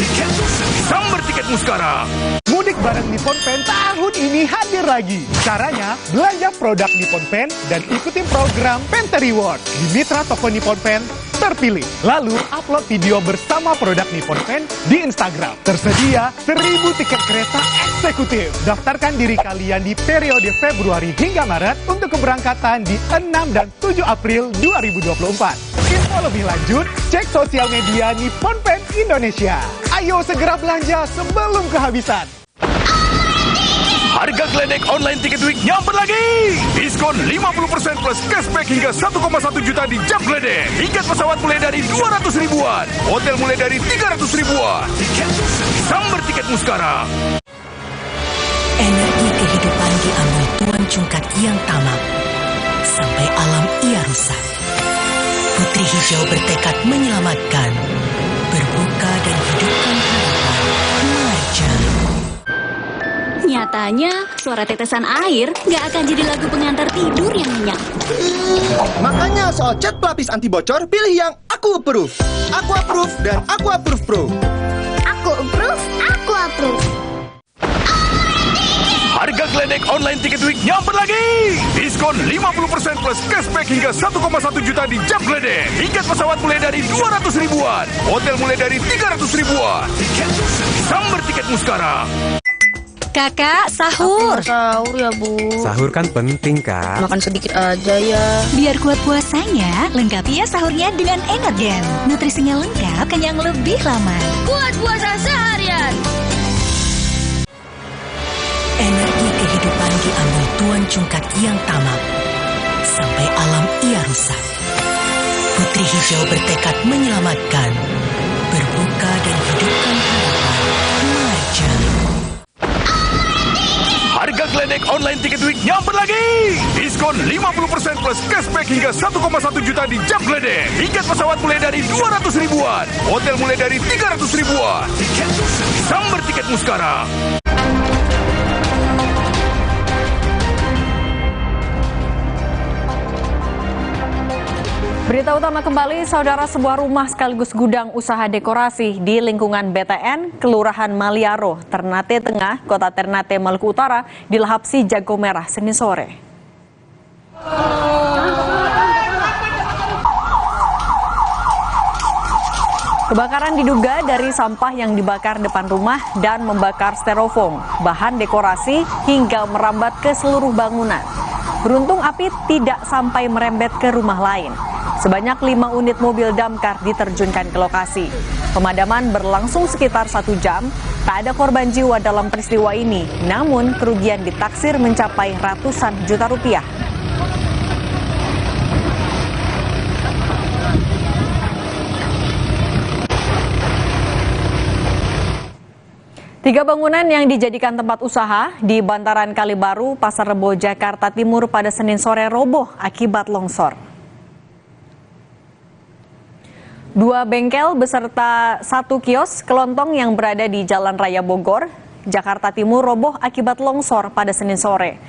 Samber tiketmu sekarang. Mudik bareng Nippon Pen tahun ini hadir lagi. Caranya, belanja produk Nippon Pen dan ikuti program Penta Reward di mitra toko Nippon Pen terpilih. Lalu, upload video bersama produk Nippon Pen di Instagram. Tersedia 1000 tiket kereta eksekutif. Daftarkan diri kalian di periode Februari hingga Maret untuk keberangkatan di 6 dan 7 April 2024. Info lebih lanjut, cek sosial media Nippon Pen Indonesia. Ayo segera belanja sebelum kehabisan. Harga geledek online tiket week nyamper lagi. Diskon 50% plus cashback hingga 1,1 juta di jam geledek. Tiket pesawat mulai dari 200 ribuan. Hotel mulai dari 300 ribuan. Samber tiketmu sekarang. Energi kehidupan diambil Tuan Cungkat yang tamak. Sampai alam ia rusak. Putri Hijau bertekad menyelamatkan. Berbuka dan hidupkan harapan. Marja. Nyatanya, suara tetesan air nggak akan jadi lagu pengantar tidur yang nyenyak. Makanya soal cat pelapis anti bocor, pilih yang Aku Approve. Aku Approve dan Aku Approve Pro. Aku approve, aku approve. Harga geledek online tiket week nyamper lagi. Diskon 50% plus cashback hingga 1,1 juta di jam geledek. Tiket pesawat mulai dari 200 ribuan. Hotel mulai dari 300 ribuan. Samber tiketmu sekarang. Kakak, sahur. Sahur ya, Bu. Sahur kan penting, Kak. Makan sedikit aja ya. Biar kuat puasanya, lengkapi ya sahurnya dengan Energen. Nutrisinya lengkap, kenyang lebih lama. Kuat puasa seharian. Energi kehidupan diambil Tuan Cungkat yang tamak. Sampai alam ia rusak. Putri Hijau bertekad menyelamatkan. Berbuka dan hidupkan harapan. Marja. Harga geledek online tiket week nyamper lagi. Diskon 50% plus cashback hingga 1,1 juta di jam geledek. Tiket pesawat mulai dari 200 ribuan. Hotel mulai dari 300 ribuan. Samber tiketmu sekarang. Berita utama kembali, saudara, sebuah rumah sekaligus gudang usaha dekorasi di lingkungan BTN, Kelurahan Maliaro, Ternate Tengah, Kota Ternate, Maluku Utara, dilahap si jago merah Senin sore. Kebakaran diduga dari sampah yang dibakar depan rumah dan membakar styrofoam, bahan dekorasi, hingga merambat ke seluruh bangunan. Beruntung api tidak sampai merembet ke rumah lain. Sebanyak 5 unit mobil damkar diterjunkan ke lokasi. Pemadaman berlangsung sekitar 1 jam. Tak ada korban jiwa dalam peristiwa ini, namun kerugian ditaksir mencapai ratusan juta rupiah. Tiga bangunan yang dijadikan tempat usaha di bantaran Kalibaru, Pasar Rebo, Jakarta Timur pada Senin sore roboh akibat longsor. 2 bengkel beserta 1 kios kelontong yang berada di Jalan Raya Bogor, Jakarta Timur roboh akibat longsor pada Senin sore.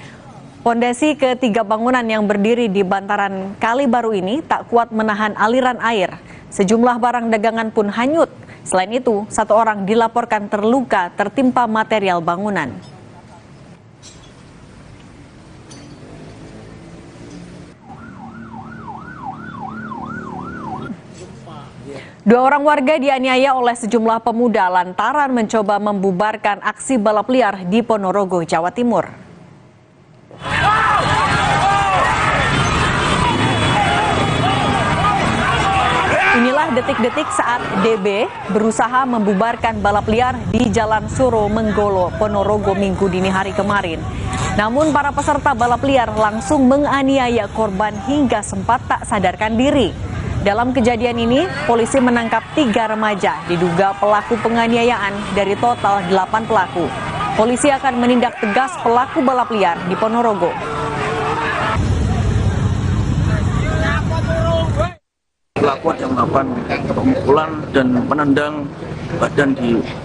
Pondasi ketiga bangunan yang berdiri di bantaran Kalibaru ini tak kuat menahan aliran air. Sejumlah barang dagangan pun hanyut. Selain itu, 1 orang dilaporkan terluka tertimpa material bangunan. Dua orang warga dianiaya oleh sejumlah pemuda lantaran mencoba membubarkan aksi balap liar di Ponorogo, Jawa Timur. Inilah detik-detik saat DB berusaha membubarkan balap liar di Jalan Suro Menggolo, Ponorogo Minggu dini hari kemarin. Namun para peserta balap liar langsung menganiaya korban hingga sempat tak sadarkan diri. Dalam kejadian ini, polisi menangkap 3 remaja diduga pelaku penganiayaan dari total 8 pelaku. Polisi akan menindak tegas pelaku balap liar di Ponorogo. Pelaku yang melakukan pemukulan dan menendang badan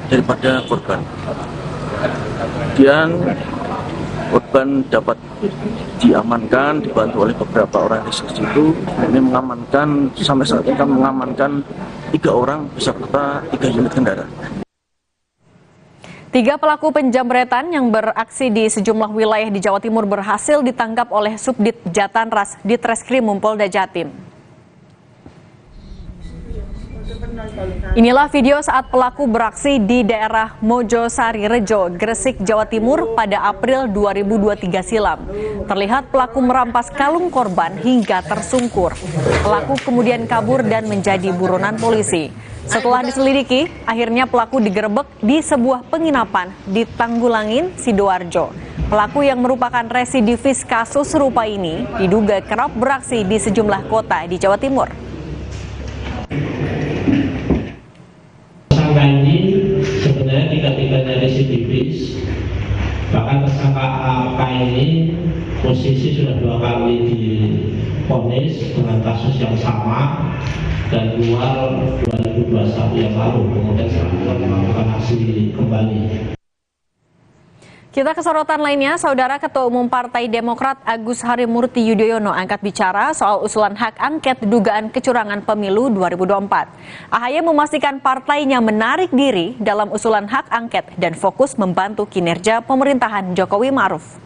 daripada korban. Kemudian korban dapat diamankan, dibantu oleh beberapa orang di situ. Ini mengamankan, sampai saat ini kami mengamankan 3 orang beserta 3 unit kendaraan. 3 pelaku penjamretan yang beraksi di sejumlah wilayah di Jawa Timur berhasil ditangkap oleh Subdit Jatanras Ditreskrim Polda Jatim. Inilah video saat pelaku beraksi di daerah Mojosari Rejo, Gresik, Jawa Timur pada April 2023 silam. Terlihat pelaku merampas kalung korban hingga tersungkur. Pelaku kemudian kabur dan menjadi buronan polisi. Setelah diselidiki, akhirnya pelaku digerebek di sebuah penginapan di Tanggulangin, Sidoarjo. Pelaku yang merupakan residivis kasus serupa ini diduga kerap beraksi di sejumlah kota di Jawa Timur. Tersangka ini sebenarnya tiga-tiganya residivis, bahkan tersangka AK ini posisi sudah 2 kali divonis dengan kasus yang sama dan keluar 2021 yang lalu, kemudian selanjutnya melakukan aksi kembali. Kita ke sorotan lainnya, Saudara Ketua Umum Partai Demokrat Agus Harimurti Yudhoyono angkat bicara soal usulan hak angket dugaan kecurangan pemilu 2024. AHY memastikan partainya menarik diri dalam usulan hak angket dan fokus membantu kinerja pemerintahan Jokowi Ma'ruf.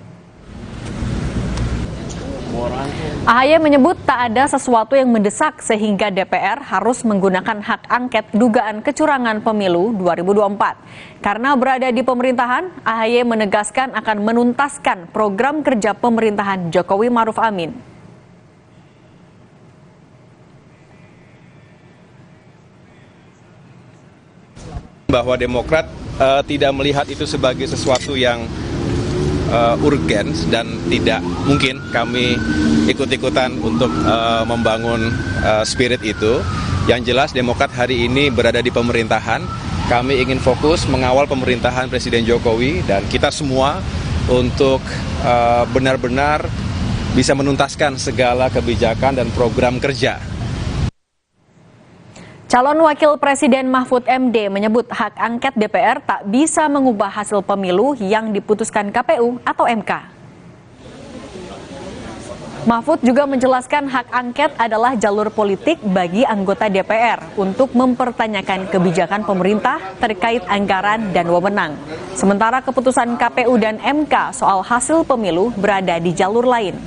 AHY menyebut tak ada sesuatu yang mendesak sehingga DPR harus menggunakan hak angket dugaan kecurangan pemilu 2024. Karena berada di pemerintahan, AHY menegaskan akan menuntaskan program kerja pemerintahan Jokowi Ma'ruf Amin. Bahwa Demokrat tidak melihat itu sebagai sesuatu yang urgen dan tidak mungkin kami ikut-ikutan untuk membangun spirit itu. Yang jelas Demokrat hari ini berada di pemerintahan, kami ingin fokus mengawal pemerintahan Presiden Jokowi dan kita semua untuk benar-benar bisa menuntaskan segala kebijakan dan program kerja. Calon Wakil Presiden Mahfud MD menyebut hak angket DPR tak bisa mengubah hasil pemilu yang diputuskan KPU atau MK. Mahfud juga menjelaskan hak angket adalah jalur politik bagi anggota DPR untuk mempertanyakan kebijakan pemerintah terkait anggaran dan wewenang. Sementara keputusan KPU dan MK soal hasil pemilu berada di jalur lain.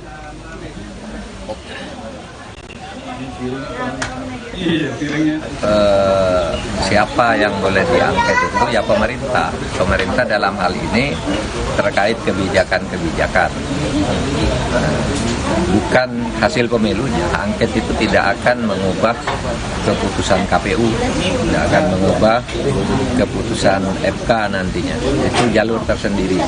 Siapa yang boleh diangket itu ya pemerintah. Pemerintah dalam hal ini terkait kebijakan-kebijakan. Bukan hasil pemilunya. Angket itu tidak akan mengubah keputusan KPU, tidak akan mengubah keputusan MK nantinya. Itu jalur tersendiri.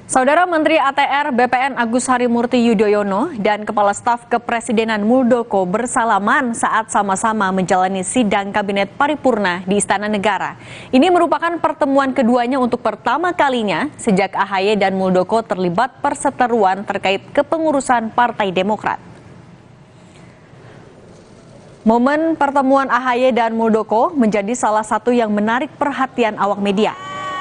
Saudara Menteri ATR BPN Agus Harimurti Yudhoyono dan Kepala Staf Kepresidenan Muldoko bersalaman saat sama-sama menjalani sidang Kabinet Paripurna di Istana Negara. Ini merupakan pertemuan keduanya untuk pertama kalinya sejak AHY dan Muldoko terlibat perseteruan terkait kepengurusan Partai Demokrat. Momen pertemuan AHY dan Muldoko menjadi salah satu yang menarik perhatian awak media.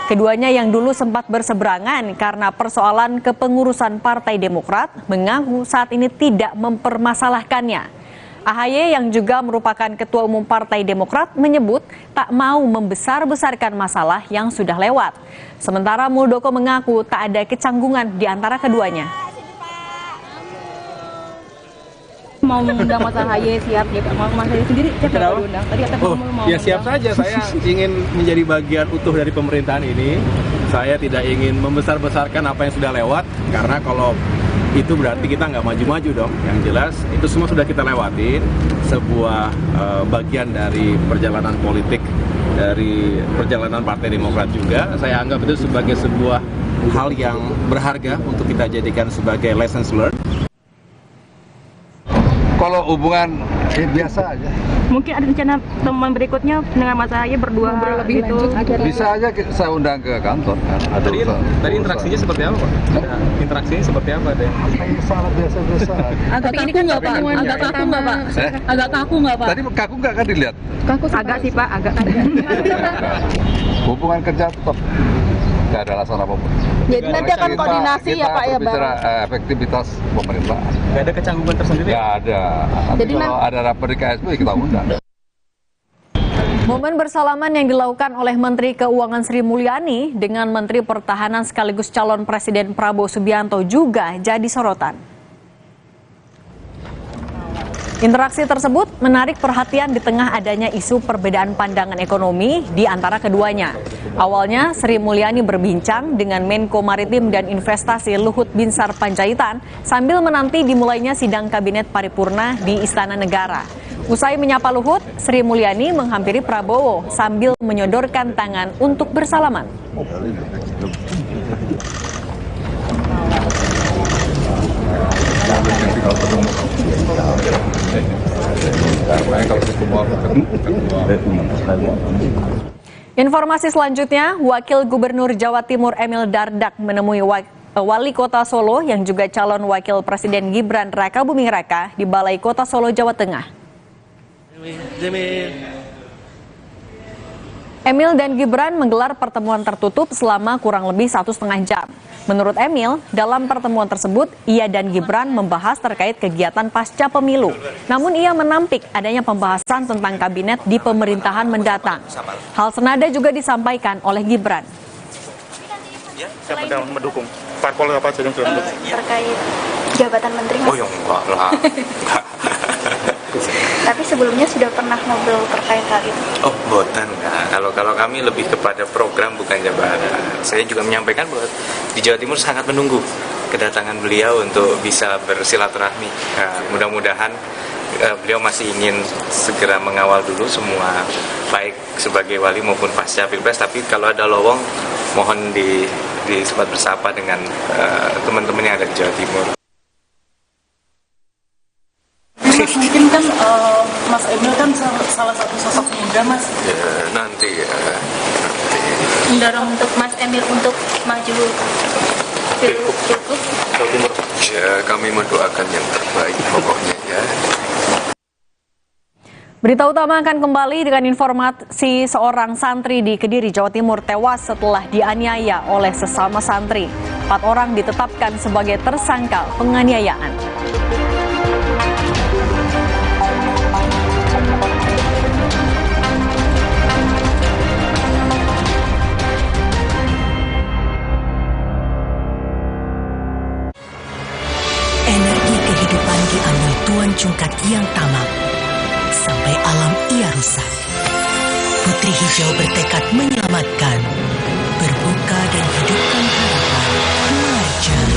Keduanya yang dulu sempat berseberangan karena persoalan kepengurusan Partai Demokrat mengaku saat ini tidak mempermasalahkannya. AHY yang juga merupakan Ketua Umum Partai Demokrat menyebut tak mau membesar-besarkan masalah yang sudah lewat. Sementara Muldoko mengaku tak ada kecanggungan di antara keduanya. Mau mengundang Mas Ahaye, siap gitu. Mau Mas Ahaye sendiri siap nggak diundang? Tadi kata kamu mau. Ya siap saja, saya ingin menjadi bagian utuh dari pemerintahan ini. Saya tidak ingin membesar-besarkan apa yang sudah lewat, karena kalau itu berarti kita nggak maju-maju dong. Yang jelas itu semua sudah kita lewatin, sebuah bagian dari perjalanan politik, dari perjalanan Partai Demokrat juga. Saya anggap itu sebagai sebuah hal yang berharga untuk kita jadikan sebagai lessons learned. Kalau hubungan biasa aja. Mungkin ada rencana teman berikutnya dengan Mas Ahaye berdua lebih gitu. Bisa aja saya undang ke kantor. Tadi interaksinya seperti apa, Pak? Interaksinya seperti apa deh? Sangat biasa-biasa. Agak kaku nggak Pak? Agak kaku nggak Pak? Agak kaku nggak Pak? Tadi kaku nggak kan dilihat? Kaku agak sih Pak, agak. Hubungan kerja tetap nggak ada alasan apapun. Jadi nanti akan koordinasi ya Pak ya, Bang? Kita berbicara efektivitas pemerintahan. Nggak ada kecanggungan tersendiri? Nggak ada. Jadi kalau ada rapat di KSP kita undang. Momen bersalaman yang dilakukan oleh Menteri Keuangan Sri Mulyani dengan Menteri Pertahanan sekaligus calon Presiden Prabowo Subianto juga jadi sorotan. Interaksi tersebut menarik perhatian di tengah adanya isu perbedaan pandangan ekonomi di antara keduanya. Awalnya Sri Mulyani berbincang dengan Menko Maritim dan Investasi Luhut Binsar Panjaitan sambil menanti dimulainya sidang Kabinet Paripurna di Istana Negara. Usai menyapa Luhut, Sri Mulyani menghampiri Prabowo sambil menyodorkan tangan untuk bersalaman. Informasi selanjutnya, Wakil Gubernur Jawa Timur Emil Dardak menemui Wali Kota Solo yang juga calon Wakil Presiden Gibran Rakabuming Raka di Balai Kota Solo, Jawa Tengah. Emil dan Gibran menggelar pertemuan tertutup selama kurang lebih 1,5 jam. Menurut Emil, dalam pertemuan tersebut, ia dan Gibran membahas terkait kegiatan pasca pemilu. Namun ia menampik adanya pembahasan tentang kabinet di pemerintahan mendatang. Hal senada juga disampaikan oleh Gibran. Siapa yang mendukung? Parpol apa saja yang mendukung? Terkait jabatan menteri. Oh ya enggak lah. Tapi sebelumnya sudah pernah ngobrol terkait hal itu? Oh, boten. Nah, kalau kami lebih kepada program bukan jabatan. Saya juga menyampaikan bahwa di Jawa Timur sangat menunggu kedatangan beliau untuk bisa bersilaturahmi. Nah, mudah-mudahan beliau masih ingin segera mengawal dulu semua, baik sebagai wali maupun pasca pilpres. Tapi kalau ada lowong, mohon sempat bersapa dengan teman-teman yang ada di Jawa Timur. Mungkin kan Mas Emil kan salah satu sosok muda, Mas. Ya, nanti. Mendorong untuk Mas Emil untuk maju pilgub. Ya, kami mendoakan yang terbaik pokoknya ya. Berita utama akan kembali dengan informasi seorang santri di Kediri, Jawa Timur tewas setelah dianiaya oleh sesama santri. 4 orang ditetapkan sebagai tersangka penganiayaan. Energi kehidupan diambil Tuan Cungkak yang tamak, sampai alam ia rusak. Putri Hijau bertekad menyelamatkan, berbuka dan hidupkan harapan mengajar.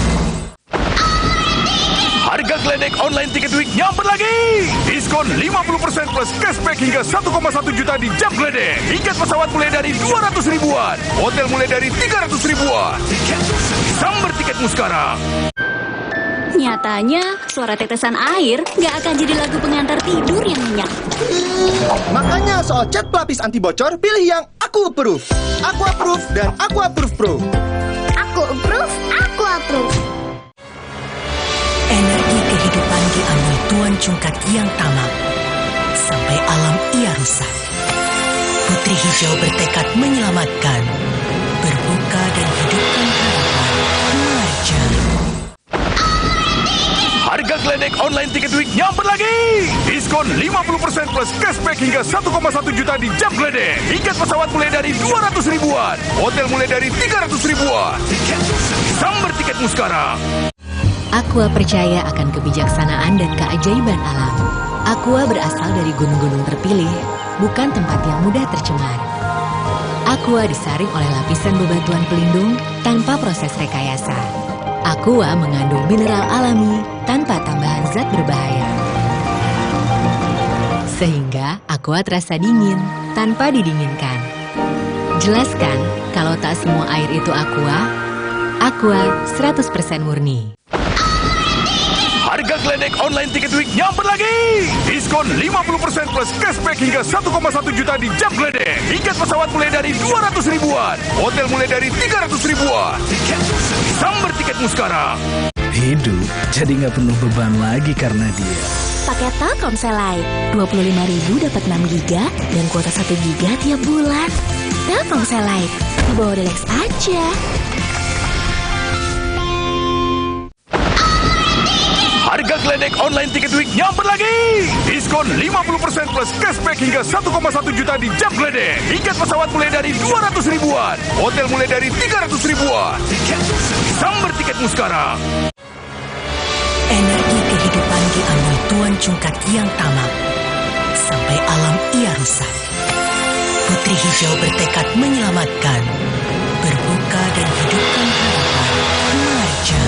Harga geledek online Tiket Week nyamper lagi. Diskon 50% plus cashback hingga 1,1 juta di jam geledek. Tiket pesawat mulai dari 200 ribuan. Hotel mulai dari 300 ribuan. Samber tiketmu sekarang. Nyatanya, suara tetesan air nggak akan jadi lagu pengantar tidur yang nyenyak. Makanya soal cat pelapis anti bocor, pilih yang Aku Approve. Aku Approve dan Aku Approve Pro. Aku approve, aku approve. Energi kehidupan diambil Tuan Cungkak yang tamak, sampai alam ia rusak. Putri Hijau bertekad menyelamatkan, berbuka dan hidupkan harapan mengajar. Harga geledek online Tiket Week nyamper lagi. Diskon 50% plus cashback hingga 1,1 juta di jam geledek. Tiket pesawat mulai dari 200 ribuan. Hotel mulai dari 300 ribuan. Samber tiketmu sekarang. Aqua percaya akan kebijaksanaan dan keajaiban alam. Aqua berasal dari gunung-gunung terpilih, bukan tempat yang mudah tercemar. Aqua disaring oleh lapisan bebatuan pelindung tanpa proses rekayasa. Aqua mengandung mineral alami tanpa tambahan zat berbahaya. Sehingga Aqua terasa dingin tanpa didinginkan. Jelaskan kalau tak semua air itu Aqua 100% murni. Harga Gledek online tiket week nyamper lagi. Diskon 50% plus cashback hingga 1,1 juta di Jam Gledek. Tiket pesawat mulai dari 200 ribuan. Hotel mulai dari 300 ribuan. Sambar tiketmu sekarang. Hidup jadi nggak penuh beban lagi karena dia. Paket Telkomsel Lite, 25.000 dapat 6 GB dan kuota 1 GB tiap bulan. Telkomsel Lite, di bawah Lex aja. Harga Gledek online tiket week nyamper lagi. Diskon 50% plus cashback hingga 1,1 juta di Jam Gledek. Tiket pesawat mulai dari 200 ribuan. Hotel mulai dari 300 ribuan. Sambar tiketmu sekarang. Energi kehidupan diambil Tuan Cungkat yang tamak, sampai alam ia rusak. Putri Hijau bertekad menyelamatkan, berbuka dan hidupkan harapan. Marja.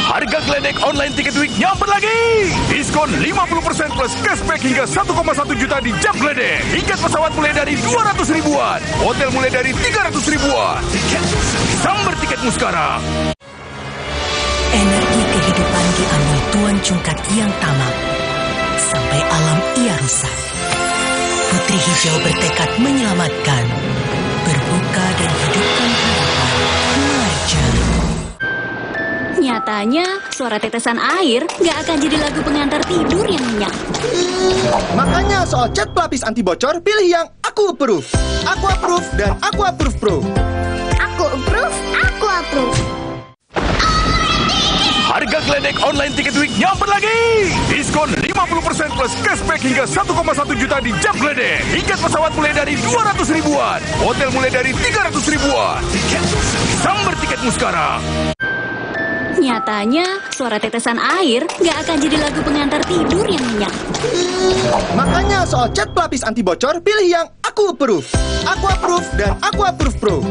Harga Gledek online tiket week nyamper lagi. Diskon 50% plus cashback hingga 1,1 juta di Jam Gledek. Tiket pesawat mulai dari 200 ribuan. Hotel mulai dari 300 ribuan. Sambar tiketmu sekarang. Energi kehidupan diambil Tuan Cungkat yang tamak, sampai alam ia rusak. Putri Hijau bertekad menyelamatkan, berbuka dan hidupkan harapan. Marja. Nyatanya, suara tetesan air nggak akan jadi lagu pengantar tidur yang nyenyak. Makanya soal cat pelapis anti bocor, pilih yang Aku Approve. Aku Approve dan Aku Approve Pro. Aku approve, aku approve. Harga Gledek online tiket week nyamper lagi. Diskon 50% plus cashback hingga 1,1 juta di Jam Gledek. Tiket pesawat mulai dari 200 ribuan. Hotel mulai dari 300 ribuan. Sambar tiketmu sekarang. Nyatanya, suara tetesan air nggak akan jadi lagu pengantar tidur yang nyenyak. Makanya soal cat pelapis anti bocor, pilih yang Aku Approve. Aku Approve dan Aku Approve Pro.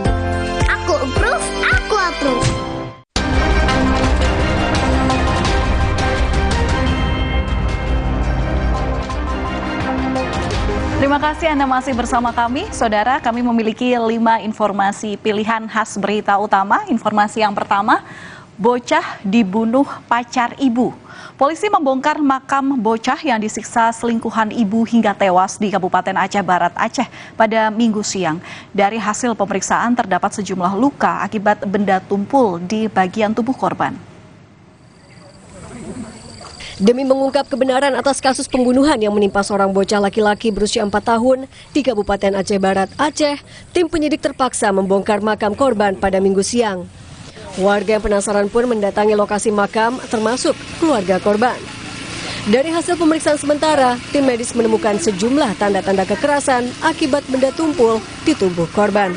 Aku approve, aku approve. Terima kasih Anda masih bersama kami. Saudara, kami memiliki 5 informasi pilihan khas berita utama. Informasi yang pertama, bocah dibunuh pacar ibu. Polisi membongkar makam bocah yang disiksa selingkuhan ibu hingga tewas di Kabupaten Aceh Barat, Aceh pada Minggu siang. Dari hasil pemeriksaan terdapat sejumlah luka akibat benda tumpul di bagian tubuh korban. Demi mengungkap kebenaran atas kasus pembunuhan yang menimpa seorang bocah laki-laki berusia 4 tahun di Kabupaten Aceh Barat, Aceh, tim penyidik terpaksa membongkar makam korban pada Minggu siang. Warga yang penasaran pun mendatangi lokasi makam, termasuk keluarga korban. Dari hasil pemeriksaan sementara, tim medis menemukan sejumlah tanda-tanda kekerasan akibat benda tumpul di tubuh korban.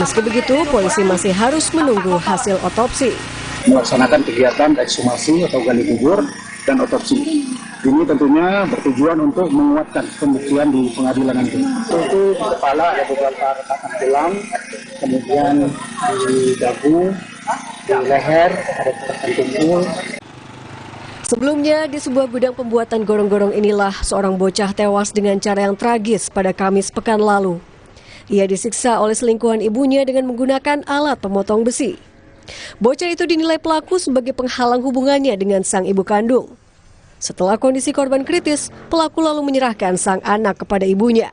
Meski begitu, polisi masih harus menunggu hasil otopsi. Melaksanakan kegiatan ekshumasi atau gali kubur dan otopsi. Ini tentunya bertujuan untuk menguatkan pembuktian di pengadilan nanti. Untuk di kepala ada beberapa retakan tulang, kemudian di dagu, di leher ada retakan tumpul. Sebelumnya, di sebuah gudang pembuatan gorong-gorong inilah seorang bocah tewas dengan cara yang tragis pada Kamis pekan lalu. Ia disiksa oleh selingkuhan ibunya dengan menggunakan alat pemotong besi. Bocah itu dinilai pelaku sebagai penghalang hubungannya dengan sang ibu kandung. Setelah kondisi korban kritis, pelaku lalu menyerahkan sang anak kepada ibunya.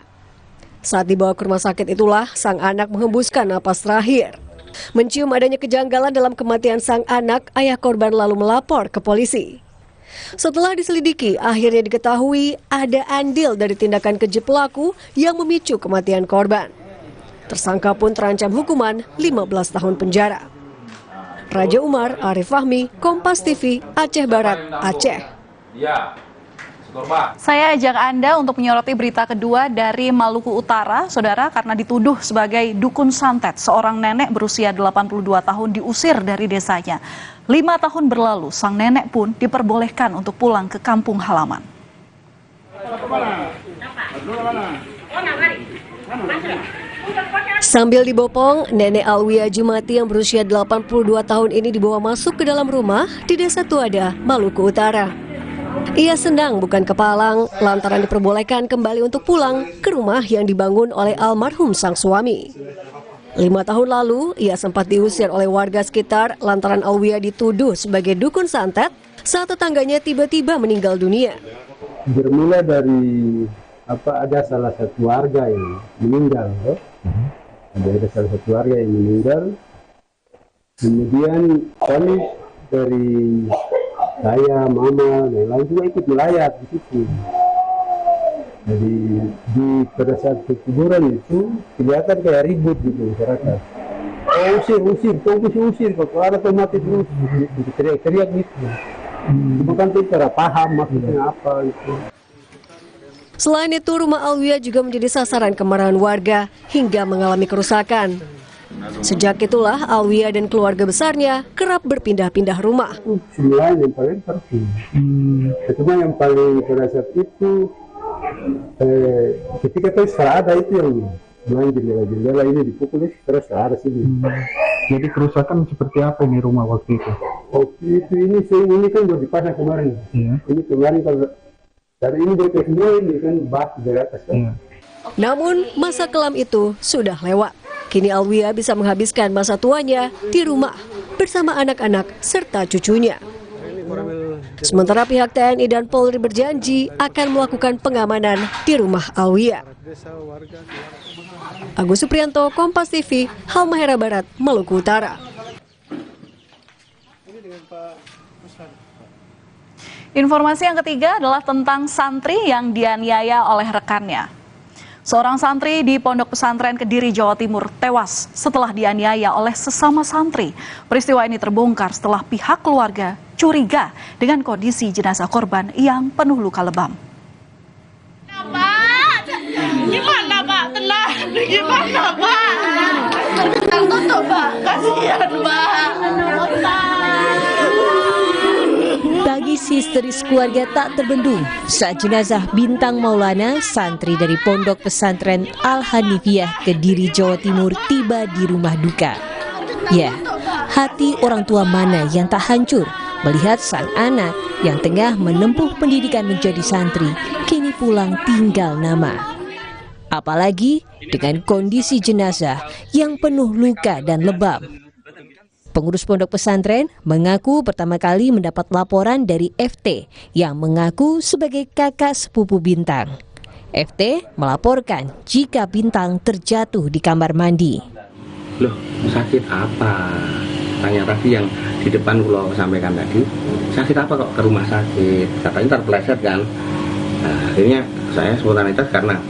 Saat dibawa ke rumah sakit itulah sang anak menghembuskan napas terakhir. Mencium adanya kejanggalan dalam kematian sang anak, ayah korban lalu melapor ke polisi. Setelah diselidiki, akhirnya diketahui ada andil dari tindakan keji pelaku yang memicu kematian korban. Tersangka pun terancam hukuman 15 tahun penjara. Raja Umar, Arif Fahmi, Kompas TV, Aceh Barat, Aceh. Saya ajak Anda untuk menyoroti berita kedua dari Maluku Utara, Saudara, karena dituduh sebagai dukun santet. Seorang nenek berusia 82 tahun diusir dari desanya. 5 tahun berlalu, sang nenek pun diperbolehkan untuk pulang ke kampung halaman. Sambil dibopong, Nenek Alwia Jumati yang berusia 82 tahun ini dibawa masuk ke dalam rumah di Desa Tuada, Maluku Utara. Ia senang bukan kepalang lantaran diperbolehkan kembali untuk pulang ke rumah yang dibangun oleh almarhum sang suami. 5 tahun lalu, ia sempat diusir oleh warga sekitar lantaran Alwia dituduh sebagai dukun santet saat tetangganya tiba-tiba meninggal dunia. Bermula dari ada salah satu warga yang meninggal, ada salah satu warga yang meninggal. Kemudian kami dari saya, mama, dan lain juga ikut melayat di situ. Jadi pada saat kuburan itu kelihatan kayak ribut gitu masyarakat. Usir, kalau ada mati terus, teriak-teriak gitu. Bukan tidak paham maksudnya apa itu. Selain itu, rumah Alwia juga menjadi sasaran kemarahan warga hingga mengalami kerusakan. Sejak itulah Alwia dan keluarga besarnya kerap berpindah-pindah rumah. Semuanya yang paling penting. Cuma yang paling pada saat itu ketika itu ada itu yang main jendela ini dipukul terus ada sini. Jadi kerusakan seperti apa nih rumah waktu itu? Waktu itu ini kan udah dipasang kemarin. Ini kemarin kalau dari ini dari semua ini kan batu dari atas kan. Namun masa kelam itu sudah lewat. Kini Alwia bisa menghabiskan masa tuanya di rumah bersama anak-anak serta cucunya. Sementara pihak TNI dan Polri berjanji akan melakukan pengamanan di rumah Alwia. Agus Supriyanto, Kompas TV, Halmahera Barat, Maluku Utara. Informasi yang ketiga adalah tentang santri yang dianiaya oleh rekannya. Seorang santri di Pondok Pesantren Kediri, Jawa Timur tewas setelah dianiaya oleh sesama santri. Peristiwa ini terbongkar setelah pihak keluarga curiga dengan kondisi jenazah korban yang penuh luka lebam. Gimana Pak? Tenang, gimana Pak? Tutup Pak, kasihan Pak. Tangis histeris keluarga tak terbendung saat jenazah Bintang Maulana, santri dari Pondok Pesantren Al-Hanifiyah Kediri, Jawa Timur tiba di rumah duka. Ya, hati orang tua mana yang tak hancur melihat sang anak yang tengah menempuh pendidikan menjadi santri kini pulang tinggal nama. Apalagi dengan kondisi jenazah yang penuh luka dan lebam. Pengurus pondok pesantren mengaku pertama kali mendapat laporan dari FT yang mengaku sebagai kakak sepupu Bintang. FT melaporkan jika Bintang terjatuh di kamar mandi. Loh, sakit apa? Tanya tadi yang di depan kalau sampaikan tadi, sakit apa kok ke rumah sakit? Katanya terpeleset kan. Nah, akhirnya saya spontanitas karena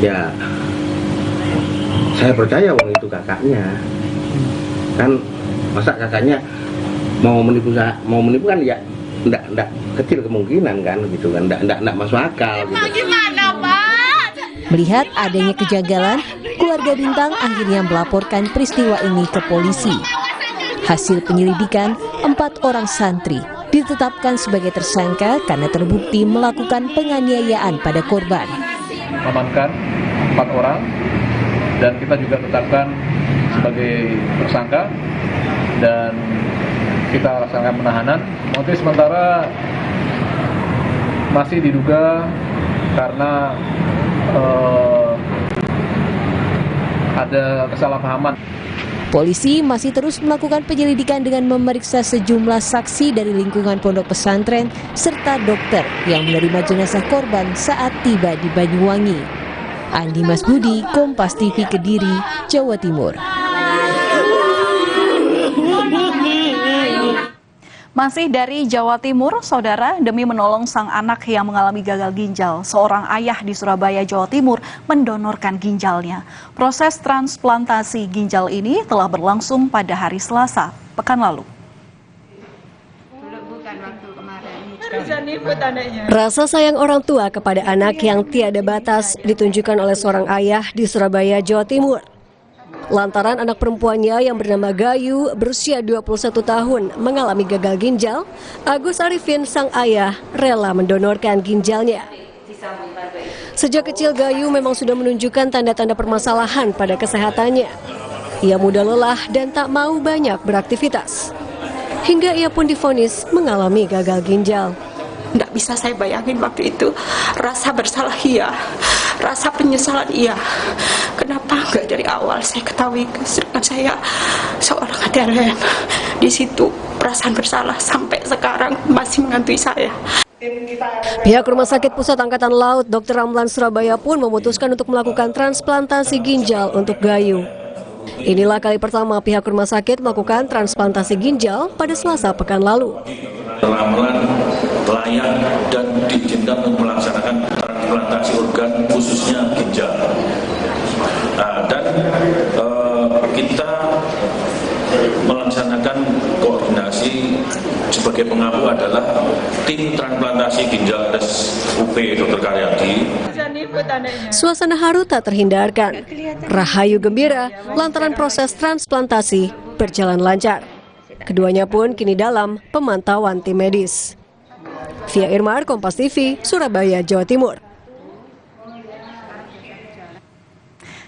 ya saya percaya wong itu kakaknya. Kan masa kakaknya mau menipu kan ya enggak kecil kemungkinan kan gitu kan, enggak masuk akal gitu. Gimana Pak? Melihat adanya kejanggalan, keluarga Bintang akhirnya melaporkan peristiwa ini ke polisi. Hasil penyelidikan, 4 orang santri ditetapkan sebagai tersangka karena terbukti melakukan penganiayaan pada korban. Amankan 4 orang dan kita juga tetapkan sebagai tersangka dan kita laksanakan penahanan. Motif sementara masih diduga karena ada kesalahpahaman. Polisi masih terus melakukan penyelidikan dengan memeriksa sejumlah saksi dari lingkungan pondok pesantren serta dokter yang menerima jenazah korban saat tiba di Banyuwangi. Andi Masbudi, Kompas TV Kediri, Jawa Timur. Masih dari Jawa Timur, saudara, demi menolong sang anak yang mengalami gagal ginjal, seorang ayah di Surabaya, Jawa Timur mendonorkan ginjalnya. Proses transplantasi ginjal ini telah berlangsung pada hari Selasa, pekan lalu. Rasa sayang orang tua kepada anak yang tiada batas ditunjukkan oleh seorang ayah di Surabaya, Jawa Timur. Lantaran anak perempuannya yang bernama Gayu berusia 21 tahun mengalami gagal ginjal, Agus Arifin sang ayah rela mendonorkan ginjalnya. Sejak kecil Gayu memang sudah menunjukkan tanda-tanda permasalahan pada kesehatannya. Ia mudah lelah dan tak mau banyak beraktivitas. Hingga ia pun divonis mengalami gagal ginjal. Tidak bisa saya bayangin waktu itu, rasa bersalah iya, rasa penyesalan iya. Kenapa enggak dari awal saya ketahui, sedangkan saya seorang ATLM. Di situ perasaan bersalah sampai sekarang masih menghantui saya. Pihak Rumah Sakit Pusat Angkatan Laut Dr. Ramlan Surabaya pun memutuskan untuk melakukan transplantasi ginjal untuk Gayu. Inilah kali pertama pihak rumah sakit melakukan transplantasi ginjal pada Selasa pekan lalu. Ramlan layak dan diizinkan untuk melaksanakan transplantasi organ khususnya ginjal. Dan kita melaksanakan koordinasi sebagai pengaku adalah tim transplantasi ginjal RSUP Dr. Karyadi. Suasana haru tak terhindarkan. Rahayu gembira lantaran proses transplantasi berjalan lancar. Keduanya pun kini dalam pemantauan tim medis. Via Irmar, Kompas TV, Surabaya, Jawa Timur.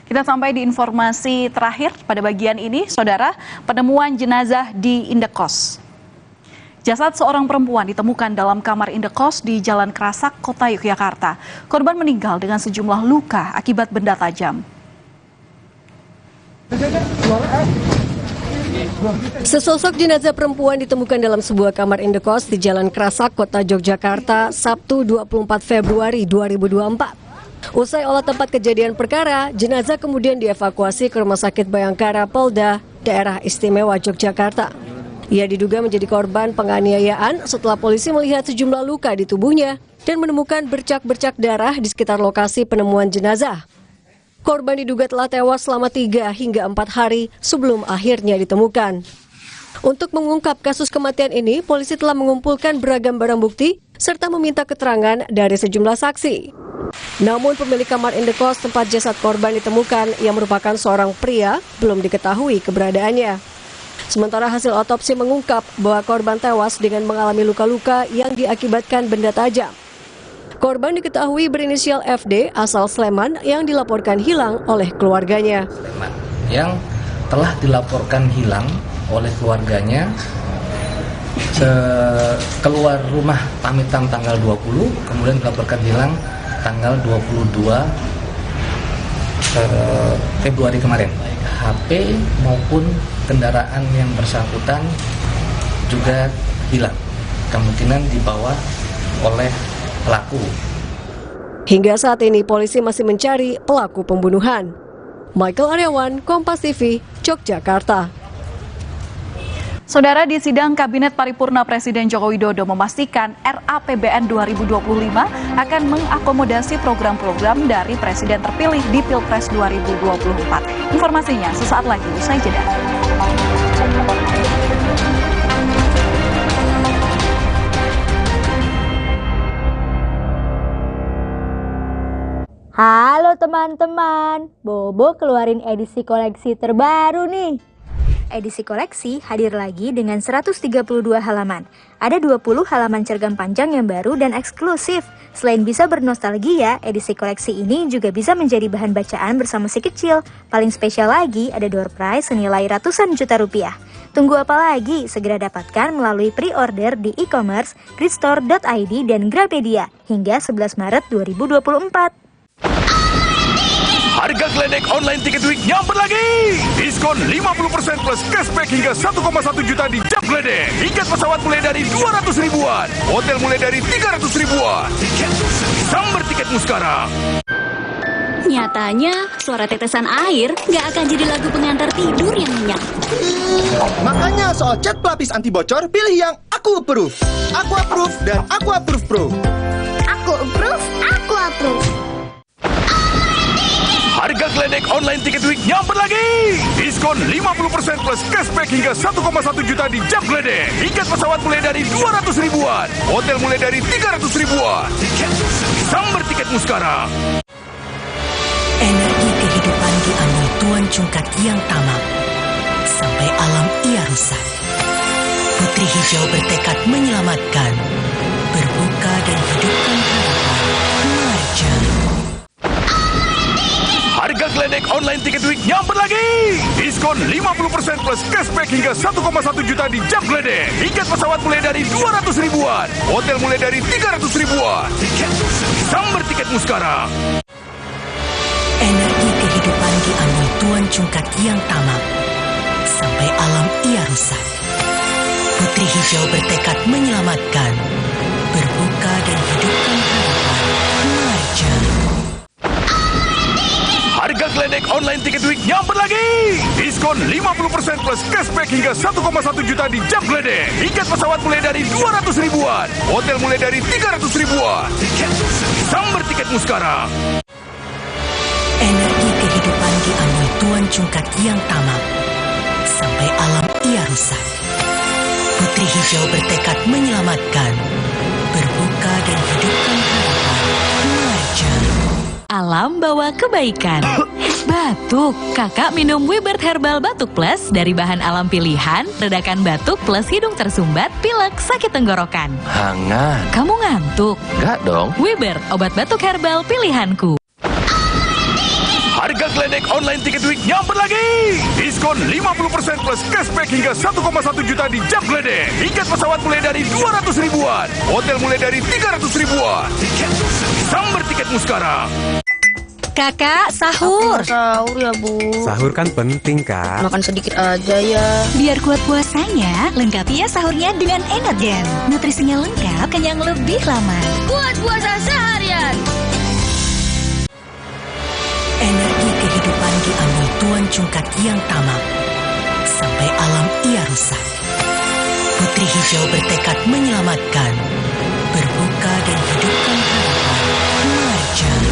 Kita sampai di informasi terakhir pada bagian ini, saudara, penemuan jenazah di indekos. Jasad seorang perempuan ditemukan dalam kamar indekos di Jalan Krasak, Kota Yogyakarta. Korban meninggal dengan sejumlah luka akibat benda tajam. Sesosok jenazah perempuan ditemukan dalam sebuah kamar indekos di Jalan Krasak, Kota Yogyakarta, Sabtu 24 Februari 2024. Usai olah tempat kejadian perkara, jenazah kemudian dievakuasi ke Rumah Sakit Bayangkara Polda, Daerah Istimewa Yogyakarta. Ia diduga menjadi korban penganiayaan setelah polisi melihat sejumlah luka di tubuhnya dan menemukan bercak-bercak darah di sekitar lokasi penemuan jenazah. Korban diduga telah tewas selama 3 hingga 4 hari sebelum akhirnya ditemukan. Untuk mengungkap kasus kematian ini, polisi telah mengumpulkan beragam barang bukti serta meminta keterangan dari sejumlah saksi. Namun pemilik kamar indekos tempat jasad korban ditemukan yang merupakan seorang pria belum diketahui keberadaannya. Sementara hasil otopsi mengungkap bahwa korban tewas dengan mengalami luka-luka yang diakibatkan benda tajam. Korban diketahui berinisial FD asal Sleman yang dilaporkan hilang oleh keluarganya. Yang telah dilaporkan hilang oleh keluarganya keluar rumah pamitan tanggal 20, kemudian dilaporkan hilang tanggal 22 Februari kemarin. HP maupun kendaraan yang bersangkutan juga hilang, kemungkinan dibawa oleh pelaku. Hingga saat ini polisi masih mencari pelaku pembunuhan. Michael Aryawan, Kompas TV, Yogyakarta. Saudara, di sidang Kabinet Paripurna Presiden Joko Widodo memastikan RAPBN 2025 akan mengakomodasi program-program dari Presiden terpilih di Pilpres 2024. Informasinya sesaat lagi usai jeda. Halo teman-teman, Bobo keluarin edisi koleksi terbaru nih. Edisi koleksi hadir lagi dengan 132 halaman. Ada 20 halaman cergam panjang yang baru dan eksklusif. Selain bisa bernostalgia, edisi koleksi ini juga bisa menjadi bahan bacaan bersama si kecil. Paling spesial lagi, ada door prize senilai ratusan juta rupiah. Tunggu apa lagi? Segera dapatkan melalui pre-order di e-commerce, gridstore.id dan Grapedia hingga 11 Maret 2024. Harga geledek online Ticket Week nyamper lagi. Diskon 50% plus cashback hingga 1,1 juta di jam geledek. Tiket pesawat mulai dari 200 ribuan. Hotel mulai dari 300 ribuan. Sambar tiketmu sekarang. Nyatanya, suara tetesan air nggak akan jadi lagu pengantar tidur yang nyenyak. Makanya soal cat pelapis anti bocor, pilih yang Aku Approve. Aku Approve dan Aku Approve Pro. Aku Approve, Aku Approve. Harga geledek online Tiket Week nyamper lagi. Diskon 50% plus cashback hingga 1,1 juta di jam geledek. Tiket pesawat mulai dari 200 ribuan. Hotel mulai dari 300 ribuan. Sambar tiketmu sekarang. Energi kehidupan diambil Tuan Cungkat yang tamak. Sampai alam ia rusak. Putri Hijau bertekad menyelamatkan, berbuka dan hidupkan harapan Marjan. Harga geledek online Tiket Week nyamper lagi. Diskon 50% plus cashback hingga 1,1 juta di jam geledek. Tiket pesawat mulai dari 200 ribuan. Hotel mulai dari 300 ribuan. Sambar tiketmu sekarang. Energi kehidupan diambil Tuan Cungkat yang tamak. Sampai alam ia rusak. Putri Hijau bertekad menyelamatkan, berbuka dan hidupkan harapan Marjan. Harga geledek online Tiket Week nyamper lagi. Diskon 50% plus cashback hingga 1,1 juta di jam geledek. Tiket pesawat mulai dari 200 ribuan. Hotel mulai dari 300 ribuan. Sambar tiketmu sekarang. Energi kehidupan diambil Tuan Cungkat yang tamak. Sampai alam ia rusak. Putri Hijau bertekad menyelamatkan, berbuka dan hidupkan harapan Marjan. Alam bawa kebaikan. Batuk, kakak minum Wibert Herbal Batuk Plus dari bahan alam pilihan, redakan batuk plus hidung tersumbat, pilek, sakit tenggorokan. Hangat. Kamu ngantuk? Enggak dong. Wibert, obat batuk herbal pilihanku. Harga geledek online Tiket Week nyamper lagi. Diskon 50% plus cashback hingga 1,1 juta di jam geledek. Tiket pesawat mulai dari 200 ribuan. Hotel mulai dari 300 ribuan. Sambar tiketmu sekarang. Kakak, sahur. Sahur ya, Bu. Sahur kan penting, Kak. Makan sedikit aja ya. Biar kuat puasanya, lengkapi ya sahurnya dengan Energen. Nutrisinya lengkap, kenyang lebih lama. Kuat puasa seharian. Energi kehidupan diambil Tuan Cungkat yang tamak. Sampai alam ia rusak. Putri Hijau bertekad menyelamatkan, berbuka dan hidupkan harapan Marjan.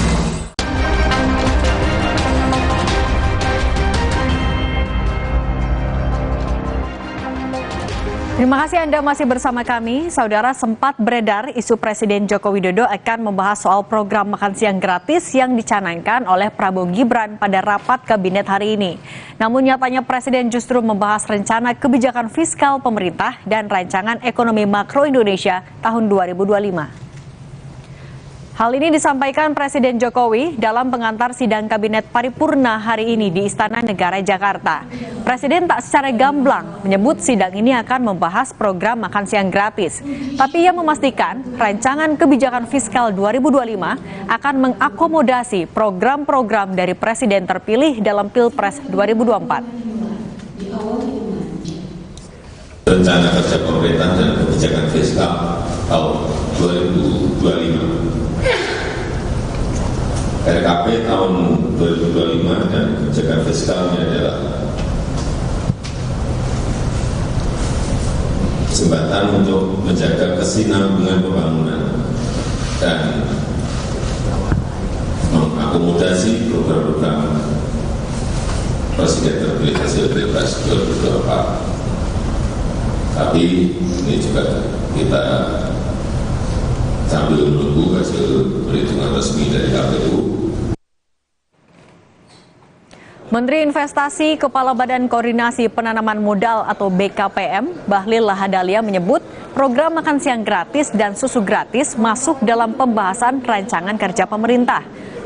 Terima kasih Anda masih bersama kami. Saudara, sempat beredar isu Presiden Joko Widodo akan membahas soal program makan siang gratis yang dicanangkan oleh Prabowo Gibran pada rapat kabinet hari ini. Namun nyatanya Presiden justru membahas rencana kebijakan fiskal pemerintah dan rancangan ekonomi makro Indonesia tahun 2025. Hal ini disampaikan Presiden Jokowi dalam pengantar sidang Kabinet Paripurna hari ini di Istana Negara Jakarta. Presiden tak secara gamblang menyebut sidang ini akan membahas program makan siang gratis. Tapi ia memastikan rancangan kebijakan fiskal 2025 akan mengakomodasi program-program dari Presiden terpilih dalam Pilpres 2024. Rencana kerja pemerintah dan kebijakan fiskal tahun 2025. RKP tahun 2025 dan kebijakan fiskalnya adalah jembatan untuk menjaga kesinambungan pembangunan dan mengakomodasi program-program Presiden terpilih hasil Pilpres 2024. Tapi ini juga kita sambil menunggu hasil perhitungan resmi dari KPU. Menteri Investasi Kepala Badan Koordinasi Penanaman Modal atau BKPM, Bahlil Lahadalia menyebut program makan siang gratis dan susu gratis masuk dalam pembahasan rancangan kerja pemerintah.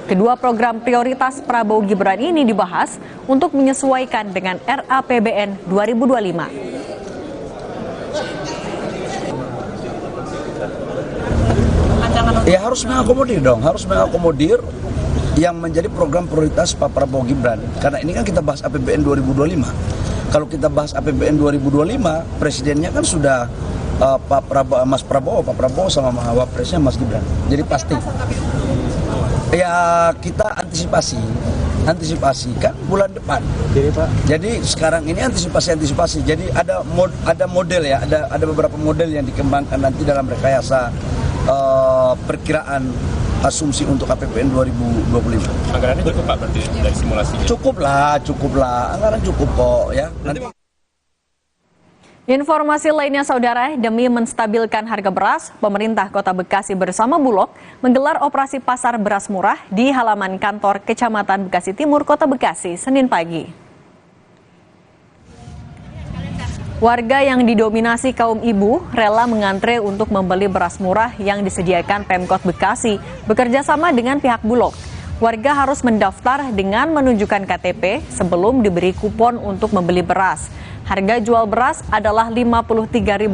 Kedua program prioritas Prabowo Gibran ini dibahas untuk menyesuaikan dengan RAPBN 2025. Ya harus mengakomodir dong, harus mengakomodir yang menjadi program prioritas Pak Prabowo Gibran. Karena ini kan kita bahas APBN 2025. Kalau kita bahas APBN 2025, presidennya kan sudah Pak Prabowo sama Wapresnya Mas Gibran. Jadi pasti. Ya kita antisipasi kan bulan depan. Jadi sekarang ini antisipasi. Jadi ada model ya, ada beberapa model yang dikembangkan nanti dalam rekayasa perkiraan asumsi untuk APBN 2025. Anggarannya cukup Pak berarti dari simulasinya? Cukup lah, anggaran cukup kok ya. Nanti... Informasi lainnya saudara, demi menstabilkan harga beras, pemerintah Kota Bekasi bersama Bulog menggelar operasi pasar beras murah di halaman kantor Kecamatan Bekasi Timur, Kota Bekasi, Senin pagi. Warga yang didominasi kaum ibu rela mengantre untuk membeli beras murah yang disediakan Pemkot Bekasi bekerja sama dengan pihak Bulog. Warga harus mendaftar dengan menunjukkan KTP sebelum diberi kupon untuk membeli beras. Harga jual beras adalah Rp53.000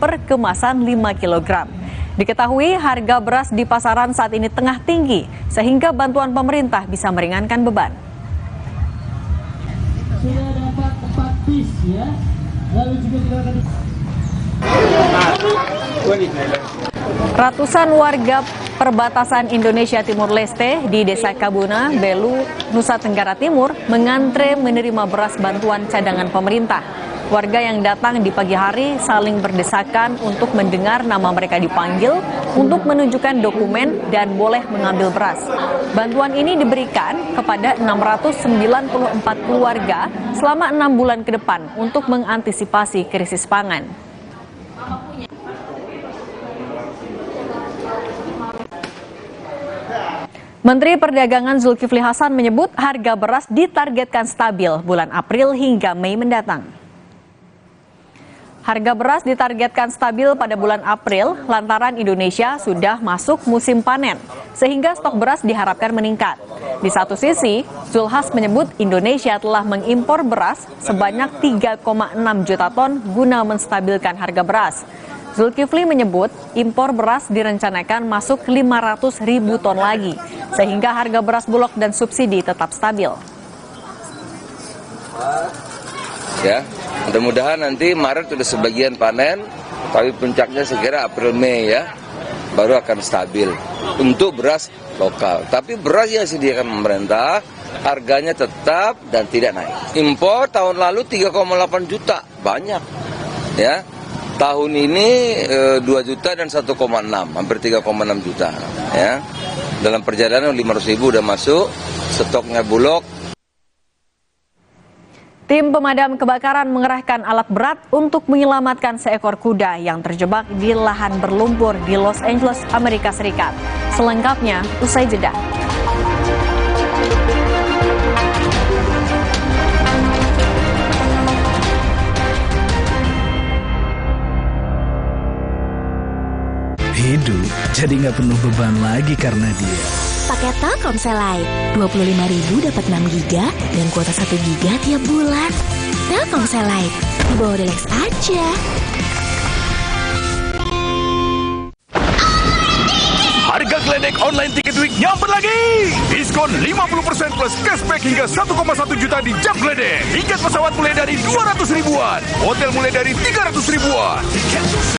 per kemasan 5 kg. Diketahui harga beras di pasaran saat ini tengah tinggi, sehingga bantuan pemerintah bisa meringankan beban. Sudah dapat 4 bis ya. Lalu juga kita akan... Ratusan warga perbatasan Indonesia Timur Leste di Desa Kabuna, Belu, Nusa Tenggara Timur mengantre menerima beras bantuan cadangan pemerintah. Warga yang datang di pagi hari saling berdesakan untuk mendengar nama mereka dipanggil untuk menunjukkan dokumen dan boleh mengambil beras. Bantuan ini diberikan kepada 694 keluarga selama 6 bulan ke depan untuk mengantisipasi krisis pangan. Menteri Perdagangan Zulkifli Hasan menyebut harga beras ditargetkan stabil bulan April hingga Mei mendatang. Harga beras ditargetkan stabil pada bulan April lantaran Indonesia sudah masuk musim panen, sehingga stok beras diharapkan meningkat. Di satu sisi, Zulhas menyebut Indonesia telah mengimpor beras sebanyak 3,6 juta ton guna menstabilkan harga beras. Zulkifli menyebut impor beras direncanakan masuk 500.000 ton lagi, sehingga harga beras Bulog dan subsidi tetap stabil. Ya, mudah-mudahan nanti Maret sudah sebagian panen, tapi puncaknya segera April Mei ya, baru akan stabil untuk beras lokal. Tapi beras yang disediakan pemerintah harganya tetap dan tidak naik. Impor tahun lalu 3,8 juta, banyak ya. Tahun ini 2 juta dan 1,6, hampir 3,6 juta. Ya. Dalam perjalanan 500.000 udah masuk, stoknya Bulog. Tim pemadam kebakaran mengerahkan alat berat untuk menyelamatkan seekor kuda yang terjebak di lahan berlumpur di Los Angeles, Amerika Serikat. Selengkapnya usai jeda. Hidup jadi nggak penuh beban lagi karena dia. Paket Telkomsel Lite, 25.000 dapat 6 GB dan kuota 1 GB tiap bulan. Telkomsel Lite, di bawah Relax aja. Harga geledek online Tiket Week nyamper lagi. Diskon 50% plus cashback hingga 1,1 juta di jam geledek. Tiket pesawat mulai dari 200 ribuan. Hotel mulai dari 300 ribuan.